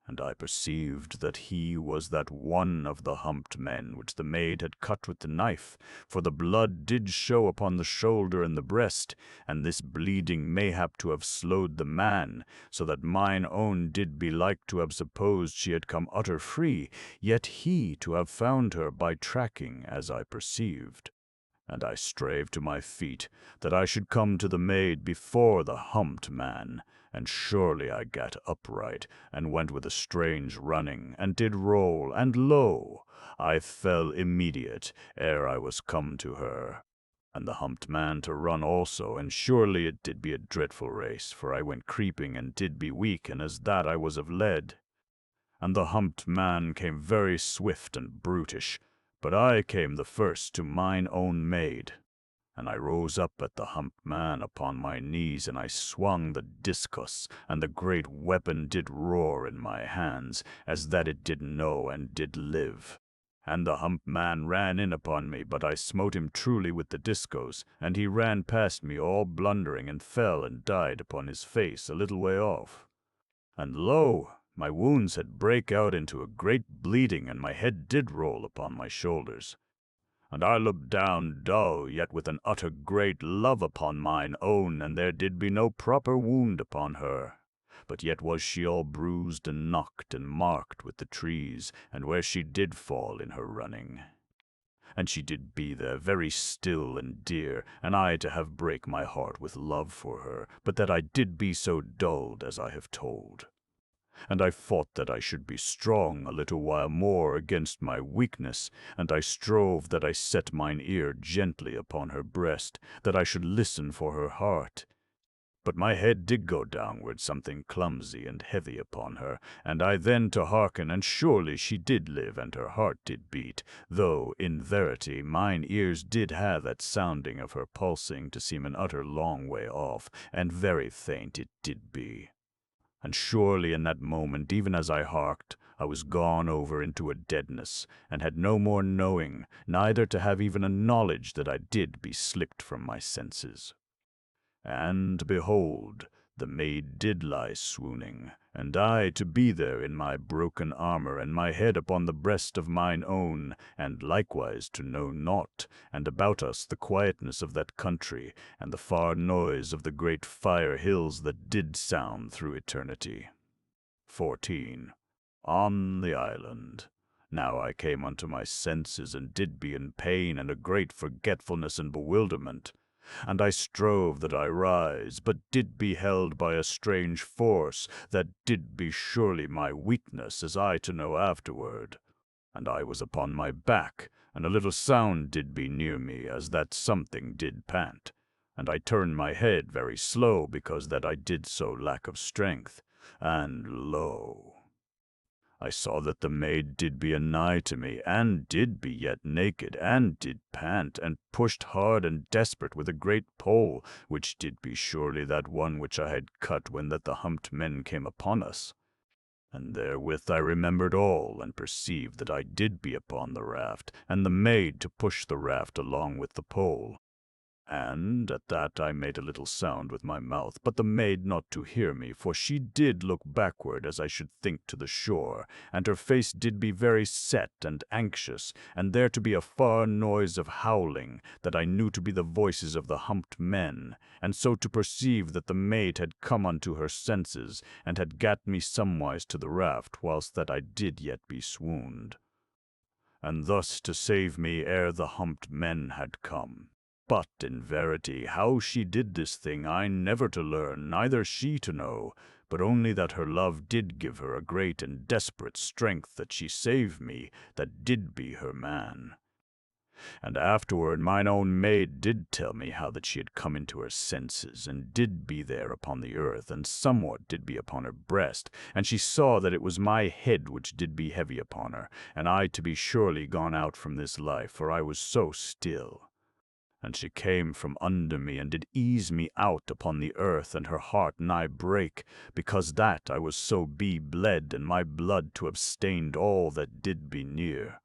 And I perceived that he was that one of the humped men which the maid had cut with the knife, for the blood did show upon the shoulder and the breast, and this bleeding mayhap to have slowed the man, so that mine own did be like to have supposed she had come utter free, yet he to have found her by tracking, as I perceived. And I strave to my feet, that I should come to the maid before the humped man, and surely I gat upright, and went with a strange running, and did roll, and lo! I fell immediate, ere I was come to her. And the humped man to run also, and surely it did be a dreadful race, for I went creeping, and did be weak, and as that I was of lead. And the humped man came very swift and brutish, but I came the first to mine own maid. And I rose up at the humped man upon my knees, and I swung the discus, and the great weapon did roar in my hands, as that it did know and did live. And the humped man ran in upon me, but I smote him truly with the discos, and he ran past me all blundering, and fell and died upon his face a little way off. And lo! My wounds had brake out into a great bleeding, and my head did roll upon my shoulders. And I looked down dull, yet with an utter great love upon mine own, and there did be no proper wound upon her. but yet was she all bruised and knocked and marked with the trees, and where she did fall in her running. And she did be there very still and dear, and I to have break my heart with love for her, but that I did be so dulled as I have told. And I thought that I should be strong a little while more against my weakness, and I strove that I set mine ear gently upon her breast, that I should listen for her heart. But my head did go downward something clumsy and heavy upon her, and I then to hearken, and surely she did live, and her heart did beat, though, in verity, mine ears did have that sounding of her pulsing to seem an utter long way off, and very faint it did be. And surely in that moment, even as I harked, I was gone over into a deadness, and had no more knowing, neither to have even a knowledge that I did be slipped from my senses. And behold, the maid did lie swooning, and I to be there in my broken armor, and my head upon the breast of mine own, and likewise to know naught, and about us the quietness of that country, and the far noise of the great fire hills that did sound through eternity. 14. On the island. Now I came unto my senses, and did be in pain, and a great forgetfulness and bewilderment. And I strove that I rise, but did be held by a strange force, that did be surely my weakness, as I to know afterward. And I was upon my back, and a little sound did be near me, as that something did pant. And I turned my head very slow, because that I did so lack of strength. And lo! I saw that the maid did be anigh to me, and did be yet naked, and did pant, and pushed hard and desperate with a great pole, which did be surely that one which I had cut when that the humped men came upon us. And therewith I remembered all, and perceived that I did be upon the raft, and the maid to push the raft along with the pole. And at that I made a little sound with my mouth, but the maid not to hear me, for she did look backward, as I should think, to the shore, and her face did be very set and anxious, and there to be a far noise of howling, that I knew to be the voices of the humped men, and so to perceive that the maid had come unto her senses, and had gat me somewise to the raft, whilst that I did yet be swooned. And thus to save me ere the humped men had come. But in verity, how she did this thing I never to learn, neither she to know, but only that her love did give her a great and desperate strength that she saved me, that did be her man. And afterward mine own maid did tell me how that she had come into her senses, and did be there upon the earth, and somewhat did be upon her breast, and she saw that it was my head which did be heavy upon her, and I to be surely gone out from this life, for I was so still. And she came from under me, and did ease me out upon the earth, and her heart nigh brake, because that I was so bled, and my blood to have stained all that did be near.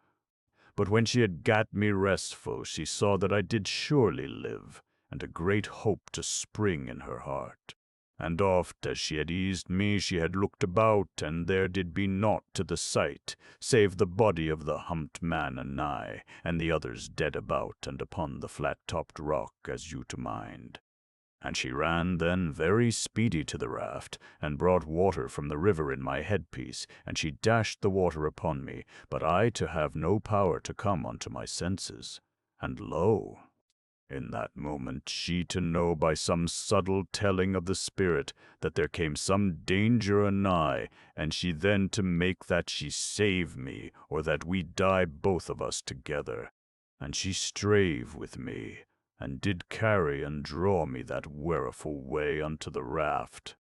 But when she had gat me restful, she saw that I did surely live, and a great hope to spring in her heart. And oft as she had eased me, she had looked about, and there did be naught to the sight, save the body of the humped man anigh, and the others dead about and upon the flat-topped rock, as you to mind. And she ran then very speedy to the raft, and brought water from the river in my headpiece, and she dashed the water upon me, but I to have no power to come unto my senses. And lo! In that moment she to know by some subtle telling of the spirit that there came some danger anigh, and she then to make that she save me, or that we die both of us together. And she strave with me, and did carry and draw me that weariful way unto the raft.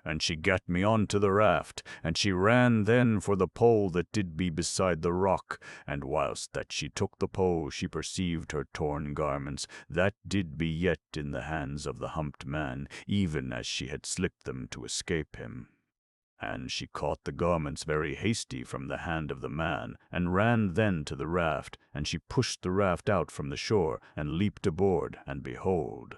And she gat me on to the raft, and she ran then for the pole that did be beside the rock, and whilst that she took the pole she perceived her torn garments, that did be yet in the hands of the humped man, even as she had slipped them to escape him. And she caught the garments very hasty from the hand of the man, and ran then to the raft, and she pushed the raft out from the shore, and leaped aboard, and behold,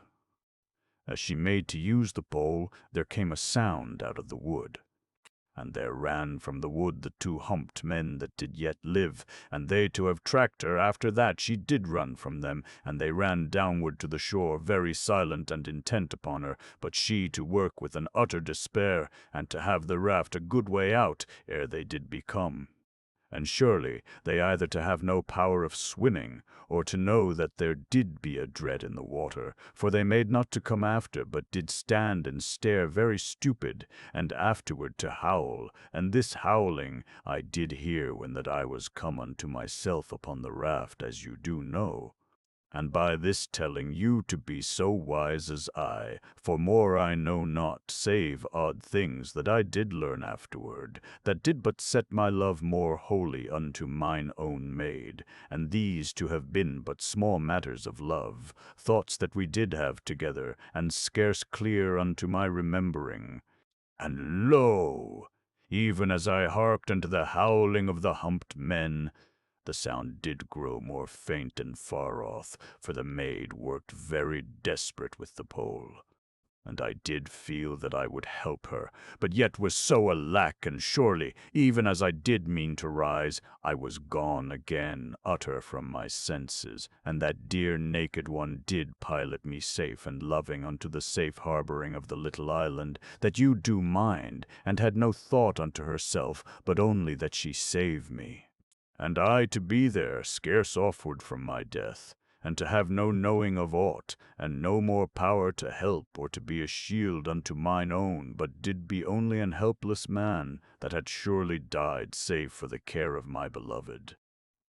as she made to use the pole, there came a sound out of the wood. And there ran from the wood the 2 humped men that did yet live, and they to have tracked her after that she did run from them, and they ran downward to the shore, very silent and intent upon her, but she to work with an utter despair, and to have the raft a good way out ere they did become. And surely they either to have no power of swimming, or to know that there did be a dread in the water, for they made not to come after, but did stand and stare very stupid, and afterward to howl, and this howling I did hear when that I was come unto myself upon the raft, as you do know. And by this telling you to be so wise as I, for more I know not, save odd things that I did learn afterward, that did but set my love more wholly unto mine own maid, and these to have been but small matters of love, thoughts that we did have together, and scarce clear unto my remembering. And lo! Even as I harked unto the howling of the humped men, the sound did grow more faint and far off, for the maid worked very desperate with the pole. And I did feel that I would help her, but yet was so alack, and surely, even as I did mean to rise, I was gone again, utter from my senses, and that dear naked one did pilot me safe and loving unto the safe harboring of the little island, that you do mind, and had no thought unto herself, but only that she save me. And I to be there, scarce offward from my death, and to have no knowing of aught, and no more power to help or to be a shield unto mine own, but did be only an helpless man, that had surely died save for the care of my beloved.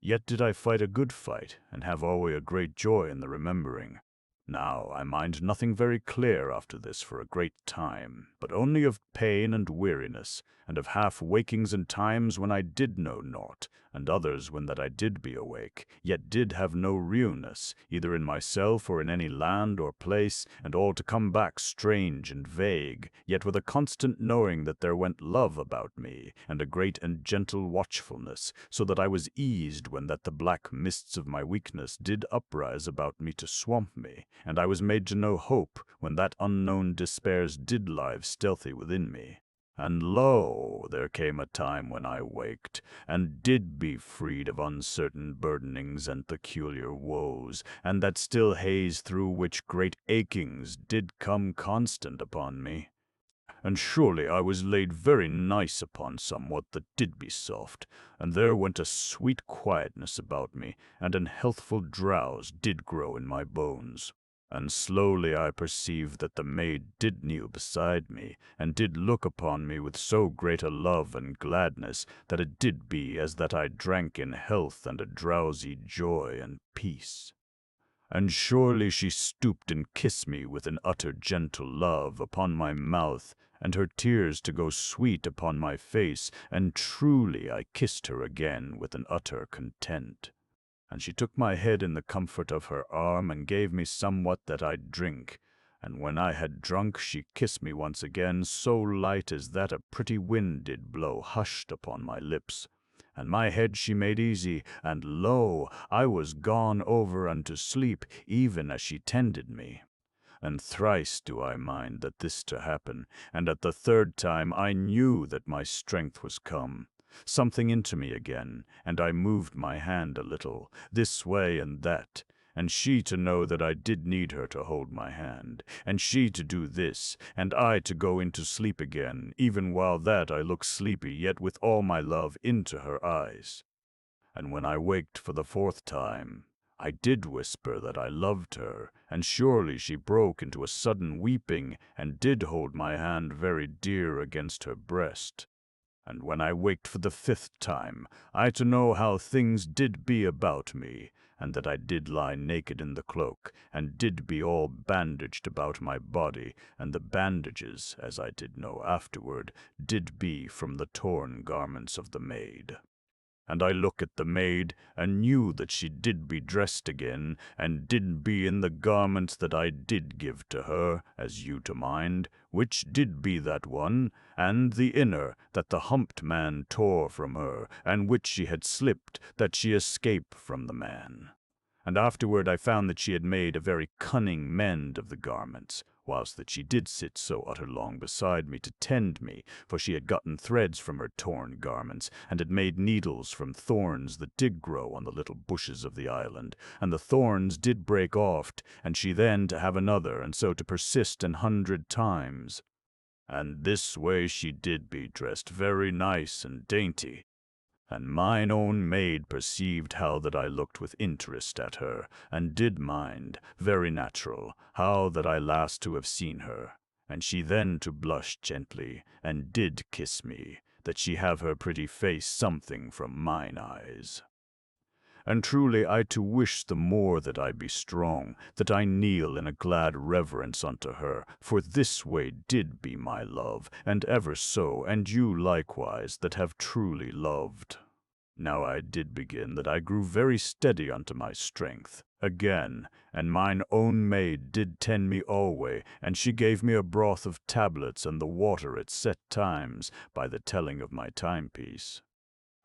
Yet did I fight a good fight, and have always a great joy in the remembering. Now I mind nothing very clear after this for a great time, but only of pain and weariness, and of half-wakings and times when I did know naught, and others when that I did be awake, yet did have no realness, either in myself or in any land or place, and all to come back strange and vague, yet with a constant knowing that there went love about me, and a great and gentle watchfulness, so that I was eased when that the black mists of my weakness did uprise about me to swamp me, and I was made to know hope when that unknown despairs did lie stealthy within me. And lo, there came a time when I waked, and did be freed of uncertain burdenings and peculiar woes, and that still haze through which great achings did come constant upon me. And surely I was laid very nice upon somewhat that did be soft, and there went a sweet quietness about me, and an healthful drowse did grow in my bones. And slowly I perceived that the maid did kneel beside me, and did look upon me with so great a love and gladness, that it did be as that I drank in health and a drowsy joy and peace. And surely she stooped and kissed me with an utter gentle love upon my mouth, and her tears to go sweet upon my face, and truly I kissed her again with an utter content. And she took my head in the comfort of her arm, and gave me somewhat that I'd drink. And when I had drunk, she kissed me once again, so light as that a pretty wind did blow hushed upon my lips. And my head she made easy, and lo, I was gone over unto sleep, even as she tended me. And thrice do I mind that this to happen, and at the 3rd time I knew that my strength was come. Something into me again, and I moved my hand a little, this way and that, and she to know that I did need her to hold my hand, and she to do this, and I to go into sleep again, even while that I looked sleepy, yet with all my love into her eyes. And when I waked for the 4th time, I did whisper that I loved her, and surely she broke into a sudden weeping, and did hold my hand very dear against her breast. And when I waked for the 5th time, I to know how things did be about me, and that I did lie naked in the cloak, and did be all bandaged about my body, and the bandages, as I did know afterward, did be from the torn garments of the maid. And I looked at the maid, and knew that she did be dressed again, and did be in the garments that I did give to her, as you to mind, which did be that one, and the inner that the humped man tore from her, and which she had slipped, that she escaped from the man. And afterward I found that she had made a very cunning mend of the garments, whilst that she did sit so utter long beside me to tend me, for she had gotten threads from her torn garments, and had made needles from thorns that did grow on the little bushes of the island, and the thorns did break oft, and she then to have another, and so to persist 100 times. And this way she did be dressed very nice and dainty. And mine own maid perceived how that I looked with interest at her, and did mind, very natural, how that I last to have seen her. And she then to blush gently, and did kiss me, that she have her pretty face something from mine eyes. And truly I to wish the more that I be strong, that I kneel in a glad reverence unto her, for this way did be my love, and ever so, and you likewise that have truly loved. Now I did begin that I grew very steady unto my strength again, and mine own maid did tend me alway, and she gave me a broth of tablets and the water at set times, by the telling of my timepiece.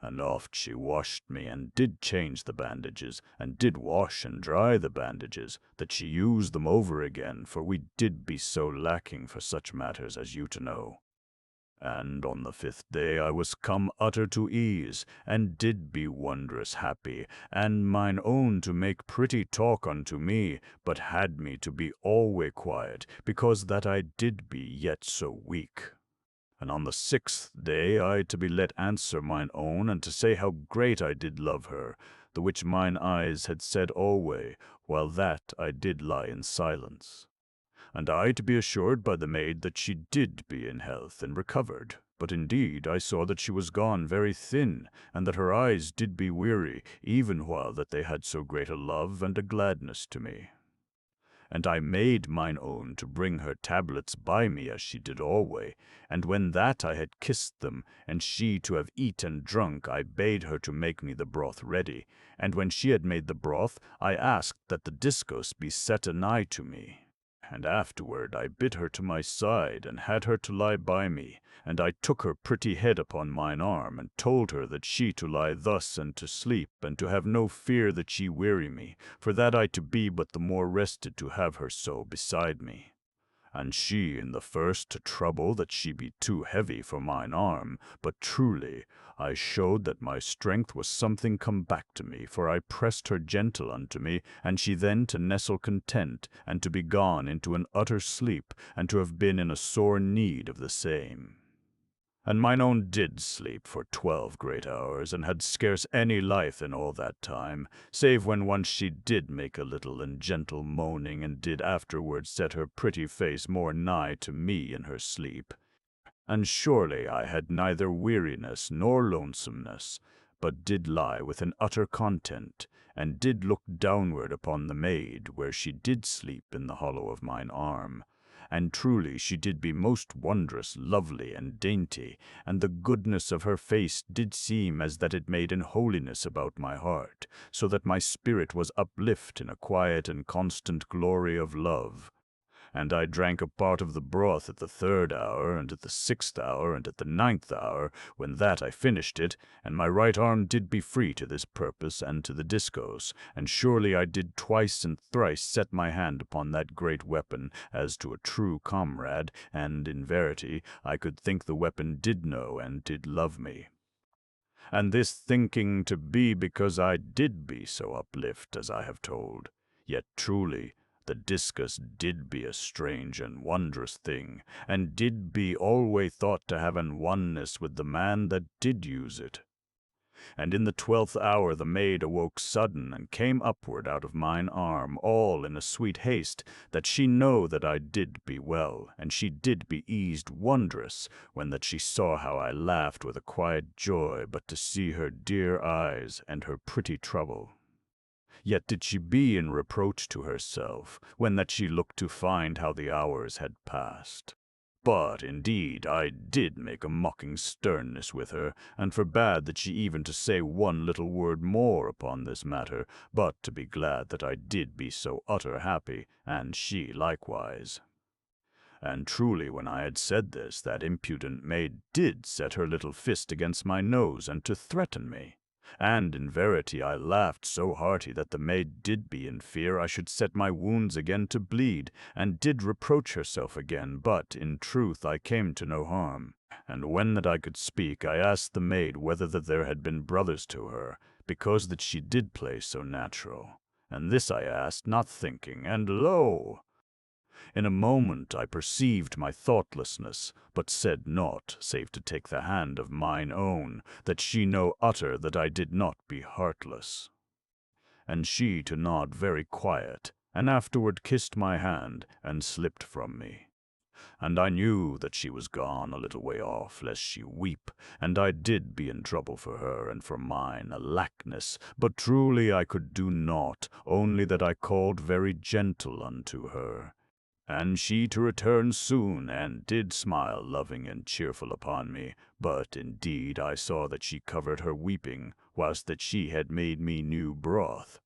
And oft she washed me, and did change the bandages, and did wash and dry the bandages, that she used them over again, for we did be so lacking for such matters as you to know. And on the 5th day I was come utter to ease, and did be wondrous happy, and mine own to make pretty talk unto me, but had me to be alway quiet, because that I did be yet so weak. And on the 6th day I to be let answer mine own, and to say how great I did love her, the which mine eyes had said alway, while that I did lie in silence. And I to be assured by the maid that she did be in health and recovered, but indeed I saw that she was gone very thin, and that her eyes did be weary, even while that they had so great a love and a gladness to me. And I made mine own to bring her tablets by me as she did alway, and when that I had kissed them, and she to have eat and drunk, I bade her to make me the broth ready, and when she had made the broth, I asked that the discos be set anigh to me. And afterward I bid her to my side, and had her to lie by me, and I took her pretty head upon mine arm, and told her that she to lie thus and to sleep, and to have no fear that she weary me, for that I to be but the more rested to have her so beside me. And she in the first to trouble that she be too heavy for mine arm, but truly I showed that my strength was something come back to me, for I pressed her gentle unto me, and she then to nestle content, and to be gone into an utter sleep, and to have been in a sore need of the same. And mine own did sleep for 12 great hours, and had scarce any life in all that time, save when once she did make a little and gentle moaning, and did afterwards set her pretty face more nigh to me in her sleep. And surely I had neither weariness nor lonesomeness, but did lie with an utter content, and did look downward upon the maid, where she did sleep in the hollow of mine arm. And truly she did be most wondrous lovely and dainty, and the goodness of her face did seem as that it made an holiness about my heart, so that my spirit was uplift in a quiet and constant glory of love. And I drank a part of the broth at the 3rd hour, and at the 6th hour, and at the 9th hour, when that I finished it, and my right arm did be free to this purpose and to the discos, and surely I did twice and thrice set my hand upon that great weapon, as to a true comrade, and in verity I could think the weapon did know and did love me. And this thinking to be because I did be so uplift as I have told, yet truly the discus did be a strange and wondrous thing, and did be alway thought to have an oneness with the man that did use it. And in the 12th hour the maid awoke sudden, and came upward out of mine arm, all in a sweet haste, that she know that I did be well, and she did be eased wondrous, when that she saw how I laughed with a quiet joy, but to see her dear eyes and her pretty trouble. Yet did she be in reproach to herself, when that she looked to find how the hours had passed. But, indeed, I did make a mocking sternness with her, and forbade that she even to say one little word more upon this matter, but to be glad that I did be so utter happy, and she likewise. And truly when I had said this, that impudent maid did set her little fist against my nose, and to threaten me. And in verity I laughed so hearty that the maid did be in fear I should set my wounds again to bleed, and did reproach herself again, but in truth I came to no harm. And when that I could speak, I asked the maid whether that there had been brothers to her, because that she did play so natural. And this I asked, not thinking, and lo! In a moment I perceived my thoughtlessness, but said naught, save to take the hand of mine own, that she know utter that I did not be heartless. And she to nod very quiet, and afterward kissed my hand, and slipped from me. And I knew that she was gone a little way off, lest she weep, and I did be in trouble for her and for mine, alackness, but truly I could do naught, only that I called very gentle unto her. And she to return soon, and did smile loving and cheerful upon me, but indeed I saw that she covered her weeping, whilst that she had made me new broth.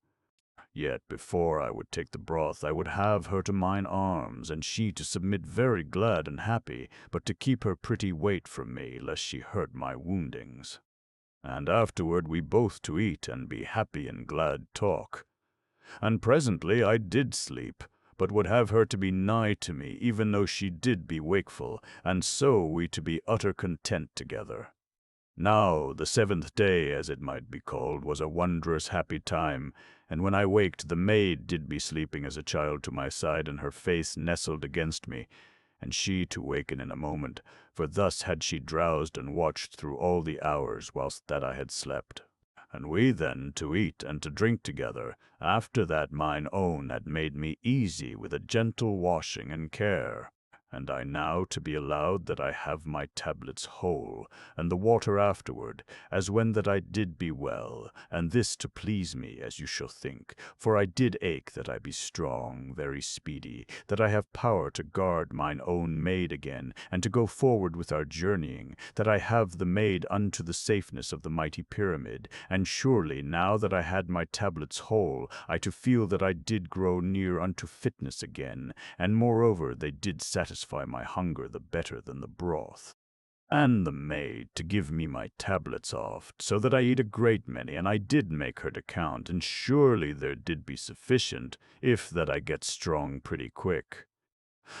Yet before I would take the broth I would have her to mine arms, and she to submit very glad and happy, but to keep her pretty weight from me, lest she hurt my woundings. And afterward we both to eat, and be happy and glad talk. And presently I did sleep, but would have her to be nigh to me, even though she did be wakeful, and so we to be utter content together. Now the 7th day, as it might be called, was a wondrous happy time, and when I waked the maid did be sleeping as a child to my side, and her face nestled against me, and she to waken in a moment, for thus had she drowsed and watched through all the hours whilst that I had slept. And we then to eat and to drink together, after that mine own had made me easy with a gentle washing and care. And I now to be allowed that I have my tablets whole, and the water afterward, as when that I did be well, and this to please me, as you shall think, for I did ache that I be strong, very speedy, that I have power to guard mine own maid again, and to go forward with our journeying, that I have the maid unto the safeness of the mighty pyramid, and surely now that I had my tablets whole, I to feel that I did grow near unto fitness again, and moreover they did satisfy my hunger the better than the broth. And the maid to give me my tablets oft, so that I eat a great many, and I did make her to count, and surely there did be sufficient, if that I get strong pretty quick.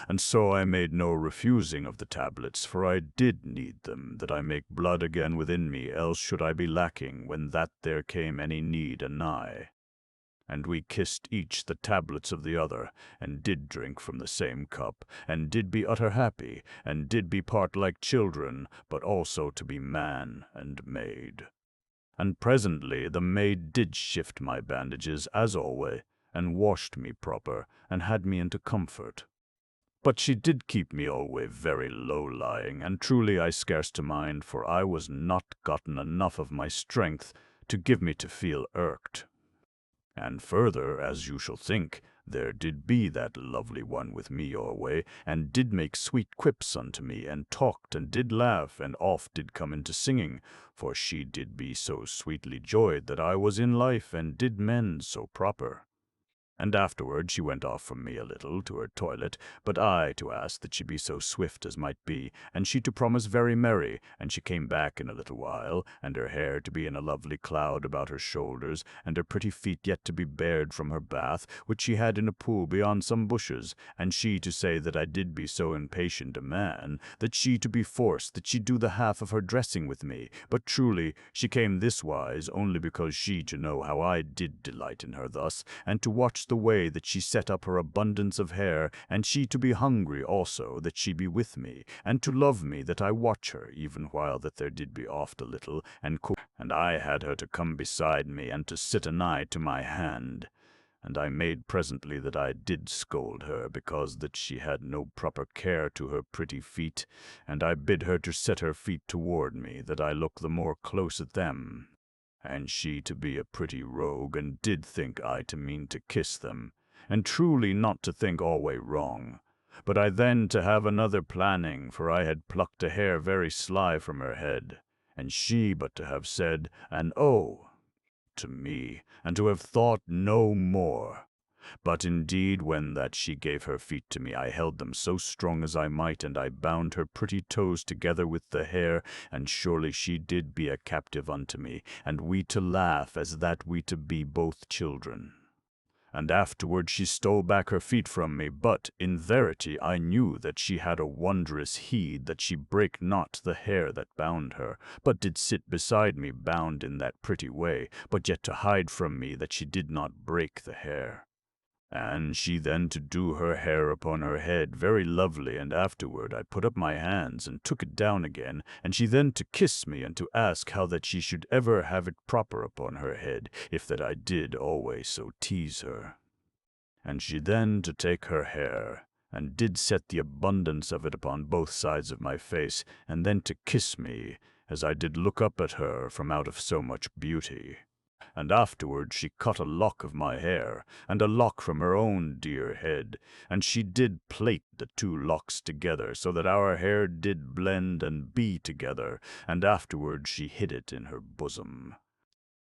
And so I made no refusing of the tablets, for I did need them, that I make blood again within me, else should I be lacking when that there came any need anigh. And we kissed each the tablets of the other, and did drink from the same cup, and did be utter happy, and did be part like children, but also to be man and maid. And presently the maid did shift my bandages, as alway, and washed me proper, and had me into comfort. But she did keep me alway very low-lying, and truly I scarce to mind, for I was not gotten enough of my strength to give me to feel irked. And further, as you shall think, there did be that lovely one with me alway, and did make sweet quips unto me, and talked, and did laugh, and oft did come into singing, for she did be so sweetly joyed that I was in life, and did mend so proper. And afterward she went off from me a little to her toilet, but I to ask that she be so swift as might be, and she to promise very merry, and she came back in a little while, and her hair to be in a lovely cloud about her shoulders, and her pretty feet yet to be bared from her bath, which she had in a pool beyond some bushes, and she to say that I did be so impatient a man, that she to be forced that she do the half of her dressing with me, but truly she came this wise only because she to know how I did delight in her thus, and to watch the way that she set up her abundance of hair, and she to be hungry also that she be with me, and to love me that I watch her, even while that there did be oft a little, and cook, and I had her to come beside me, and to sit anigh to my hand. And I made presently that I did scold her, because that she had no proper care to her pretty feet, and I bid her to set her feet toward me, that I look the more close at them. And she to be a pretty rogue, and did think I to mean to kiss them, and truly not to think alway wrong. But I then to have another planning, for I had plucked a hair very sly from her head, and she but to have said, and oh, to me, and to have thought no more. But indeed when that she gave her feet to me, I held them so strong as I might, and I bound her pretty toes together with the hair, and surely she did be a captive unto me, and we to laugh as that we to be both children. And afterward she stole back her feet from me, but in verity I knew that she had a wondrous heed that she brake not the hair that bound her, but did sit beside me bound in that pretty way, but yet to hide from me that she did not break the hair. And she then to do her hair upon her head very lovely, and afterward I put up my hands and took it down again, and she then to kiss me and to ask how that she should ever have it proper upon her head, if that I did always so tease her. And she then to take her hair, and did set the abundance of it upon both sides of my face, and then to kiss me, as I did look up at her from out of so much beauty. And afterward she cut a lock of my hair, and a lock from her own dear head, and she did plait the two locks together, so that our hair did blend and be together, and afterward she hid it in her bosom.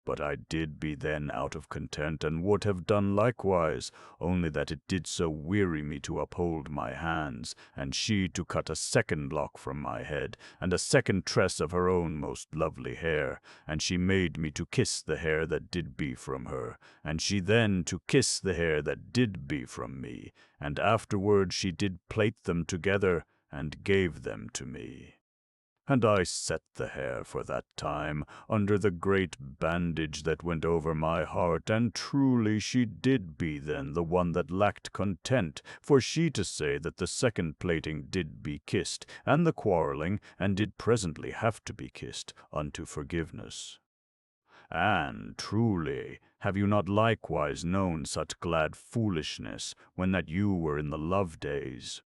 But I did be then out of content, and would have done likewise, only that it did so weary me to uphold my hands, and she to cut a second lock from my head, and a second tress of her own most lovely hair, and she made me to kiss the hair that did be from her, and she then to kiss the hair that did be from me, and afterward she did plait them together, and gave them to me. And I set the hair for that time under the great bandage that went over my heart, and truly she did be then the one that lacked content, for she to say that the second plating did be kissed, and the quarrelling, and did presently have to be kissed, unto forgiveness. And truly, have you not likewise known such glad foolishness, when that you were in the love days?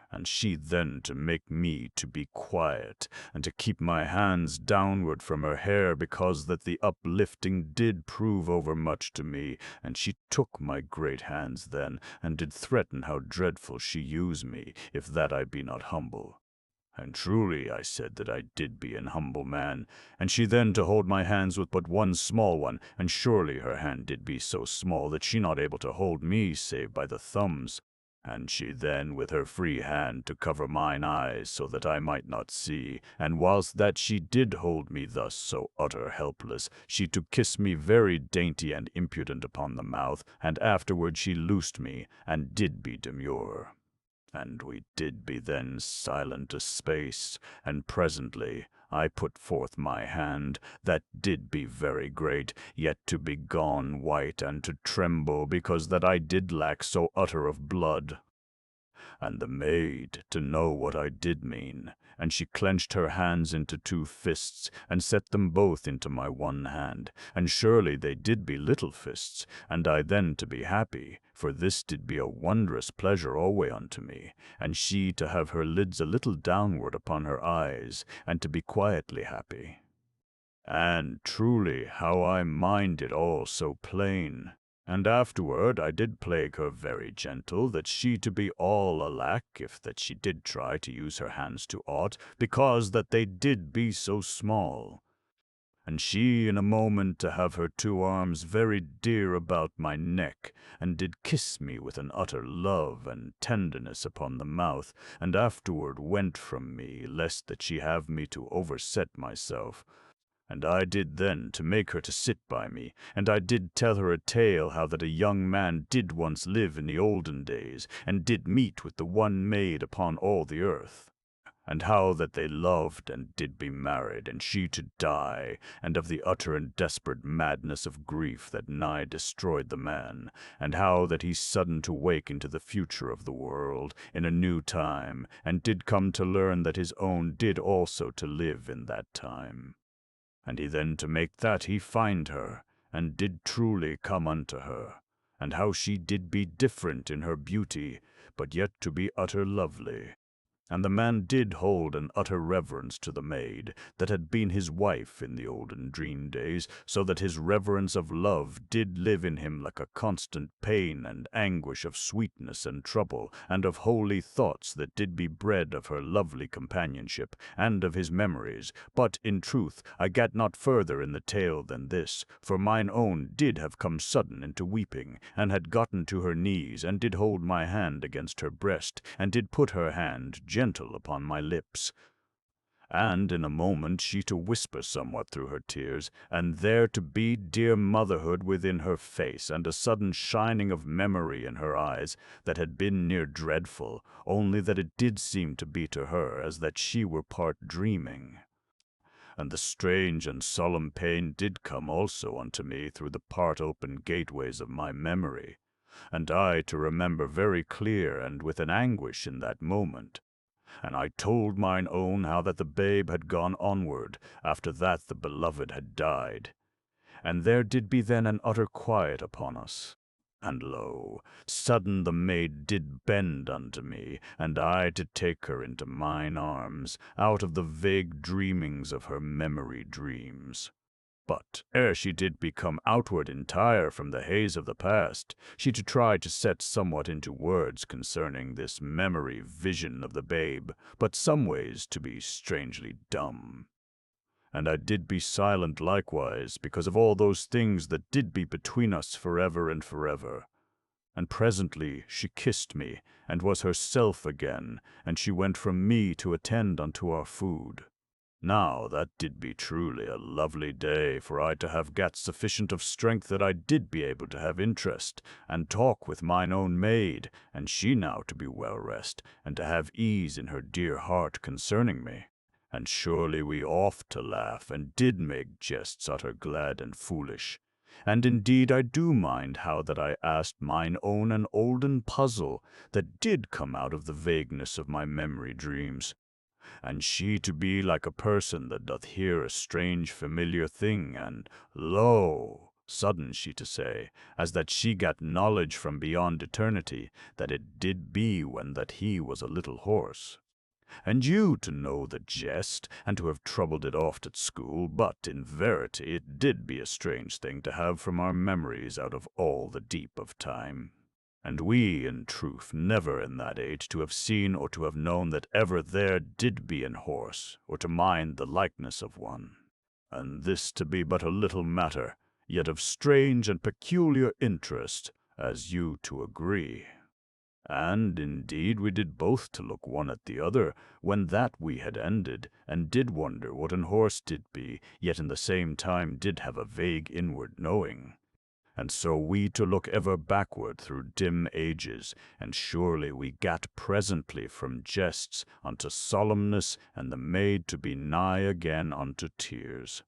And she then to make me to be quiet, and to keep my hands downward from her hair, because that the uplifting did prove overmuch to me, and she took my great hands then, and did threaten how dreadful she use me, if that I be not humble. And truly I said that I did be an humble man, and she then to hold my hands with but one small one, and surely her hand did be so small that she not able to hold me save by the thumbs. And she then with her free hand to cover mine eyes, so that I might not see, and whilst that she did hold me thus so utter helpless, she to kiss me very dainty and impudent upon the mouth, and afterward she loosed me, and did be demure. And we did be then silent a space, and presently I put forth my hand, that did be very great, yet to be gone white, and to tremble, because that I did lack so utter of blood. And the maid, to know what I did mean, and she clenched her hands into two fists, and set them both into my one hand, and surely they did be little fists, and I then to be happy, for this did be a wondrous pleasure alway unto me, and she to have her lids a little downward upon her eyes, and to be quietly happy. And truly how I mind it all so plain. And afterward I did plague her very gentle, that she to be all alack, if that she did try to use her hands to aught, because that they did be so small. And she in a moment to have her two arms very dear about my neck, and did kiss me with an utter love and tenderness upon the mouth, and afterward went from me, lest that she have me to overset myself. And I did then to make her to sit by me, and I did tell her a tale how that a young man did once live in the olden days, and did meet with the one maid upon all the earth, and how that they loved and did be married, and she to die, and of the utter and desperate madness of grief that nigh destroyed the man, and how that he sudden to wake into the future of the world, in a new time, and did come to learn that his own did also to live in that time. And he then to make that he find her, and did truly come unto her, and how she did be different in her beauty, but yet to be utter lovely. And the man did hold an utter reverence to the maid that had been his wife in the olden dream days, so that his reverence of love did live in him like a constant pain and anguish of sweetness and trouble, and of holy thoughts that did be bred of her lovely companionship, and of his memories. But, in truth, I gat not further in the tale than this, for mine own did have come sudden into weeping, and had gotten to her knees, and did hold my hand against her breast, and did put her hand gentle upon my lips. And in a moment she to whisper somewhat through her tears, and there to be dear motherhood within her face, and a sudden shining of memory in her eyes, that had been near dreadful, only that it did seem to be to her as that she were part dreaming. And the strange and solemn pain did come also unto me through the part-open gateways of my memory, and I to remember very clear and with an anguish in that moment. And I told mine own how that the babe had gone onward, after that the beloved had died. And there did be then an utter quiet upon us. And lo, sudden the maid did bend unto me, and I to take her into mine arms, out of the vague dreamings of her memory dreams. But ere she did become outward entire from the haze of the past, she to try to set somewhat into words concerning this memory vision of the babe, but some ways to be strangely dumb. And I did be silent likewise, because of all those things that did be between us forever and forever. And presently she kissed me, and was herself again, and she went from me to attend unto our food. Now that did be truly a lovely day for I to have gat sufficient of strength that I did be able to have interest, and talk with mine own maid, and she now to be well rest, and to have ease in her dear heart concerning me. And surely we oft to laugh, and did make jests utter glad and foolish. And indeed I do mind how that I asked mine own an olden puzzle that did come out of the vagueness of my memory dreams. And she to be like a person that doth hear a strange familiar thing, and lo, sudden she to say, as that she gat knowledge from beyond eternity, that it did be when that he was a little horse. And you to know the jest, and to have troubled it oft at school, but in verity it did be a strange thing to have from our memories out of all the deep of time. And we, in truth, never in that age to have seen or to have known that ever there did be an horse, or to mind the likeness of one. And this to be but a little matter, yet of strange and peculiar interest, as you to agree. And indeed we did both to look one at the other, when that we had ended, and did wonder what an horse did be, yet in the same time did have a vague inward knowing. And so we to look ever backward through dim ages, and surely we gat presently from jests unto solemnness, and the maid to be nigh again unto tears.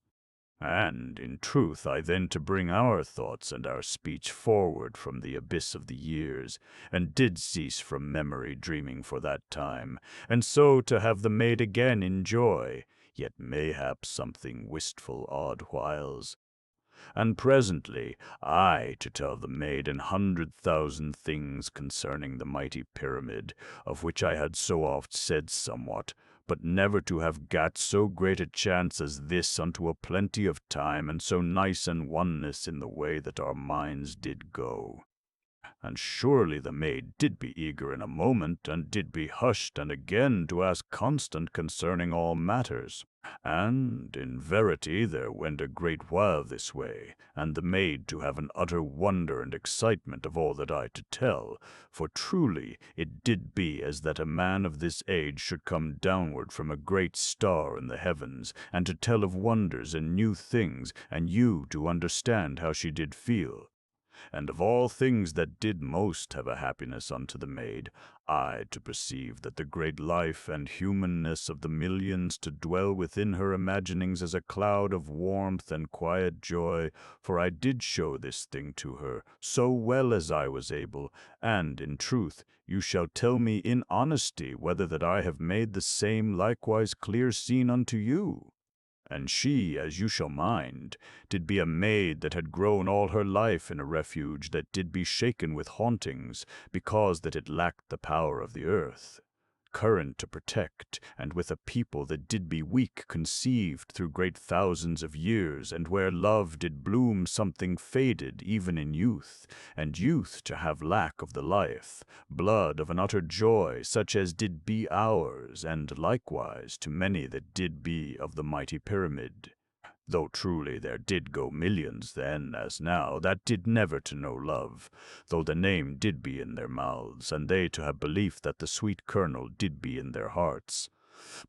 And, in truth, I then to bring our thoughts and our speech forward from the abyss of the years, and did cease from memory dreaming for that time, and so to have the maid again in joy, yet mayhap something wistful odd whiles. And presently I to tell the maid 100,000 things concerning the mighty pyramid, of which I had so oft said somewhat, but never to have gat so great a chance as this unto a plenty of time, and so nice an oneness in the way that our minds did go. And surely the maid did be eager in a moment, and did be hushed, and again to ask constant concerning all matters. And in verity there went a great while this way, and the maid to have an utter wonder and excitement of all that I to tell, for truly it did be as that a man of this age should come downward from a great star in the heavens, and to tell of wonders and new things, and you to understand how she did feel. And of all things that did most have a happiness unto the maid, I to perceive that the great life and humanness of the millions to dwell within her imaginings as a cloud of warmth and quiet joy, for I did show this thing to her, so well as I was able, and, in truth, you shall tell me in honesty whether that I have made the same likewise clear seen unto you. And she, as you shall mind, did be a maid that had grown all her life in a refuge that did be shaken with hauntings, because that it lacked the power of the earth. great current to protect, and with a people that did be weak conceived through great thousands of years, and where love did bloom something faded even in youth, and youth to have lack of the life, blood of an utter joy, such as did be ours, and likewise to many that did be of the mighty pyramid. Though truly there did go millions then, as now, that did never to know love, though the name did be in their mouths, and they to have belief that the sweet kernel did be in their hearts.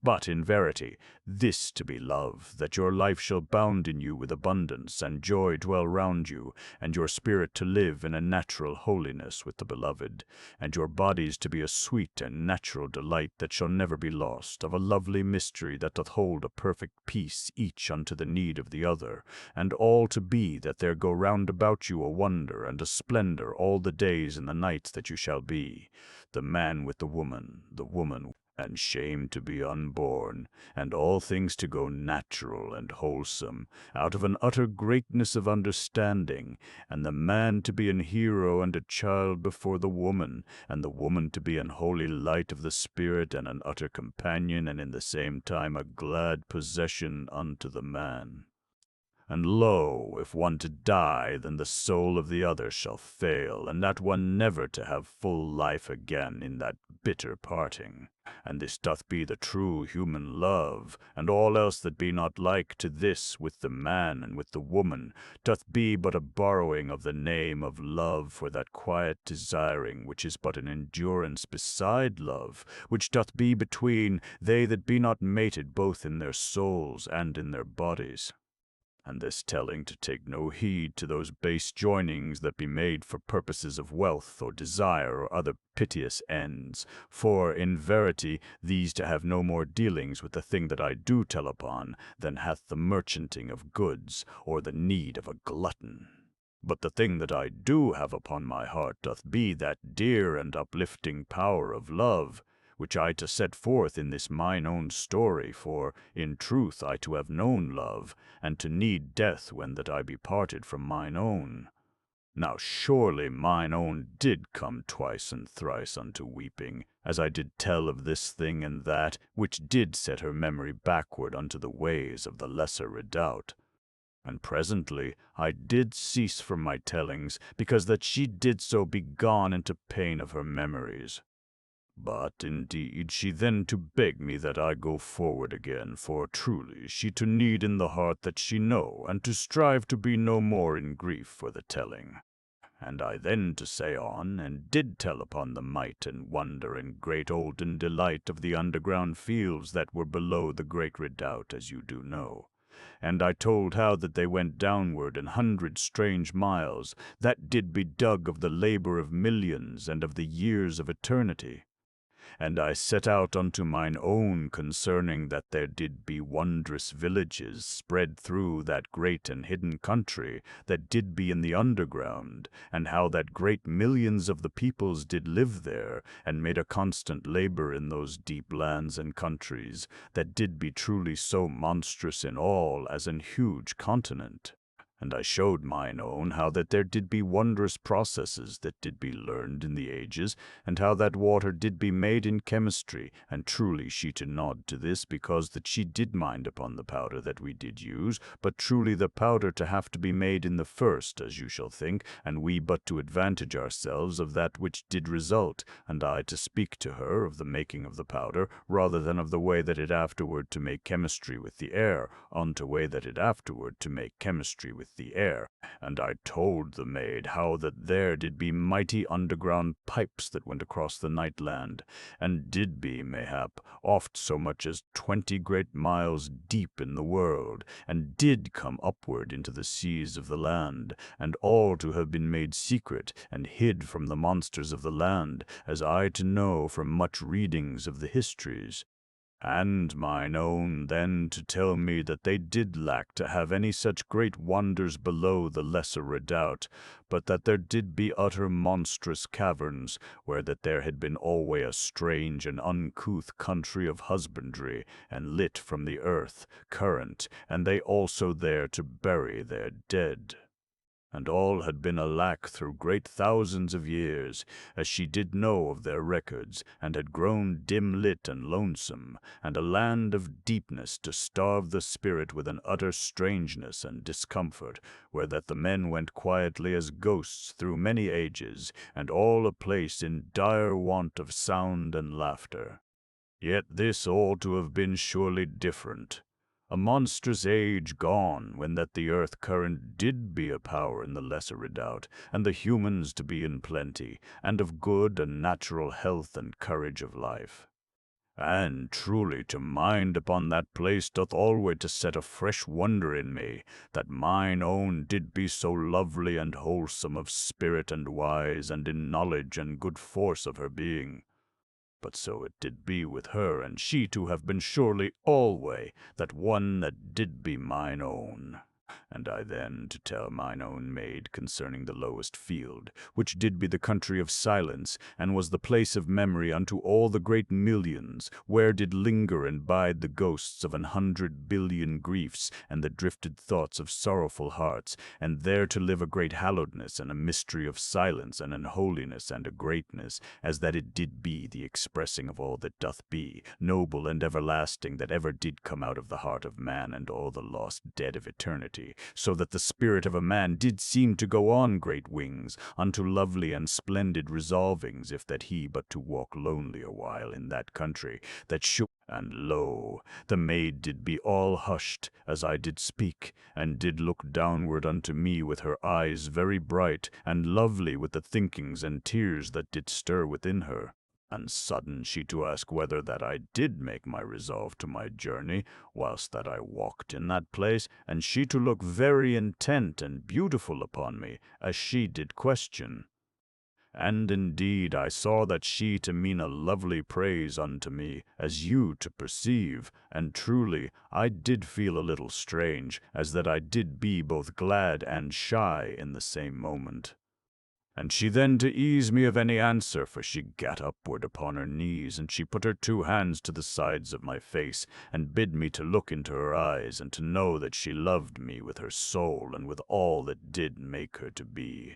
But in verity, this to be love, that your life shall bound in you with abundance, and joy dwell round you, and your spirit to live in a natural holiness with the beloved, and your bodies to be a sweet and natural delight that shall never be lost, of a lovely mystery that doth hold a perfect peace each unto the need of the other, and all to be that there go round about you a wonder and a splendor all the days and the nights that you shall be, the man with the woman and shame to be unborn, and all things to go natural and wholesome, out of an utter greatness of understanding, and the man to be an hero and a child before the woman, and the woman to be an holy light of the spirit and an utter companion, and in the same time a glad possession unto the man. And lo, if one to die, then the soul of the other shall fail, and that one never to have full life again in that bitter parting. And this doth be the true human love, and all else that be not like to this with the man and with the woman doth be but a borrowing of the name of love for that quiet desiring which is but an endurance beside love, which doth be between they that be not mated both in their souls and in their bodies. And this telling to take no heed to those base joinings that be made for purposes of wealth or desire or other piteous ends, for in verity these to have no more dealings with the thing that I do tell upon than hath the merchanting of goods or the need of a glutton. But the thing that I do have upon my heart doth be that dear and uplifting power of love, which I to set forth in this mine own story, for in truth I to have known love, and to need death when that I be parted from mine own. Now surely mine own did come twice and thrice unto weeping, as I did tell of this thing and that, which did set her memory backward unto the ways of the lesser redoubt. And presently I did cease from my tellings, because that she did so be gone into pain of her memories. But indeed she then to beg me that I go forward again, for truly she to need in the heart that she know, and to strive to be no more in grief for the telling. And I then to say on, and did tell upon the might and wonder and great olden delight of the underground fields that were below the great redoubt, as you do know. And I told how that they went downward 100 strange miles, that did be dug of the labor of millions and of the years of eternity. And I set out unto mine own concerning that there did be wondrous villages spread through that great and hidden country that did be in the underground, and how that great millions of the peoples did live there, and made a constant labor in those deep lands and countries, that did be truly so monstrous in all as an huge continent. And I showed mine own how that there did be wondrous processes that did be learned in the ages, and how that water did be made in chemistry, and truly she to nod to this, because that she did mind upon the powder that we did use, but truly the powder to have to be made in the first, as you shall think, and we but to advantage ourselves of that which did result, and I to speak to her of the making of the powder, rather than of the way that it afterward to make chemistry with the air, unto way that it afterward to make chemistry with the air. And I told the maid how that there did be mighty underground pipes that went across the night land, and did be, mayhap, oft so much as 20 great miles deep in the world, and did come upward into the seas of the land, and all to have been made secret and hid from the monsters of the land, as I to know from much readings of the histories. And mine own then to tell me that they did lack to have any such great wonders below the lesser redoubt, but that there did be utter monstrous caverns, where that there had been alway a strange and uncouth country of husbandry, and lit from the earth, current, and they also there to bury their dead. and all had been alack through great thousands of years, as she did know of their records, and had grown dim-lit and lonesome, and a land of deepness to starve the spirit with an utter strangeness and discomfort, where that the men went quietly as ghosts through many ages, and all a place in dire want of sound and laughter. Yet this ought to have been surely different. A monstrous age gone, when that the earth current did be a power in the lesser redoubt, and the humans to be in plenty, and of good and natural health and courage of life. And truly to mind upon that place doth alway to set a fresh wonder in me, that mine own did be so lovely and wholesome of spirit and wise, and in knowledge and good force of her being. But so it did be with her, and she to have been surely alway that one that did be mine own. And I then to tell mine own maid concerning the lowest field, which did be the country of silence, and was the place of memory unto all the great millions, where did linger and bide the ghosts of 100 billion griefs, and the drifted thoughts of sorrowful hearts, and there to live a great hallowedness and a mystery of silence and an holiness and a greatness, as that it did be the expressing of all that doth be, noble and everlasting, that ever did come out of the heart of man, and all the lost dead of eternity, so that the spirit of a man did seem to go on great wings, unto lovely and splendid resolvings, if that he but to walk lonely a while in that country, that should. And lo, the maid did be all hushed, as I did speak, and did look downward unto me with her eyes very bright, and lovely with the thinkings and tears that did stir within her. And sudden she to ask whether that I did make my resolve to my journey, whilst that I walked in that place, and she to look very intent and beautiful upon me, as she did question. And indeed I saw that she to mean a lovely praise unto me, as you to perceive, and truly I did feel a little strange, as that I did be both glad and shy in the same moment. And she then to ease me of any answer, for she gat upward upon her knees, and she put her 2 hands to the sides of my face, and bid me to look into her eyes, and to know that she loved me with her soul, and with all that did make her to be.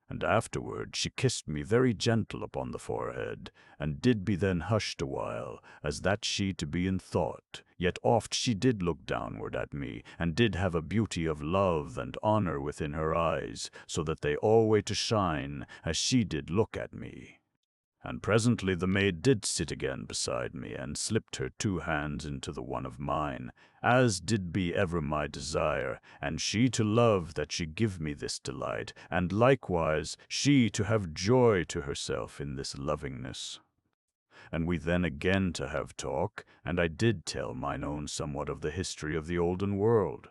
And afterward she kissed me very gentle upon the forehead, and did be then hushed a while, as that she to be in thought, yet oft she did look downward at me, and did have a beauty of love and honor within her eyes, so that they alway to shine, as she did look at me. And presently the maid did sit again beside me, and slipped her 2 hands into the one of mine, as did be ever my desire, and she to love that she give me this delight, and likewise she to have joy to herself in this lovingness. And we then again to have talk, and I did tell mine own somewhat of the history of the olden world.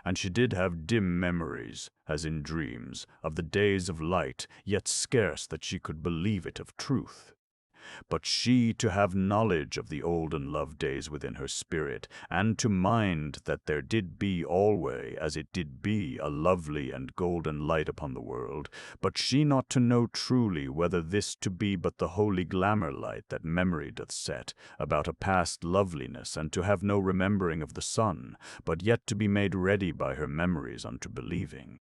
And she did have dim memories, as in dreams, of the days of light, yet scarce that she could believe it of truth. But she to have knowledge of the olden love days within her spirit, and to mind that there did be alway, as it did be, a lovely and golden light upon the world, but she not to know truly whether this to be but the holy glamour light that memory doth set about a past loveliness, and to have no remembering of the sun, but yet to be made ready by her memories unto believing.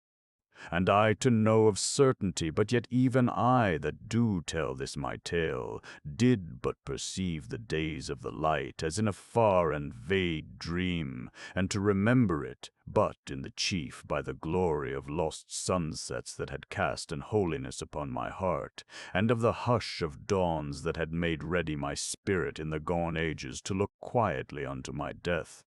And I to know of certainty, but yet even I that do tell this my tale, did but perceive the days of the light, as in a far and vague dream, and to remember it, but in the chief by the glory of lost sunsets that had cast an holiness upon my heart, and of the hush of dawns that had made ready my spirit in the gone ages to look quietly unto my death.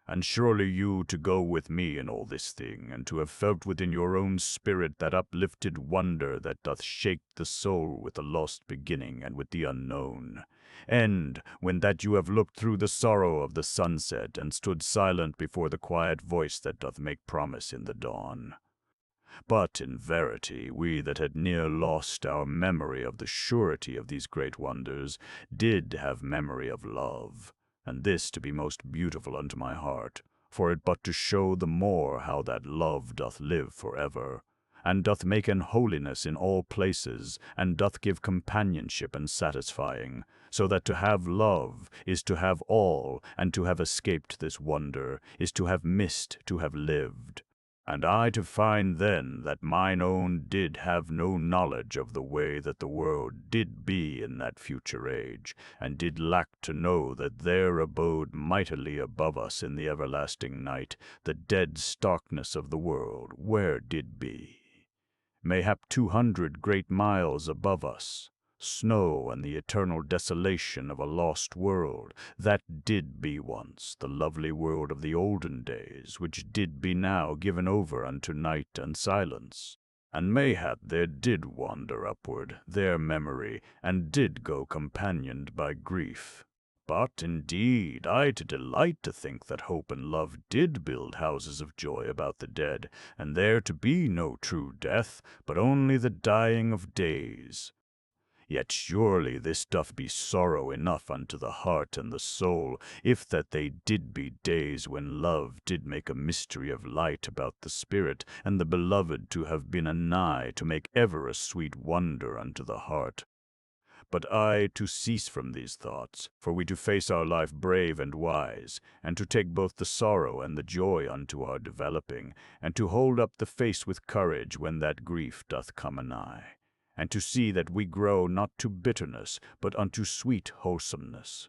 And surely you to go with me in all this thing, and to have felt within your own spirit that uplifted wonder that doth shake the soul with the lost beginning and with the unknown. And when that you have looked through the sorrow of the sunset, and stood silent before the quiet voice that doth make promise in the dawn. But in verity, we that had near lost our memory of the surety of these great wonders, did have memory of love, and this to be most beautiful unto my heart, for it but to show the more how that love doth live forever, and doth make an holiness in all places, and doth give companionship and satisfying, so that to have love is to have all, and to have escaped this wonder is to have missed to have lived. And I to find then that mine own did have no knowledge of the way that the world did be in that future age, and did lack to know that there abode mightily above us in the everlasting night the dead starkness of the world, where did be, mayhap 200 great miles above us, snow and the eternal desolation of a lost world, that did be once the lovely world of the olden days, which did be now given over unto night and silence. And mayhap there did wander upward their memory, and did go companioned by grief. But, indeed, I to delight to think that hope and love did build houses of joy about the dead, and there to be no true death, but only the dying of days. Yet surely this doth be sorrow enough unto the heart and the soul, if that they did be days when love did make a mystery of light about the spirit, and the beloved to have been anigh to make ever a sweet wonder unto the heart. But I to cease from these thoughts, for we to face our life brave and wise, and to take both the sorrow and the joy unto our developing, and to hold up the face with courage when that grief doth come anigh, and to see that we grow not to bitterness, but unto sweet wholesomeness.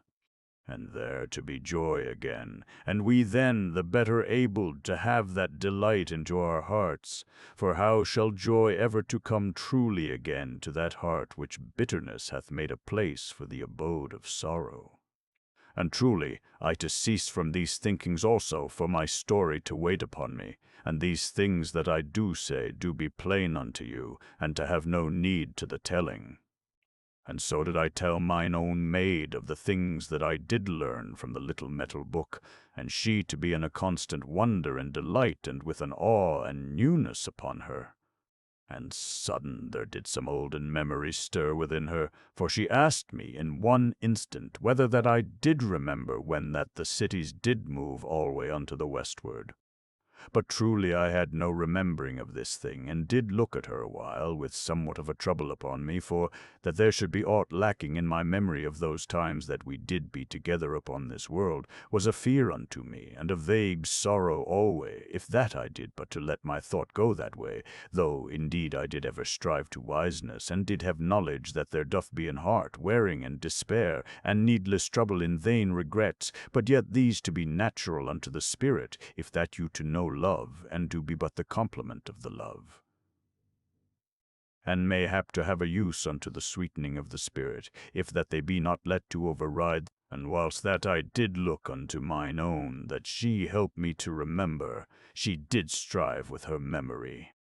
And there to be joy again, and we then the better abled to have that delight into our hearts. For how shall joy ever to come truly again to that heart which bitterness hath made a place for the abode of sorrow? And truly, I to cease from these thinkings also, for my story to wait upon me, and these things that I do say do be plain unto you, and to have no need to the telling. And so did I tell mine own maid of the things that I did learn from the little metal book, and she to be in a constant wonder and delight, and with an awe and newness upon her. And sudden there did some olden memory stir within her, for she asked me in one instant whether that I did remember when that the cities did move alway unto the westward. But truly I had no remembering of this thing, and did look at her a while with somewhat of a trouble upon me, for that there should be aught lacking in my memory of those times that we did be together upon this world, was a fear unto me, and a vague sorrow alway, if that I did but to let my thought go that way, though indeed I did ever strive to wiseness, and did have knowledge that there doth be in heart wearing and despair, and needless trouble in vain regrets, but yet these to be natural unto the spirit, if that you to know love, and to be but the complement of the love, and mayhap to have a use unto the sweetening of the spirit, if that they be not let to override. And whilst that I did look unto mine own, that she helped me to remember, she did strive with her memory,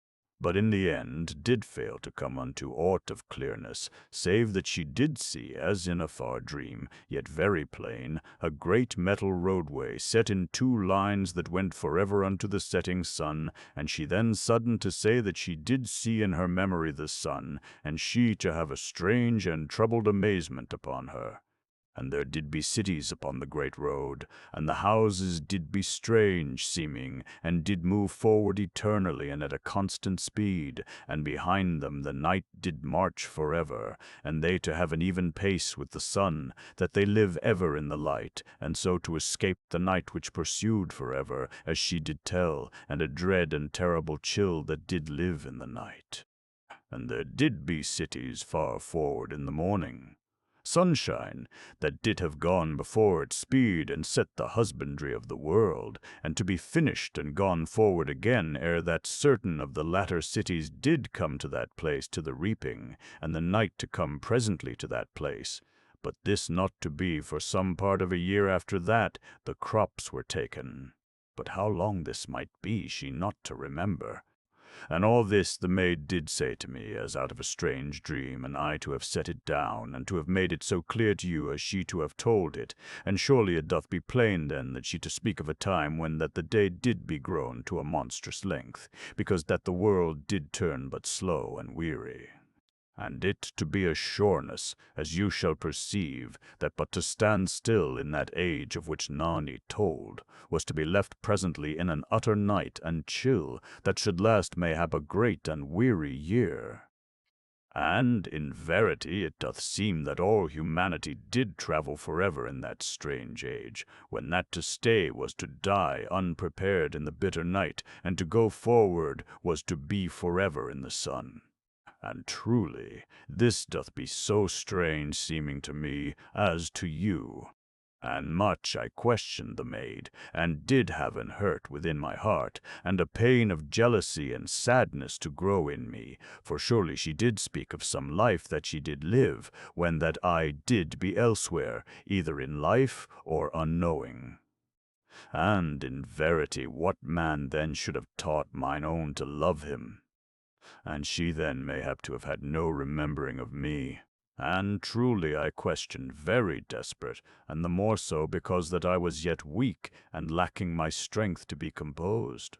but in the end did fail to come unto aught of clearness, save that she did see, as in a far dream, yet very plain, a great metal roadway set in 2 lines that went forever unto the setting sun, and she then sudden to say that she did see in her memory the sun, and she to have a strange and troubled amazement upon her. And there did be cities upon the great road, and the houses did be strange seeming, and did move forward eternally and at a constant speed, and behind them the night did march forever, and they to have an even pace with the sun, that they live ever in the light, and so to escape the night which pursued forever, as she did tell, and a dread and terrible chill that did live in the night. And there did be cities far forward in the morning, sunshine, that did have gone before its speed and set the husbandry of the world, and to be finished and gone forward again ere that certain of the latter cities did come to that place to the reaping, and the night to come presently to that place. But this not to be for some part of a year after that the crops were taken. But how long this might be she not to remember. And all this the maid did say to me, as out of a strange dream, and I to have set it down, and to have made it so clear to you as she to have told it. And surely it doth be plain then that she to speak of a time when that the day did be grown to a monstrous length, because that the world did turn but slow and weary. And it to be a sureness, as you shall perceive, that but to stand still in that age of which Nani told, was to be left presently in an utter night and chill, that should last mayhap a great and weary year. And in verity it doth seem that all humanity did travel forever in that strange age, when that to stay was to die unprepared in the bitter night, and to go forward was to be forever in the sun. And truly, this doth be so strange seeming to me as to you. And much I questioned the maid, and did have an hurt within my heart, and a pain of jealousy and sadness to grow in me, for surely she did speak of some life that she did live, when that I did be elsewhere, either in life or unknowing. And in verity what man then should have taught mine own to love him? And she then mayhap to have had no remembering of me. And truly I questioned very desperate, and the more so because that I was yet weak, and lacking my strength to be composed.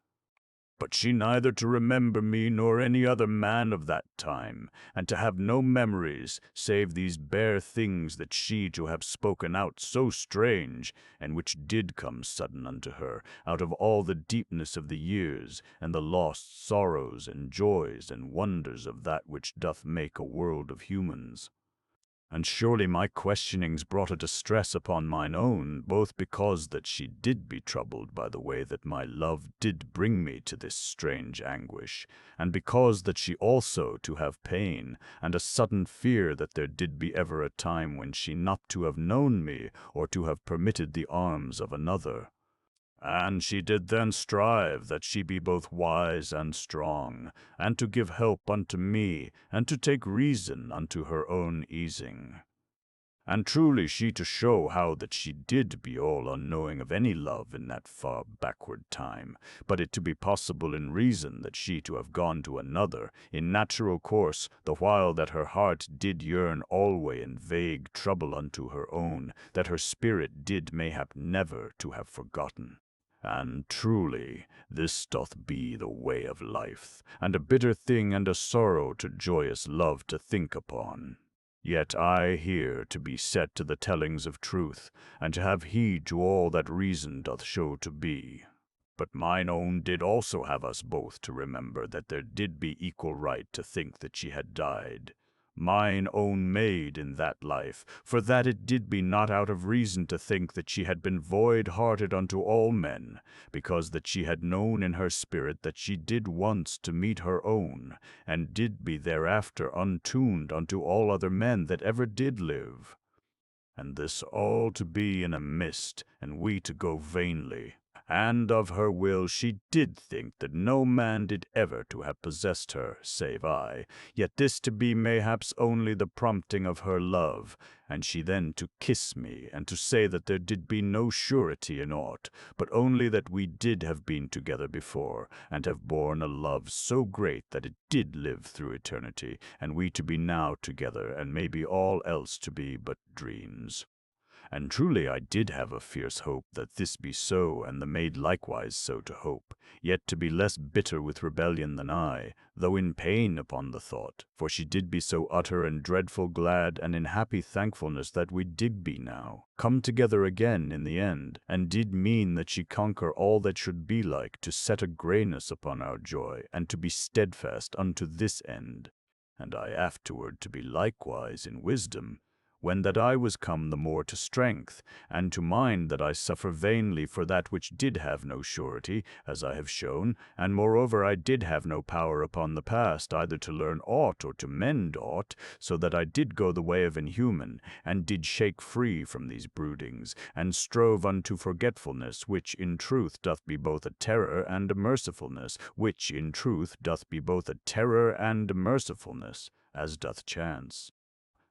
But she neither to remember me nor any other man of that time, and to have no memories, save these bare things that she to have spoken out so strange, and which did come sudden unto her, out of all the deepness of the years, and the lost sorrows and joys and wonders of that which doth make a world of humans. And surely my questionings brought a distress upon mine own, both because that she did be troubled by the way that my love did bring me to this strange anguish, and because that she also to have pain, and a sudden fear that there did be ever a time when she not to have known me, or to have permitted the arms of another. And she did then strive that she be both wise and strong, and to give help unto me, and to take reason unto her own easing. And truly she to show how that she did be all unknowing of any love in that far backward time, but it to be possible in reason that she to have gone to another, in natural course, the while that her heart did yearn alway in vague trouble unto her own, that her spirit did mayhap never to have forgotten. And truly, this doth be the way of life, and a bitter thing and a sorrow to joyous love to think upon. Yet I here to be set to the tellings of truth, and to have heed to all that reason doth show to be. But mine own did also have us both to remember that there did be equal right to think that she had died. Mine own maid in that life, for that it did be not out of reason to think that she had been void-hearted unto all men, because that she had known in her spirit that she did once to meet her own, and did be thereafter untuned unto all other men that ever did live. And this all to be in a mist, and we to go vainly. And of her will she did think that no man did ever to have possessed her, save I, yet this to be mayhaps only the prompting of her love, and she then to kiss me, and to say that there did be no surety in aught, but only that we did have been together before, and have borne a love so great that it did live through eternity, and we to be now together, and maybe all else to be but dreams. And truly I did have a fierce hope that this be so, and the maid likewise so to hope, yet to be less bitter with rebellion than I, though in pain upon the thought, for she did be so utter and dreadful glad and in happy thankfulness that we did be now, come together again in the end, and did mean that she conquer all that should be like, to set a greyness upon our joy, and to be steadfast unto this end. And I afterward to be likewise in wisdom, when that I was come the more to strength, and to mind that I suffer vainly for that which did have no surety, as I have shown, and moreover I did have no power upon the past, either to learn aught or to mend aught, so that I did go the way of an human, and did shake free from these broodings, and strove unto forgetfulness, which in truth doth be both a terror and a mercifulness, which in truth doth be both a terror and a mercifulness, as doth chance.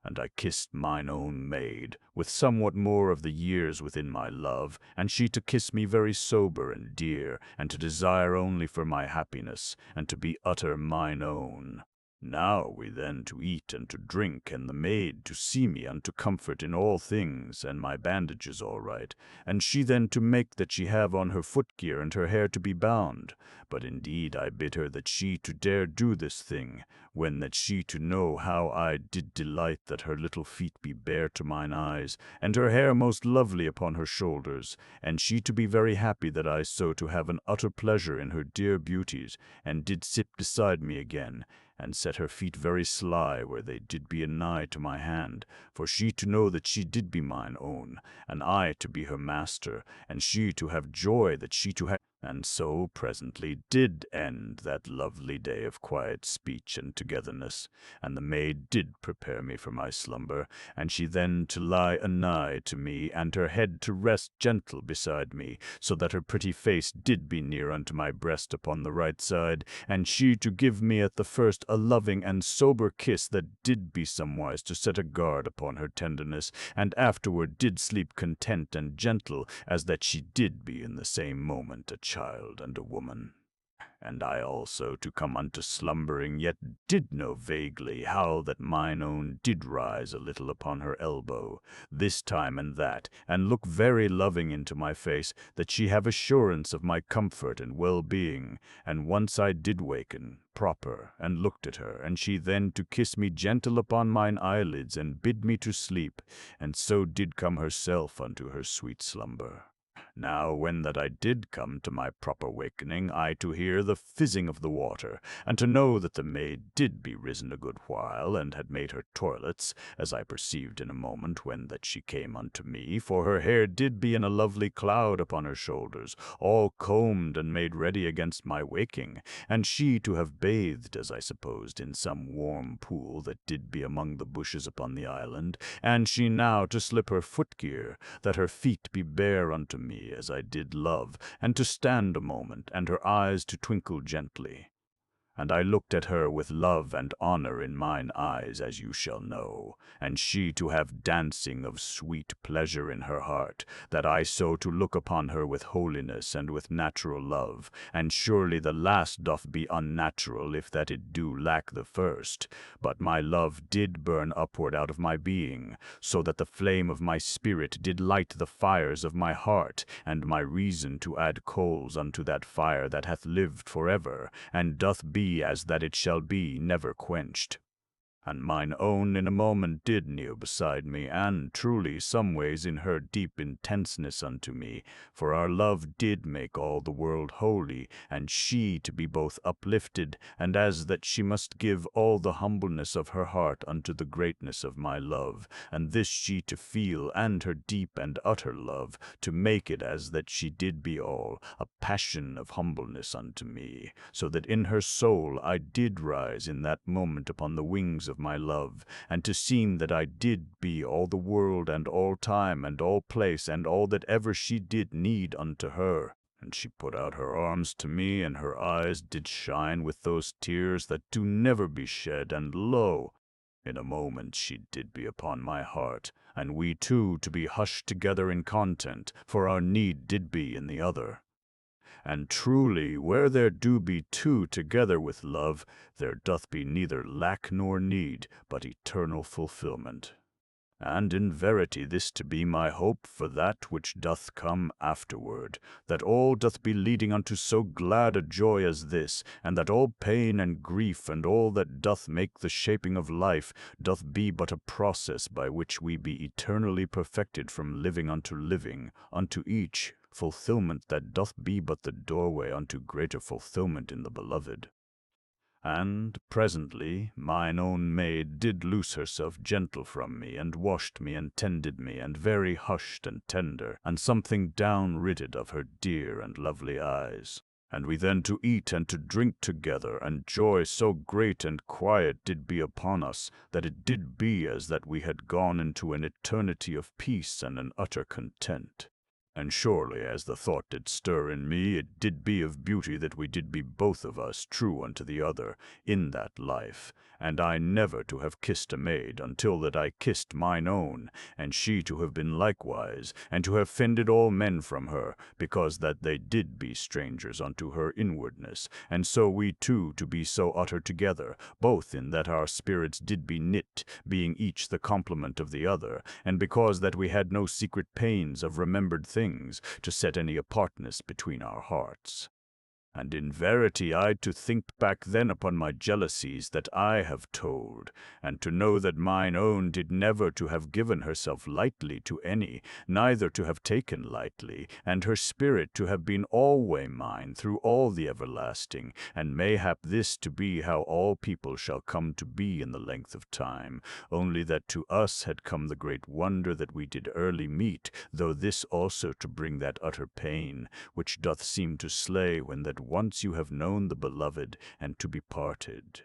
And I kissed mine own maid, with somewhat more of the years within my love, and she to kiss me very sober and dear, and to desire only for my happiness, and to be utter mine own. Now we then to eat and to drink, and the maid to see me unto comfort in all things, and my bandages all right, and she then to make that she have on her footgear and her hair to be bound. But indeed I bid her that she to dare do this thing, when that she to know how I did delight that her little feet be bare to mine eyes, and her hair most lovely upon her shoulders, and she to be very happy that I so to have an utter pleasure in her dear beauties, and did sit beside me again, and set her feet very sly where they did be a nigh to my hand, for she to know that she did be mine own, and I to be her master, and she to have joy that she to have. And so presently did end that lovely day of quiet speech and togetherness, and the maid did prepare me for my slumber, and she then to lie anigh to me, and her head to rest gentle beside me, so that her pretty face did be near unto my breast upon the right side, and she to give me at the first a loving and sober kiss that did be somewise to set a guard upon her tenderness, and afterward did sleep content and gentle, as that she did be in the same moment a child and a woman. And I also to come unto slumbering, yet did know vaguely how that mine own did rise a little upon her elbow, this time and that, and look very loving into my face, that she have assurance of my comfort and well-being. And once I did waken, proper, and looked at her, and she then to kiss me gentle upon mine eyelids, and bid me to sleep, and so did come herself unto her sweet slumber. Now, when that I did come to my proper wakening, I to hear the fizzing of the water, and to know that the maid did be risen a good while, and had made her toilets, as I perceived in a moment when that she came unto me, for her hair did be in a lovely cloud upon her shoulders, all combed and made ready against my waking, and she to have bathed, as I supposed, in some warm pool that did be among the bushes upon the island, and she now to slip her footgear, that her feet be bare unto me, as I did love, and to stand a moment, and her eyes to twinkle gently. And I looked at her with love and honor in mine eyes, as you shall know, and she to have dancing of sweet pleasure in her heart, that I so to look upon her with holiness and with natural love, and surely the last doth be unnatural if that it do lack the first, but my love did burn upward out of my being, so that the flame of my spirit did light the fires of my heart, and my reason to add coals unto that fire that hath lived forever, and doth be as that it shall be, never quenched. And mine own in a moment did kneel beside me, and truly some ways in her deep intenseness unto me, for our love did make all the world holy, and she to be both uplifted, and as that she must give all the humbleness of her heart unto the greatness of my love, and this she to feel, and her deep and utter love, to make it as that she did be all, a passion of humbleness unto me, so that in her soul I did rise in that moment upon the wings of my love, and to seem that I did be all the world and all time and all place and all that ever she did need unto her. And she put out her arms to me, and her eyes did shine with those tears that do never be shed, and lo, in a moment she did be upon my heart, and we two to be hushed together in content, for our need did be in the other. And truly, where there do be two together with love, there doth be neither lack nor need, but eternal fulfillment. And in verity this to be my hope for that which doth come afterward, that all doth be leading unto so glad a joy as this, and that all pain and grief and all that doth make the shaping of life doth be but a process by which we be eternally perfected from living unto living, unto each fulfillment that doth be but the doorway unto greater fulfillment in the beloved. And presently mine own maid did loose herself gentle from me, and washed me and tended me, and very hushed and tender, and something down-ridded of her dear and lovely eyes. And we then to eat and to drink together, and joy so great and quiet did be upon us, that it did be as that we had gone into an eternity of peace and an utter content. And surely, as the thought did stir in me, it did be of beauty that we did be both of us true unto the other in that life, and I never to have kissed a maid until that I kissed mine own, and she to have been likewise, and to have fended all men from her, because that they did be strangers unto her inwardness, and so we two to be so utter together, both in that our spirits did be knit, being each the complement of the other, and because that we had no secret pains of remembered things to set any apartness between our hearts. And in verity I to think back then upon my jealousies that I have told, and to know that mine own did never to have given herself lightly to any, neither to have taken lightly, and her spirit to have been alway mine through all the everlasting, and mayhap this to be how all people shall come to be in the length of time, only that to us had come the great wonder that we did early meet, though this also to bring that utter pain, which doth seem to slay when that once you have known the beloved, and to be parted.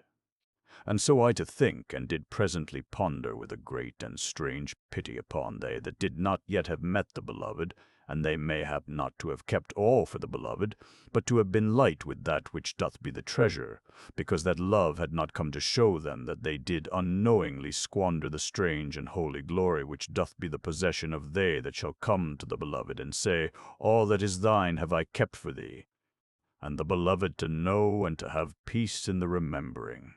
And so I to think, and did presently ponder with a great and strange pity upon they that did not yet have met the beloved, and they mayhap not to have kept all for the beloved, but to have been light with that which doth be the treasure, because that love had not come to show them that they did unknowingly squander the strange and holy glory which doth be the possession of they that shall come to the beloved, and say, All that is thine have I kept for thee, and the beloved to know and to have peace in the remembering.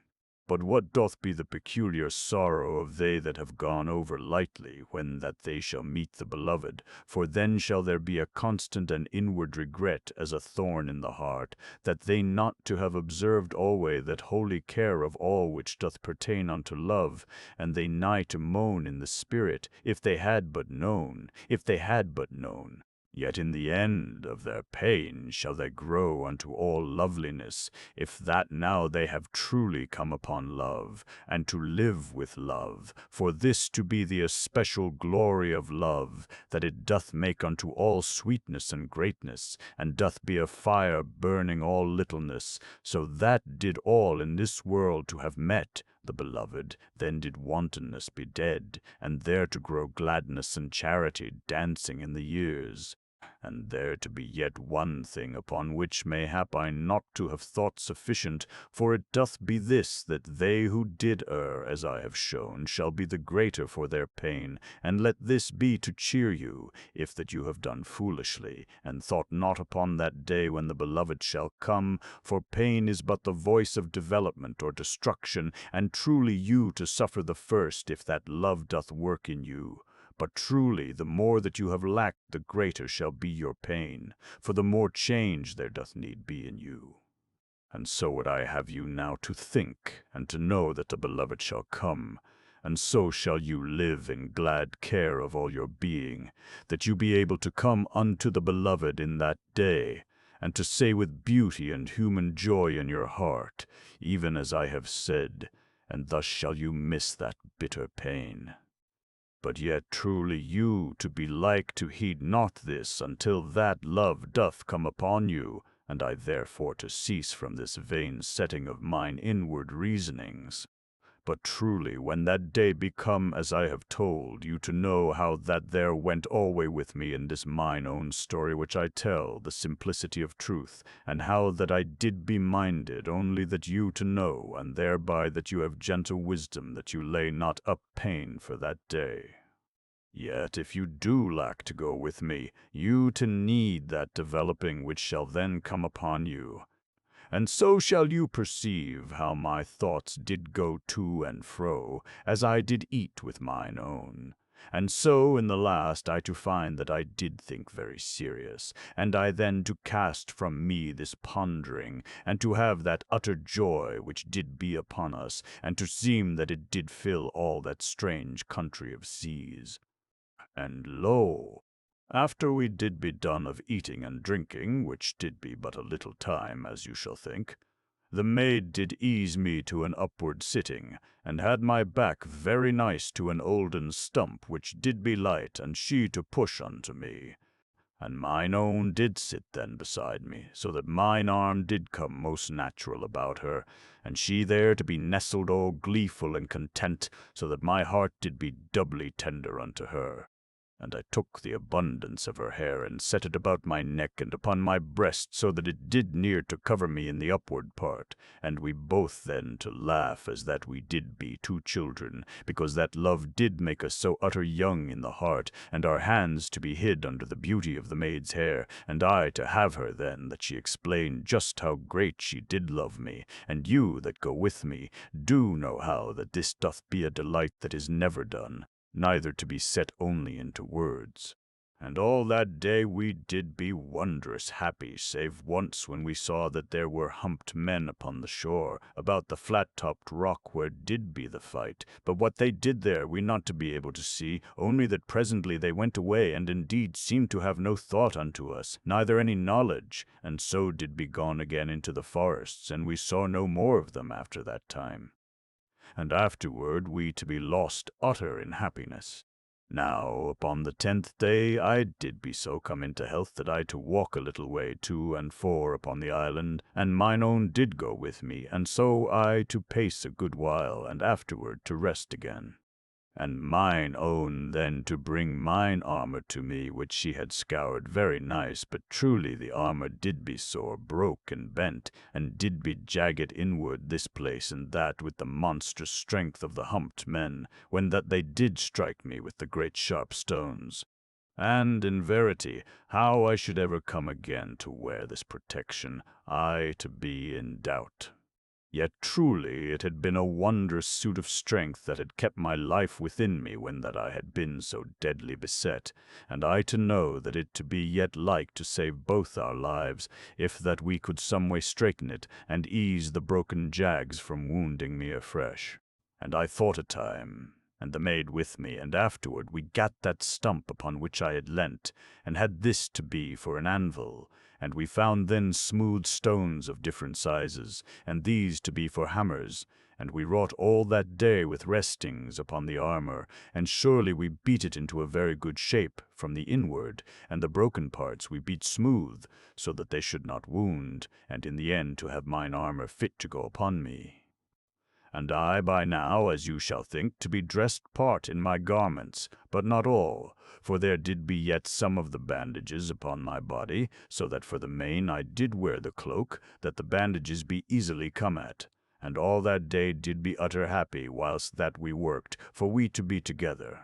But what doth be the peculiar sorrow of they that have gone over lightly, when that they shall meet the beloved? For then shall there be a constant and inward regret as a thorn in the heart, that they not to have observed alway that holy care of all which doth pertain unto love, and they nigh to moan in the spirit, if they had but known, if they had but known. Yet in the end of their pain shall they grow unto all loveliness, if that now they have truly come upon love, and to live with love, for this to be the especial glory of love, that it doth make unto all sweetness and greatness, and doth be a fire burning all littleness, so that did all in this world to have met the beloved, then did wantonness be dead, and there to grow gladness and charity dancing in the years. And there to be yet one thing upon which mayhap I not to have thought sufficient, for it doth be this, that they who did err, as I have shown, shall be the greater for their pain, and let this be to cheer you, if that you have done foolishly, and thought not upon that day when the beloved shall come, for pain is but the voice of development or destruction, and truly you to suffer the first, if that love doth work in you. But truly, the more that you have lacked, the greater shall be your pain, for the more change there doth need be in you. And so would I have you now to think, and to know that the beloved shall come, and so shall you live in glad care of all your being, that you be able to come unto the beloved in that day, and to say with beauty and human joy in your heart, even as I have said, and thus shall you miss that bitter pain. But yet truly you to be like to heed not this until that love doth come upon you, and I therefore to cease from this vain setting of mine inward reasonings. But truly when that day be come, as I have told, you to know how that there went alway with me in this mine own story which I tell, the simplicity of truth, and how that I did be minded only that you to know, and thereby that you have gentle wisdom that you lay not up pain for that day. Yet if you do lack to go with me, you to need that developing which shall then come upon you. And so shall you perceive how my thoughts did go to and fro, as I did eat with mine own. And so in the last I to find that I did think very serious, and I then to cast from me this pondering, and to have that utter joy which did be upon us, and to seem that it did fill all that strange country of seas. And lo, after we did be done of eating and drinking, which did be but a little time, as you shall think, the maid did ease me to an upward sitting, and had my back very nice to an olden stump, which did be light, and she to push unto me. And mine own did sit then beside me, so that mine arm did come most natural about her, and she there to be nestled all gleeful and content, so that my heart did be doubly tender unto her. And I took the abundance of her hair, and set it about my neck and upon my breast, so that it did near to cover me in the upward part, and we both then to laugh as that we did be two children, because that love did make us so utter young in the heart, and our hands to be hid under the beauty of the maid's hair, and I to have her then that she explained just how great she did love me, and you that go with me do know how that this doth be a delight that is never done, neither to be set only into words. And all that day we did be wondrous happy, save once when we saw that there were humped men upon the shore, about the flat-topped rock where did be the fight. But what they did there we not to be able to see, only that presently they went away, and indeed seemed to have no thought unto us, neither any knowledge, and so did be gone again into the forests, and we saw no more of them after that time. And afterward we to be lost utter in happiness. Now, upon the 10th day, I did be so come into health that I to walk a little way to and fore upon the island, and mine own did go with me, and so I to pace a good while, and afterward to rest again. And mine own then to bring mine armor to me, which she had scoured very nice, but truly the armor did be sore broke and bent, and did be jagged inward this place and that with the monstrous strength of the humped men, when that they did strike me with the great sharp stones. And in verity, how I should ever come again to wear this protection, I to be in doubt. Yet truly it had been a wondrous suit of strength that had kept my life within me when that I had been so deadly beset, and I to know that it to be yet like to save both our lives, if that we could some way straighten it, and ease the broken jags from wounding me afresh. And I thought a time, and the maid with me, and afterward we gat that stump upon which I had leant, and had this to be for an anvil, and we found then smooth stones of different sizes, and these to be for hammers, and we wrought all that day with restings upon the armor, and surely we beat it into a very good shape from the inward, and the broken parts we beat smooth, so that they should not wound, and in the end to have mine armor fit to go upon me. And I by now, as you shall think, to be dressed part in my garments, but not all, for there did be yet some of the bandages upon my body, so that for the main I did wear the cloak, that the bandages be easily come at. And all that day did be utter happy, whilst that we worked, for we to be together.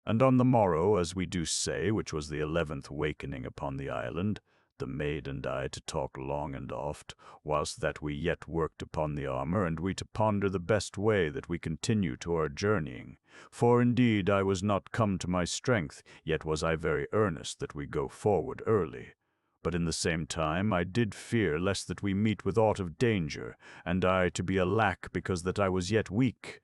And on the morrow, as we do say, which was the 11th wakening upon the island, the maid and I to talk long and oft, whilst that we yet worked upon the armor, and we to ponder the best way that we continue to our journeying. For indeed I was not come to my strength, yet was I very earnest that we go forward early. But in the same time I did fear lest that we meet with aught of danger, and I to be alack because that I was yet weak,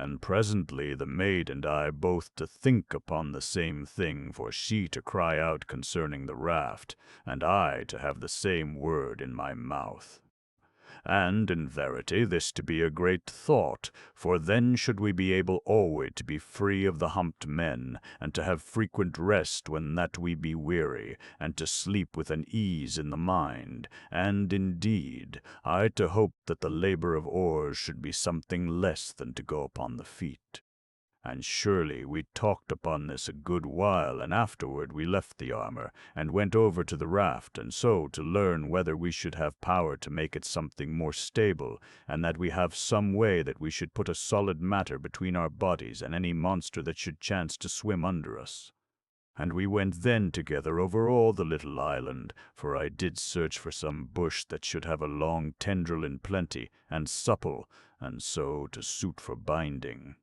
And presently the maid and I both to think upon the same thing, for she to cry out concerning the raft, and I to have the same word in my mouth. And in verity this to be a great thought, for then should we be able always to be free of the humped men, and to have frequent rest when that we be weary, and to sleep with an ease in the mind, and indeed I to hope that the labor of oars should be something less than to go upon the feet. And surely we talked upon this a good while, and afterward we left the armor, and went over to the raft, and so to learn whether we should have power to make it something more stable, and that we have some way that we should put a solid matter between our bodies and any monster that should chance to swim under us. And we went then together over all the little island, for I did search for some bush that should have a long tendril in plenty, and supple, and so to suit for binding.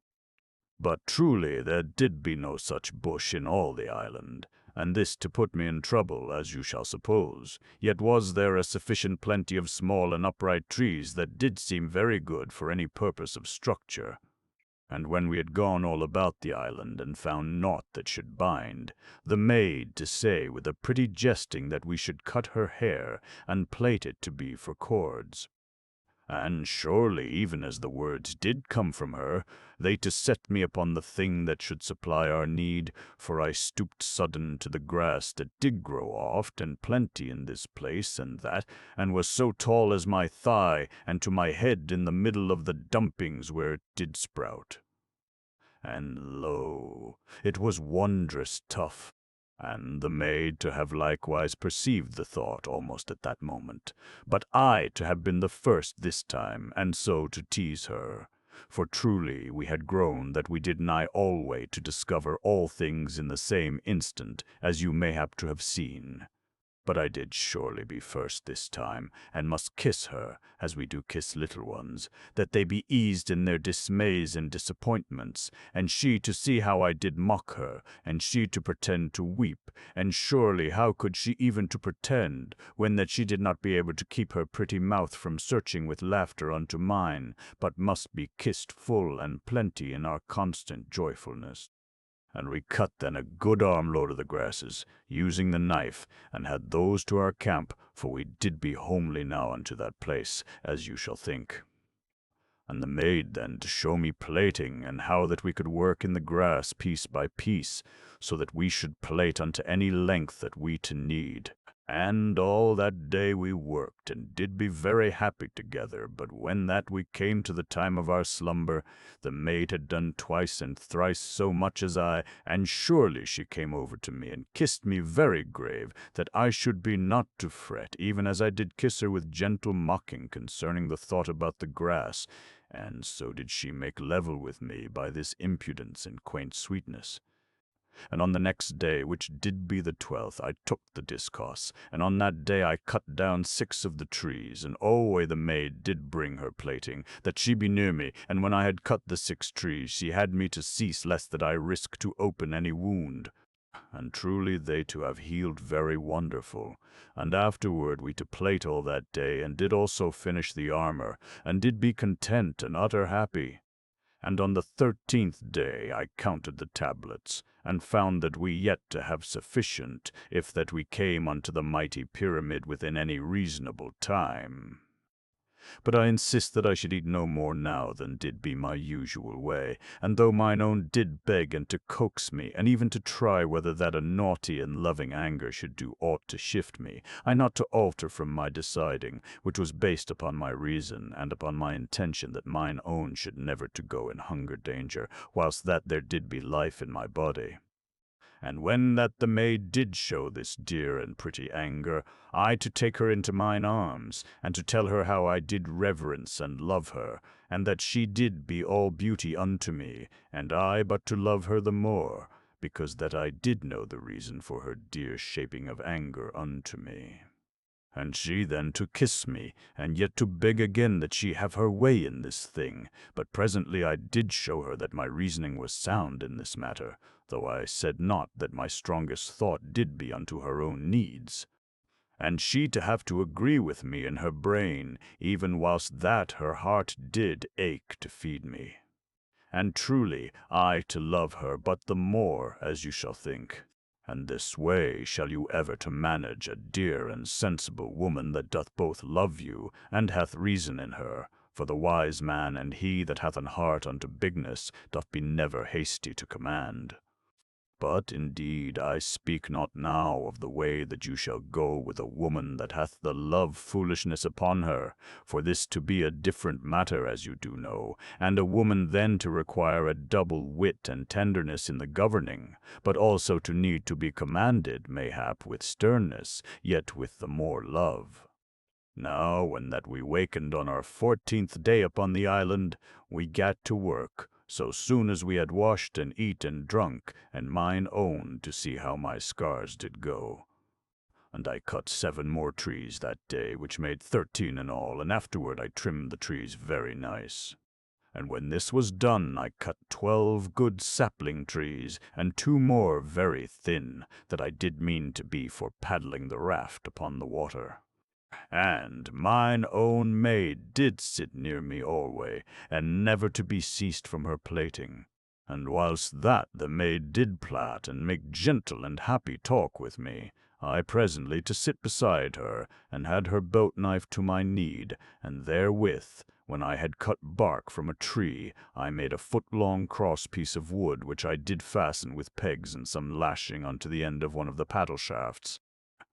But truly there did be no such bush in all the island, and this to put me in trouble, as you shall suppose. Yet was there a sufficient plenty of small and upright trees that did seem very good for any purpose of structure. And when we had gone all about the island, and found naught that should bind, the maid to say with a pretty jesting that we should cut her hair, and plait it to be for cords. And surely, even as the words did come from her, they to set me upon the thing that should supply our need, for I stooped sudden to the grass that did grow oft and plenty in this place and that, and was so tall as my thigh, and to my head in the middle of the dumpings where it did sprout. And lo, it was wondrous tough, and the maid to have likewise perceived the thought almost at that moment, but I to have been the first this time, and so to tease her. For truly we had grown that we did nigh alway to discover all things in the same instant, as you mayhap to have seen. But I did surely be first this time, and must kiss her, as we do kiss little ones, that they be eased in their dismays and disappointments, and she to see how I did mock her, and she to pretend to weep, and surely how could she even to pretend, when that she did not be able to keep her pretty mouth from searching with laughter unto mine, but must be kissed full and plenty in our constant joyfulness. And we cut then a good armload of the grasses, using the knife, and had those to our camp, for we did be homely now unto that place, as you shall think. And the maid then to show me plaiting, and how that we could work in the grass piece by piece, so that we should plait unto any length that we to need. And all that day we worked, and did be very happy together. But when that we came to the time of our slumber, the maid had done twice and thrice so much as I, and surely she came over to me, and kissed me very grave, that I should be not to fret, even as I did kiss her with gentle mocking concerning the thought about the grass, and so did she make level with me by this impudence and quaint sweetness. And on the next day, which did be the 12th, I took the discourse, and on that day I cut down 6 of the trees, and alway the maid did bring her plaiting, that she be near me, and when I had cut the 6 trees, she had me to cease, lest that I risk to open any wound. And truly they to have healed very wonderful. And afterward we to plait all that day, and did also finish the armor, and did be content and utter happy. And on the 13th day I counted the tablets, and found that we yet to have sufficient, if that we came unto the mighty pyramid within any reasonable time. But I insist that I should eat no more now than did be my usual way, and though mine own did beg and to coax me, and even to try whether that a naughty and loving anger should do aught to shift me, I not to alter from my deciding, which was based upon my reason, and upon my intention that mine own should never to go in hunger danger, whilst that there did be life in my body. And when that the maid did show this dear and pretty anger, I to take her into mine arms, and to tell her how I did reverence and love her, and that she did be all beauty unto me, and I but to love her the more, because that I did know the reason for her dear shaping of anger unto me. And she then to kiss me, and yet to beg again that she have her way in this thing. But presently I did show her that my reasoning was sound in this matter, though I said not that my strongest thought did be unto her own needs. And she to have to agree with me in her brain, even whilst that her heart did ache to feed me. And truly I to love her but the more, as you shall think. And this way shall you ever to manage a dear and sensible woman that doth both love you, and hath reason in her. For the wise man and he that hath an heart unto bigness doth be never hasty to command. But indeed I speak not now of the way that you shall go with a woman that hath the love foolishness upon her, for this to be a different matter, as you do know, and a woman then to require a double wit and tenderness in the governing, but also to need to be commanded, mayhap with sternness, yet with the more love. Now, when that we wakened on our 14th day upon the island, we gat to work, so soon as we had washed and eat and drunk, and mine own to see how my scars did go. And I cut 7 more trees that day, which made 13 in all, and afterward I trimmed the trees very nice. And when this was done, I cut 12 good sapling trees, and 2 more very thin, that I did mean to be for paddling the raft upon the water. And mine own maid did sit near me alway, and never to be ceased from her plaiting. And whilst that the maid did plait and make gentle and happy talk with me, I presently to sit beside her, and had her boat knife to my need, and therewith, when I had cut bark from a tree, I made a 4-foot cross piece of wood, which I did fasten with pegs and some lashing unto the end of one of the paddle shafts.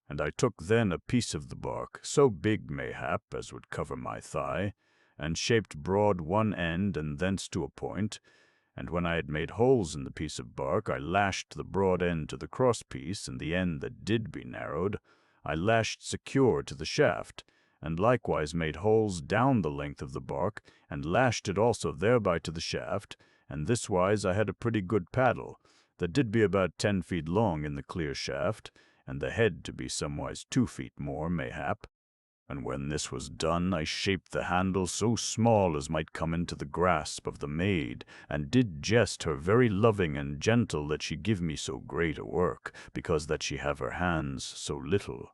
And I took then a piece of the bark, so big mayhap as would cover my thigh, and shaped broad one end and thence to a point, and when I had made holes in the piece of bark, I lashed the broad end to the cross piece, and the end that did be narrowed, I lashed secure to the shaft, and likewise made holes down the length of the bark, and lashed it also thereby to the shaft, and this wise I had a pretty good paddle, that did be about 10 feet long in the clear shaft, and the head to be somewise 2 feet more, mayhap. And when this was done, I shaped the handle so small as might come into the grasp of the maid, and did jest her very loving and gentle that she give me so great a work, because that she have her hands so little.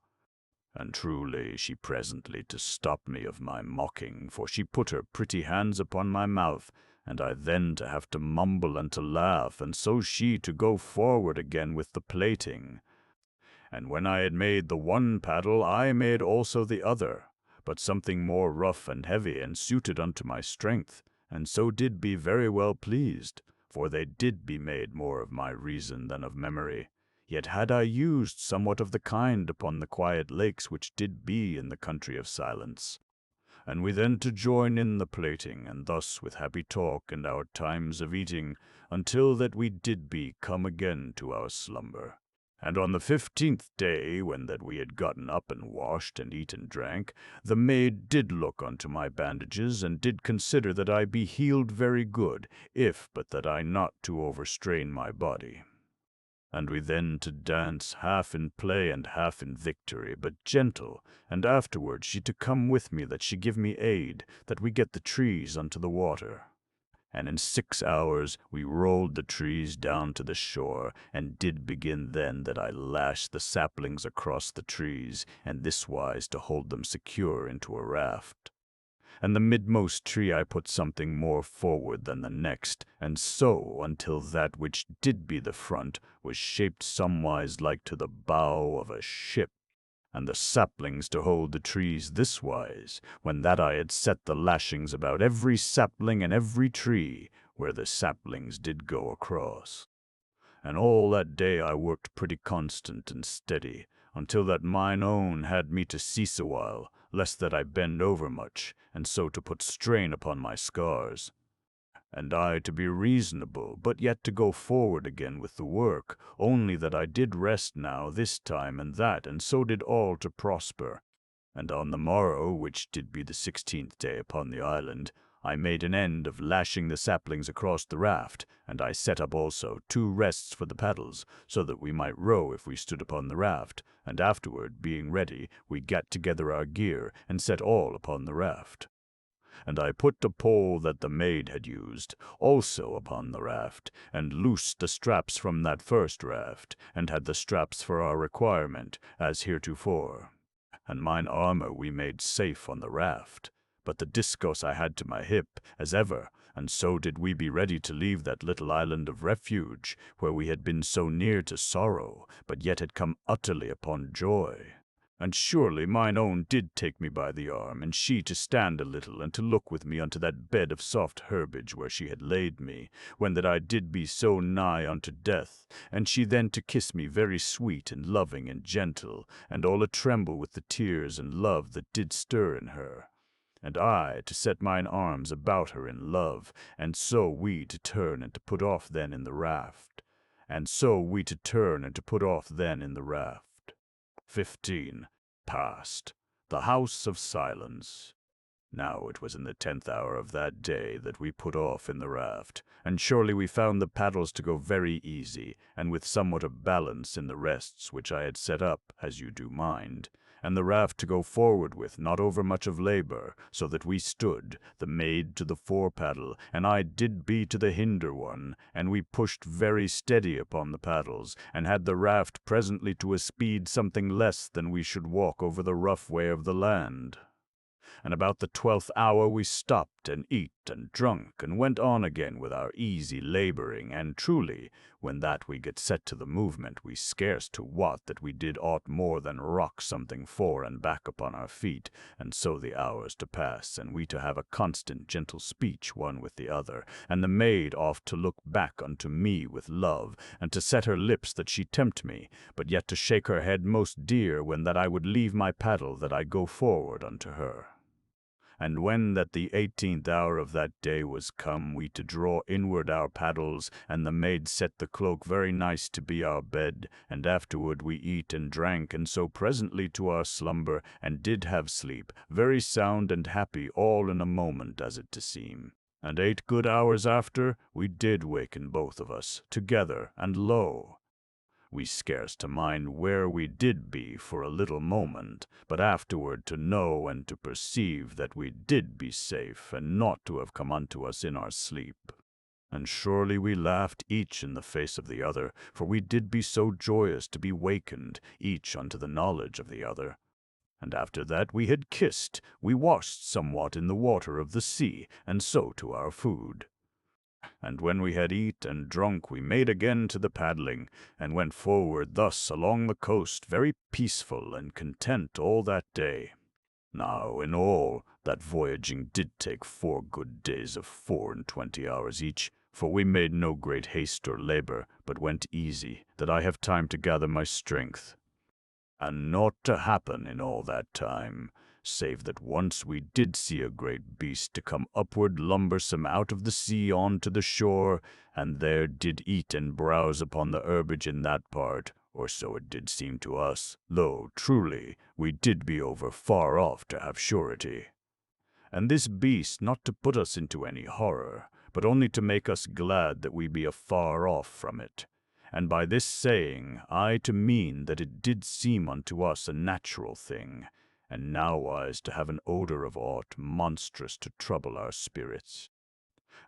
And truly she presently to stop me of my mocking, for she put her pretty hands upon my mouth, and I then to have to mumble and to laugh, and so she to go forward again with the plating. And when I had made the one paddle, I made also the other, but something more rough and heavy, and suited unto my strength, and so did be very well pleased, for they did be made more of my reason than of memory. Yet had I used somewhat of the kind upon the quiet lakes which did be in the country of silence. And we then to join in the plating, and thus with happy talk and our times of eating, until that we did be come again to our slumber. And on the 15th day, when that we had gotten up and washed and eat and drank, the maid did look unto my bandages, and did consider that I be healed very good, if but that I not to overstrain my body. And we then to dance, half in play and half in victory, but gentle, and afterward she to come with me that she give me aid, that we get the trees unto the water. And in 6 hours we rolled the trees down to the shore, and did begin then that I lashed the saplings across the trees, and this wise to hold them secure into a raft. And the midmost tree I put something more forward than the next, and so until that which did be the front was shaped somewise like to the bow of a ship, and the saplings to hold the trees this wise, when that I had set the lashings about every sapling and every tree, where the saplings did go across. And all that day I worked pretty constant and steady, until that mine own had me to cease awhile, lest that I bend over much, and so to put strain upon my scars. And I to be reasonable, but yet to go forward again with the work, only that I did rest now this time and that, and so did all to prosper. And on the morrow, which did be the 16th day upon the island, I made an end of lashing the saplings across the raft, and I set up also 2 rests for the paddles, so that we might row if we stood upon the raft, and afterward, being ready, we gat together our gear, and set all upon the raft. And I put the pole that the maid had used also upon the raft, and loosed the straps from that first raft, and had the straps for our requirement, as heretofore. And mine armor we made safe on the raft, but the discourse I had to my hip, as ever, and so did we be ready to leave that little island of refuge, where we had been so near to sorrow, but yet had come utterly upon joy. And surely mine own did take me by the arm, and she to stand a little, and to look with me unto that bed of soft herbage where she had laid me, when that I did be so nigh unto death, and she then to kiss me very sweet and loving and gentle, and all a tremble with the tears and love that did stir in her. And I to set mine arms about her in love, and so we to turn and to put off then in the raft. And so we to turn and to put off then in the raft. 15. Past. The House of Silence. Now it was in the 10th hour of that day that we put off in the raft, and surely we found the paddles to go very easy, and with somewhat of balance in the rests which I had set up, as you do mind, and the raft to go forward with not over much of labor, so that we stood, the maid to the fore paddle, and I did be to the hinder one, and we pushed very steady upon the paddles, and had the raft presently to a speed something less than we should walk over the rough way of the land. And about the 12th hour we stopped and eat and drunk, and went on again with our easy laboring, and truly, when that we get set to the movement, we scarce to wot that we did aught more than rock something fore and back upon our feet, and so the hours to pass, and we to have a constant gentle speech one with the other, and the maid oft to look back unto me with love, and to set her lips that she tempt me, but yet to shake her head most dear when that I would leave my paddle that I go forward unto her. And when that the 18th hour of that day was come, we to draw inward our paddles, and the maid set the cloak very nice to be our bed, and afterward we eat and drank, and so presently to our slumber, and did have sleep, very sound and happy all in a moment, as it to seem. And 8 good hours after, we did waken both of us, together, and lo! We scarce to mind where we did be for a little moment, but afterward to know and to perceive that we did be safe, and not to have come unto us in our sleep. And surely we laughed each in the face of the other, for we did be so joyous to be wakened, each unto the knowledge of the other. And after that we had kissed, we washed somewhat in the water of the sea, and so to our food. And when we had eat and drunk, we made again to the paddling, and went forward thus along the coast, very peaceful and content all that day. Now, in all, that voyaging did take 4 good days of 24 hours each, for we made no great haste or labor, but went easy, that I have time to gather my strength. And naught to happen in all that time, save that once we did see a great beast to come upward lumbersome out of the sea on to the shore, and there did eat and browse upon the herbage in that part, or so it did seem to us, though, truly, we did be over far off to have surety. And this beast not to put us into any horror, but only to make us glad that we be afar off from it. And by this saying I to mean that it did seem unto us a natural thing, and nowise to have an odor of aught monstrous to trouble our spirits.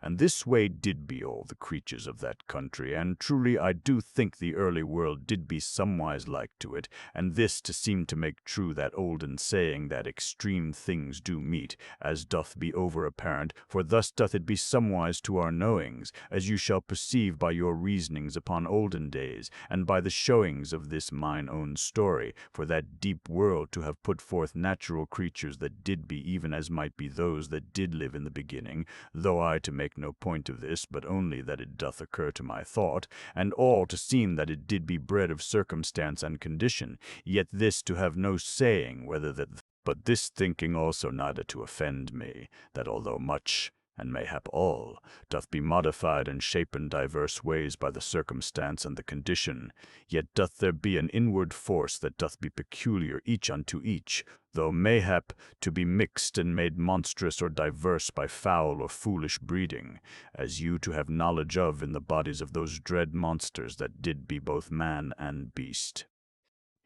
And this way did be all the creatures of that country, and truly I do think the early world did be somewise like to it, and this to seem to make true that olden saying that extreme things do meet, as doth be over apparent, for thus doth it be somewise to our knowings, as you shall perceive by your reasonings upon olden days, and by the showings of this mine own story, for that deep world to have put forth natural creatures that did be even as might be those that did live in the beginning, though I to make no point of this, but only that it doth occur to my thought, and all to seem that it did be bred of circumstance and condition, yet this to have no saying whether that, but this thinking also neither to offend me, that although much, and mayhap all, doth be modified and shapen divers ways by the circumstance and the condition, yet doth there be an inward force that doth be peculiar each unto each, though mayhap to be mixed and made monstrous or diverse by foul or foolish breeding, as you to have knowledge of in the bodies of those dread monsters that did be both man and beast.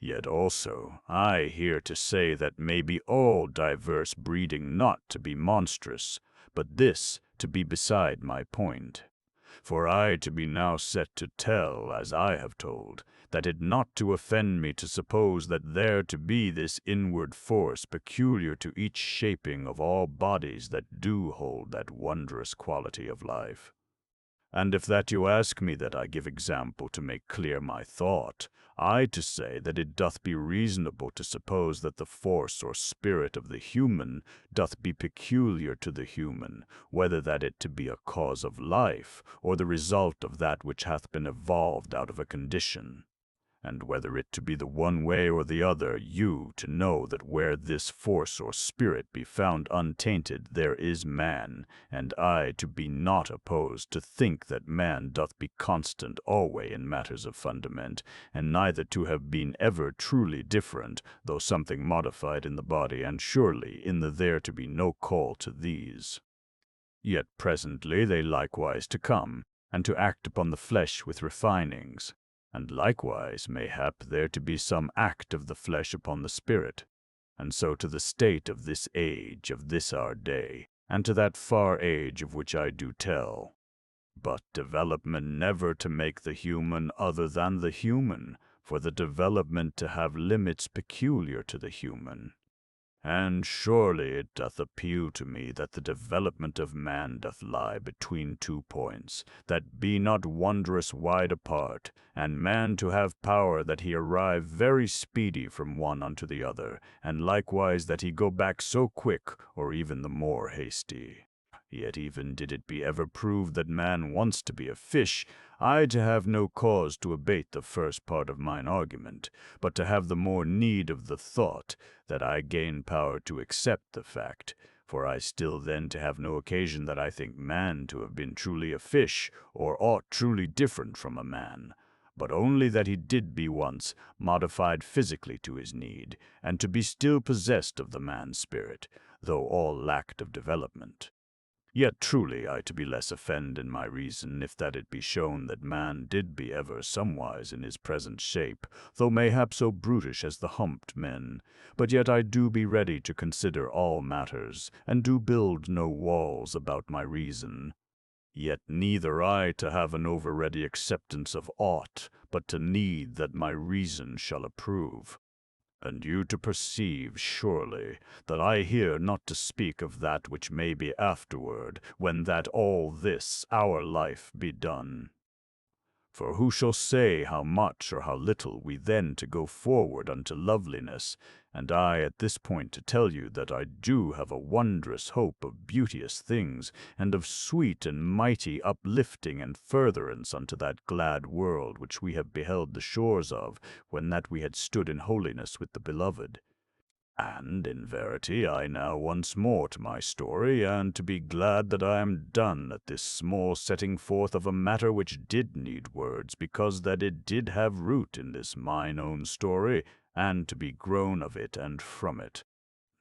Yet also I hear to say that may be all diverse breeding not to be monstrous, but this to be beside my point. For I to be now set to tell, as I have told, that it not to offend me to suppose that there to be this inward force peculiar to each shaping of all bodies that do hold that wondrous quality of life. And if that you ask me that I give example to make clear my thought, I to say that it doth be reasonable to suppose that the force or spirit of the human doth be peculiar to the human, whether that it to be a cause of life, or the result of that which hath been evolved out of a condition. And whether it to be the one way or the other, you to know that where this force or spirit be found untainted, there is man, and I to be not opposed to think that man doth be constant alway in matters of fundament, and neither to have been ever truly different, though something modified in the body, and surely in the there to be no call to these. Yet presently they likewise to come, and to act upon the flesh with refinings. And likewise, mayhap, there to be some act of the flesh upon the spirit, and so to the state of this age, of this our day, and to that far age of which I do tell. But development never to make the human other than the human, for the development to have limits peculiar to the human. And surely it doth appeal to me that the development of man doth lie between 2 points, that be not wondrous wide apart, and man to have power that he arrive very speedy from one unto the other, and likewise that he go back so quick, or even the more hasty. Yet even did it be ever proved that man wants to be a fish, I to have no cause to abate the first part of mine argument, but to have the more need of the thought, that I gain power to accept the fact, for I still then to have no occasion that I think man to have been truly a fish, or aught truly different from a man, but only that he did be once modified physically to his need, and to be still possessed of the man's spirit, though all lacked of development. Yet truly I to be less offend in my reason, if that it be shown that man did be ever somewise in his present shape, though mayhap so brutish as the humped men. But yet I do be ready to consider all matters, and do build no walls about my reason. Yet neither I to have an over-ready acceptance of aught, but to need that my reason shall approve. And you to perceive, surely, that I here not to speak of that which may be afterward, when that all this our life be done. For who shall say how much or how little we then to go forward unto loveliness, and I at this point to tell you that I do have a wondrous hope of beauteous things, and of sweet and mighty uplifting and furtherance unto that glad world which we have beheld the shores of, when that we had stood in holiness with the beloved. And, in verity, I now once more to my story, and to be glad that I am done at this small setting forth of a matter which did need words, because that it did have root in this mine own story, and to be grown of it and from it.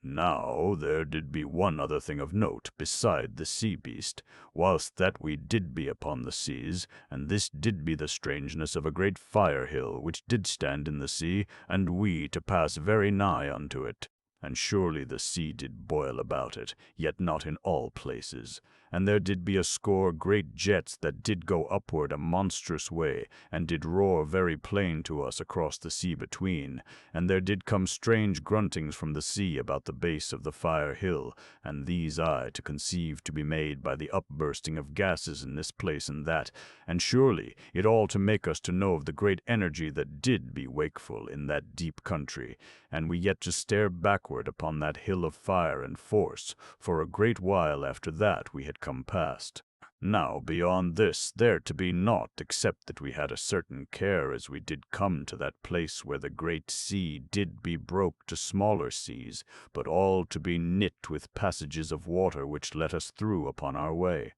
Now there did be one other thing of note, beside the sea-beast, whilst that we did be upon the seas, and this did be the strangeness of a great fire-hill, which did stand in the sea, and we to pass very nigh unto it. And surely the sea did boil about it, yet not in all places. And there did be a score great jets that did go upward a monstrous way, and did roar very plain to us across the sea between. And there did come strange gruntings from the sea about the base of the fire hill, and these I to conceive to be made by the upbursting of gases in this place and that, and surely it all to make us to know of the great energy that did be wakeful in that deep country, and we yet to stare backward upon that hill of fire and force, for a great while after that we had come past. Now beyond this there to be naught, except that we had a certain care as we did come to that place where the great sea did be broke to smaller seas, but all to be knit with passages of water which let us through upon our way.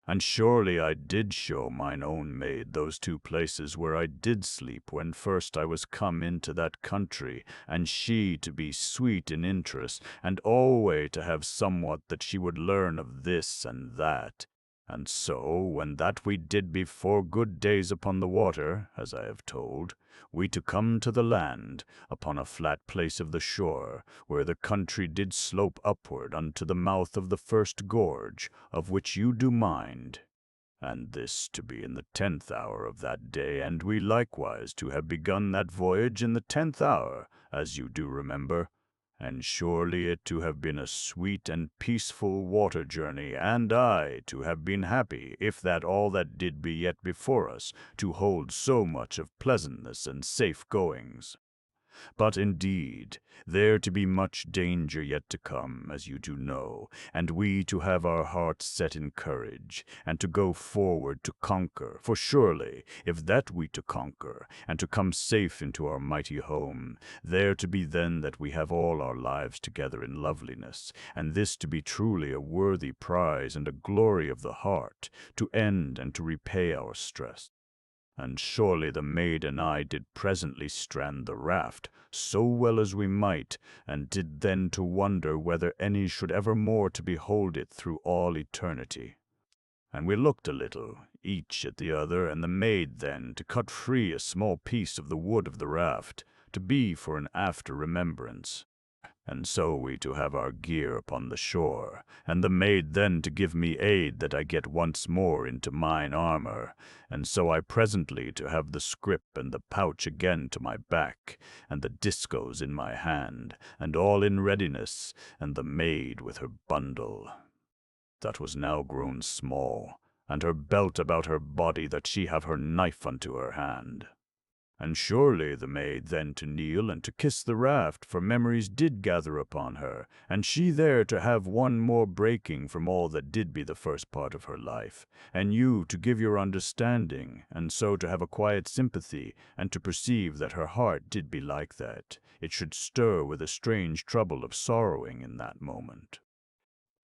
And surely I did show mine own maid those two places where I did sleep when first I was come into that country, and she to be sweet in interest, and alway to have somewhat that she would learn of this and that. And so, when that we did be 4 good days upon the water, as I have told, we to come to the land, upon a flat place of the shore, where the country did slope upward unto the mouth of the first gorge, of which you do mind. And this to be in the 10th hour of that day, and we likewise to have begun that voyage in the 10th hour, as you do remember. And surely it to have been a sweet and peaceful water journey, and I to have been happy, if that all that did be yet before us, to hold so much of pleasantness and safe goings. But indeed, there to be much danger yet to come, as you do know, and we to have our hearts set in courage, and to go forward to conquer, for surely, if that we to conquer, and to come safe into our mighty home, there to be then that we have all our lives together in loveliness, and this to be truly a worthy prize and a glory of the heart, to end and to repay our stress. And surely the maid and I did presently strand the raft, so well as we might, and did then to wonder whether any should ever more to behold it through all eternity. And we looked a little, each at the other, and the maid then to cut free a small piece of the wood of the raft, to be for an after remembrance. And so we to have our gear upon the shore, and the maid then to give me aid that I get once more into mine armor, and so I presently to have the scrip and the pouch again to my back, and the discos in my hand, and all in readiness, and the maid with her bundle, that was now grown small, and her belt about her body that she have her knife unto her hand. And surely the maid then to kneel and to kiss the raft, for memories did gather upon her, and she there to have one more breaking from all that did be the first part of her life, and you to give your understanding, and so to have a quiet sympathy, and to perceive that her heart did be like that, it should stir with a strange trouble of sorrowing in that moment.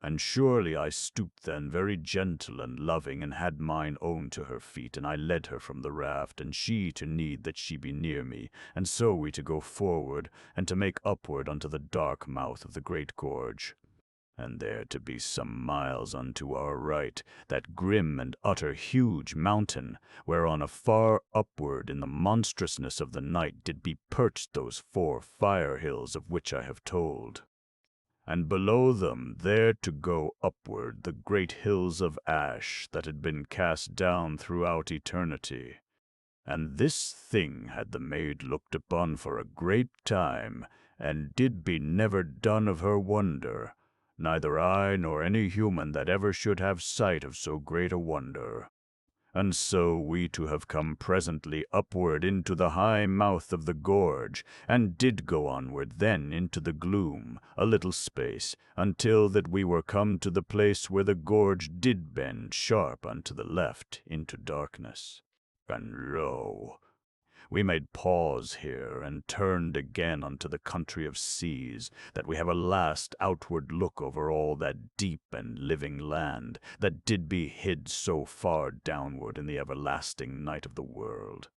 And surely I stooped then very gentle and loving, and had mine own to her feet, and I led her from the raft, and she to need that she be near me, and so we to go forward, and to make upward unto the dark mouth of the great gorge. And there to be some miles unto our right, that grim and utter huge mountain, whereon afar upward in the monstrousness of the night did be perched those 4 fire hills of which I have told. And below them there to go upward the great hills of ash that had been cast down throughout eternity. And this thing had the maid looked upon for a great time, and did be never done of her wonder, neither I nor any human that ever should have sight of so great a wonder. And so we to have come presently upward into the high mouth of the gorge, and did go onward then into the gloom, a little space, until that we were come to the place where the gorge did bend sharp unto the left into darkness. And lo, we made pause here, and turned again unto the country of seas, that we have a last outward look over all that deep and living land, that did be hid so far downward in the everlasting night of the world.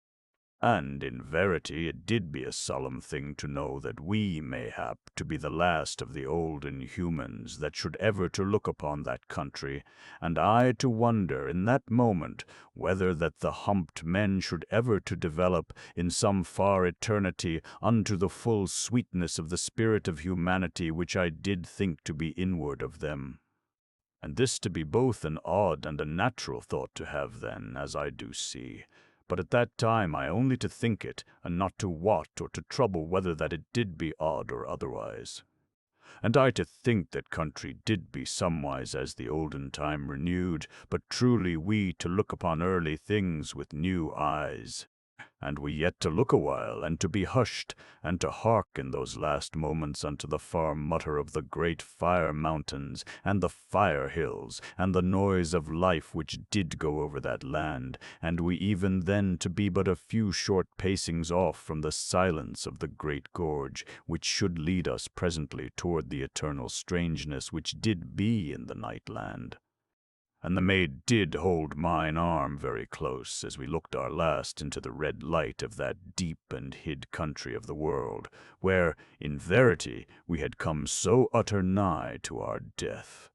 And in verity it did be a solemn thing to know that we, mayhap, to be the last of the olden humans that should ever to look upon that country, and I to wonder in that moment whether that the humped men should ever to develop in some far eternity unto the full sweetness of the spirit of humanity which I did think to be inward of them. And this to be both an odd and a natural thought to have then, as I do see. But at that time I only to think it, and not to wot or to trouble whether that it did be odd or otherwise. And I to think that country did be somewise as the olden time renewed, but truly we to look upon early things with new eyes. And we yet to look awhile, and to be hushed, and to hark in those last moments unto the far mutter of the great fire mountains, and the fire hills, and the noise of life which did go over that land, and we even then to be but a few short pacings off from the silence of the great gorge, which should lead us presently toward the eternal strangeness which did be in the night land. And the maid did hold mine arm very close as we looked our last into the red light of that deep and hid country of the world, where, in verity, we had come so utter nigh to our death.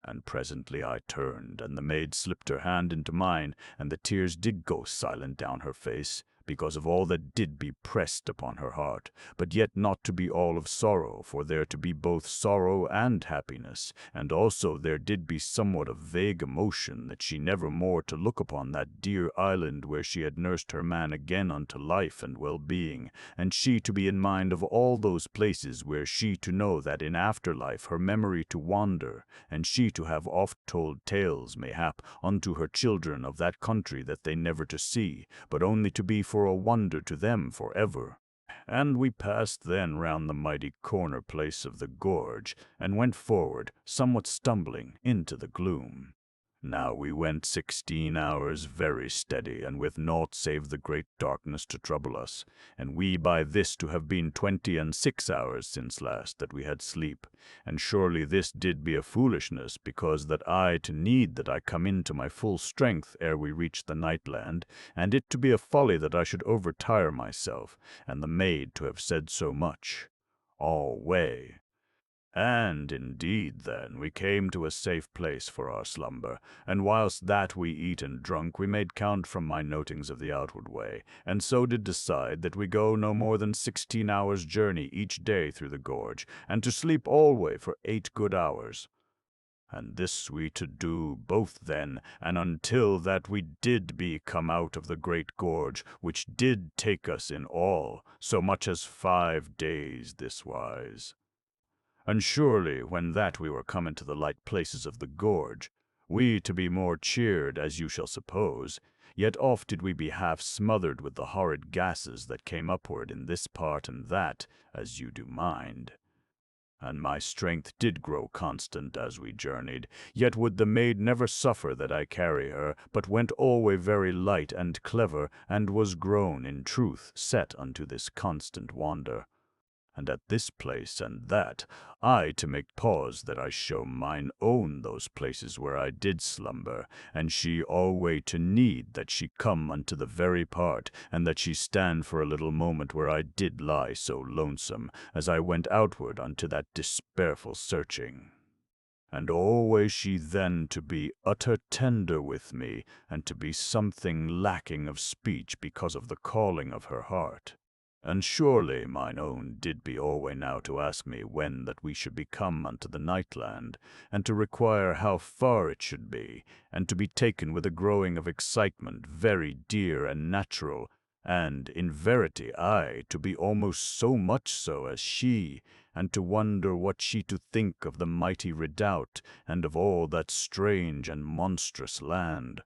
And presently I turned, and the maid slipped her hand into mine, and the tears did go silent down her face, because of all that did be pressed upon her heart, but yet not to be all of sorrow, for there to be both sorrow and happiness, and also there did be somewhat of vague emotion that she never more to look upon that dear island where she had nursed her man again unto life and well-being, and she to be in mind of all those places where she to know that in afterlife her memory to wander, and she to have oft told tales, mayhap, unto her children of that country that they never to see, but only to be for a wonder to them forever. And we passed then round the mighty corner place of the gorge, and went forward, somewhat stumbling, into the gloom. Now we went 16 hours very steady, and with naught save the great darkness to trouble us, and we by this to have been 26 hours since last that we had sleep. And surely this did be a foolishness, because that I to need that I come into my full strength ere we reach the night land, and it to be a folly that I should overtire myself, and the maid to have said so much. All way. And indeed then we came to a safe place for our slumber, and whilst that we eat and drunk we made count from my notings of the outward way, and so did decide that we go no more than 16 hours' journey each day through the gorge, and to sleep alway for 8 good hours. And this we to do both then and until that we did be come out of the great gorge, which did take us in all so much as 5 days this wise. And surely, when that we were come into the light places of the gorge, we to be more cheered, as you shall suppose, yet oft did we be half smothered with the horrid gases that came upward in this part and that, as you do mind. And my strength did grow constant as we journeyed, yet would the maid never suffer that I carry her, but went alway very light and clever, and was grown, in truth, set unto this constant wander. And at this place and that, I to make pause that I show mine own those places where I did slumber, and she alway to need that she come unto the very part, and that she stand for a little moment where I did lie so lonesome, as I went outward unto that despairful searching. And always she then to be utter tender with me, and to be something lacking of speech because of the calling of her heart. And surely mine own did be alway now to ask me when that we should be come unto the Nightland, and to require how far it should be, and to be taken with a growing of excitement very dear and natural, and in verity I to be almost so much so as she, and to wonder what she to think of the mighty redoubt, and of all that strange and monstrous land.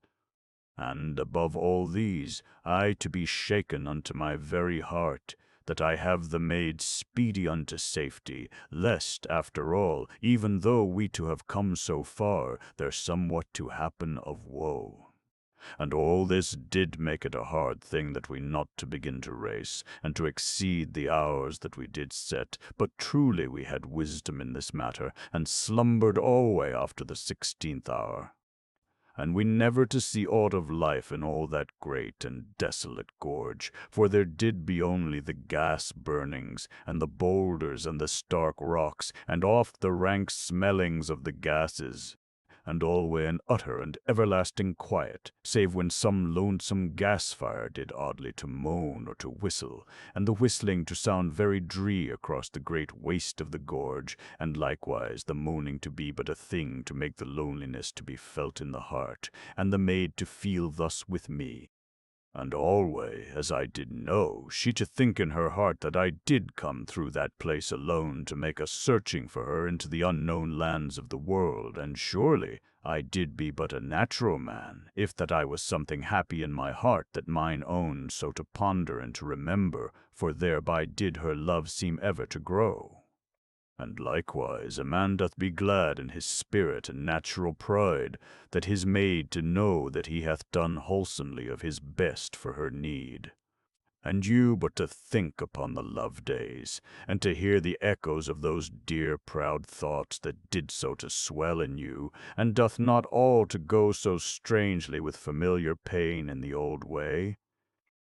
And above all these, I to be shaken unto my very heart, that I have the maid speedy unto safety, lest, after all, even though we to have come so far, there somewhat to happen of woe. And all this did make it a hard thing that we not to begin to race, and to exceed the hours that we did set, but truly we had wisdom in this matter, and slumbered alway after the 16th hour. And we never to see aught of life in all that great and desolate gorge, for there did be only the gas burnings, and the boulders and the stark rocks, and oft the rank smellings of the gases, and alway an utter and everlasting quiet, save when some lonesome gas-fire did oddly to moan or to whistle, and the whistling to sound very dree across the great waste of the gorge, and likewise the moaning to be but a thing to make the loneliness to be felt in the heart, and the maid to feel thus with me. And alway, as I did know, she to think in her heart that I did come through that place alone to make a searching for her into the unknown lands of the world, and surely I did be but a natural man, if that I was something happy in my heart that mine own so to ponder and to remember, for thereby did her love seem ever to grow. And likewise a man doth be glad in his spirit and natural pride, that his maid to know that he hath done wholesomely of his best for her need. And you but to think upon the love days, and to hear the echoes of those dear proud thoughts that did so to swell in you, and doth not all to go so strangely with familiar pain in the old way?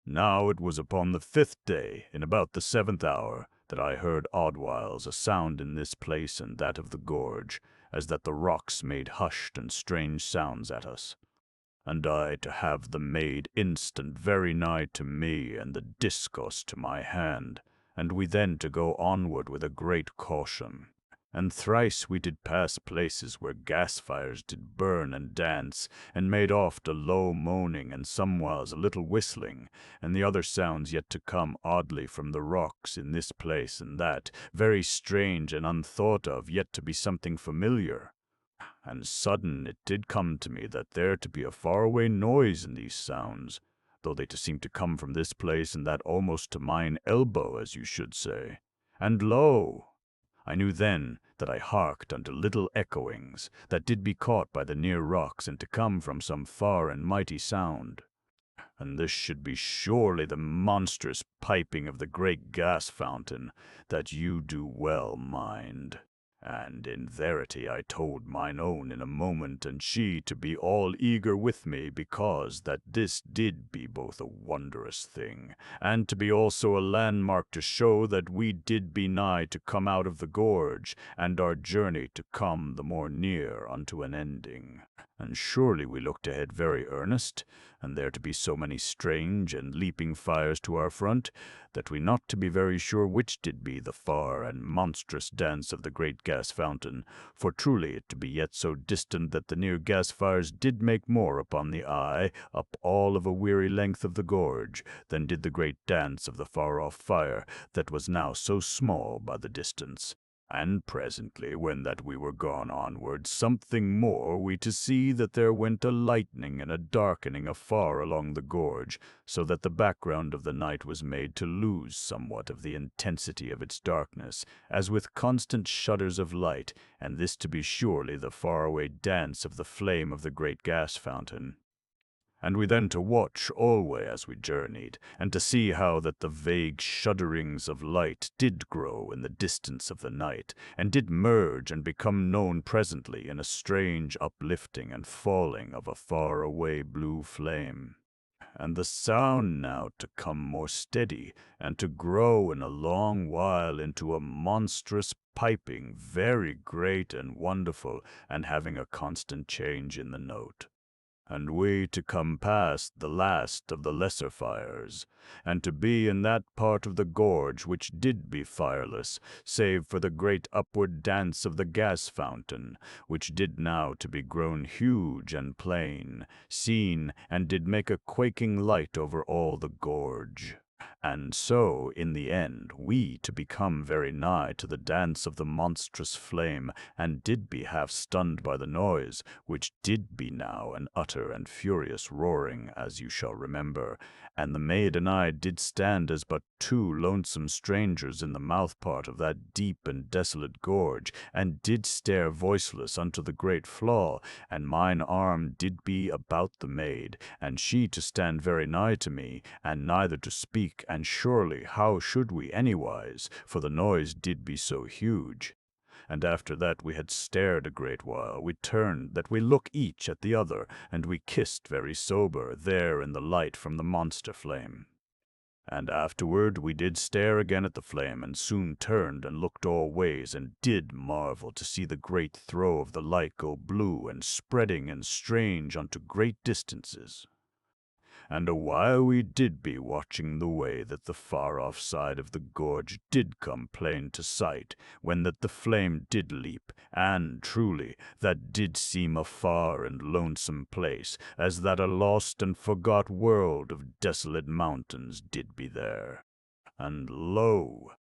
Now it was upon the 5th day, in about the 7th hour, that I heard oddwhiles a sound in this place and that of the gorge, as that the rocks made hushed and strange sounds at us. And I to have the maid instant very nigh to me, and the discourse to my hand, and we then to go onward with a great caution. And thrice we did pass places where gas fires did burn and dance, and made oft a low moaning, and somewhiles a little whistling, and the other sounds yet to come oddly from the rocks in this place and that, very strange and unthought of, yet to be something familiar. And sudden it did come to me that there to be a faraway noise in these sounds, though they to seem to come from this place and that almost to mine elbow, as you should say. And lo! I knew then that I harked unto little echoings, that did be caught by the near rocks, and to come from some far and mighty sound. And this should be surely the monstrous piping of the great gas fountain, that you do well mind. And in verity I told mine own in a moment, and she to be all eager with me, because that this did be both a wondrous thing, and to be also a landmark to show that we did be nigh to come out of the gorge, and our journey to come the more near unto an ending. And surely we looked ahead very earnest, and there to be so many strange and leaping fires to our front, that we not to be very sure which did be the far and monstrous dance of the great gas fountain, for truly it to be yet so distant that the near gas fires did make more upon the eye, up all of a weary length of the gorge, than did the great dance of the far-off fire, that was now so small by the distance. And presently, when that we were gone onward something more, we to see that there went a lightning and a darkening afar along the gorge, so that the background of the night was made to lose somewhat of the intensity of its darkness, as with constant shudders of light, and this to be surely the faraway dance of the flame of the great gas fountain. And we then to watch alway as we journeyed, and to see how that the vague shudderings of light did grow in the distance of the night, and did merge and become known presently in a strange uplifting and falling of a far-away blue flame. and the sound now to come more steady, and to grow in a long while into a monstrous piping, very great and wonderful, and having a constant change in the note. And we to come past the last of the lesser fires, and to be in that part of the gorge which did be fireless, save for the great upward dance of the gas fountain, which did now to be grown huge and plain, seen, and did make a quaking light over all the gorge. And so, in the end, we to become very nigh to the dance of the monstrous flame, and did be half stunned by the noise, which did be now an utter and furious roaring, as you shall remember. And the maid and I did stand as but two lonesome strangers in the mouth part of that deep and desolate gorge, and did stare voiceless unto the great flaw, and mine arm did be about the maid, and she to stand very nigh to me, and neither to speak, and surely how should we anywise, for the noise did be so huge. And after that we had stared a great while, we turned that we look each at the other, and we kissed very sober, there in the light from the monster flame. And afterward we did stare again at the flame, and soon turned and looked all ways, and did marvel to see the great throw of the light go blue, and spreading and strange unto great distances. And a while we did be watching the way that the far-off side of the gorge did come plain to sight, when that the flame did leap, and, truly, that did seem a far and lonesome place, as that a lost and forgot world of desolate mountains did be there. And lo!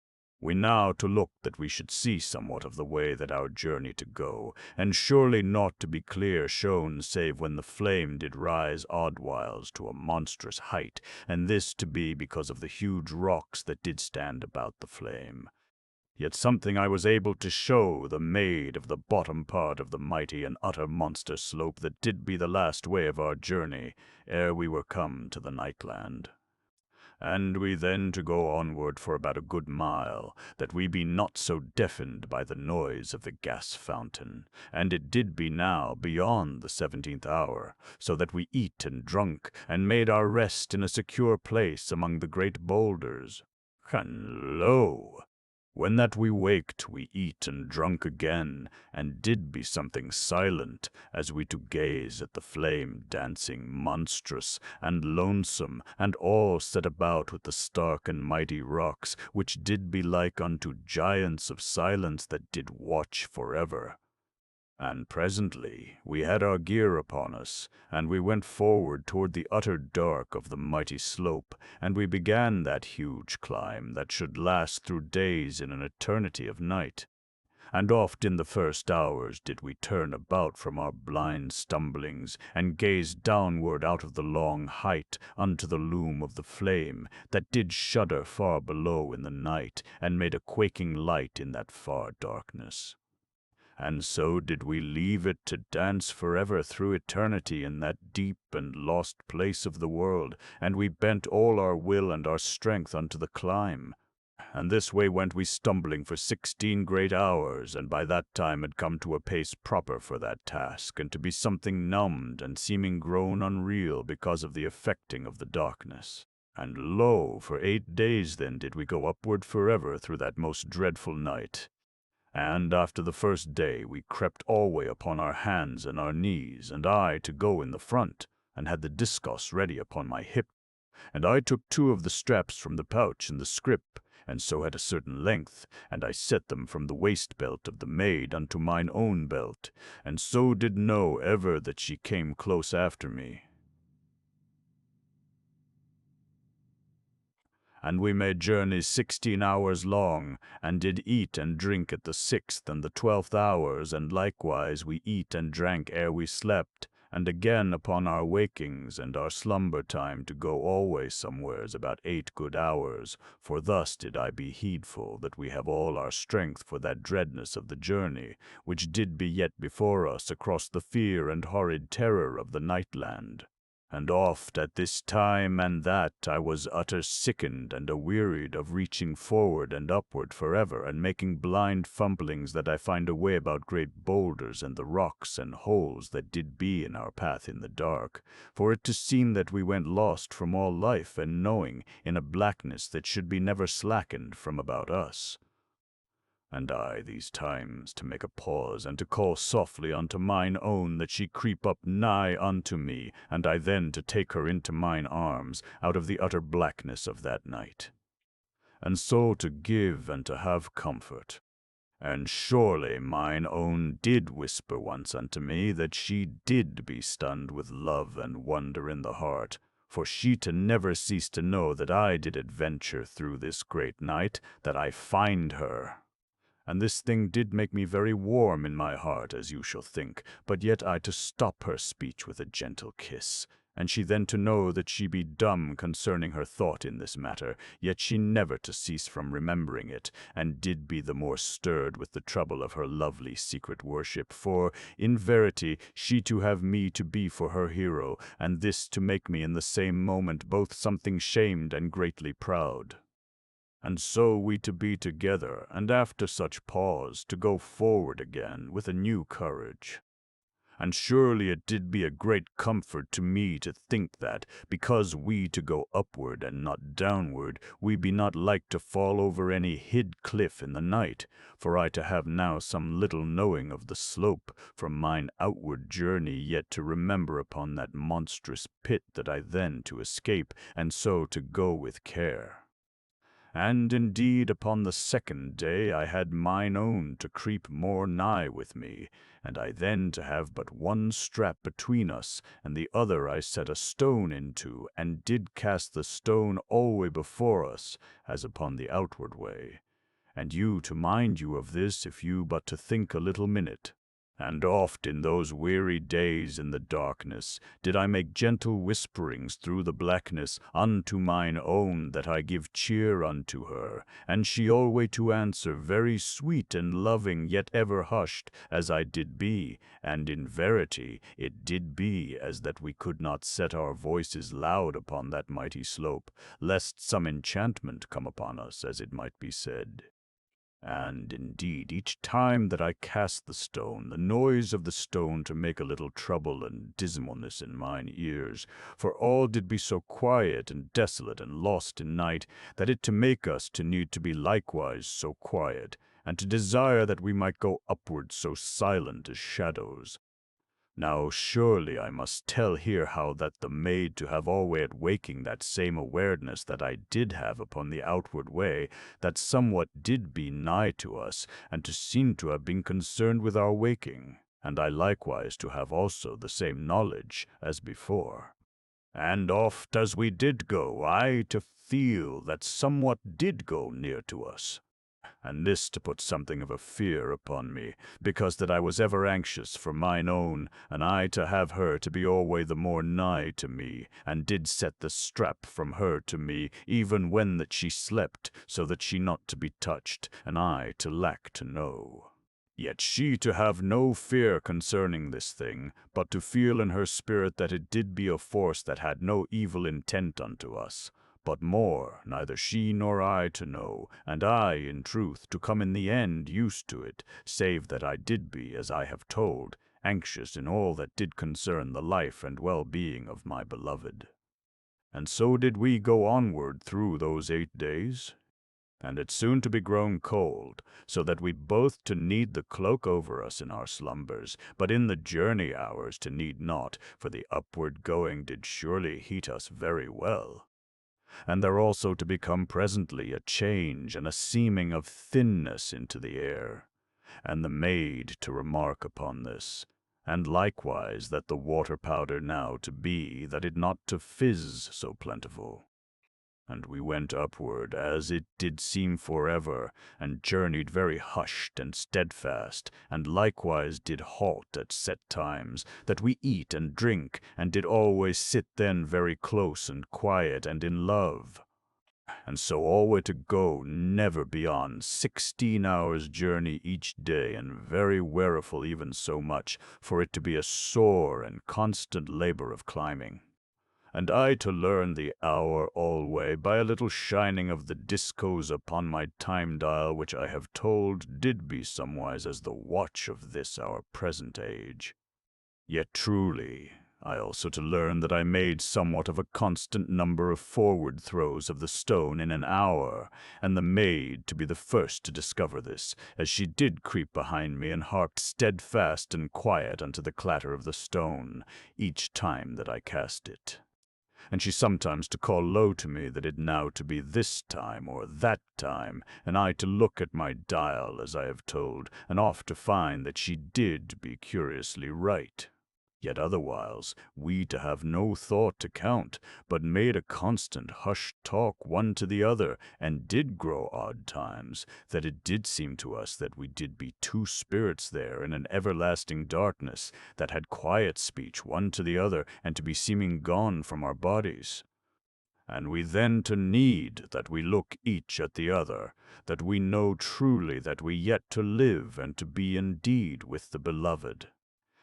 We now to look that we should see somewhat of the way that our journey to go, and surely not to be clear shown save when the flame did rise oddwhiles to a monstrous height, and this to be because of the huge rocks that did stand about the flame. Yet something I was able to show the maid of the bottom part of the mighty and utter monster slope that did be the last way of our journey, ere we were come to the nightland. And we then to go onward for about a good mile, that we be not so deafened by the noise of the gas fountain. And it did be now beyond the 17th hour, so that we eat and drunk, and made our rest in a secure place among the great boulders. And lo! When that we waked, we eat and drunk again, and did be something silent, as we to gaze at the flame dancing monstrous and lonesome, and all set about with the stark and mighty rocks, which did be like unto giants of silence that did watch forever. And presently we had our gear upon us, and we went forward toward the utter dark of the mighty slope, and we began that huge climb that should last through days in an eternity of night. And oft in the first hours did we turn about from our blind stumblings, and gaze downward out of the long height unto the loom of the flame, that did shudder far below in the night, and made a quaking light in that far darkness. And so did we leave it to dance forever through eternity in that deep and lost place of the world, and we bent all our will and our strength unto the climb. And this way went we stumbling for 16 great hours, and by that time had come to a pace proper for that task, and to be something numbed and seeming grown unreal because of the affecting of the darkness. And lo, for 8 days then did we go upward forever through that most dreadful night. And after the first day we crept alway upon our hands and our knees, and I to go in the front, and had the discos ready upon my hip. And I took 2 of the straps from the pouch in the scrip, and so at a certain length, and I set them from the waist belt of the maid unto mine own belt, and so did know ever that she came close after me. And we made journeys 16 hours long, and did eat and drink at the 6th and the 12th hours, and likewise we eat and drank ere we slept, and again upon our wakings and our slumber time to go always somewheres about 8 good hours, for thus did I be heedful that we have all our strength for that dreadness of the journey, which did be yet before us across the fear and horrid terror of the nightland. And oft at this time and that I was utter sickened and awearied of reaching forward and upward forever, and making blind fumblings that I find a way about great boulders and the rocks and holes that did be in our path in the dark, for it to seem that we went lost from all life and knowing in a blackness that should be never slackened from about us. And I these times to make a pause, and to call softly unto mine own that she creep up nigh unto me, and I then to take her into mine arms out of the utter blackness of that night, and so to give and to have comfort. And surely mine own did whisper once unto me that she did be stunned with love and wonder in the heart, for she to never cease to know that I did adventure through this great night, that I find her. And this thing did make me very warm in my heart, as you shall think, but yet I to stop her speech with a gentle kiss, and she then to know that she be dumb concerning her thought in this matter, yet she never to cease from remembering it, and did be the more stirred with the trouble of her lovely secret worship, for, in verity, she to have me to be for her hero, and this to make me in the same moment both something shamed and greatly proud. And so we to be together, and after such pause, to go forward again with a new courage. And surely it did be a great comfort to me to think that, because we to go upward and not downward, we be not like to fall over any hid cliff in the night, for I to have now some little knowing of the slope from mine outward journey, yet to remember upon that monstrous pit that I then to escape, and so to go with care. And indeed upon the second day I had mine own to creep more nigh with me, and I then to have but one strap between us, and the other I set a stone into, and did cast the stone alway before us, as upon the outward way. And you to mind you of this, if you but to think a little minute. And oft in those weary days in the darkness did I make gentle whisperings through the blackness unto mine own, that I give cheer unto her, and she alway to answer very sweet and loving, yet ever hushed, as I did be, and in verity it did be as that we could not set our voices loud upon that mighty slope, lest some enchantment come upon us, as it might be said. And indeed, each time that I cast the stone, the noise of the stone to make a little trouble and dismalness in mine ears, for all did be so quiet and desolate and lost in night, that it to make us to need to be likewise so quiet, and to desire that we might go upward so silent as shadows. Now surely I must tell here how that the maid to have alway at waking that same awareness that I did have upon the outward way, that somewhat did be nigh to us, and to seem to have been concerned with our waking, and I likewise to have also the same knowledge as before. And oft as we did go, I to feel that somewhat did go near to us, and this to put something of a fear upon me, because that I was ever anxious for mine own, and I to have her to be alway the more nigh to me, and did set the strap from her to me, even when that she slept, so that she not to be touched, and I to lack to know. Yet she to have no fear concerning this thing, but to feel in her spirit that it did be a force that had no evil intent unto us. But more, neither she nor I to know, and I, in truth, to come in the end used to it, save that I did be, as I have told, anxious in all that did concern the life and well-being of my beloved. And so did we go onward through those 8 days, and it soon to be grown cold, so that we both to need the cloak over us in our slumbers, but in the journey hours to need not, for the upward going did surely heat us very well. And there also to become presently a change and a seeming of thinness into the air, and the maid to remark upon this, and likewise that the water powder now to be, that it not to fizz so plentiful. And we went upward, as it did seem forever, and journeyed very hushed and steadfast, and likewise did halt at set times, that we eat and drink, and did always sit then very close and quiet and in love. And so alway to go never beyond 16 hours' journey each day, and very weariful even so much, for it to be a sore and constant labor of climbing. and I to learn the hour alway by a little shining of the discos upon my time-dial, which I have told did be somewise as the watch of this our present age. Yet truly, I also to learn that I made somewhat of a constant number of forward throws of the stone in an hour, and the maid to be the first to discover this, as she did creep behind me and harked steadfast and quiet unto the clatter of the stone, each time that I cast it. And she sometimes to call low to me that it now to be this time or that time, and I to look at my dial, as I have told, and oft to find that she did be curiously right. Yet otherwhiles we to have no thought to count, but made a constant hushed talk one to the other, and did grow odd times, that it did seem to us that we did be two spirits there in an everlasting darkness, that had quiet speech one to the other, and to be seeming gone from our bodies. And we then to need that we look each at the other, that we know truly that we yet to live and to be indeed with the beloved.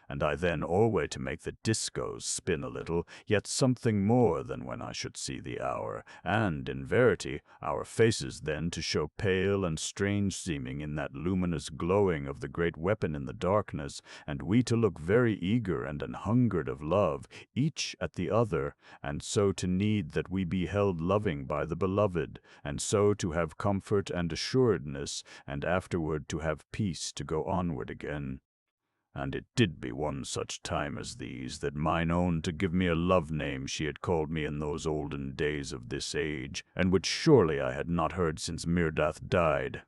And I then alway to make the discos spin a little, yet something more than when I should see the hour, and, in verity, our faces then to show pale and strange seeming in that luminous glowing of the great weapon in the darkness, and we to look very eager and an hungered of love, each at the other, and so to need that we be held loving by the beloved, and so to have comfort and assuredness, and afterward to have peace to go onward again. And it did be one such time as these, that mine own to give me a love name she had called me in those olden days of this age, and which surely I had not heard since Mirdath died.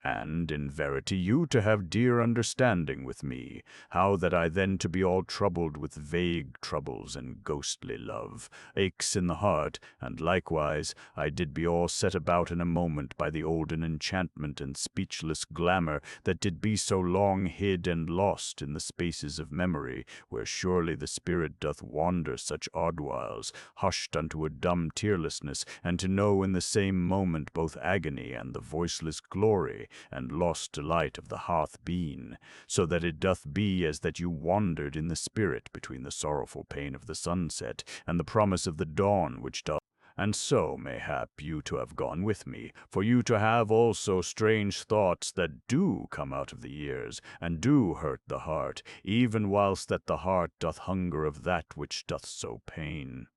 And, in verity, you to have dear understanding with me, how that I then to be all troubled with vague troubles and ghostly love, aches in the heart, and likewise I did be all set about in a moment by the olden enchantment and speechless glamour that did be so long hid and lost in the spaces of memory, where surely the spirit doth wander such odd whiles, hushed unto a dumb tearlessness, and to know in the same moment both agony and the voiceless glory, and lost delight of the hearth being, so that it doth be as that you wandered in the spirit between the sorrowful pain of the sunset and the promise of the dawn which doth. And so, mayhap, you to have gone with me, for you to have also strange thoughts that do come out of the ears, and do hurt the heart, even whilst that the heart doth hunger of that which doth so pain.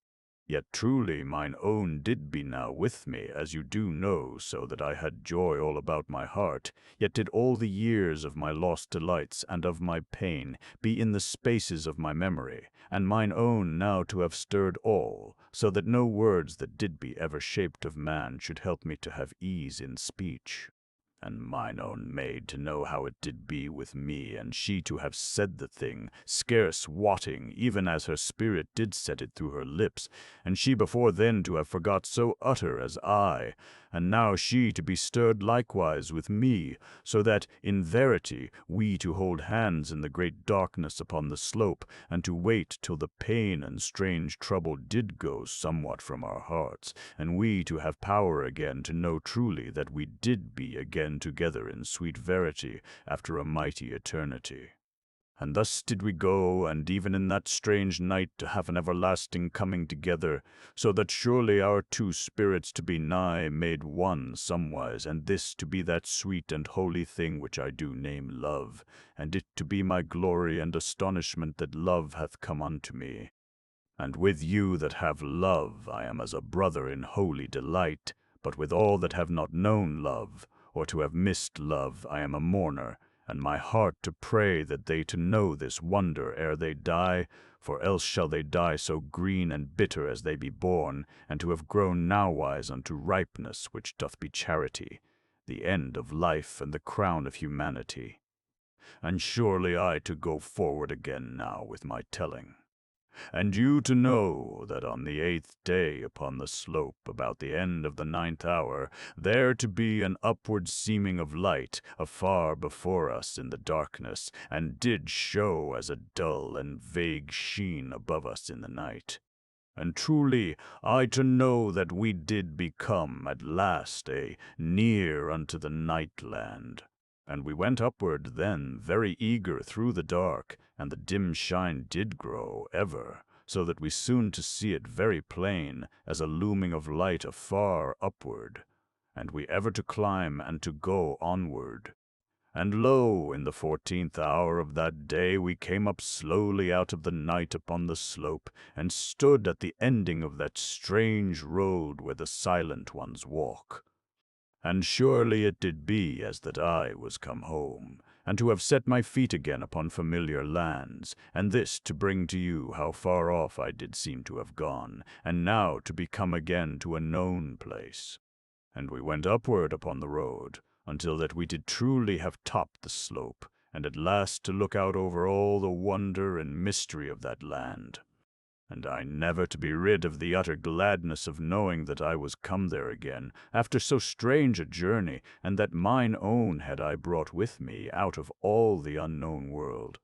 Yet truly mine own did be now with me, as you do know, so that I had joy all about my heart, yet did all the years of my lost delights and of my pain be in the spaces of my memory, and mine own now to have stirred all, so that no words that did be ever shaped of man should help me to have ease in speech. And mine own maid to know how it did be with me, and she to have said the thing, scarce wotting, even as her spirit did set it through her lips, and she before then to have forgot so utter as I, and now she to be stirred likewise with me, so that, in verity, we to hold hands in the great darkness upon the slope, and to wait till the pain and strange trouble did go somewhat from our hearts, and we to have power again to know truly that we did be again together in sweet verity after a mighty eternity. And thus did we go, and even in that strange night to have an everlasting coming together, so that surely our two spirits to be nigh made one somewise, and this to be that sweet and holy thing which I do name love, and it to be my glory and astonishment that love hath come unto me. And with you that have love I am as a brother in holy delight, but with all that have not known love, or to have missed love, I am a mourner, and my heart to pray that they to know this wonder ere they die, for else shall they die so green and bitter as they be born, and to have grown nowise unto ripeness, which doth be charity, the end of life and the crown of humanity. And surely I to go forward again now with my telling. And you to know that on the 8th day upon the slope, about the end of the 9th hour, there to be an upward seeming of light afar before us in the darkness, and did show as a dull and vague sheen above us in the night. And truly I to know that we did become at last a near unto the night land. And we went upward then very eager through the dark, and the dim shine did grow ever, so that we soon to see it very plain as a looming of light afar upward, and we ever to climb and to go onward. And lo, in the 14th hour of that day we came up slowly out of the night upon the slope, and stood at the ending of that strange road where the silent ones walk. And surely it did be as that I was come home, and to have set my feet again upon familiar lands, and this to bring to you how far off I did seem to have gone, and now to be come again to a known place. And we went upward upon the road, until that we did truly have topped the slope, and at last to look out over all the wonder and mystery of that land. And I never to be rid of the utter gladness of knowing that I was come there again, after so strange a journey, and that mine own had I brought with me out of all the unknown world.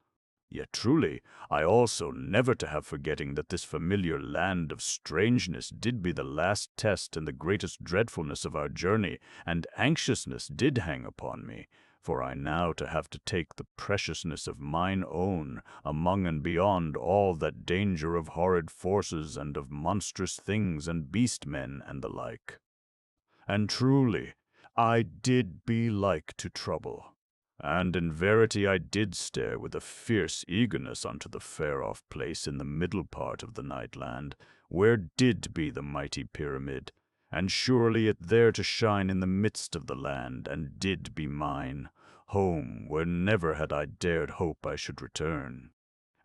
Yet truly, I also never to have forgetting that this familiar land of strangeness did be the last test and the greatest dreadfulness of our journey, and anxiousness did hang upon me, for I now to have to take the preciousness of mine own among and beyond all that danger of horrid forces and of monstrous things and beast-men and the like. And truly, I did be like to trouble. And in verity I did stare with a fierce eagerness unto the fair-off place in the middle part of the Nightland, where did be the mighty pyramid, and surely it there to shine in the midst of the land, and did be mine, home where never had I dared hope I should return.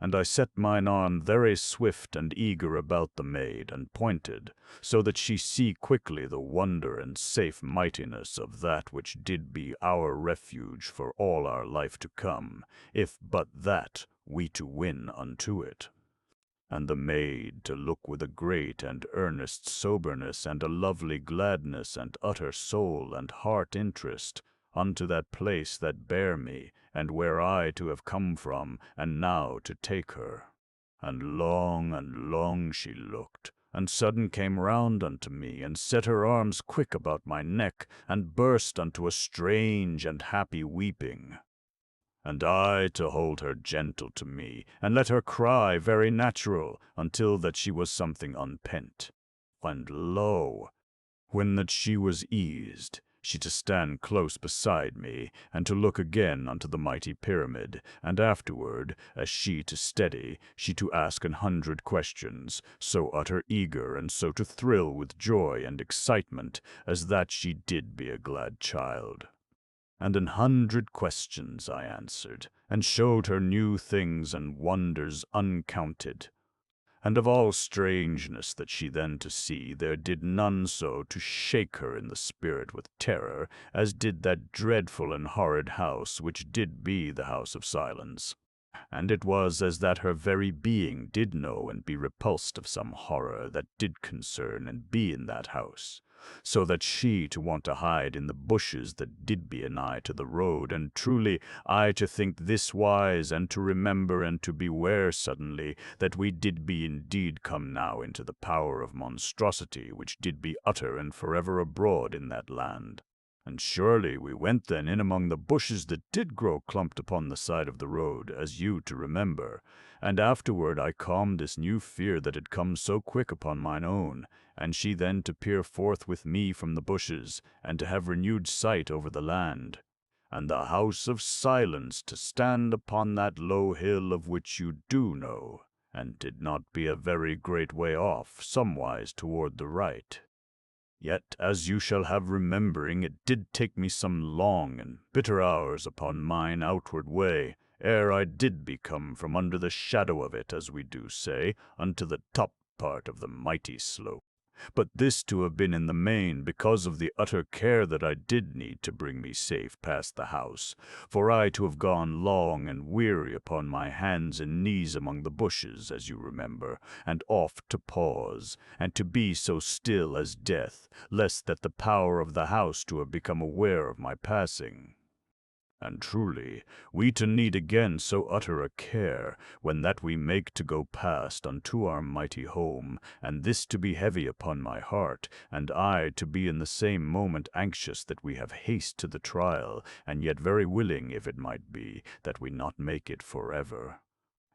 And I set mine arm very swift and eager about the maid, and pointed, so that she see quickly the wonder and safe mightiness of that which did be our refuge for all our life to come, if but that we to win unto it. And the maid to look with a great and earnest soberness and a lovely gladness and utter soul and heart interest, unto that place that bare me, and where I to have come from, and now to take her. And long she looked, and sudden came round unto me, and set her arms quick about my neck, and burst unto a strange and happy weeping. And I to hold her gentle to me, and let her cry very natural, until that she was something unpent. And lo, when that she was eased, she to stand close beside me, and to look again unto the mighty pyramid, and afterward, as she to steady, she to ask 100 questions, so utter eager, and so to thrill with joy and excitement, as that she did be a glad child. And 100 questions I answered, and showed her new things and wonders uncounted. And of all strangeness that she then to see, there did none so to shake her in the spirit with terror, as did that dreadful and horrid house which did be the house of silence. And it was as that her very being did know and be repulsed of some horror that did concern and be in that house, so that she to want to hide in the bushes that did be anigh to the road, and truly I to think this wise, and to remember and to beware suddenly that we did be indeed come now into the power of monstrosity, which did be utter and forever abroad in that land. And surely we went then in among the bushes that did grow clumped upon the side of the road, as you to remember, and afterward I calmed this new fear that had come so quick upon mine own, and she then to peer forth with me from the bushes, and to have renewed sight over the land, and the house of silence to stand upon that low hill of which you do know, and did not be a very great way off, somewise toward the right. Yet, as you shall have remembering, it did take me some long and bitter hours upon mine outward way, ere I did become from under the shadow of it, as we do say, unto the top part of the mighty slope. But this to have been in the main because of the utter care that I did need to bring me safe past the house, for I to have gone long and weary upon my hands and knees among the bushes, as you remember, and oft to pause, and to be so still as death, lest that the power of the house to have become aware of my passing. And truly, we to need again so utter a care, when that we make to go past unto our mighty home, and this to be heavy upon my heart, and I to be in the same moment anxious that we have haste to the trial, and yet very willing, if it might be, that we not make it forever.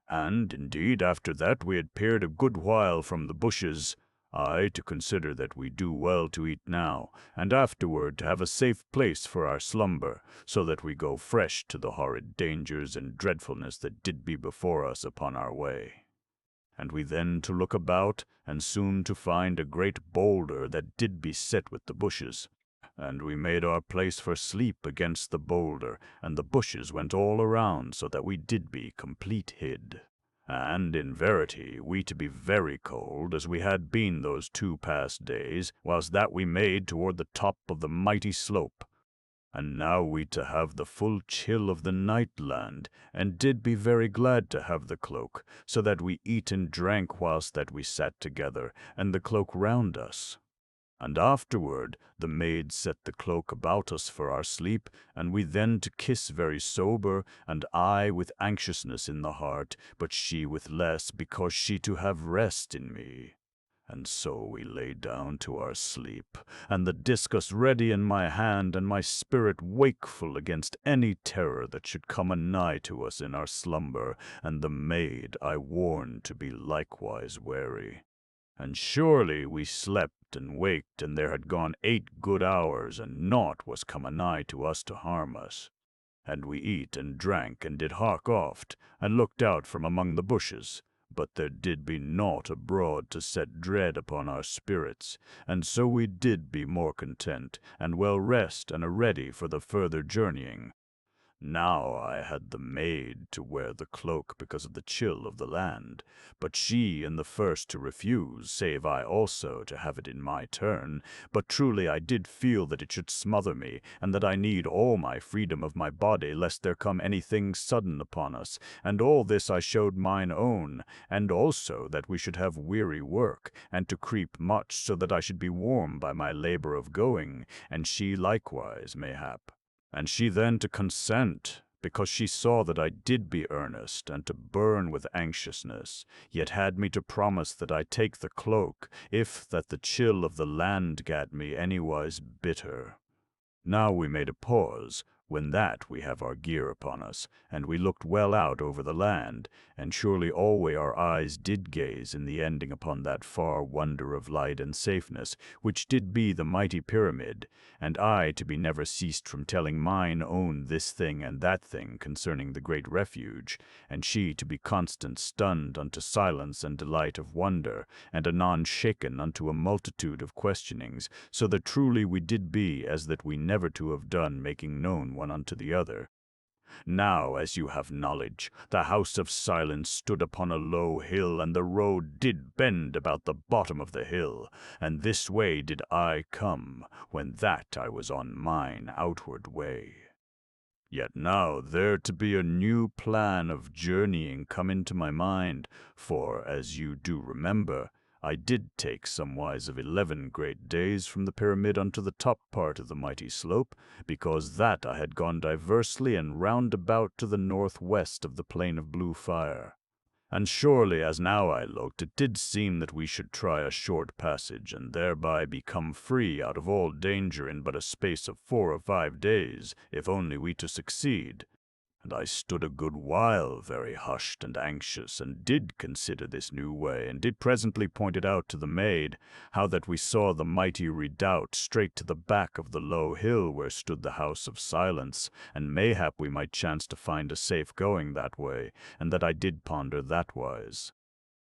And, indeed, after that we had peered a good while from the bushes, I to consider that we do well to eat now, and afterward to have a safe place for our slumber, so that we go fresh to the horrid dangers and dreadfulness that did be before us upon our way. And we then to look about, and soon to find a great boulder that did be set with the bushes. And we made our place for sleep against the boulder, and the bushes went all around, so that we did be complete hid. And in verity we to be very cold, as we had been those 2 past days, whilst that we made toward the top of the mighty slope. And now we to have the full chill of the night land, and did be very glad to have the cloak, so that we eat and drank whilst that we sat together, and the cloak round us. And afterward the maid set the cloak about us for our sleep, and we then to kiss very sober, and I with anxiousness in the heart, but she with less, because she to have rest in me. And so we lay down to our sleep, and the discus ready in my hand, and my spirit wakeful against any terror that should come anigh to us in our slumber, and the maid I warned to be likewise wary. And surely we slept and waked, and there had gone 8 good hours, and naught was come anigh to us to harm us. And we eat and drank, and did hark oft, and looked out from among the bushes, but there did be naught abroad to set dread upon our spirits, and so we did be more content, and well rest and a ready for the further journeying. Now I had the maid to wear the cloak because of the chill of the land, but she in the first to refuse, save I also to have it in my turn. But truly I did feel that it should smother me, and that I need all my freedom of my body, lest there come anything sudden upon us. And all this I showed mine own, and also that we should have weary work, and to creep much, so that I should be warm by my labor of going, and she likewise mayhap. And she then to consent, because she saw that I did be earnest, and to burn with anxiousness, yet had me to promise that I take the cloak, if that the chill of the land gat me anywise bitter. Now we made a pause, when that we have our gear upon us, and we looked well out over the land, and surely alway our eyes did gaze in the ending upon that far wonder of light and safeness, which did be the mighty pyramid, and I to be never ceased from telling mine own this thing and that thing concerning the great refuge, and she to be constant stunned unto silence and delight of wonder, and anon shaken unto a multitude of questionings, so that truly we did be as that we never to have done making known one unto the other. Now, as you have knowledge, the house of silence stood upon a low hill, and the road did bend about the bottom of the hill, and this way did I come, when that I was on mine outward way. Yet now there to be a new plan of journeying come into my mind, for, as you do remember, I did take somewise of 11 great days from the pyramid unto the top part of the mighty slope, because that I had gone diversely and round about to the northwest of the plain of blue fire. And surely, as now I looked, it did seem that we should try a short passage, and thereby become free out of all danger in but a space of 4 or 5 days, if only we to succeed. And I stood a good while very hushed and anxious, and did consider this new way, and did presently point it out to the maid, how that we saw the mighty redoubt straight to the back of the low hill where stood the house of silence, and mayhap we might chance to find a safe going that way, and that I did ponder that wise.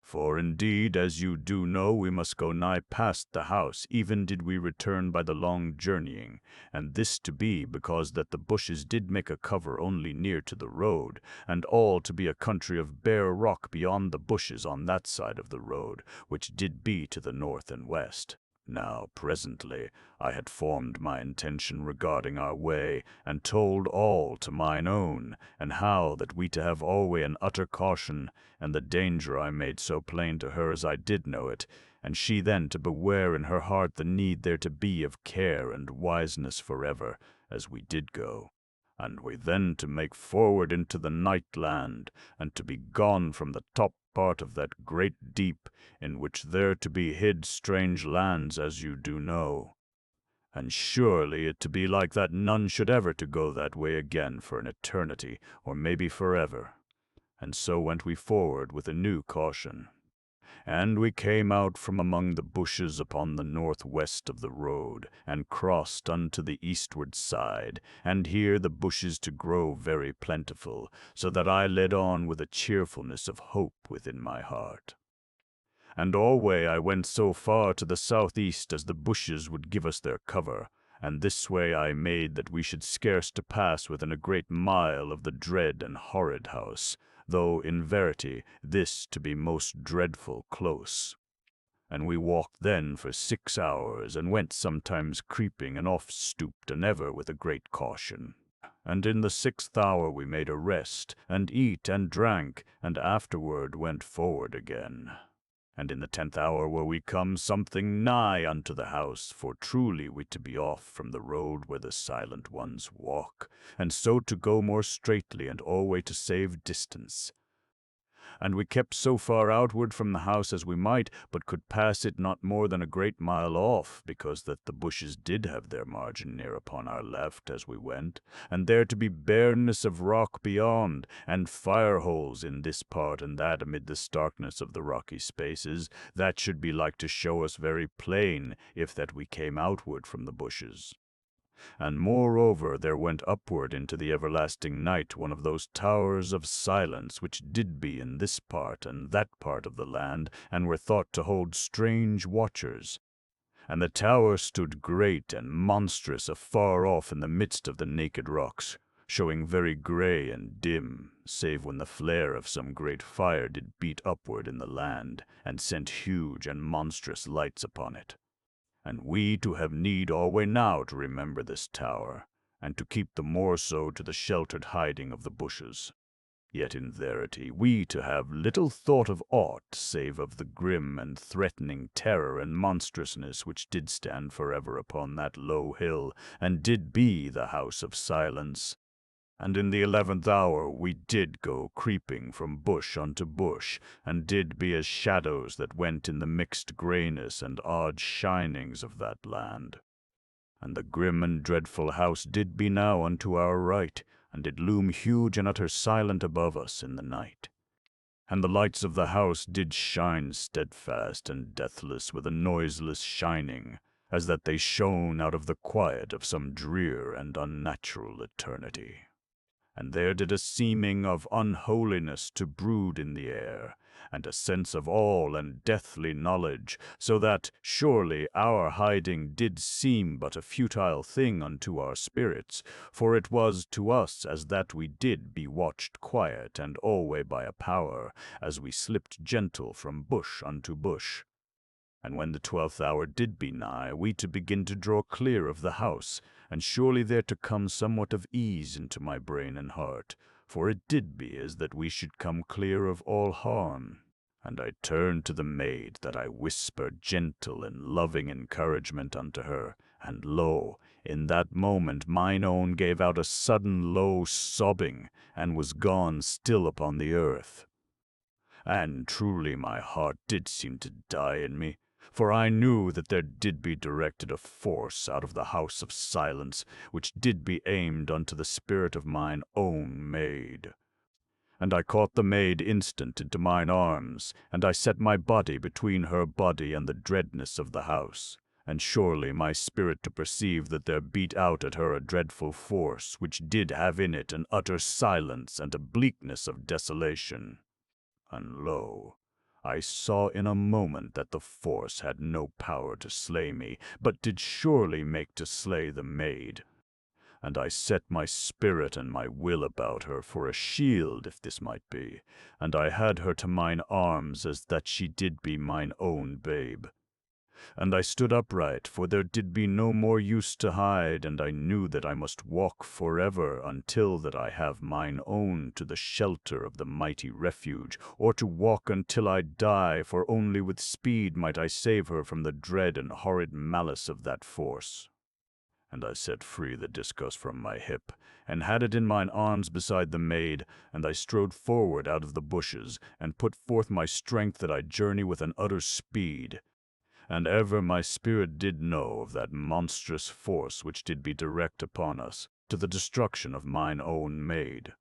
For indeed, as you do know, we must go nigh past the house, even did we return by the long journeying, and this to be because that the bushes did make a cover only near to the road, and all to be a country of bare rock beyond the bushes on that side of the road, which did be to the north and west. Now presently I had formed my intention regarding our way, and told all to mine own, and how that we to have alway an utter caution, and the danger I made so plain to her as I did know it, and she then to beware in her heart the need there to be of care and wiseness forever, as we did go. And we then to make forward into the night land, and to be gone from the top part of that great deep, in which there to be hid strange lands, as you do know. And surely it to be like that none should ever to go that way again for an eternity, or maybe forever. And so went we forward with a new caution. And we came out from among the bushes upon the northwest of the road, and crossed unto the eastward side, and here the bushes to grow very plentiful, so that I led on with a cheerfulness of hope within my heart. And alway I went so far to the southeast as the bushes would give us their cover, and this way I made that we should scarce to pass within a great mile of the dread and horrid house, though in verity this to be most dreadful close. And we walked then for 6 hours, and went sometimes creeping, and oft stooped, and ever with a great caution. And in the 6th hour we made a rest, and eat and drank, and afterward went forward again. And in the 10th hour were we come something nigh unto the house, for truly we to be off from the road where the silent ones walk, and so to go more straightly, and alway to save distance. And we kept so far outward from the house as we might, but could pass it not more than a great mile off, because that the bushes did have their margin near upon our left as we went, and there to be bareness of rock beyond, and fire holes in this part and that amid the starkness of the rocky spaces, that should be like to show us very plain, if that we came outward from the bushes. And moreover there went upward into the everlasting night one of those towers of silence which did be in this part and that part of the land, and were thought to hold strange watchers. And the tower stood great and monstrous afar off in the midst of the naked rocks, showing very grey and dim, save when the flare of some great fire did beat upward in the land, and sent huge and monstrous lights upon it. And we to have need alway now to remember this tower, and to keep the more so to the sheltered hiding of the bushes. Yet in verity we to have little thought of aught save of the grim and threatening terror and monstrousness which did stand forever upon that low hill, and did be the house of silence. And in the 11th hour we did go creeping from bush unto bush, and did be as shadows that went in the mixed greyness and odd shinings of that land. And the grim and dreadful house did be now unto our right, and did loom huge and utter silent above us in the night. And the lights of the house did shine steadfast and deathless with a noiseless shining, as that they shone out of the quiet of some drear and unnatural eternity. And there did a seeming of unholiness to brood in the air, and a sense of all and deathly knowledge, so that surely our hiding did seem but a futile thing unto our spirits, for it was to us as that we did be watched quiet and alway by a power, as we slipped gentle from bush unto bush. And when the 12th hour did be nigh, we to begin to draw clear of the house, and surely there to come somewhat of ease into my brain and heart, for it did be as that we should come clear of all harm. And I turned to the maid, that I whispered gentle and loving encouragement unto her, and lo, in that moment mine own gave out a sudden low sobbing, and was gone still upon the earth. And truly my heart did seem to die in me, for I knew that there did be directed a force out of the house of silence, which did be aimed unto the spirit of mine own maid. And I caught the maid instant into mine arms, and I set my body between her body and the dreadness of the house, and surely my spirit to perceive that there beat out at her a dreadful force, which did have in it an utter silence and a bleakness of desolation. And lo, I saw in a moment that the force had no power to slay me, but did surely make to slay the maid. And I set my spirit and my will about her for a shield, if this might be, and I had her to mine arms as that she did be mine own babe. And I stood upright, for there did be no more use to hide, and I knew that I must walk forever until that I have mine own to the shelter of the mighty refuge, or to walk until I die, for only with speed might I save her from the dread and horrid malice of that force. And I set free the discus from my hip, and had it in mine arms beside the maid, and I strode forward out of the bushes, and put forth my strength that I journey with an utter speed. And ever my spirit did know of that monstrous force which did be direct upon us, to the destruction of mine own maid.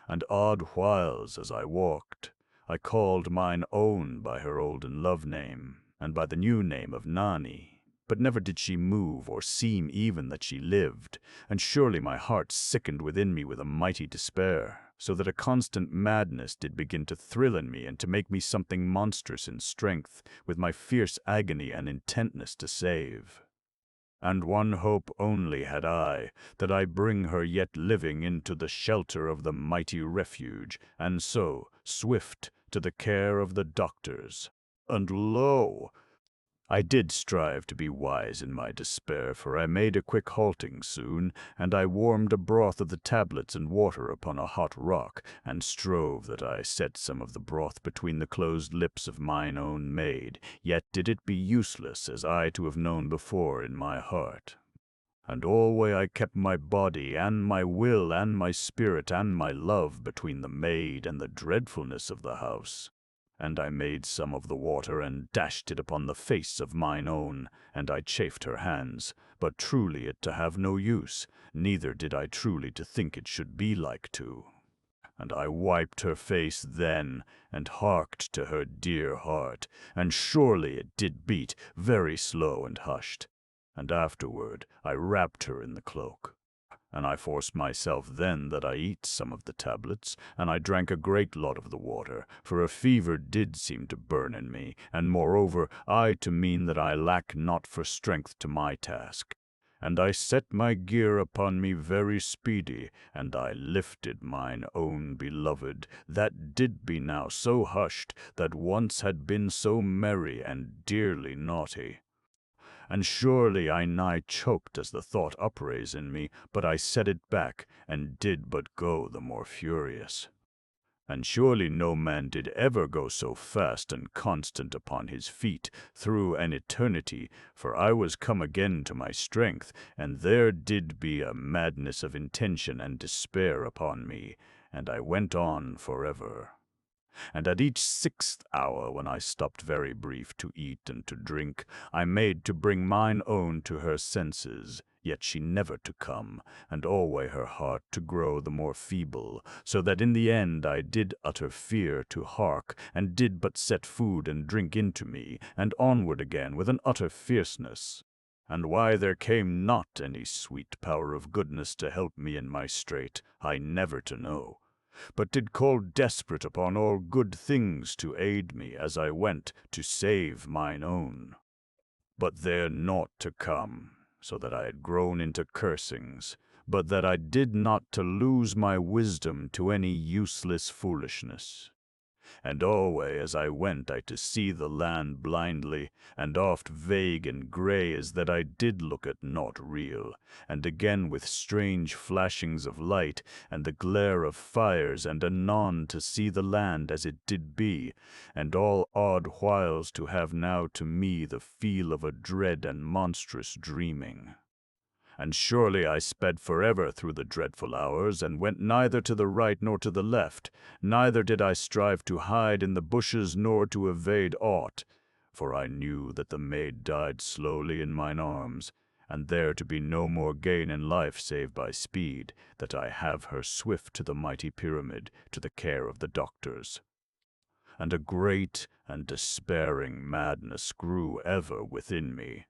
And odd whiles as I walked, I called mine own by her olden love name, and by the new name of Nani. But never did she move, or seem even that she lived, and surely my heart sickened within me with a mighty despair, so that a constant madness did begin to thrill in me, and to make me something monstrous in strength, with my fierce agony and intentness to save. And one hope only had I, that I bring her yet living into the shelter of the mighty refuge, and so, swift to the care of the doctors. And lo! I did strive to be wise in my despair, for I made a quick halting soon, and I warmed a broth of the tablets and water upon a hot rock, and strove that I set some of the broth between the closed lips of mine own maid, yet did it be useless, as I to have known before in my heart. And alway I kept my body, and my will, and my spirit, and my love between the maid and the dreadfulness of the house. And I made some of the water, and dashed it upon the face of mine own, and I chafed her hands, but truly it to have no use, neither did I truly to think it should be like to. And I wiped her face then, and harked to her dear heart, and surely it did beat very slow and hushed. And afterward I wrapped her in the cloak. And I forced myself then that I eat some of the tablets, and I drank a great lot of the water, for a fever did seem to burn in me, and moreover I to mean that I lack not for strength to my task. And I set my gear upon me very speedy, and I lifted mine own beloved, that did be now so hushed, that once had been so merry and dearly naughty. And surely I nigh choked as the thought upraised in me, but I set it back, and did but go the more furious. And surely no man did ever go so fast and constant upon his feet through an eternity, for I was come again to my strength, and there did be a madness of intention and despair upon me, and I went on forever. And at each 6th hour, when I stopped very brief to eat and to drink, I made to bring mine own to her senses, yet she never to come, and alway her heart to grow the more feeble, so that in the end I did utter fear to hark, and did but set food and drink into me, and onward again with an utter fierceness. And why there came not any sweet power of goodness to help me in my strait, I never to know, but did call desperate upon all good things to aid me as I went to save mine own. But there naught to come, so that I had grown into cursings, but that I did not to lose my wisdom to any useless foolishness. And alway as I went I to see the land blindly, and oft vague and grey as that I did look at naught real, and again with strange flashings of light, and the glare of fires, and anon to see the land as it did be, and all odd whiles to have now to me the feel of a dread and monstrous dreaming. And surely I sped forever through the dreadful hours, and went neither to the right nor to the left, neither did I strive to hide in the bushes nor to evade aught, for I knew that the maid died slowly in mine arms, and there to be no more gain in life save by speed, that I have her swift to the mighty pyramid, to the care of the doctors. And a great and despairing madness grew ever within me.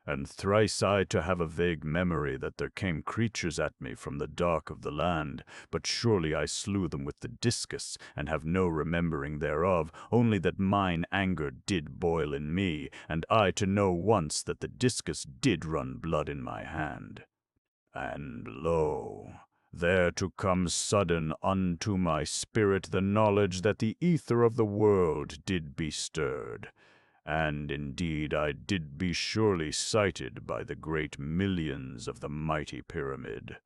And thrice I to have a vague memory that there came creatures at me from the dark of the land, but surely I slew them with the discus, and have no remembering thereof, only that mine anger did boil in me, and I to know once that the discus did run blood in my hand. And lo, there to come sudden unto my spirit the knowledge that the ether of the world did be stirred, and indeed I did be surely sighted by the great millions of the mighty pyramid,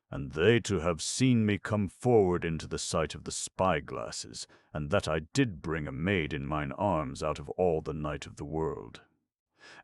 and they to have seen me come forward into the sight of the spy-glasses, and that I did bring a maid in mine arms out of all the night of the world.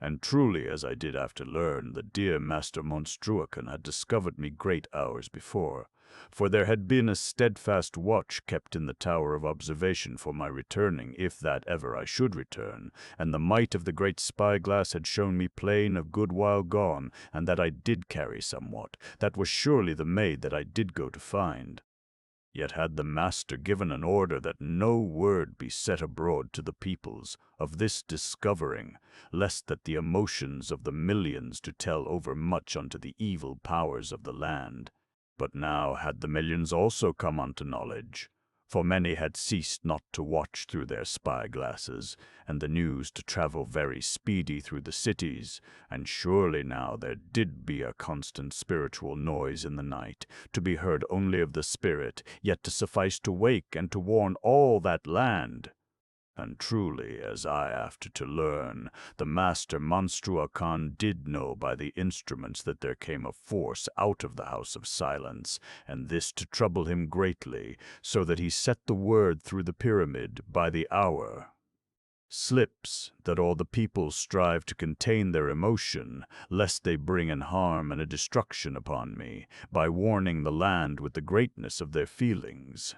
And truly, as I did after learn, the dear Master Monstruacan had discovered me great hours before, for there had been a steadfast watch kept in the tower of observation for my returning, if that ever I should return, and the might of the great spy-glass had shown me plain a good while gone, and that I did carry somewhat, that was surely the maid that I did go to find. Yet had the master given an order that no word be set abroad to the peoples of this discovering, lest that the emotions of the millions to tell overmuch unto the evil powers of the land. But now had the millions also come unto knowledge, for many had ceased not to watch through their spy-glasses, and the news to travel very speedy through the cities, and surely now there did be a constant spiritual noise in the night, to be heard only of the spirit, yet to suffice to wake and to warn all that land. And truly, as I after to learn, the master Monstruacan did know by the instruments that there came a force out of the house of silence, and this to trouble him greatly, so that he set the word through the pyramid by the hour. Slips, that all the people strive to contain their emotion, lest they bring an harm and a destruction upon me, by warning the land with the greatness of their feelings.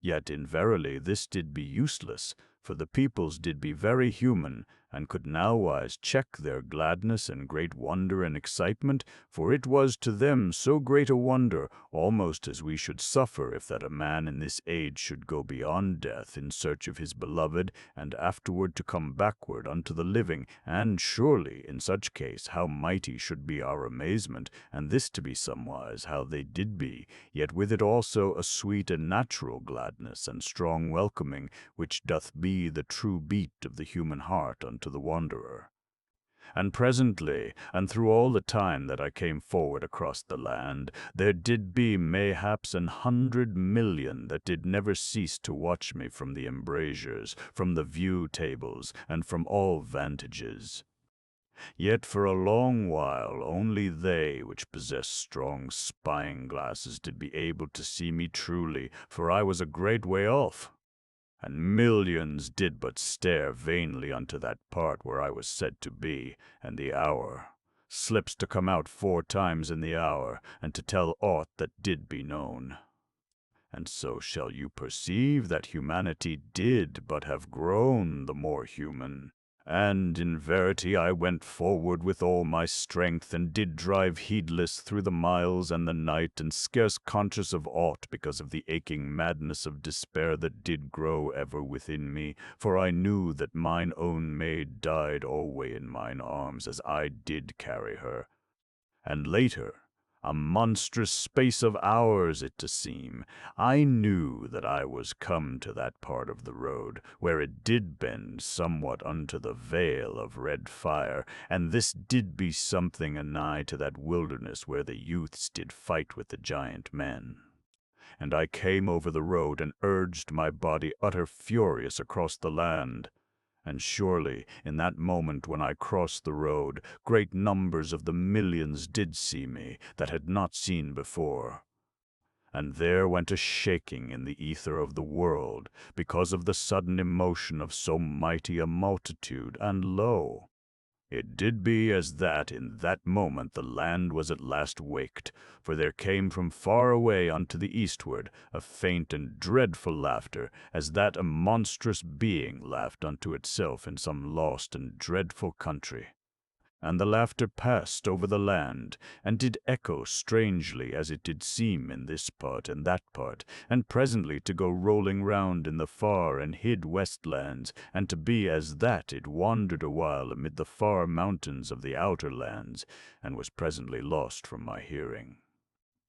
Yet in verily this did be useless, for the peoples did be very human, and could nowise check their gladness and great wonder and excitement, for it was to them so great a wonder, almost as we should suffer if that a man in this age should go beyond death in search of his beloved, and afterward to come backward unto the living, and surely in such case how mighty should be our amazement, and this to be somewise how they did be, yet with it also a sweet and natural gladness and strong welcoming, which doth be the true beat of the human heart unto the wanderer. And presently, and through all the time that I came forward across the land, there did be mayhaps 100,000,000 that did never cease to watch me from the embrasures, from the view tables, and from all vantages. Yet for a long while only they which possessed strong spying glasses did be able to see me truly, for I was a great way off. And millions did but stare vainly unto that part where I was said to be, and the hour. Slips to come out 4 times in the hour, and to tell aught that did be known. And so shall you perceive that humanity did but have grown the more human. And in verity I went forward with all my strength, and did drive heedless through the miles and the night, and scarce conscious of aught because of the aching madness of despair that did grow ever within me, for I knew that mine own maid died alway in mine arms as I did carry her. And later, a monstrous space of hours it to seem, I knew that I was come to that part of the road where it did bend somewhat unto the vale of red fire, and this did be something anigh to that wilderness where the youths did fight with the giant men. And I came over the road and urged my body utter furious across the land. And surely, in that moment when I crossed the road, great numbers of the millions did see me that had not seen before. And there went a shaking in the ether of the world, because of the sudden emotion of so mighty a multitude, and lo! It did be as that in that moment the land was at last waked, for there came from far away unto the eastward a faint and dreadful laughter, as that a monstrous being laughed unto itself in some lost and dreadful country. And the laughter passed over the land, and did echo strangely as it did seem in this part and that part, and presently to go rolling round in the far and hid westlands, and to be as that it wandered awhile amid the far mountains of the outer lands, and was presently lost from my hearing.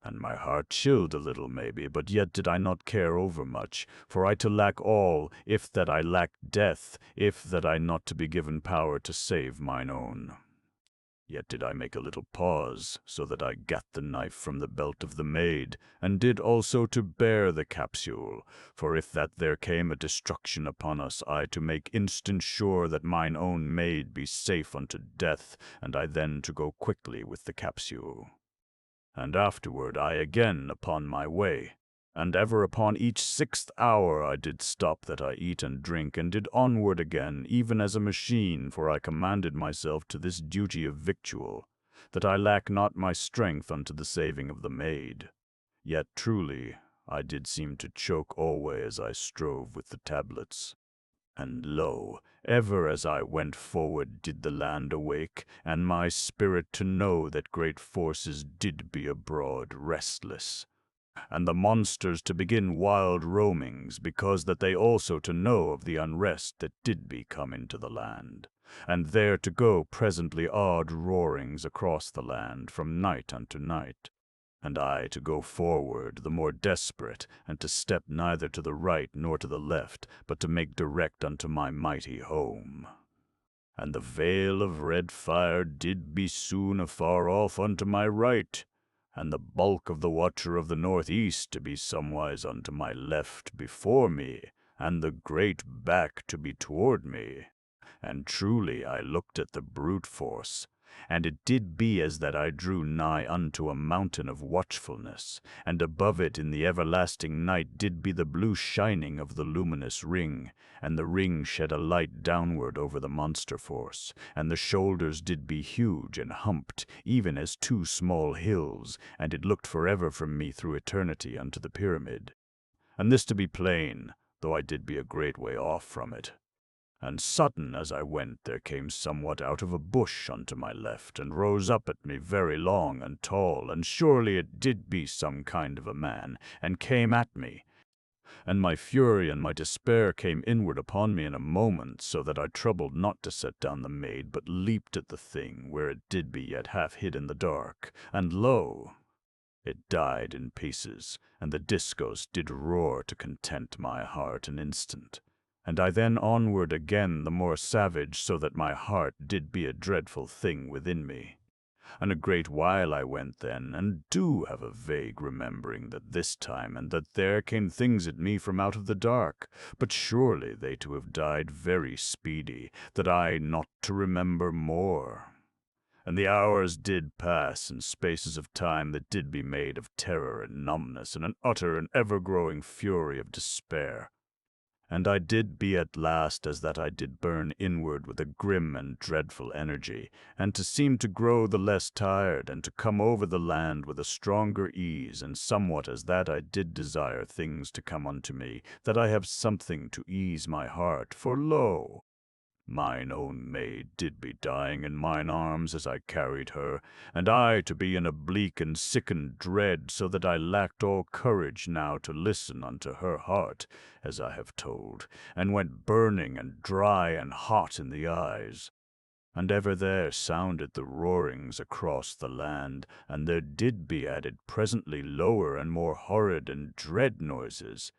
And my heart chilled a little maybe, but yet did I not care overmuch, for I to lack all, if that I lacked death, if that I not to be given power to save mine own. Yet did I make a little pause, so that I gat the knife from the belt of the maid, and did also to bear the capsule, for if that there came a destruction upon us, I to make instant sure that mine own maid be safe unto death, and I then to go quickly with the capsule. And afterward I again upon my way, and ever upon each 6th hour I did stop that I eat and drink, and did onward again, even as a machine, for I commanded myself to this duty of victual, that I lack not my strength unto the saving of the maid. Yet truly I did seem to choke alway as I strove with the tablets. And lo, ever as I went forward did the land awake, and my spirit to know that great forces did be abroad restless. and the monsters to begin wild roamings, because that they also to know of the unrest that did be come into the land, and there to go presently odd roarings across the land from night unto night, and I to go forward the more desperate, and to step neither to the right nor to the left, but to make direct unto my mighty home. And the veil of red fire did be soon afar off unto my right, and the bulk of the watcher of the northeast to be somewise unto my left before me, and the great back to be toward me. And truly I looked at the brute force, and it did be as that I drew nigh unto a mountain of watchfulness, and above it in the everlasting night did be the blue shining of the luminous ring, and the ring shed a light downward over the monster force, and the shoulders did be huge and humped, even as two small hills, and it looked forever from me through eternity unto the pyramid. And this to be plain, though I did be a great way off from it. And sudden as I went there came somewhat out of a bush unto my left, and rose up at me very long and tall, and surely it did be some kind of a man, and came at me. And my fury and my despair came inward upon me in a moment, so that I troubled not to set down the maid, but leaped at the thing, where it did be yet half hid in the dark, and lo! It died in pieces, and the discos did roar to content my heart an instant. And I then onward again the more savage, so that my heart did be a dreadful thing within me. And a great while I went then, and do have a vague remembering that this time, and that there came things at me from out of the dark, but surely they to have died very speedy, that I not to remember more. And the hours did pass in spaces of time that did be made of terror and numbness, and an utter and ever-growing fury of despair. And I did be at last as that I did burn inward with a grim and dreadful energy, and to seem to grow the less tired, and to come over the land with a stronger ease, and somewhat as that I did desire things to come unto me, that I have something to ease my heart, for lo! Mine own maid did be dying in mine arms as I carried her, and I to be in a bleak and sickened dread, so that I lacked all courage now to listen unto her heart, as I have told, and went burning and dry and hot in the eyes. And ever there sounded the roarings across the land, and there did be added presently lower and more horrid and dread noises.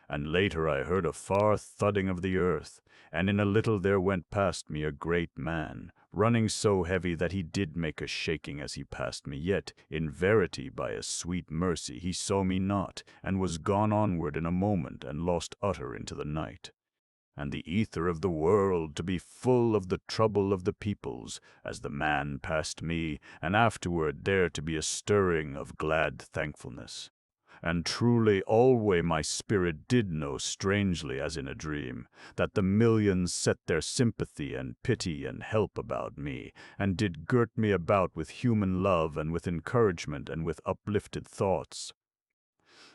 And later I heard a far thudding of the earth, and in a little there went past me a great man, running so heavy that he did make a shaking as he passed me, yet, in verity, by a sweet mercy, he saw me not, and was gone onward in a moment, and lost utter into the night. And the ether of the world to be full of the trouble of the peoples, as the man passed me, and afterward there to be a stirring of glad thankfulness. And truly alway my spirit did know strangely as in a dream, that the millions set their sympathy and pity and help about me, and did girt me about with human love and with encouragement and with uplifted thoughts.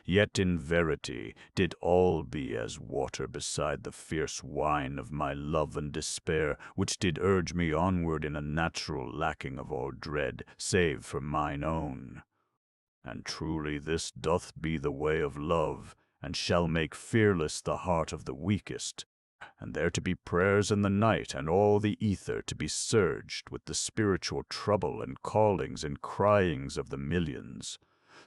Yet in verity did all be as water beside the fierce wine of my love and despair, which did urge me onward in a natural lacking of all dread, save for mine own. And truly this doth be the way of love, and shall make fearless the heart of the weakest, and there to be prayers in the night, and all the ether to be surged with the spiritual trouble and callings and cryings of the millions.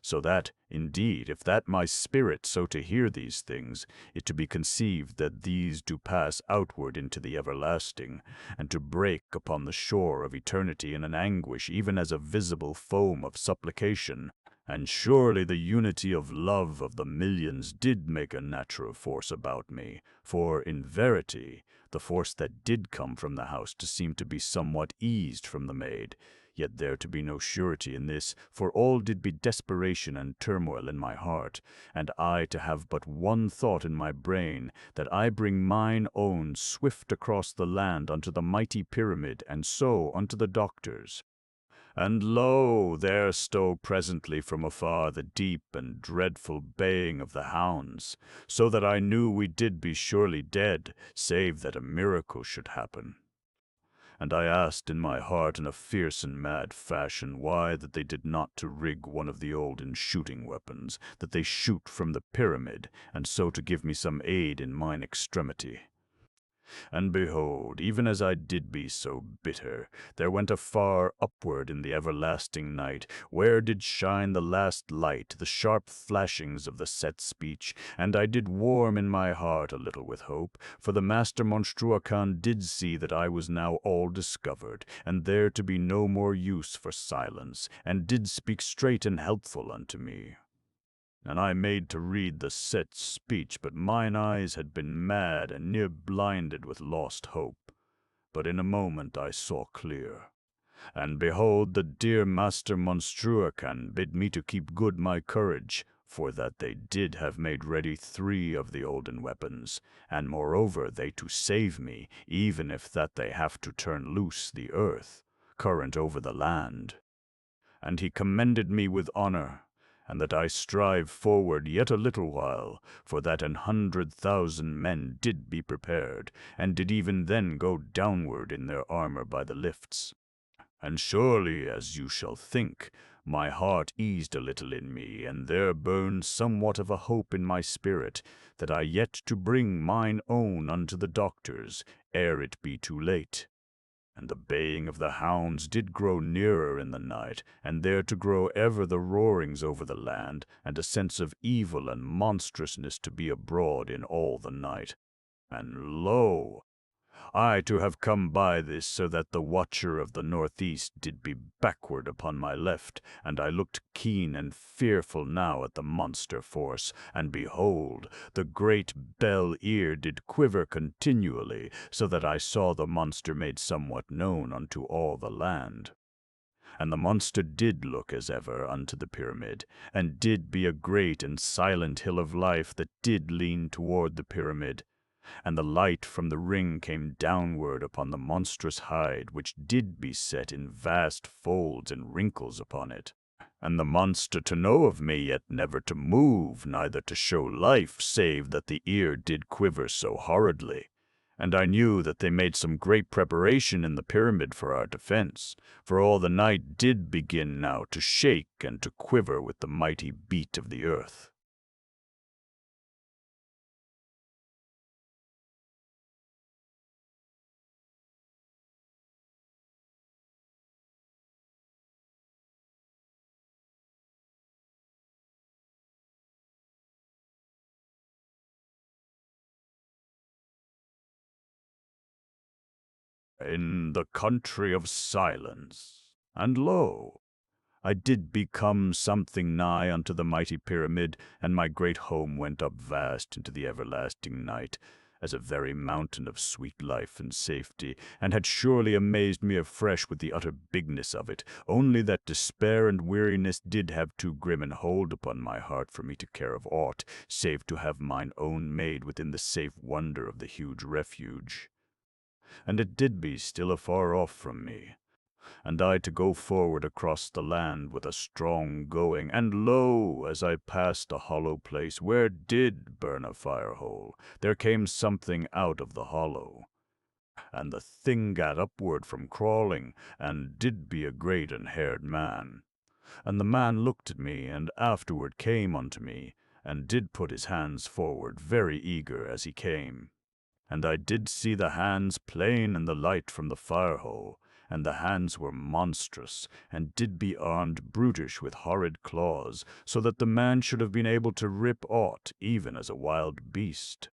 So that, indeed, if that my spirit so to hear these things, it to be conceived that these do pass outward into the everlasting, and to break upon the shore of eternity in an anguish even as a visible foam of supplication. And surely the unity of love of the millions did make a natural force about me, for, in verity, the force that did come from the house to seem to be somewhat eased from the maid, yet there to be no surety in this, for all did be desperation and turmoil in my heart, and I to have but one thought in my brain, that I bring mine own swift across the land unto the mighty pyramid, and so unto the doctors. And lo, there stow presently from afar the deep and dreadful baying of the hounds, so that I knew we did be surely dead, save that a miracle should happen. And I asked in my heart in a fierce and mad fashion why that they did not to rig one of the olden shooting weapons, that they shoot from the pyramid, and so to give me some aid in mine extremity. And behold, even as I did be so bitter, there went afar upward in the everlasting night, where did shine the last light, the sharp flashings of the set speech, and I did warm in my heart a little with hope, for the master Monstruacan did see that I was now all discovered, and there to be no more use for silence, and did speak straight and helpful unto me. And I made to read the set speech, but mine eyes had been mad and near blinded with lost hope. But in a moment I saw clear. And behold, the dear Master Monstruacan bid me to keep good my courage, for that they did have made ready 3 of the olden weapons, and moreover they to save me, even if that they have to turn loose the earth, current over the land. And he commended me with honor, and that I strive forward yet a little while, for that 100,000 men did be prepared, and did even then go downward in their armor by the lifts. And surely, as you shall think, my heart eased a little in me, and there burned somewhat of a hope in my spirit, that I yet to bring mine own unto the doctors, ere it be too late. And the baying of the hounds did grow nearer in the night, and there to grow ever the roarings over the land, and a sense of evil and monstrousness to be abroad in all the night. And lo! I to have come by this, so that the watcher of the northeast did be backward upon my left, and I looked keen and fearful now at the monster force, and behold, the great bell ear did quiver continually, so that I saw the monster made somewhat known unto all the land. And the monster did look as ever unto the pyramid, and did be a great and silent hill of life that did lean toward the pyramid, and the light from the ring came downward upon the monstrous hide, which did be set in vast folds and wrinkles upon it. And the monster to know of me, yet never to move, neither to show life, save that the ear did quiver so horridly. And I knew that they made some great preparation in the pyramid for our defense, for all the night did begin now to shake and to quiver with the mighty beat of the earth. In the country of silence. And lo, I did become something nigh unto the mighty pyramid, and my great home went up vast into the everlasting night, as a very mountain of sweet life and safety, and had surely amazed me afresh with the utter bigness of it, only that despair and weariness did have too grim an hold upon my heart for me to care of aught, save to have mine own made within the safe wonder of the huge refuge. And it did be still afar off from me, and I to go forward across the land with a strong going, and lo, as I passed a hollow place where did burn a fire hole, there came something out of the hollow, and the thing gat upward from crawling, and did be a great and haired man. And the man looked at me, and afterward came unto me, and did put his hands forward very eager as he came. And I did see the hands plain in the light from the fire-hole, and the hands were monstrous, and did be armed brutish with horrid claws, so that the man should have been able to rip aught, even as a wild beast.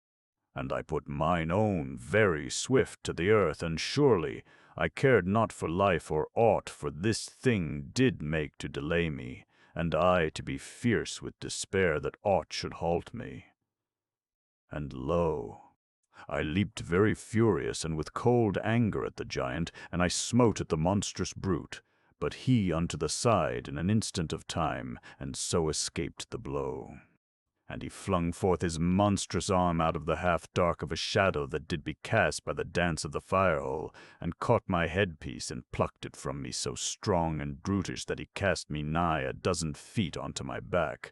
And I put mine own very swift to the earth, and surely I cared not for life or aught, for this thing did make to delay me, and I to be fierce with despair that aught should halt me. And lo, I leaped very furious and with cold anger at the giant, and I smote at the monstrous brute, but he unto the side in an instant of time, and so escaped the blow. And he flung forth his monstrous arm out of the half-dark of a shadow that did be cast by the dance of the fire-hole, and caught my headpiece and plucked it from me so strong and brutish that he cast me nigh a dozen feet onto my back.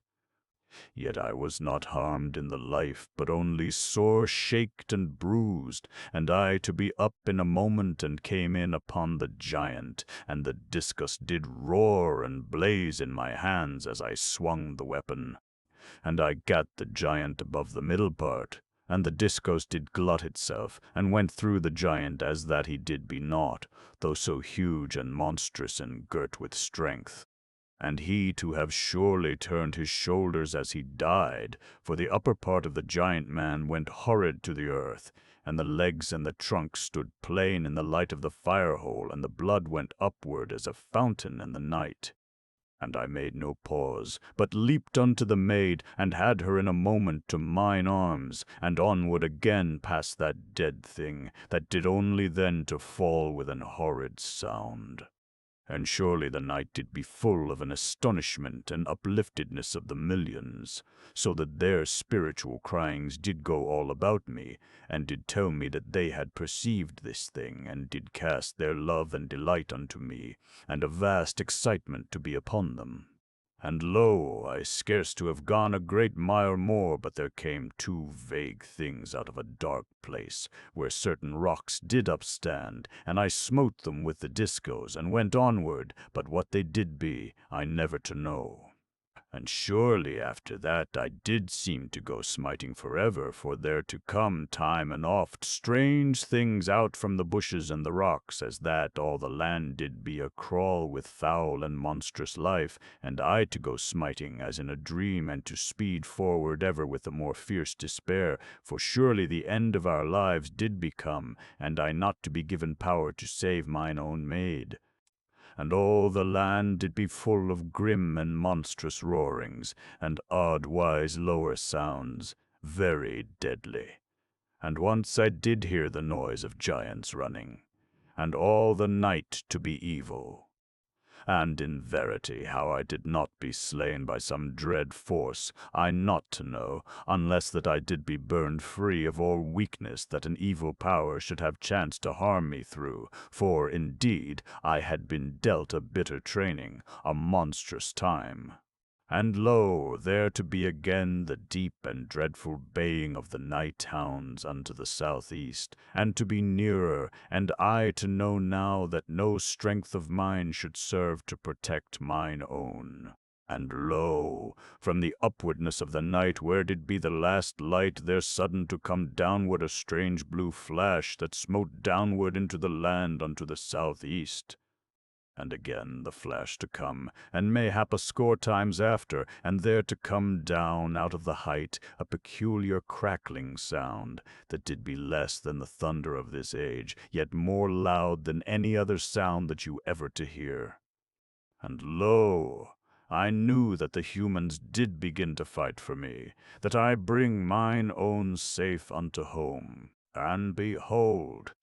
Yet I was not harmed in the life, but only sore shaked and bruised, and I to be up in a moment, and came in upon the giant, and the discus did roar and blaze in my hands as I swung the weapon. And I gat the giant above the middle part, and the discos did glut itself, and went through the giant as that he did be naught, though so huge and monstrous and girt with strength. And he to have surely turned his shoulders as he died, for the upper part of the giant man went horrid to the earth, and the legs and the trunk stood plain in the light of the fire-hole, and the blood went upward as a fountain in the night. And I made no pause, but leaped unto the maid, and had her in a moment to mine arms, and onward again past that dead thing, that did only then to fall with an horrid sound. And surely the night did be full of an astonishment and upliftedness of the millions, so that their spiritual cryings did go all about me, and did tell me that they had perceived this thing, and did cast their love and delight unto me, and a vast excitement to be upon them. And lo, I scarce to have gone a great mile more, but there came two vague things out of a dark place, where certain rocks did upstand, and I smote them with the discos, and went onward, but what they did be, I never to know. And surely after that I did seem to go smiting forever, for there to come time and oft strange things out from the bushes and the rocks, as that all the land did be a crawl with foul and monstrous life, and I to go smiting as in a dream, and to speed forward ever with a more fierce despair, for surely the end of our lives did be come, and I not to be given power to save mine own maid. And all the land did be full of grim and monstrous roarings, and odd-wise lower sounds, very deadly. And once I did hear the noise of giants running, and all the night to be evil. And in verity, how I did not be slain by some dread force, I not to know, unless that I did be burned free of all weakness that an evil power should have chanced to harm me through, for, indeed, I had been dealt a bitter training, a monstrous time. And lo, there to be again the deep and dreadful baying of the night hounds unto the southeast, and to be nearer, and I to know now that no strength of mine should serve to protect mine own. And lo, from the upwardness of the night, where did be the last light, there sudden to come downward a strange blue flash, that smote downward into the land unto the southeast. And again the flash to come, and mayhap a score times after, and there to come down out of the height a peculiar crackling sound, that did be less than the thunder of this age, yet more loud than any other sound that you ever to hear. And lo, I knew that the humans did begin to fight for me, that I bring mine own safe unto home. And behold,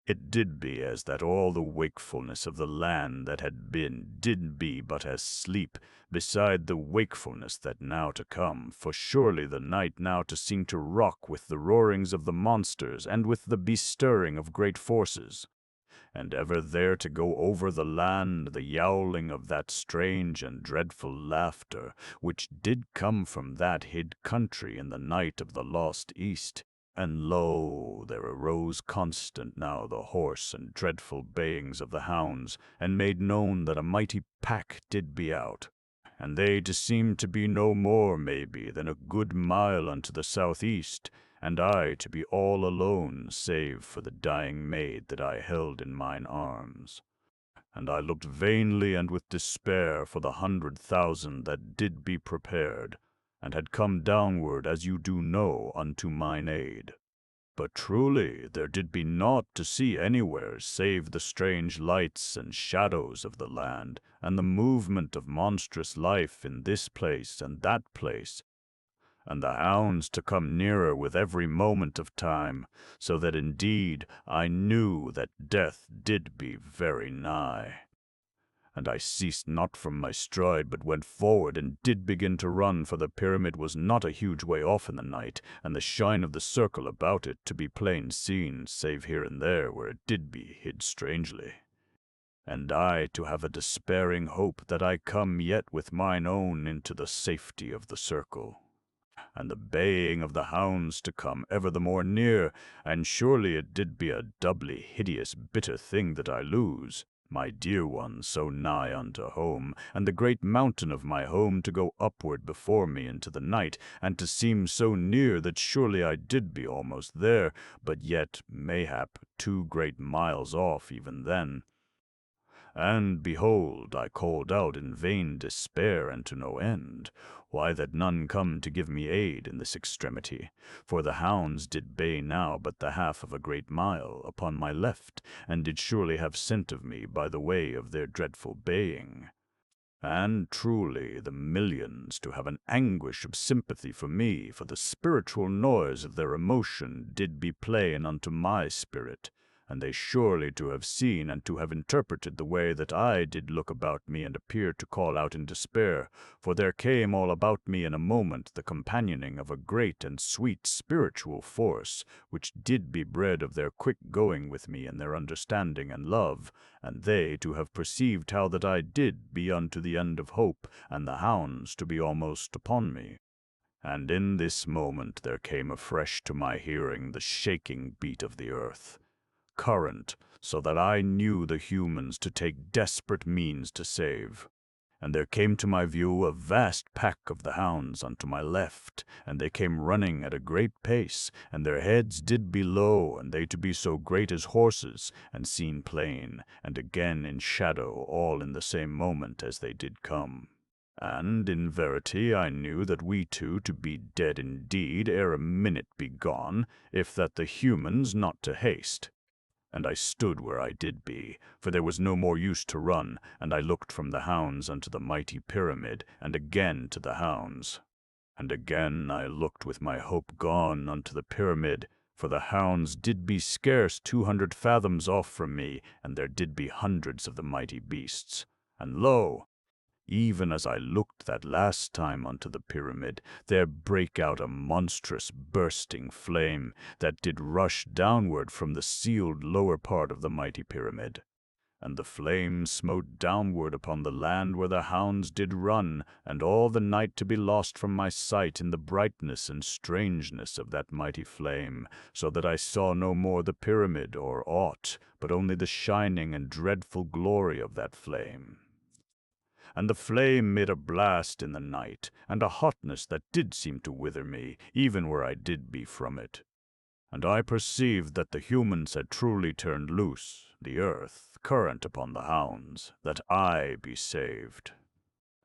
it did be as that all the wakefulness of the land that had been did be but as sleep, beside the wakefulness that now to come, for surely the night now to seem to rock with the roarings of the monsters, and with the bestirring of great forces. And ever there to go over the land the yowling of that strange and dreadful laughter, which did come from that hid country in the night of the lost East. And lo, there arose constant now the hoarse and dreadful bayings of the hounds, and made known that a mighty pack did be out. And they to seem to be no more, maybe, than a good mile unto the southeast, and I to be all alone, save for the dying maid that I held in mine arms. And I looked vainly and with despair for the 100,000 that did be prepared, and had come downward, as you do know, unto mine aid. But truly there did be naught to see anywhere, save the strange lights and shadows of the land, and the movement of monstrous life in this place and that place, and the hounds to come nearer with every moment of time, so that indeed I knew that death did be very nigh. And I ceased not from my stride, but went forward, and did begin to run, for the pyramid was not a huge way off in the night, and the shine of the circle about it to be plain seen, save here and there where it did be hid strangely. and I to have a despairing hope that I come yet with mine own into the safety of the circle, and the baying of the hounds to come ever the more near, and surely it did be a doubly hideous bitter thing that I lose, my dear one so nigh unto home, and the great mountain of my home to go upward before me into the night, and to seem so near that surely I did be almost there, but yet, mayhap, 2 great miles off even then. And behold, I called out in vain despair and to no end, why that none come to give me aid in this extremity, for the hounds did bay now but the half of a great mile upon my left, and did surely have scent of me by the way of their dreadful baying. And truly the millions to have an anguish of sympathy for me, for the spiritual noise of their emotion did be plain unto my spirit, and they surely to have seen and to have interpreted the way that I did look about me and appear to call out in despair, for there came all about me in a moment the companioning of a great and sweet spiritual force, which did be bred of their quick going with me in their understanding and love, and they to have perceived how that I did be unto the end of hope, and the hounds to be almost upon me. And in this moment there came afresh to my hearing the shaking beat of the earth, current, so that I knew the humans to take desperate means to save. And there came to my view a vast pack of the hounds unto my left, and they came running at a great pace, and their heads did be low, and they to be so great as horses, and seen plain, and again in shadow, all in the same moment as they did come. And in verity I knew that we two to be dead indeed ere a minute be gone, if that the humans not to haste. And I stood where I did be, for there was no more use to run, and I looked from the hounds unto the mighty pyramid, and again to the hounds. And again I looked with my hope gone unto the pyramid, for the hounds did be scarce 200 fathoms off from me, and there did be hundreds of the mighty beasts. And lo! Even as I looked that last time unto the pyramid, there brake out a monstrous bursting flame, that did rush downward from the sealed lower part of the mighty pyramid. And the flame smote downward upon the land where the hounds did run, and all the night to be lost from my sight in the brightness and strangeness of that mighty flame, so that I saw no more the pyramid or aught, but only the shining and dreadful glory of that flame. And the flame made a blast in the night, and a hotness that did seem to wither me, even where I did be from it. And I perceived that the humans had truly turned loose, the earth, current upon the hounds, that I be saved.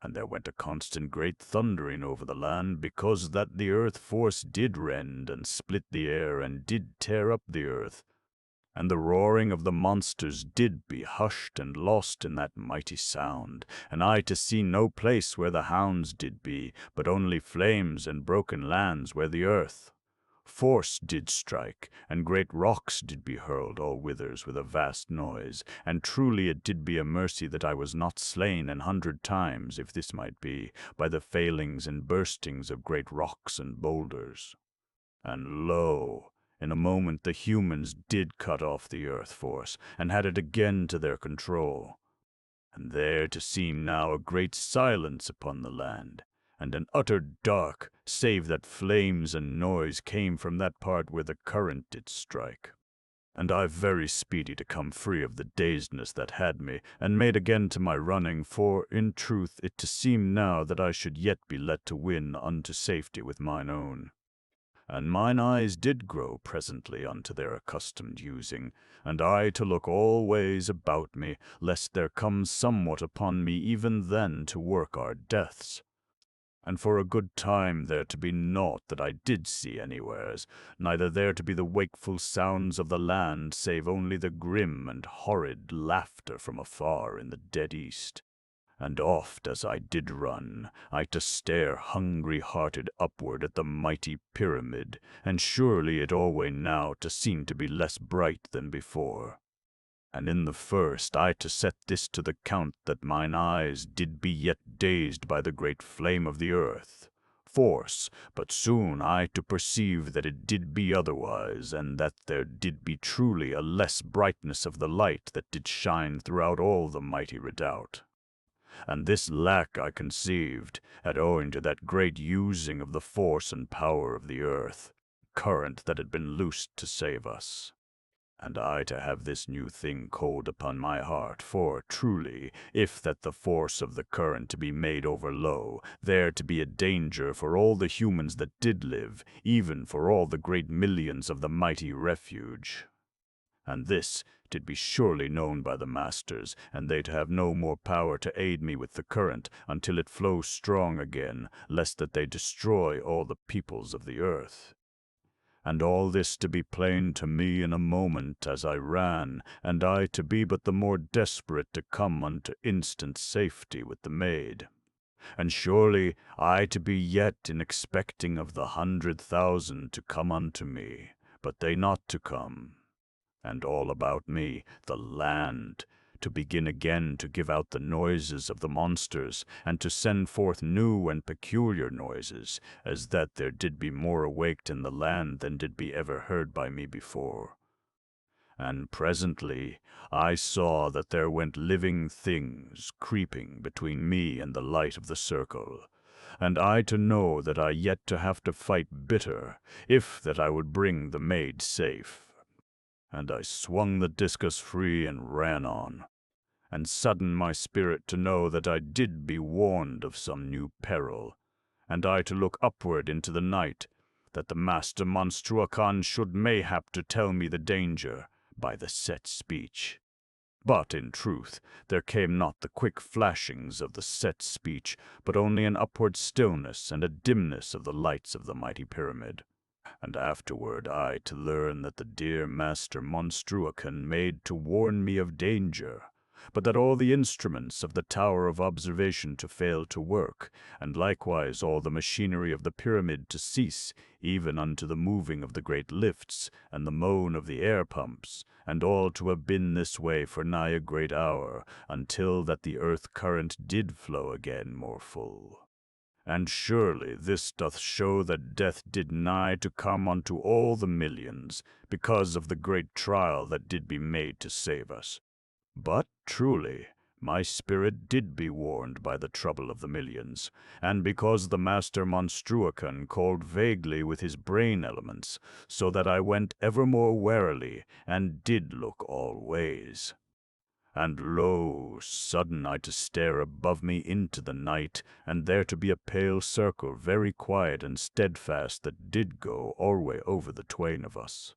And there went a constant great thundering over the land, because that the earth force did rend and split the air, and did tear up the earth, and the roaring of the monsters did be hushed and lost in that mighty sound, and I to see no place where the hounds did be, but only flames and broken lands where the earth force did strike, and great rocks did be hurled all whithers with a vast noise, and truly it did be a mercy that I was not slain 100 times, if this might be, by the failings and burstings of great rocks and boulders. And lo! In a moment the humans did cut off the earth force, and had it again to their control. And there to seem now a great silence upon the land, and an utter dark, save that flames and noise came from that part where the current did strike. And I very speedy to come free of the dazedness that had me, and made again to my running, for, in truth, it to seem now that I should yet be let to win unto safety with mine own. And mine eyes did grow presently unto their accustomed using, and I to look all ways about me, lest there come somewhat upon me even then to work our deaths. And for a good time there to be naught that I did see anywheres, neither there to be the wakeful sounds of the land, save only the grim and horrid laughter from afar in the dead east. And oft as I did run, I to stare hungry-hearted upward at the mighty pyramid, and surely it alway now to seem to be less bright than before. And in the first I to set this to the count that mine eyes did be yet dazed by the great flame of the earth, force, but soon I to perceive that it did be otherwise, and that there did be truly a less brightness of the light that did shine throughout all the mighty redoubt. And this lack I conceived, had owing to that great using of the force and power of the earth, current that had been loosed to save us. And I to have this new thing cold upon my heart, for, truly, if that the force of the current to be made over low, there to be a danger for all the humans that did live, even for all the great millions of the mighty refuge. And this did be surely known by the masters, and they to have no more power to aid me with the current, until it flow strong again, lest that they destroy all the peoples of the earth. And all this to be plain to me in a moment as I ran, and I to be but the more desperate to come unto instant safety with the maid. And surely I to be yet in expecting of the 100,000 to come unto me, but they not to come. And all about me, the land, to begin again to give out the noises of the monsters, and to send forth new and peculiar noises, as that there did be more awaked in the land than did be ever heard by me before. And presently I saw that there went living things creeping between me and the light of the circle, and I to know that I yet to have to fight bitter, if that I would bring the maid safe. And I swung the discus free and ran on, and sudden my spirit to know that I did be warned of some new peril, and I to look upward into the night, that the master Monstruacon should mayhap to tell me the danger by the set speech. But in truth there came not the quick flashings of the set speech, but only an upward stillness and a dimness of the lights of the mighty pyramid. And afterward I to learn that the dear master Monstruacon made to warn me of danger, but that all the instruments of the tower of observation to fail to work, and likewise all the machinery of the pyramid to cease, even unto the moving of the great lifts, and the moan of the air pumps, and all to have been this way for nigh a great hour, until that the earth current did flow again more full. And surely this doth show that death did nigh to come unto all the millions, because of the great trial that did be made to save us. But truly, my spirit did be warned by the trouble of the millions, and because the master Monstruacon called vaguely with his brain elements, so that I went ever more warily, and did look all ways. And lo, sudden I to stare above me into the night, and there to be a pale circle very quiet and steadfast that did go alway over the twain of us.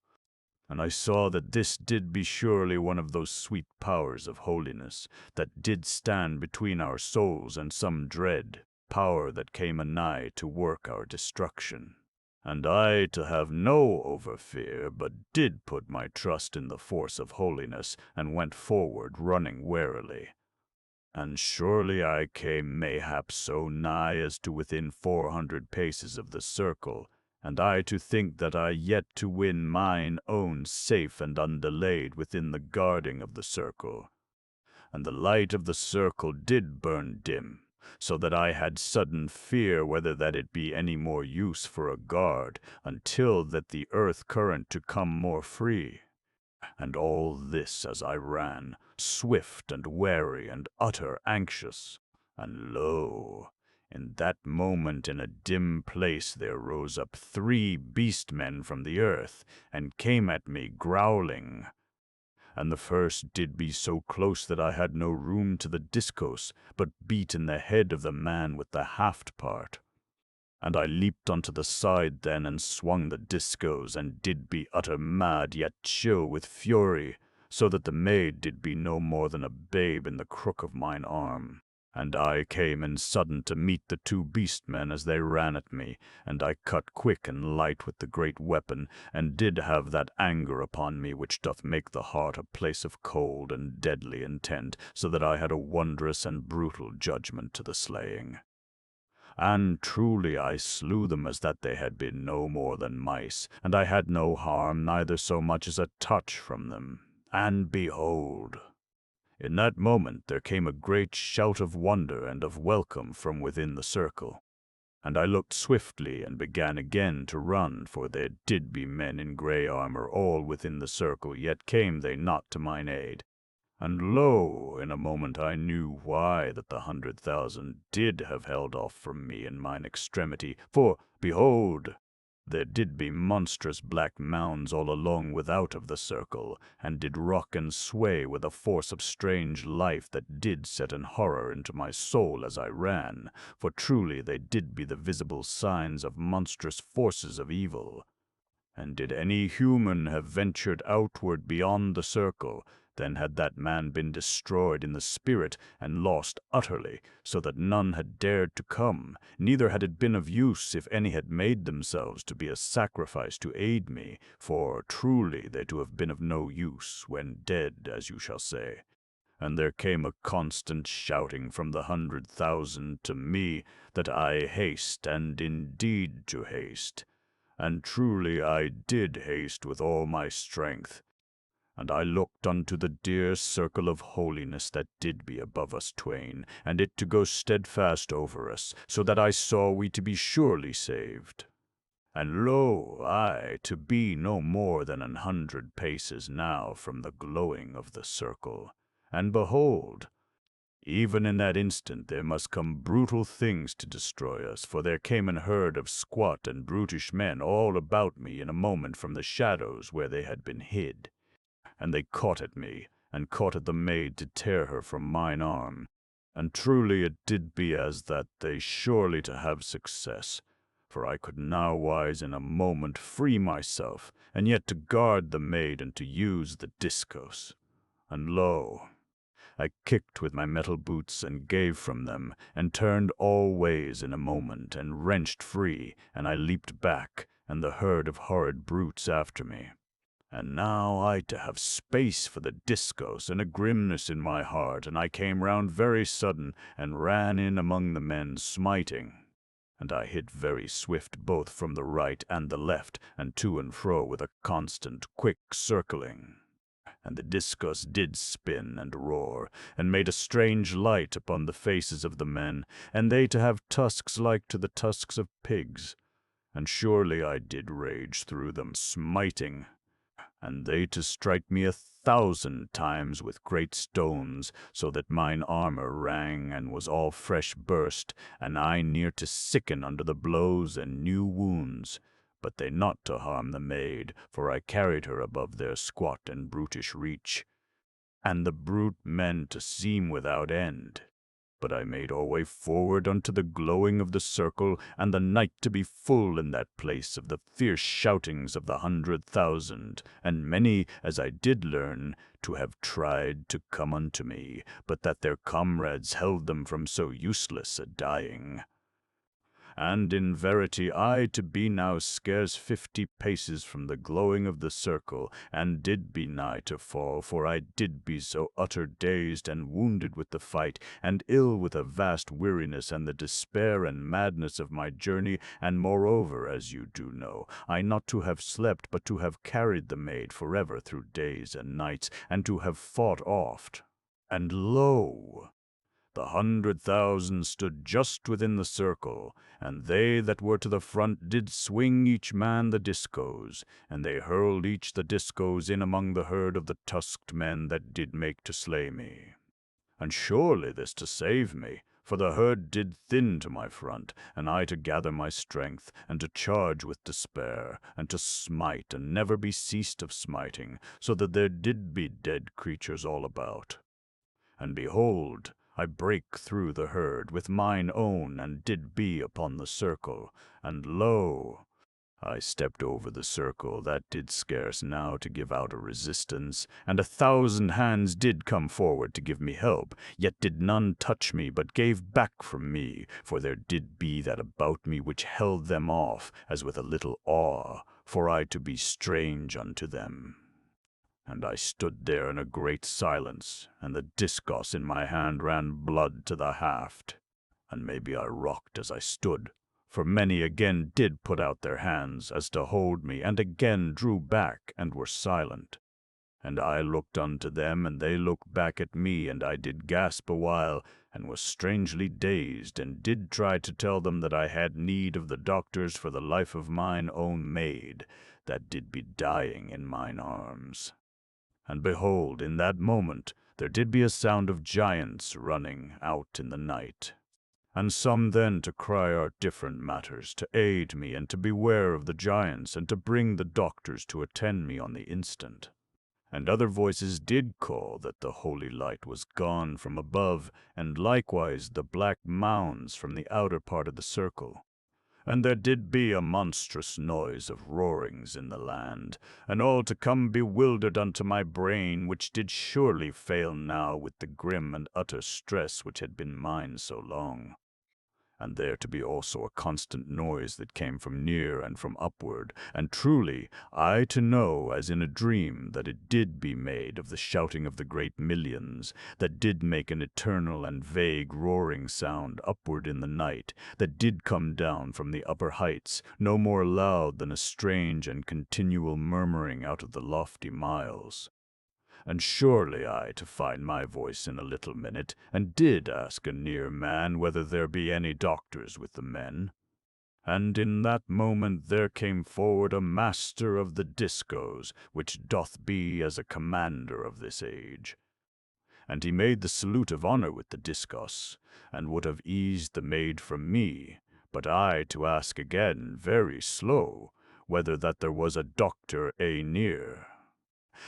And I saw that this did be surely one of those sweet powers of holiness, that did stand between our souls and some dread power that came anigh to work our destruction. And I to have no overfear, but did put my trust in the force of holiness, and went forward running warily. And surely I came mayhap so nigh as to within 400 paces of the circle, and I to think that I yet to win mine own safe and undelayed within the guarding of the circle. And the light of the circle did burn dim, so that I had sudden fear whether that it be any more use for a guard, until that the earth current to come more free. And all this as I ran, swift and wary and utter anxious. And lo, in that moment in a dim place there rose up 3 beast-men from the earth, and came at me growling. And the first did be so close that I had no room to the discourse, but beat in the head of the man with the haft part. And I leaped unto the side then, and swung the discourse, and did be utter mad, yet chill with fury, so that the maid did be no more than a babe in the crook of mine arm. And I came in sudden to meet the 2 beast-men as they ran at me, and I cut quick and light with the great weapon, and did have that anger upon me which doth make the heart a place of cold and deadly intent, so that I had a wondrous and brutal judgment to the slaying. And truly I slew them as that they had been no more than mice, and I had no harm, neither so much as a touch from them. And behold, in that moment there came a great shout of wonder and of welcome from within the circle. And I looked swiftly, and began again to run, for there did be men in grey armour all within the circle, yet came they not to mine aid. And lo, in a moment I knew why that the 100,000 did have held off from me in mine extremity, for, behold, there did be monstrous black mounds all along without of the circle, and did rock and sway with a force of strange life that did set an horror into my soul as I ran, for truly they did be the visible signs of monstrous forces of evil. And did any human have ventured outward beyond the circle, then had that man been destroyed in the spirit and lost utterly, so that none had dared to come, neither had it been of use if any had made themselves to be a sacrifice to aid me, for truly they to have been of no use, when dead, as you shall say. And there came a constant shouting from the 100,000 to me that I haste, and indeed to haste. And truly I did haste with all my strength. And I looked unto the dear circle of holiness that did be above us twain, and it to go steadfast over us, so that I saw we to be surely saved. And lo, I to be no more than 100 paces now from the glowing of the circle. And behold, even in that instant there must come brutal things to destroy us, for there came an herd of squat and brutish men all about me in a moment from the shadows where they had been hid. And they caught at me, and caught at the maid to tear her from mine arm. And truly it did be as that they surely to have success, for I could nowise in a moment free myself, and yet to guard the maid and to use the discos. And lo, I kicked with my metal boots and gave from them, and turned all ways in a moment, and wrenched free, and I leaped back, and the herd of horrid brutes after me. And now I to have space for the discos, and a grimness in my heart, and I came round very sudden, and ran in among the men, smiting. And I hit very swift both from the right and the left, and to and fro with a constant quick circling. And the discus did spin and roar, and made a strange light upon the faces of the men, and they to have tusks like to the tusks of pigs. And surely I did rage through them, smiting, and they to strike me 1,000 times with great stones, so that mine armour rang and was all fresh burst, and I near to sicken under the blows and new wounds. But they not to harm the maid, for I carried her above their squat and brutish reach, and the brute men to seem without end. But I made all way forward unto the glowing of the circle, and the night to be full in that place of the fierce shoutings of the 100,000, and many, as I did learn, to have tried to come unto me, but that their comrades held them from so useless a dying. And in verity I to be now scarce 50 paces from the glowing of the circle, and did be nigh to fall, for I did be so utter dazed and wounded with the fight, and ill with a vast weariness and the despair and madness of my journey, and moreover, as you do know, I not to have slept, but to have carried the maid forever through days and nights, and to have fought oft. And lo! The 100,000 stood just within the circle, and they that were to the front did swing each man the discos, and they hurled each the discos in among the herd of the tusked men that did make to slay me. And surely this to save me, for the herd did thin to my front, and I to gather my strength, and to charge with despair, and to smite, and never be ceased of smiting, so that there did be dead creatures all about. And behold, I brake through the herd with mine own, and did be upon the circle, and lo! I stepped over the circle that did scarce now to give out a resistance, and 1,000 hands did come forward to give me help, yet did none touch me, but gave back from me, for there did be that about me which held them off, as with a little awe, for I to be strange unto them. And I stood there in a great silence, and the discos in my hand ran blood to the haft. And maybe I rocked as I stood, for many again did put out their hands as to hold me, and again drew back and were silent. And I looked unto them, and they looked back at me, and I did gasp a while, and was strangely dazed, and did try to tell them that I had need of the doctors for the life of mine own maid, that did be dying in mine arms. And behold, in that moment there did be a sound of giants running out in the night. And some then to cry out different matters, to aid me, and to beware of the giants, and to bring the doctors to attend me on the instant. And other voices did call that the holy light was gone from above, and likewise the black mounds from the outer part of the circle. And there did be a monstrous noise of roarings in the land, and all to come bewildered unto my brain, which did surely fail now with the grim and utter stress which had been mine so long. And there to be also a constant noise that came from near and from upward, and truly I to know as in a dream that it did be made of the shouting of the great millions, that did make an eternal and vague roaring sound upward in the night, that did come down from the upper heights, no more loud than a strange and continual murmuring out of the lofty miles. And surely I to find my voice in a little minute, and did ask a near man whether there be any doctors with the men. And in that moment there came forward a master of the discos, which doth be as a commander of this age. And he made the salute of honor with the discos, and would have eased the maid from me, but I to ask again, very slow, whether that there was a doctor near.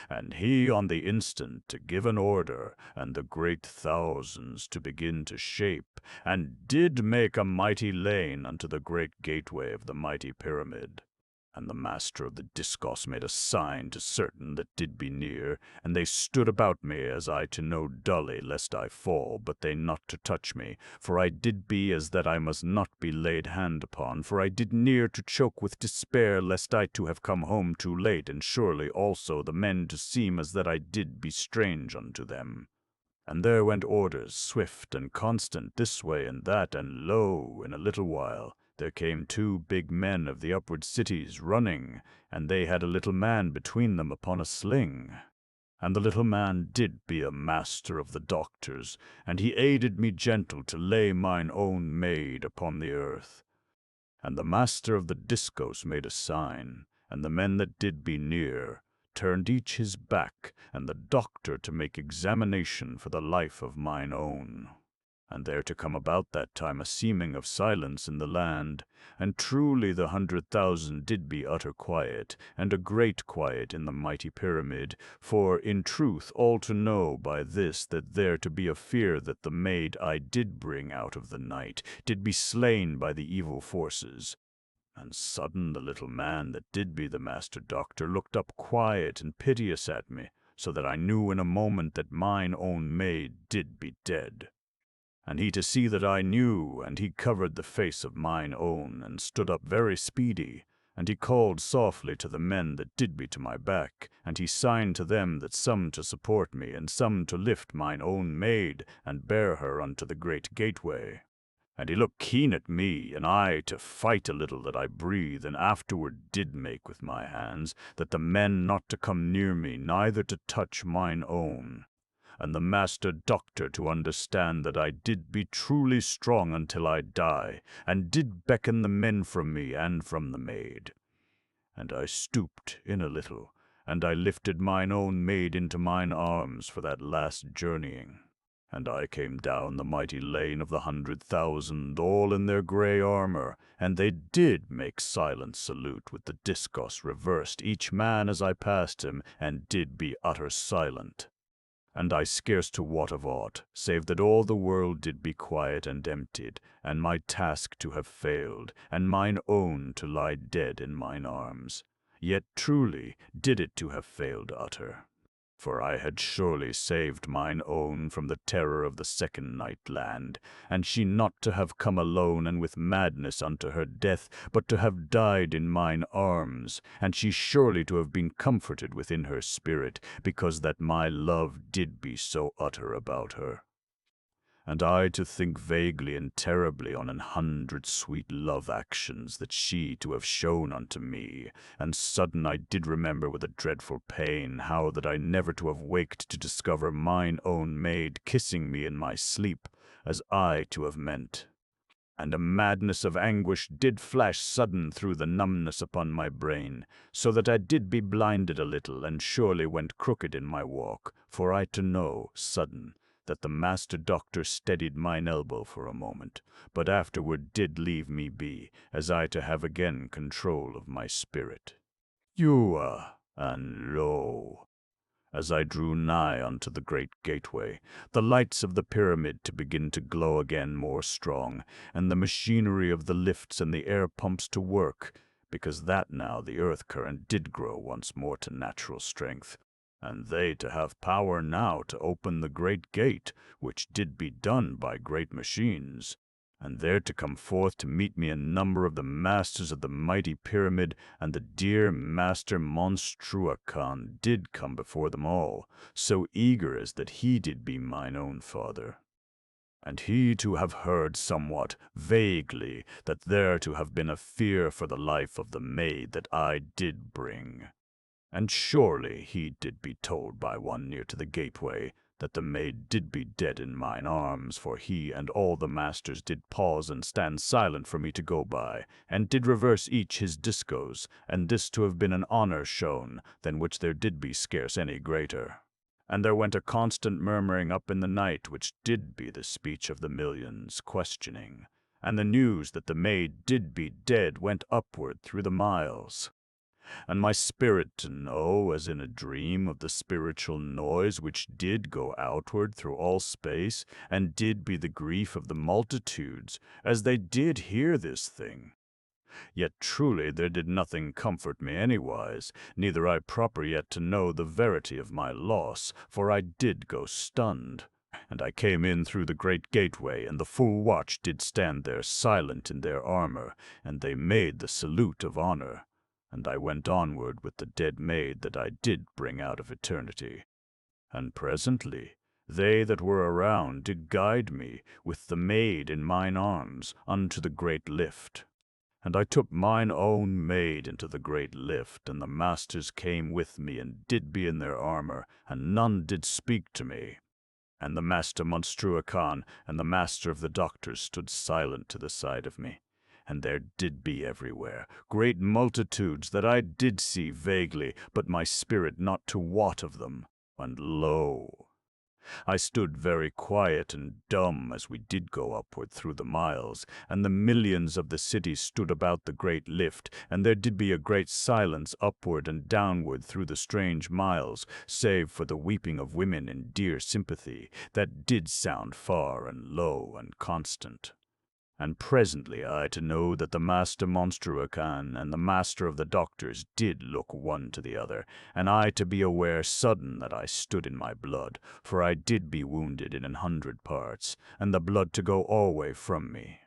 And he on the instant to give an order, and the great thousands to begin to shape, and did make a mighty lane unto the great gateway of the mighty pyramid. And the master of the discos made a sign to certain that did be near, and they stood about me as I to know dully lest I fall, but they not to touch me, for I did be as that I must not be laid hand upon, for I did near to choke with despair lest I to have come home too late, and surely also the men to seem as that I did be strange unto them. And there went orders swift and constant this way and that, and lo, in a little while, there came two big men of the upward cities running, and they had a little man between them upon a sling. And the little man did be a master of the doctors, and he aided me gentle to lay mine own maid upon the earth. And the master of the discos made a sign, and the men that did be near turned each his back, and the doctor to make examination for the life of mine own. And there to come about that time a seeming of silence in the land, and truly the 100,000 did be utter quiet, and a great quiet in the mighty pyramid, for in truth all to know by this that there to be a fear that the maid I did bring out of the night did be slain by the evil forces. And sudden the little man that did be the master doctor looked up quiet and piteous at me, so that I knew in a moment that mine own maid did be dead. And he to see that I knew, and he covered the face of mine own, and stood up very speedy, and he called softly to the men that did be to my back, and he signed to them that some to support me, and some to lift mine own maid, and bear her unto the great gateway. And he looked keen at me, and I to fight a little that I breathe, and afterward did make with my hands, that the men not to come near me, neither to touch mine own. And the master doctor to understand that I did be truly strong until I die, and did beckon the men from me and from the maid. And I stooped in a little, and I lifted mine own maid into mine arms for that last journeying. And I came down the mighty lane of the 100,000, all in their grey armour, and they did make silent salute with the discos reversed, each man as I passed him, and did be utter silent. And I scarce to wot of aught, save that all the world did be quiet and emptied, and my task to have failed, and mine own to lie dead in mine arms. Yet truly did it to have failed utter. For I had surely saved mine own from the terror of the second night land, and she not to have come alone and with madness unto her death, but to have died in mine arms, and she surely to have been comforted within her spirit, because that my love did be so utter about her. And I to think vaguely and terribly on 100 sweet love actions that she to have shown unto me, and sudden I did remember with a dreadful pain how that I never to have waked to discover mine own maid kissing me in my sleep, as I to have meant. And a madness of anguish did flash sudden through the numbness upon my brain, so that I did be blinded a little, and surely went crooked in my walk, for I to know, sudden, that the master doctor steadied mine elbow for a moment, but afterward did leave me be, as I to have again control of my spirit. Ewa, and lo! As I drew nigh unto the great gateway, the lights of the pyramid to begin to glow again more strong, and the machinery of the lifts and the air pumps to work, because that now the earth current did grow once more to natural strength, and they to have power now to open the great gate, which did be done by great machines, and there to come forth to meet me a number of the masters of the mighty pyramid, and the dear master Monstruacan did come before them all, so eager as that he did be mine own father. And he to have heard somewhat, vaguely, that there to have been a fear for the life of the maid that I did bring. And surely he did be told by one near to the gateway, that the maid did be dead in mine arms, for he and all the masters did pause and stand silent for me to go by, and did reverse each his discourse, and this to have been an honour shown, than which there did be scarce any greater. And there went a constant murmuring up in the night, which did be the speech of the millions, questioning, and the news that the maid did be dead went upward through the miles. And my spirit to know, as in a dream, of the spiritual noise which did go outward through all space, and did be the grief of the multitudes, as they did hear this thing. Yet truly there did nothing comfort me anywise, neither I proper yet to know the verity of my loss, for I did go stunned. And I came in through the great gateway, and the full watch did stand there silent in their armour, and they made the salute of honour. And I went onward with the dead maid that I did bring out of eternity. And presently they that were around did guide me, with the maid in mine arms, unto the great lift. And I took mine own maid into the great lift, and the masters came with me, and did be in their armour, and none did speak to me. And the master Monstruacan and the master of the doctors stood silent to the side of me. And there did be everywhere great multitudes that I did see vaguely, but my spirit not to wot of them. And lo! I stood very quiet and dumb as we did go upward through the miles, and the millions of the city stood about the great lift, and there did be a great silence upward and downward through the strange miles, save for the weeping of women in dear sympathy, that did sound far and low and constant. And presently I to know that the master Monstruacan and the master of the doctors did look one to the other, and I to be aware sudden that I stood in my blood, for I did be wounded in 100 parts, and the blood to go alway from me.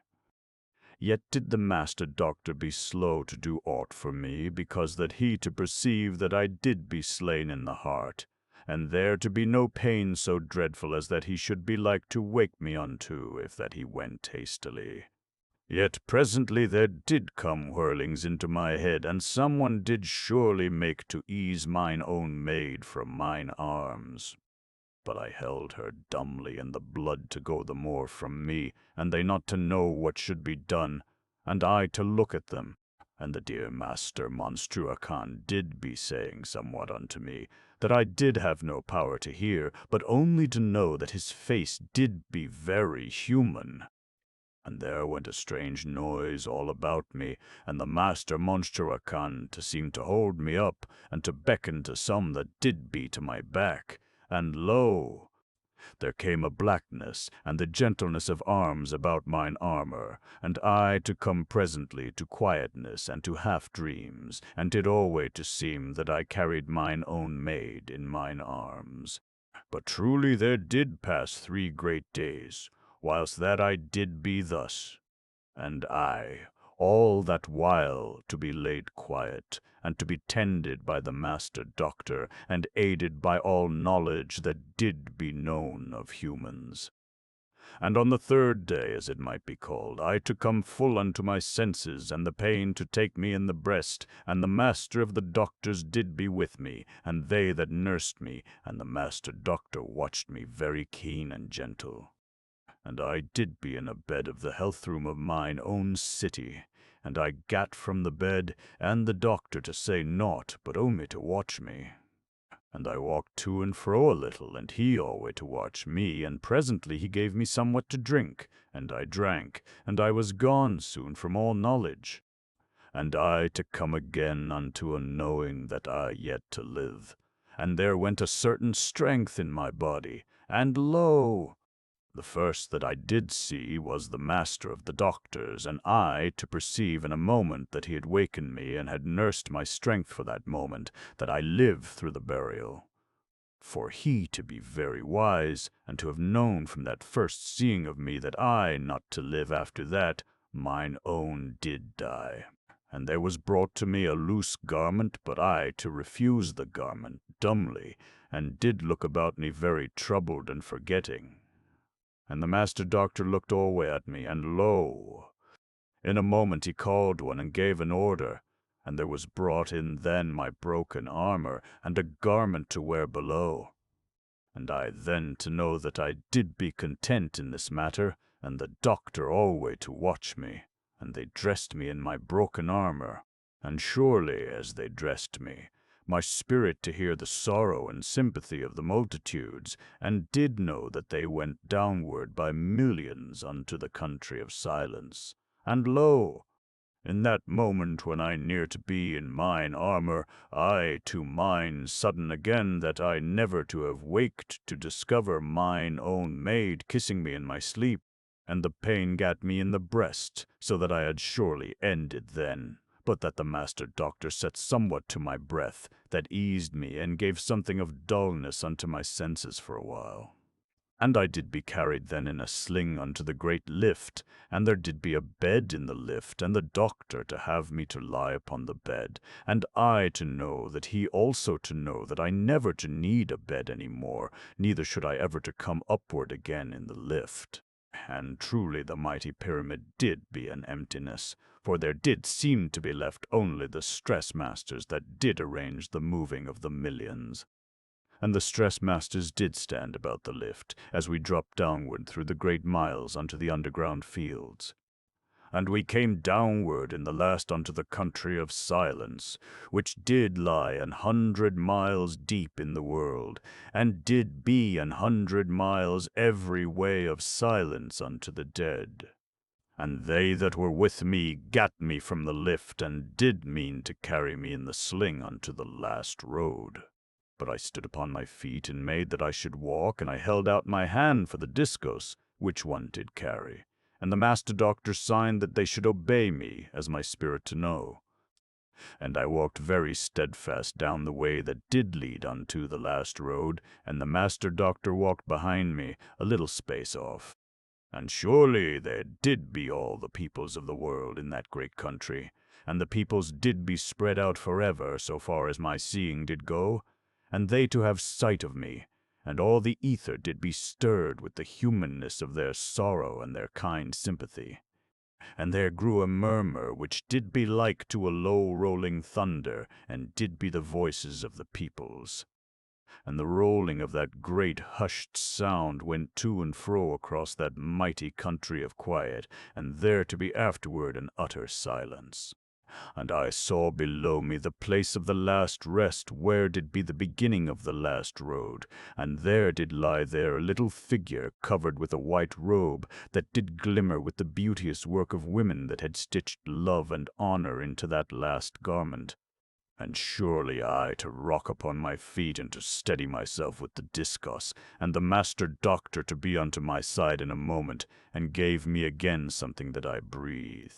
Yet did the master doctor be slow to do aught for me, because that he to perceive that I did be slain in the heart, and there to be no pain so dreadful as that he should be like to wake me unto, if that he went hastily. Yet presently there did come whirlings into my head, and someone did surely make to ease mine own maid from mine arms. But I held her dumbly, and the blood to go the more from me, and they not to know what should be done, and I to look at them. And the dear master Monstruacan did be saying somewhat unto me, that I did have no power to hear, but only to know that his face did be very human. And there went a strange noise all about me, and the master Monstruacan to seem to hold me up, and to beckon to some that did be to my back. And lo! There came a blackness, and the gentleness of arms about mine armour, and I to come presently to quietness and to half-dreams, and did alway to seem that I carried mine own maid in mine arms. But truly there did pass 3 great days, whilst that I did be thus, and I, all that while to be laid quiet, and to be tended by the master doctor, and aided by all knowledge that did be known of humans. And on the 3rd day, as it might be called, I to come full unto my senses, and the pain to take me in the breast, and the master of the doctors did be with me, and they that nursed me, and the master doctor watched me very keen and gentle. And I did be in a bed of the health room of mine own city, and I gat from the bed and the doctor to say naught, but only to watch me. And I walked to and fro a little, and he alway to watch me, and presently he gave me somewhat to drink, and I drank, and I was gone soon from all knowledge. And I to come again unto a knowing that I yet to live. And there went a certain strength in my body, and lo! The first that I did see was the master of the doctors, and I to perceive in a moment that he had wakened me and had nursed my strength for that moment, that I live through the burial. For he to be very wise, and to have known from that first seeing of me that I not to live after that, mine own did die. And there was brought to me a loose garment, but I to refuse the garment dumbly, and did look about me very troubled and forgetting. And the master doctor looked alway at me, and lo! In a moment he called one and gave an order, and there was brought in then my broken armor, and a garment to wear below. And I then to know that I did be content in this matter, and the doctor alway to watch me, and they dressed me in my broken armor. And surely, as they dressed me, my spirit to hear the sorrow and sympathy of the multitudes, and did know that they went downward by millions unto the country of silence. And lo! In that moment when I near to be in mine armor, I to mine sudden again that I never to have waked to discover mine own maid kissing me in my sleep, and the pain gat me in the breast, so that I had surely ended then, but that the master doctor set somewhat to my breath, that eased me and gave something of dullness unto my senses for a while. And I did be carried then in a sling unto the great lift, and there did be a bed in the lift, and the doctor to have me to lie upon the bed, and I to know that he also to know that I never to need a bed any more, neither should I ever to come upward again in the lift. And truly the mighty pyramid did be an emptiness, for there did seem to be left only the stress masters that did arrange the moving of the millions. And the stress masters did stand about the lift, as we dropped downward through the great miles unto the underground fields. And we came downward in the last unto the country of silence, which did lie 100 miles deep in the world, and did be 100 miles every way of silence unto the dead. And they that were with me gat me from the lift, and did mean to carry me in the sling unto the last road. But I stood upon my feet, and made that I should walk, and I held out my hand for the discos, which one did carry. And the master doctor signed that they should obey me, as my spirit to know. And I walked very steadfast down the way that did lead unto the last road, and the master doctor walked behind me, a little space off. And surely there did be all the peoples of the world in that great country, and the peoples did be spread out forever, so far as my seeing did go, and they to have sight of me, and all the ether did be stirred with the humanness of their sorrow and their kind sympathy. And there grew a murmur which did be like to a low rolling thunder, and did be the voices of the peoples. And the rolling of that great hushed sound went to and fro across that mighty country of quiet, and there to be afterward an utter silence. And I saw below me the place of the last rest, where did be the beginning of the last road, and there did lie there a little figure covered with a white robe, that did glimmer with the beauteous work of women that had stitched love and honor into that last garment. And surely I to rock upon my feet, and to steady myself with the discos, and the master doctor to be unto my side in a moment, and gave me again something that I breathe.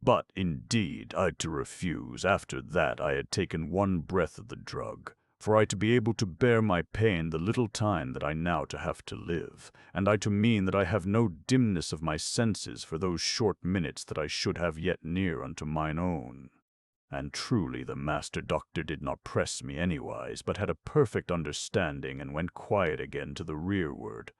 But, indeed, I to refuse, after that I had taken one breath of the drug, for I to be able to bear my pain the little time that I now to have to live, and I to mean that I have no dimness of my senses for those short minutes that I should have yet near unto mine own. And truly the master doctor did not press me anywise, but had a perfect understanding, and went quiet again to the rearward.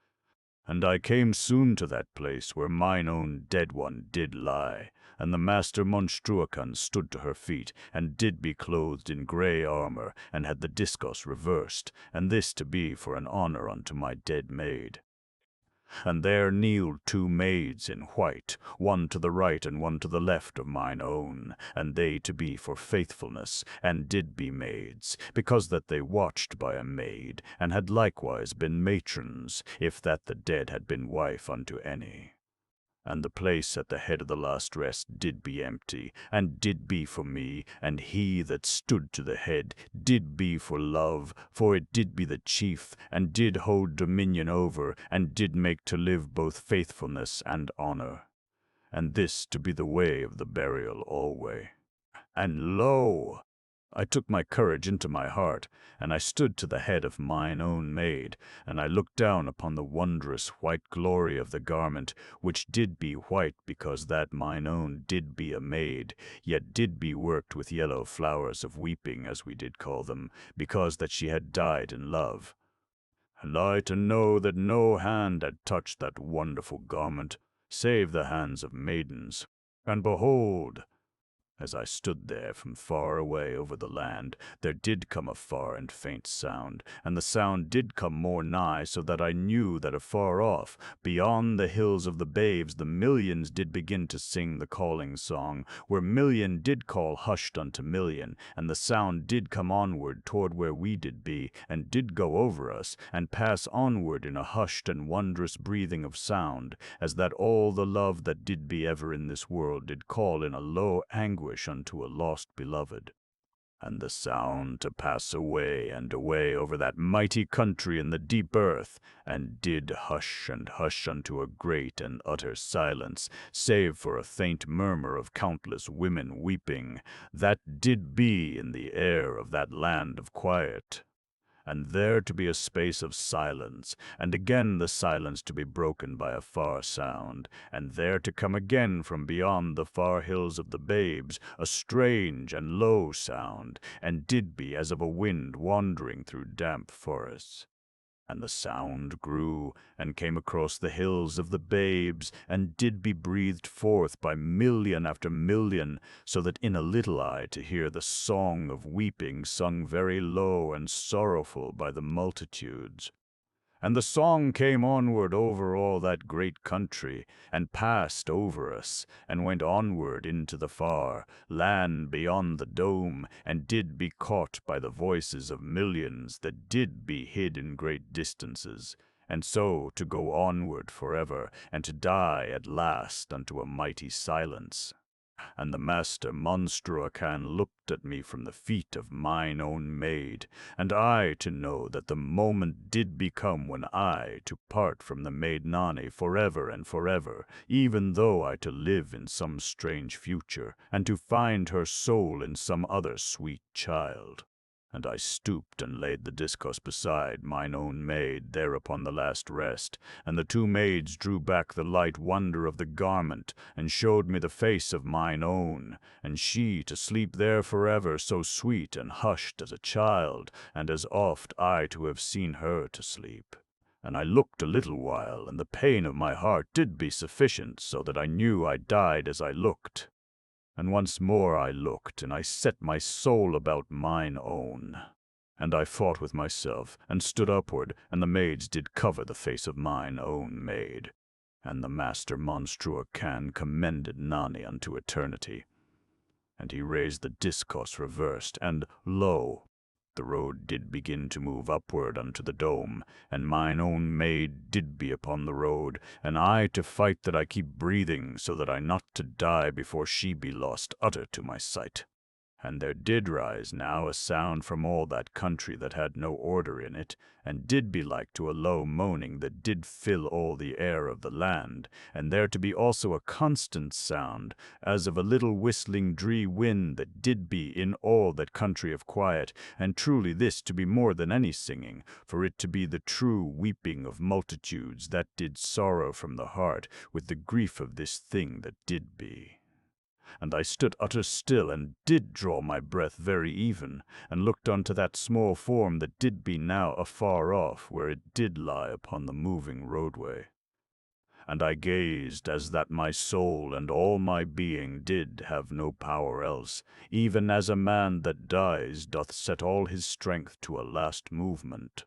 And I came soon to that place where mine own dead one did lie, and the master Monstruacan stood to her feet, and did be clothed in grey armor, and had the discos reversed, and this to be for an honor unto my dead maid. And there kneeled two maids in white, one to the right and one to the left of mine own, and they to be for faithfulness, and did be maids, because that they watched by a maid, and had likewise been matrons, if that the dead had been wife unto any. And the place at the head of the last rest did be empty, and did be for me, and he that stood to the head did be for love, for it did be the chief, and did hold dominion over, and did make to live both faithfulness and honor. And this to be the way of the burial alway. And lo! I took my courage into my heart, and I stood to the head of mine own maid, and I looked down upon the wondrous white glory of the garment, which did be white because that mine own did be a maid, yet did be worked with yellow flowers of weeping, as we did call them, because that she had died in love. And I to know that no hand had touched that wonderful garment, save the hands of maidens. And behold, as I stood there from far away over the land, there did come a far and faint sound, and the sound did come more nigh, so that I knew that afar off, beyond the hills of the babes, the millions did begin to sing the calling song, where million did call hushed unto million, and the sound did come onward toward where we did be, and did go over us, and pass onward in a hushed and wondrous breathing of sound, as that all the love that did be ever in this world did call in a low anguish unto a lost beloved. And the sound to pass away and away over that mighty country in the deep earth, and did hush and hush unto a great and utter silence, save for a faint murmur of countless women weeping, that did be in the air of that land of quiet. And there to be a space of silence, and again the silence to be broken by a far sound, and there to come again from beyond the far hills of the babes a strange and low sound, and did be as of a wind wandering through damp forests. And the sound grew, and came across the hills of the babes, and did be breathed forth by million after million, so that in a little I to hear the song of weeping sung very low and sorrowful by the multitudes. And the song came onward over all that great country, and passed over us, and went onward into the far land beyond the dome, and did be caught by the voices of millions that did be hid in great distances, and so to go onward forever, and to die at last unto a mighty silence. And the master Monstruacan looked at me from the feet of mine own maid, and I to know that the moment did become when I to part from the maid Nani forever and forever, even though I to live in some strange future, and to find her soul in some other sweet child. And I stooped and laid the discourse beside mine own maid there upon the last rest, and the two maids drew back the light wonder of the garment, and showed me the face of mine own, and she to sleep there forever, so sweet and hushed as a child, and as oft I to have seen her to sleep. And I looked a little while, and the pain of my heart did be sufficient, so that I knew I died as I looked. And once more I looked, and I set my soul about mine own. And I fought with myself, and stood upward, and the maids did cover the face of mine own maid. And the master Monstruacan commended Nani unto eternity. And he raised the discourse reversed, and lo! The road did begin to move upward unto the dome, and mine own maid did be upon the road, and I to fight that I keep breathing, so that I not to die before she be lost utter to my sight. And there did rise now a sound from all that country that had no order in it, and did be like to a low moaning that did fill all the air of the land, and there to be also a constant sound, as of a little whistling dree wind that did be in all that country of quiet, and truly this to be more than any singing, for it to be the true weeping of multitudes that did sorrow from the heart with the grief of this thing that did be. And I stood utter still, and did draw my breath very even, and looked unto that small form that did be now afar off, where it did lie upon the moving roadway. And I gazed as that my soul and all my being did have no power else, even as a man that dies doth set all his strength to a last movement.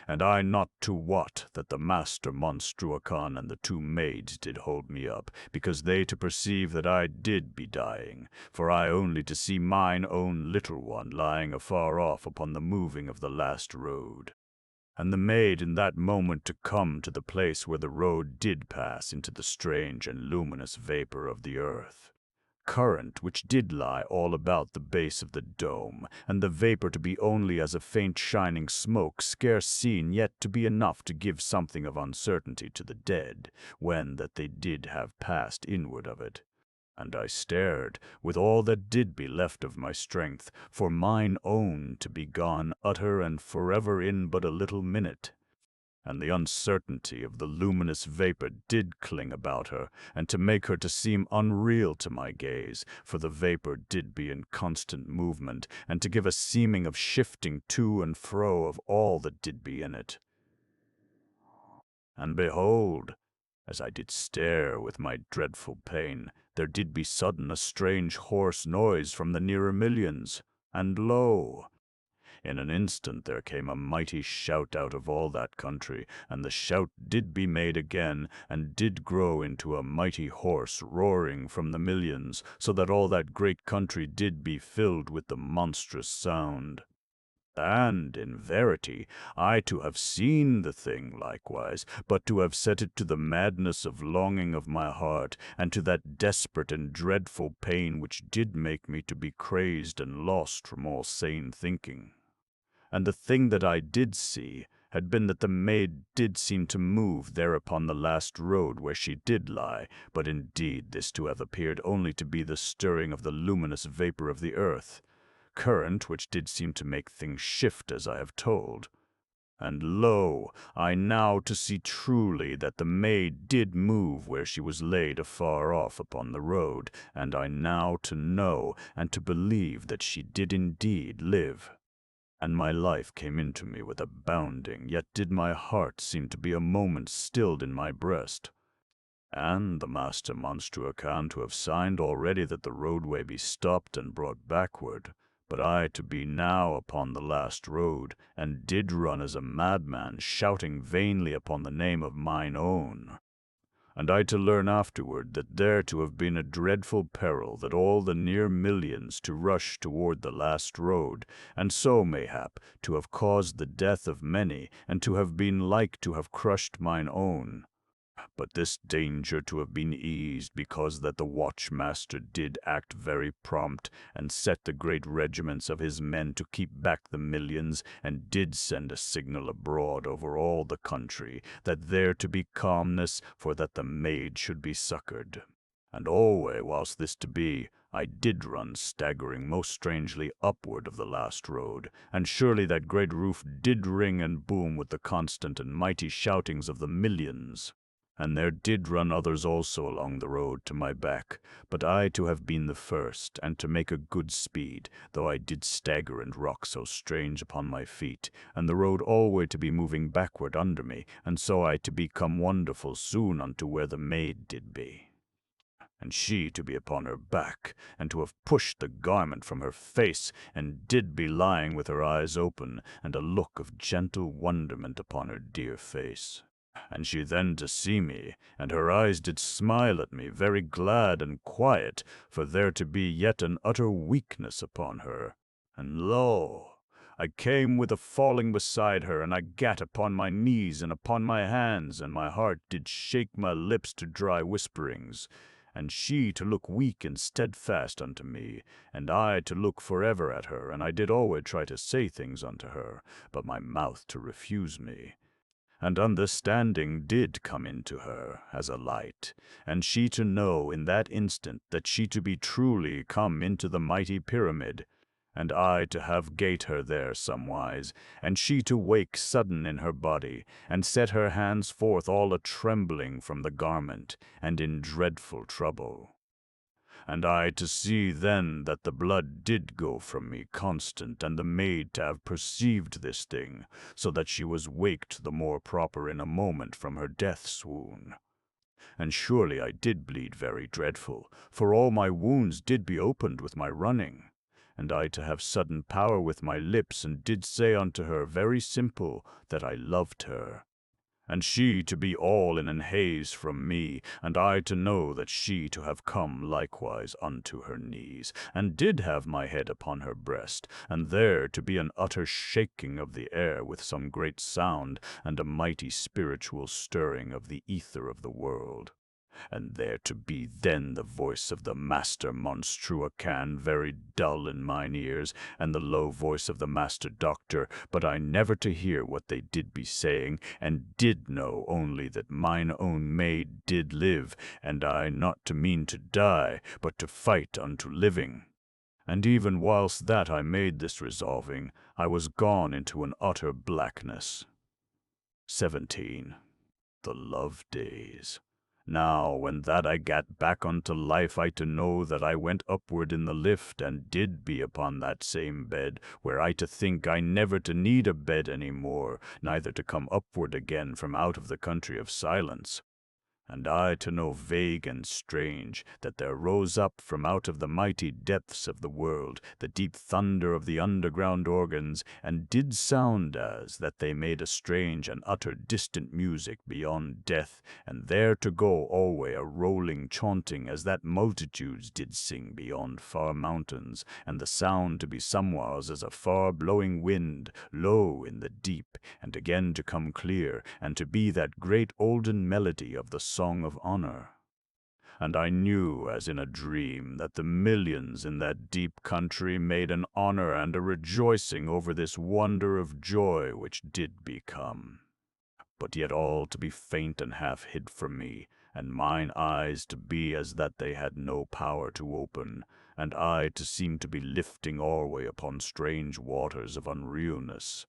and I not to wot that the master Monstruacan and the two maids did hold me up, because they to perceive that I did be dying, for I only to see mine own little one lying afar off upon the moving of the last road. And the maid in that moment to come to the place where the road did pass into the strange and luminous vapor of the earth. Current which did lie all about the base of the dome, and the vapor to be only as a faint shining smoke, scarce seen, yet to be enough to give something of uncertainty to the dead, when that they did have passed inward of it. And I stared, with all that did be left of my strength, for mine own to be gone utter and forever in but a little minute. And the uncertainty of the luminous vapor did cling about her, and to make her to seem unreal to my gaze, for the vapor did be in constant movement, and to give a seeming of shifting to and fro of all that did be in it. And behold, as I did stare with my dreadful pain, there did be sudden a strange hoarse noise from the nearer millions, and lo! In an instant there came a mighty shout out of all that country, and the shout did be made again, and did grow into a mighty hoarse roaring from the millions, so that all that great country did be filled with the monstrous sound. And, in verity, I to have seen the thing likewise, but to have set it to the madness of longing of my heart, and to that desperate and dreadful pain which did make me to be crazed and lost from all sane thinking. And the thing that I did see had been that the maid did seem to move there upon the last road where she did lie, but indeed this to have appeared only to be the stirring of the luminous vapor of the earth, current which did seem to make things shift as I have told. And lo, I now to see truly that the maid did move where she was laid afar off upon the road, and I now to know and to believe that she did indeed live. And my life came into me with a bounding, yet did my heart seem to be a moment stilled in my breast. And the master Monstruacan to have signed already that the roadway be stopped and brought backward, but I to be now upon the last road, and did run as a madman, shouting vainly upon the name of mine own. And I to learn afterward that there to have been a dreadful peril, that all the near millions to rush toward the last road, and so, mayhap, to have caused the death of many, and to have been like to have crushed mine own. But this danger to have been eased, because that the watchmaster did act very prompt, and set the great regiments of his men to keep back the millions, and did send a signal abroad over all the country, that there to be calmness, for that the maid should be succored. And alway whilst this to be, I did run staggering most strangely upward of the last road, and surely that great roof did ring and boom with the constant and mighty shoutings of the millions. And there did run others also along the road to my back, but I to have been the first, and to make a good speed, though I did stagger and rock so strange upon my feet, and the road alway to be moving backward under me, and so I to be come wonderful soon unto where the maid did be. And she to be upon her back, and to have pushed the garment from her face, and did be lying with her eyes open, and a look of gentle wonderment upon her dear face. And she then to see me, and her eyes did smile at me, very glad and quiet, for there to be yet an utter weakness upon her. And lo! I came with a falling beside her, and I gat upon my knees and upon my hands, and my heart did shake my lips to dry whisperings. And she to look weak and steadfast unto me, and I to look forever at her, and I did always try to say things unto her, but my mouth to refuse me. And understanding did come into her as a light, and she to know in that instant that she to be truly come into the mighty pyramid, and I to have gate her there somewise, and she to wake sudden in her body, and set her hands forth all a trembling from the garment, and in dreadful trouble. And I to see then that the blood did go from me constant, and the maid to have perceived this thing, so that she was waked the more proper in a moment from her death swoon. And surely I did bleed very dreadful, for all my wounds did be opened with my running. and I to have sudden power with my lips, and did say unto her very simple that I loved her. And she to be all in an haze from me, and I to know that she to have come likewise unto her knees, and did have my head upon her breast, and there to be an utter shaking of the air with some great sound, and a mighty spiritual stirring of the ether of the world. And there to be then the voice of the master monstruacan very dull in mine ears, and the low voice of the master doctor, but I never to hear what they did be saying, and did know only that mine own maid did live, and I not to mean to die, but to fight unto living. And even whilst that I made this resolving, I was gone into an utter blackness. 17. The love days. Now, when that I gat back unto life, I to know that I went upward in the lift, and did be upon that same bed, where I to think I never to need a bed any more, neither to come upward again from out of the country of silence. And I to know vague and strange that there rose up from out of the mighty depths of the world the deep thunder of the underground organs, and did sound as that they made a strange and utter distant music beyond death, and there to go alway a rolling chaunting as that multitudes did sing beyond far mountains, and the sound to be somewhiles as a far blowing wind, low in the deep, and again to come clear, and to be that great olden melody of the song of honor. And I knew, as in a dream, that the millions in that deep country made an honor and a rejoicing over this wonder of joy which did become. But yet all to be faint and half hid from me, and mine eyes to be as that they had no power to open, and I to seem to be lifting alway upon strange waters of unrealness.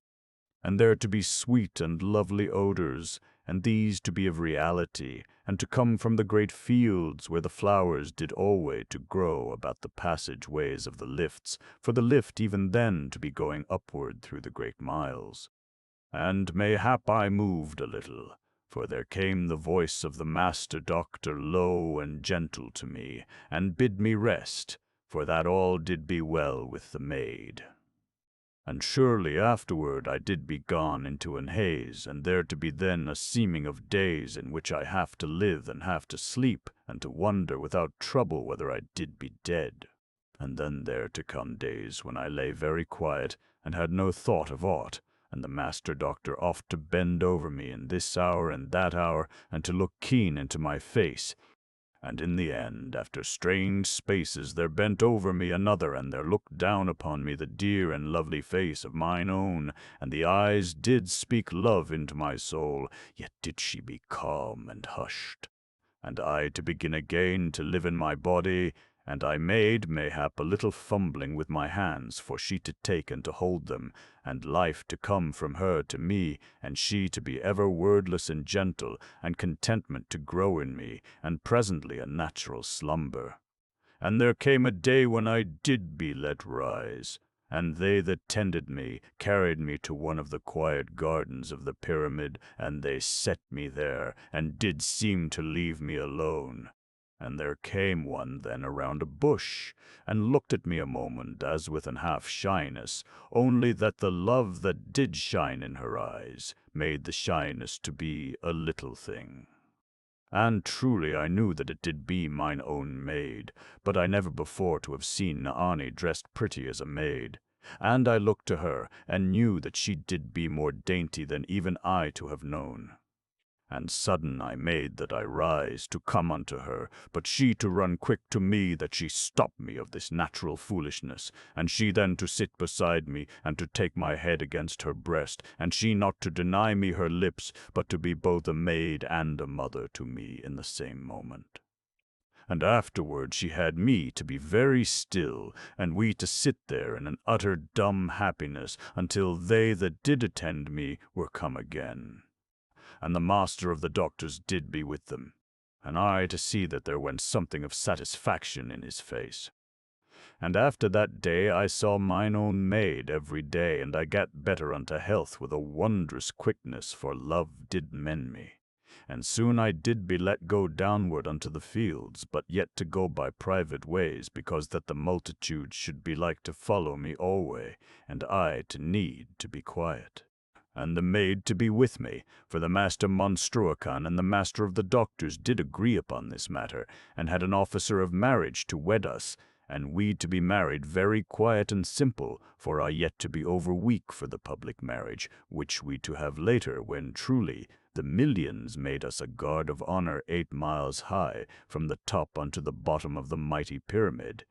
And there to be sweet and lovely odors, and these to be of reality, and to come from the great fields where the flowers did alway to grow about the passage ways of the lifts, for the lift even then to be going upward through the great miles. And mayhap I moved a little, for there came the voice of the master doctor low and gentle to me, and bid me rest, for that all did be well with the maid. And surely afterward I did be gone into an haze, and there to be then a seeming of days in which I have to live and have to sleep, and to wonder without trouble whether I did be dead. And then there to come days when I lay very quiet, and had no thought of aught, and the master doctor oft to bend over me in this hour and that hour, and to look keen into my face. And in the end, after strange spaces, there bent over me another, and there looked down upon me the dear and lovely face of mine own, and the eyes did speak love into my soul, yet did she be calm and hushed. And I to begin again to live in my body, and I made, mayhap, a little fumbling with my hands for she to take and to hold them, and life to come from her to me, and she to be ever wordless and gentle, and contentment to grow in me, and presently a natural slumber. And there came a day when I did be let rise, and they that tended me carried me to one of the quiet gardens of the pyramid, and they set me there, and did seem to leave me alone. And there came one then around a bush, and looked at me a moment as with an half shyness, only that the love that did shine in her eyes made the shyness to be a little thing. And truly I knew that it did be mine own maid, but I never before to have seen Naani dressed pretty as a maid. And I looked to her, and knew that she did be more dainty than even I to have known. And sudden I made that I rise to come unto her, but she to run quick to me that she stop me of this natural foolishness, and she then to sit beside me, and to take my head against her breast, and she not to deny me her lips, but to be both a maid and a mother to me in the same moment. And afterward she had me to be very still, and we to sit there in an utter dumb happiness, until they that did attend me were come again. And the master of the doctors did be with them, and I to see that there went something of satisfaction in his face. And after that day I saw mine own maid every day, and I gat better unto health with a wondrous quickness, for love did mend me. And soon I did be let go downward unto the fields, but yet to go by private ways, because that the multitude should be like to follow me alway, and I to need to be quiet. And the maid to be with me, for the master Monstruacan and the master of the doctors did agree upon this matter, and had an officer of marriage to wed us, and we to be married very quiet and simple, for I yet to be over weak for the public marriage, which we to have later, when truly the millions made us a guard of honor 8 miles high, from the top unto the bottom of the mighty pyramid.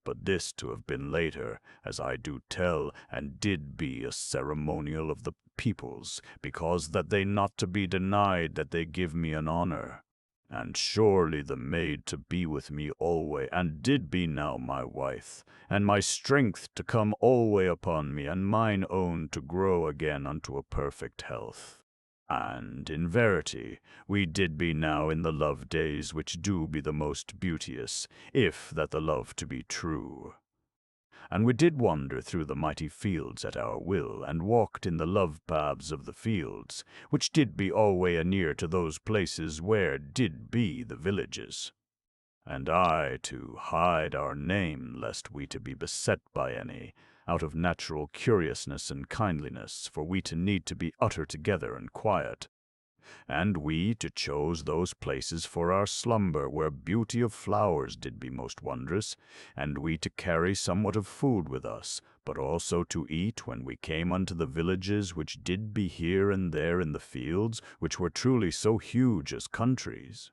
But this to have been later, as I do tell, and did be a ceremonial of the peoples, because that they not to be denied that they give me an honor. And surely the maid to be with me alway, and did be now my wife, and my strength to come alway upon me, and mine own to grow again unto a perfect health. And in verity, we did be now in the love days which do be the most beauteous, if that the love to be true. And we did wander through the mighty fields at our will, and walked in the love paths of the fields, which did be alway anear to those places where did be the villages. And I to hide our name, lest we to be beset by any, out of natural curiousness and kindliness, for we to need to be utter together and quiet. And we to chose those places for our slumber, where beauty of flowers did be most wondrous, and we to carry somewhat of food with us, but also to eat when we came unto the villages which did be here and there in the fields, which were truly so huge as countries.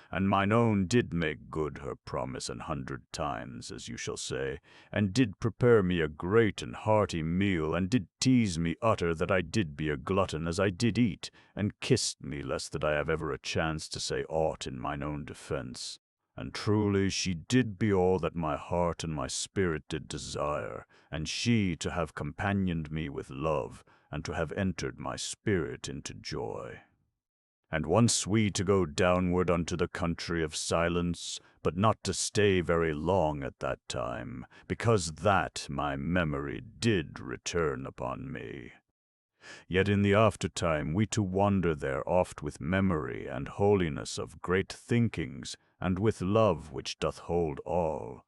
And mine own did make good her promise 100 times, as you shall say, and did prepare me a great and hearty meal, and did tease me utter that I did be a glutton as I did eat, and kissed me lest that I have ever a chance to say aught in mine own defence. And truly she did be all that my heart and my spirit did desire, and she to have companioned me with love, and to have entered my spirit into joy. And once we to go downward unto the country of silence, but not to stay very long at that time, because that my memory did return upon me. Yet in the aftertime we to wander there oft with memory and holiness of great thinkings, and with love which doth hold all.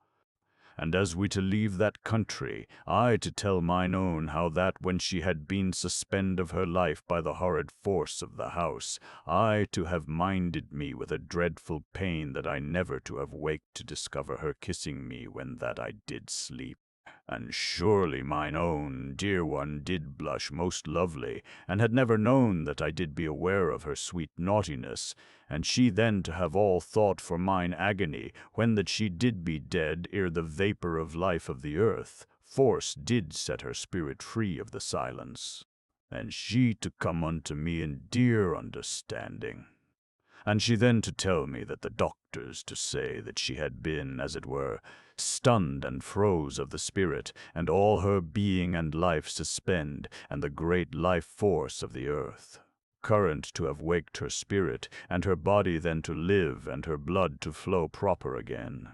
And as we to leave that country, I to tell mine own how that when she had been suspend of her life by the horrid force of the house, I to have minded me with a dreadful pain that I never to have waked to discover her kissing me when that I did sleep. And surely mine own dear one did blush most lovely, and had never known that I did be aware of her sweet naughtiness, and she then to have all thought for mine agony, when that she did be dead ere the vapour of life of the earth, force did set her spirit free of the silence, and she to come unto me in dear understanding. And she then to tell me that the doctors to say that she had been, as it were, stunned and froze of the spirit, and all her being and life suspend, and the great life force of the earth current to have waked her spirit, and her body then to live, and her blood to flow proper again.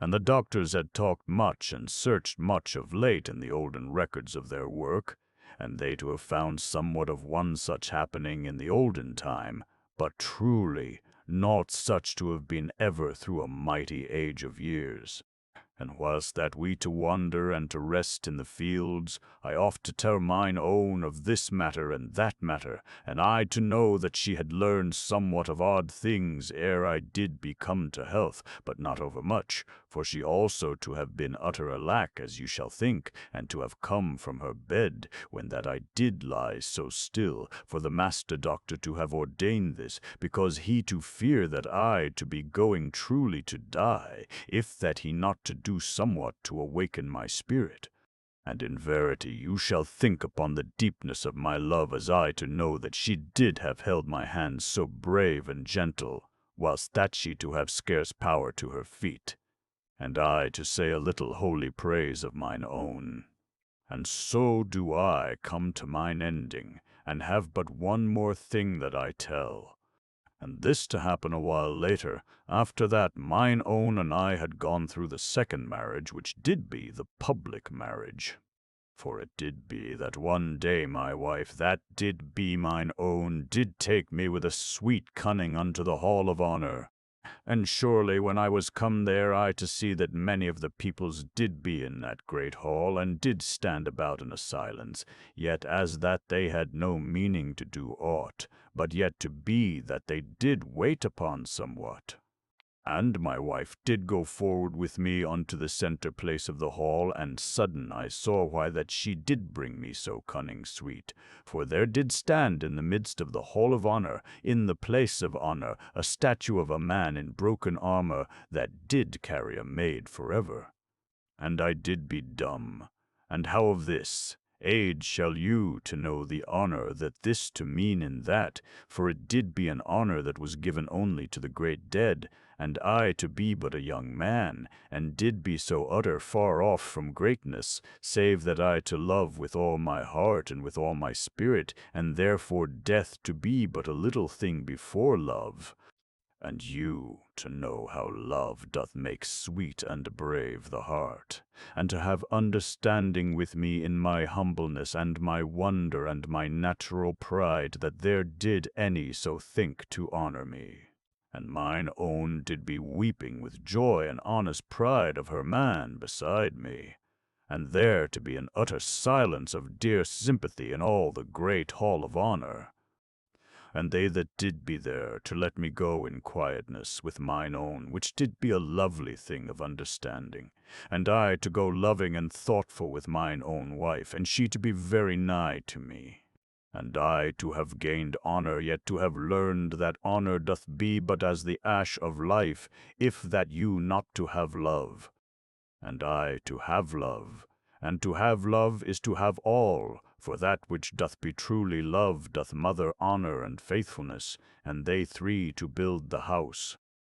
And the doctors had talked much and searched much of late in the olden records of their work, and they to have found somewhat of one such happening in the olden time, but truly naught such to have been ever through a mighty age of years. And whilst that we to wander and to rest in the fields, I oft to tell mine own of this matter and that matter, and I to know that she had learned somewhat of odd things ere I did be come to health, but not overmuch, for she also to have been utter alack, as you shall think, and to have come from her bed, when that I did lie so still, for the master doctor to have ordained this, because he to fear that I to be going truly to die, if that he not to do somewhat to awaken my spirit. And in verity you shall think upon the deepness of my love as I to know that she did have held my hand so brave and gentle, whilst that she to have scarce power to her feet, and I to say a little holy praise of mine own. And so do I come to mine ending, and have but one more thing that I tell. And this to happen a while later, after that mine own and I had gone through the second marriage, which did be the public marriage. For it did be that one day my wife, that did be mine own, did take me with a sweet cunning unto the hall of honour. And surely when I was come there, I to see that many of the peoples did be in that great hall, and did stand about in a silence, yet as that they had no meaning to do aught, but yet to be that they did wait upon somewhat. And my wife did go forward with me unto the centre place of the hall, and sudden I saw why that she did bring me so cunning sweet. For there did stand in the midst of the hall of honour, in the place of honour, a statue of a man in broken armour, that did carry a maid forever. And I did be dumb. And how of this? Age shall you to know the honour that this to mean in that, for it did be an honour that was given only to the great dead, and I to be but a young man, and did be so utter far off from greatness, save that I to love with all my heart and with all my spirit, and therefore death to be but a little thing before love. And you to know how love doth make sweet and brave the heart, and to have understanding with me in my humbleness and my wonder and my natural pride that there did any so think to honour me. And mine own did be weeping with joy and honest pride of her man beside me, and there to be an utter silence of dear sympathy in all the great hall of honour. And they that did be there to let me go in quietness with mine own, which did be a lovely thing of understanding, and I to go loving and thoughtful with mine own wife, and she to be very nigh to me. And I to have gained honour, yet to have learned that honour doth be but as the ash of life, if that you not to have love. And I to have love, and to have love is to have all, for that which doth be truly love doth mother honour and faithfulness, and they three to build the house.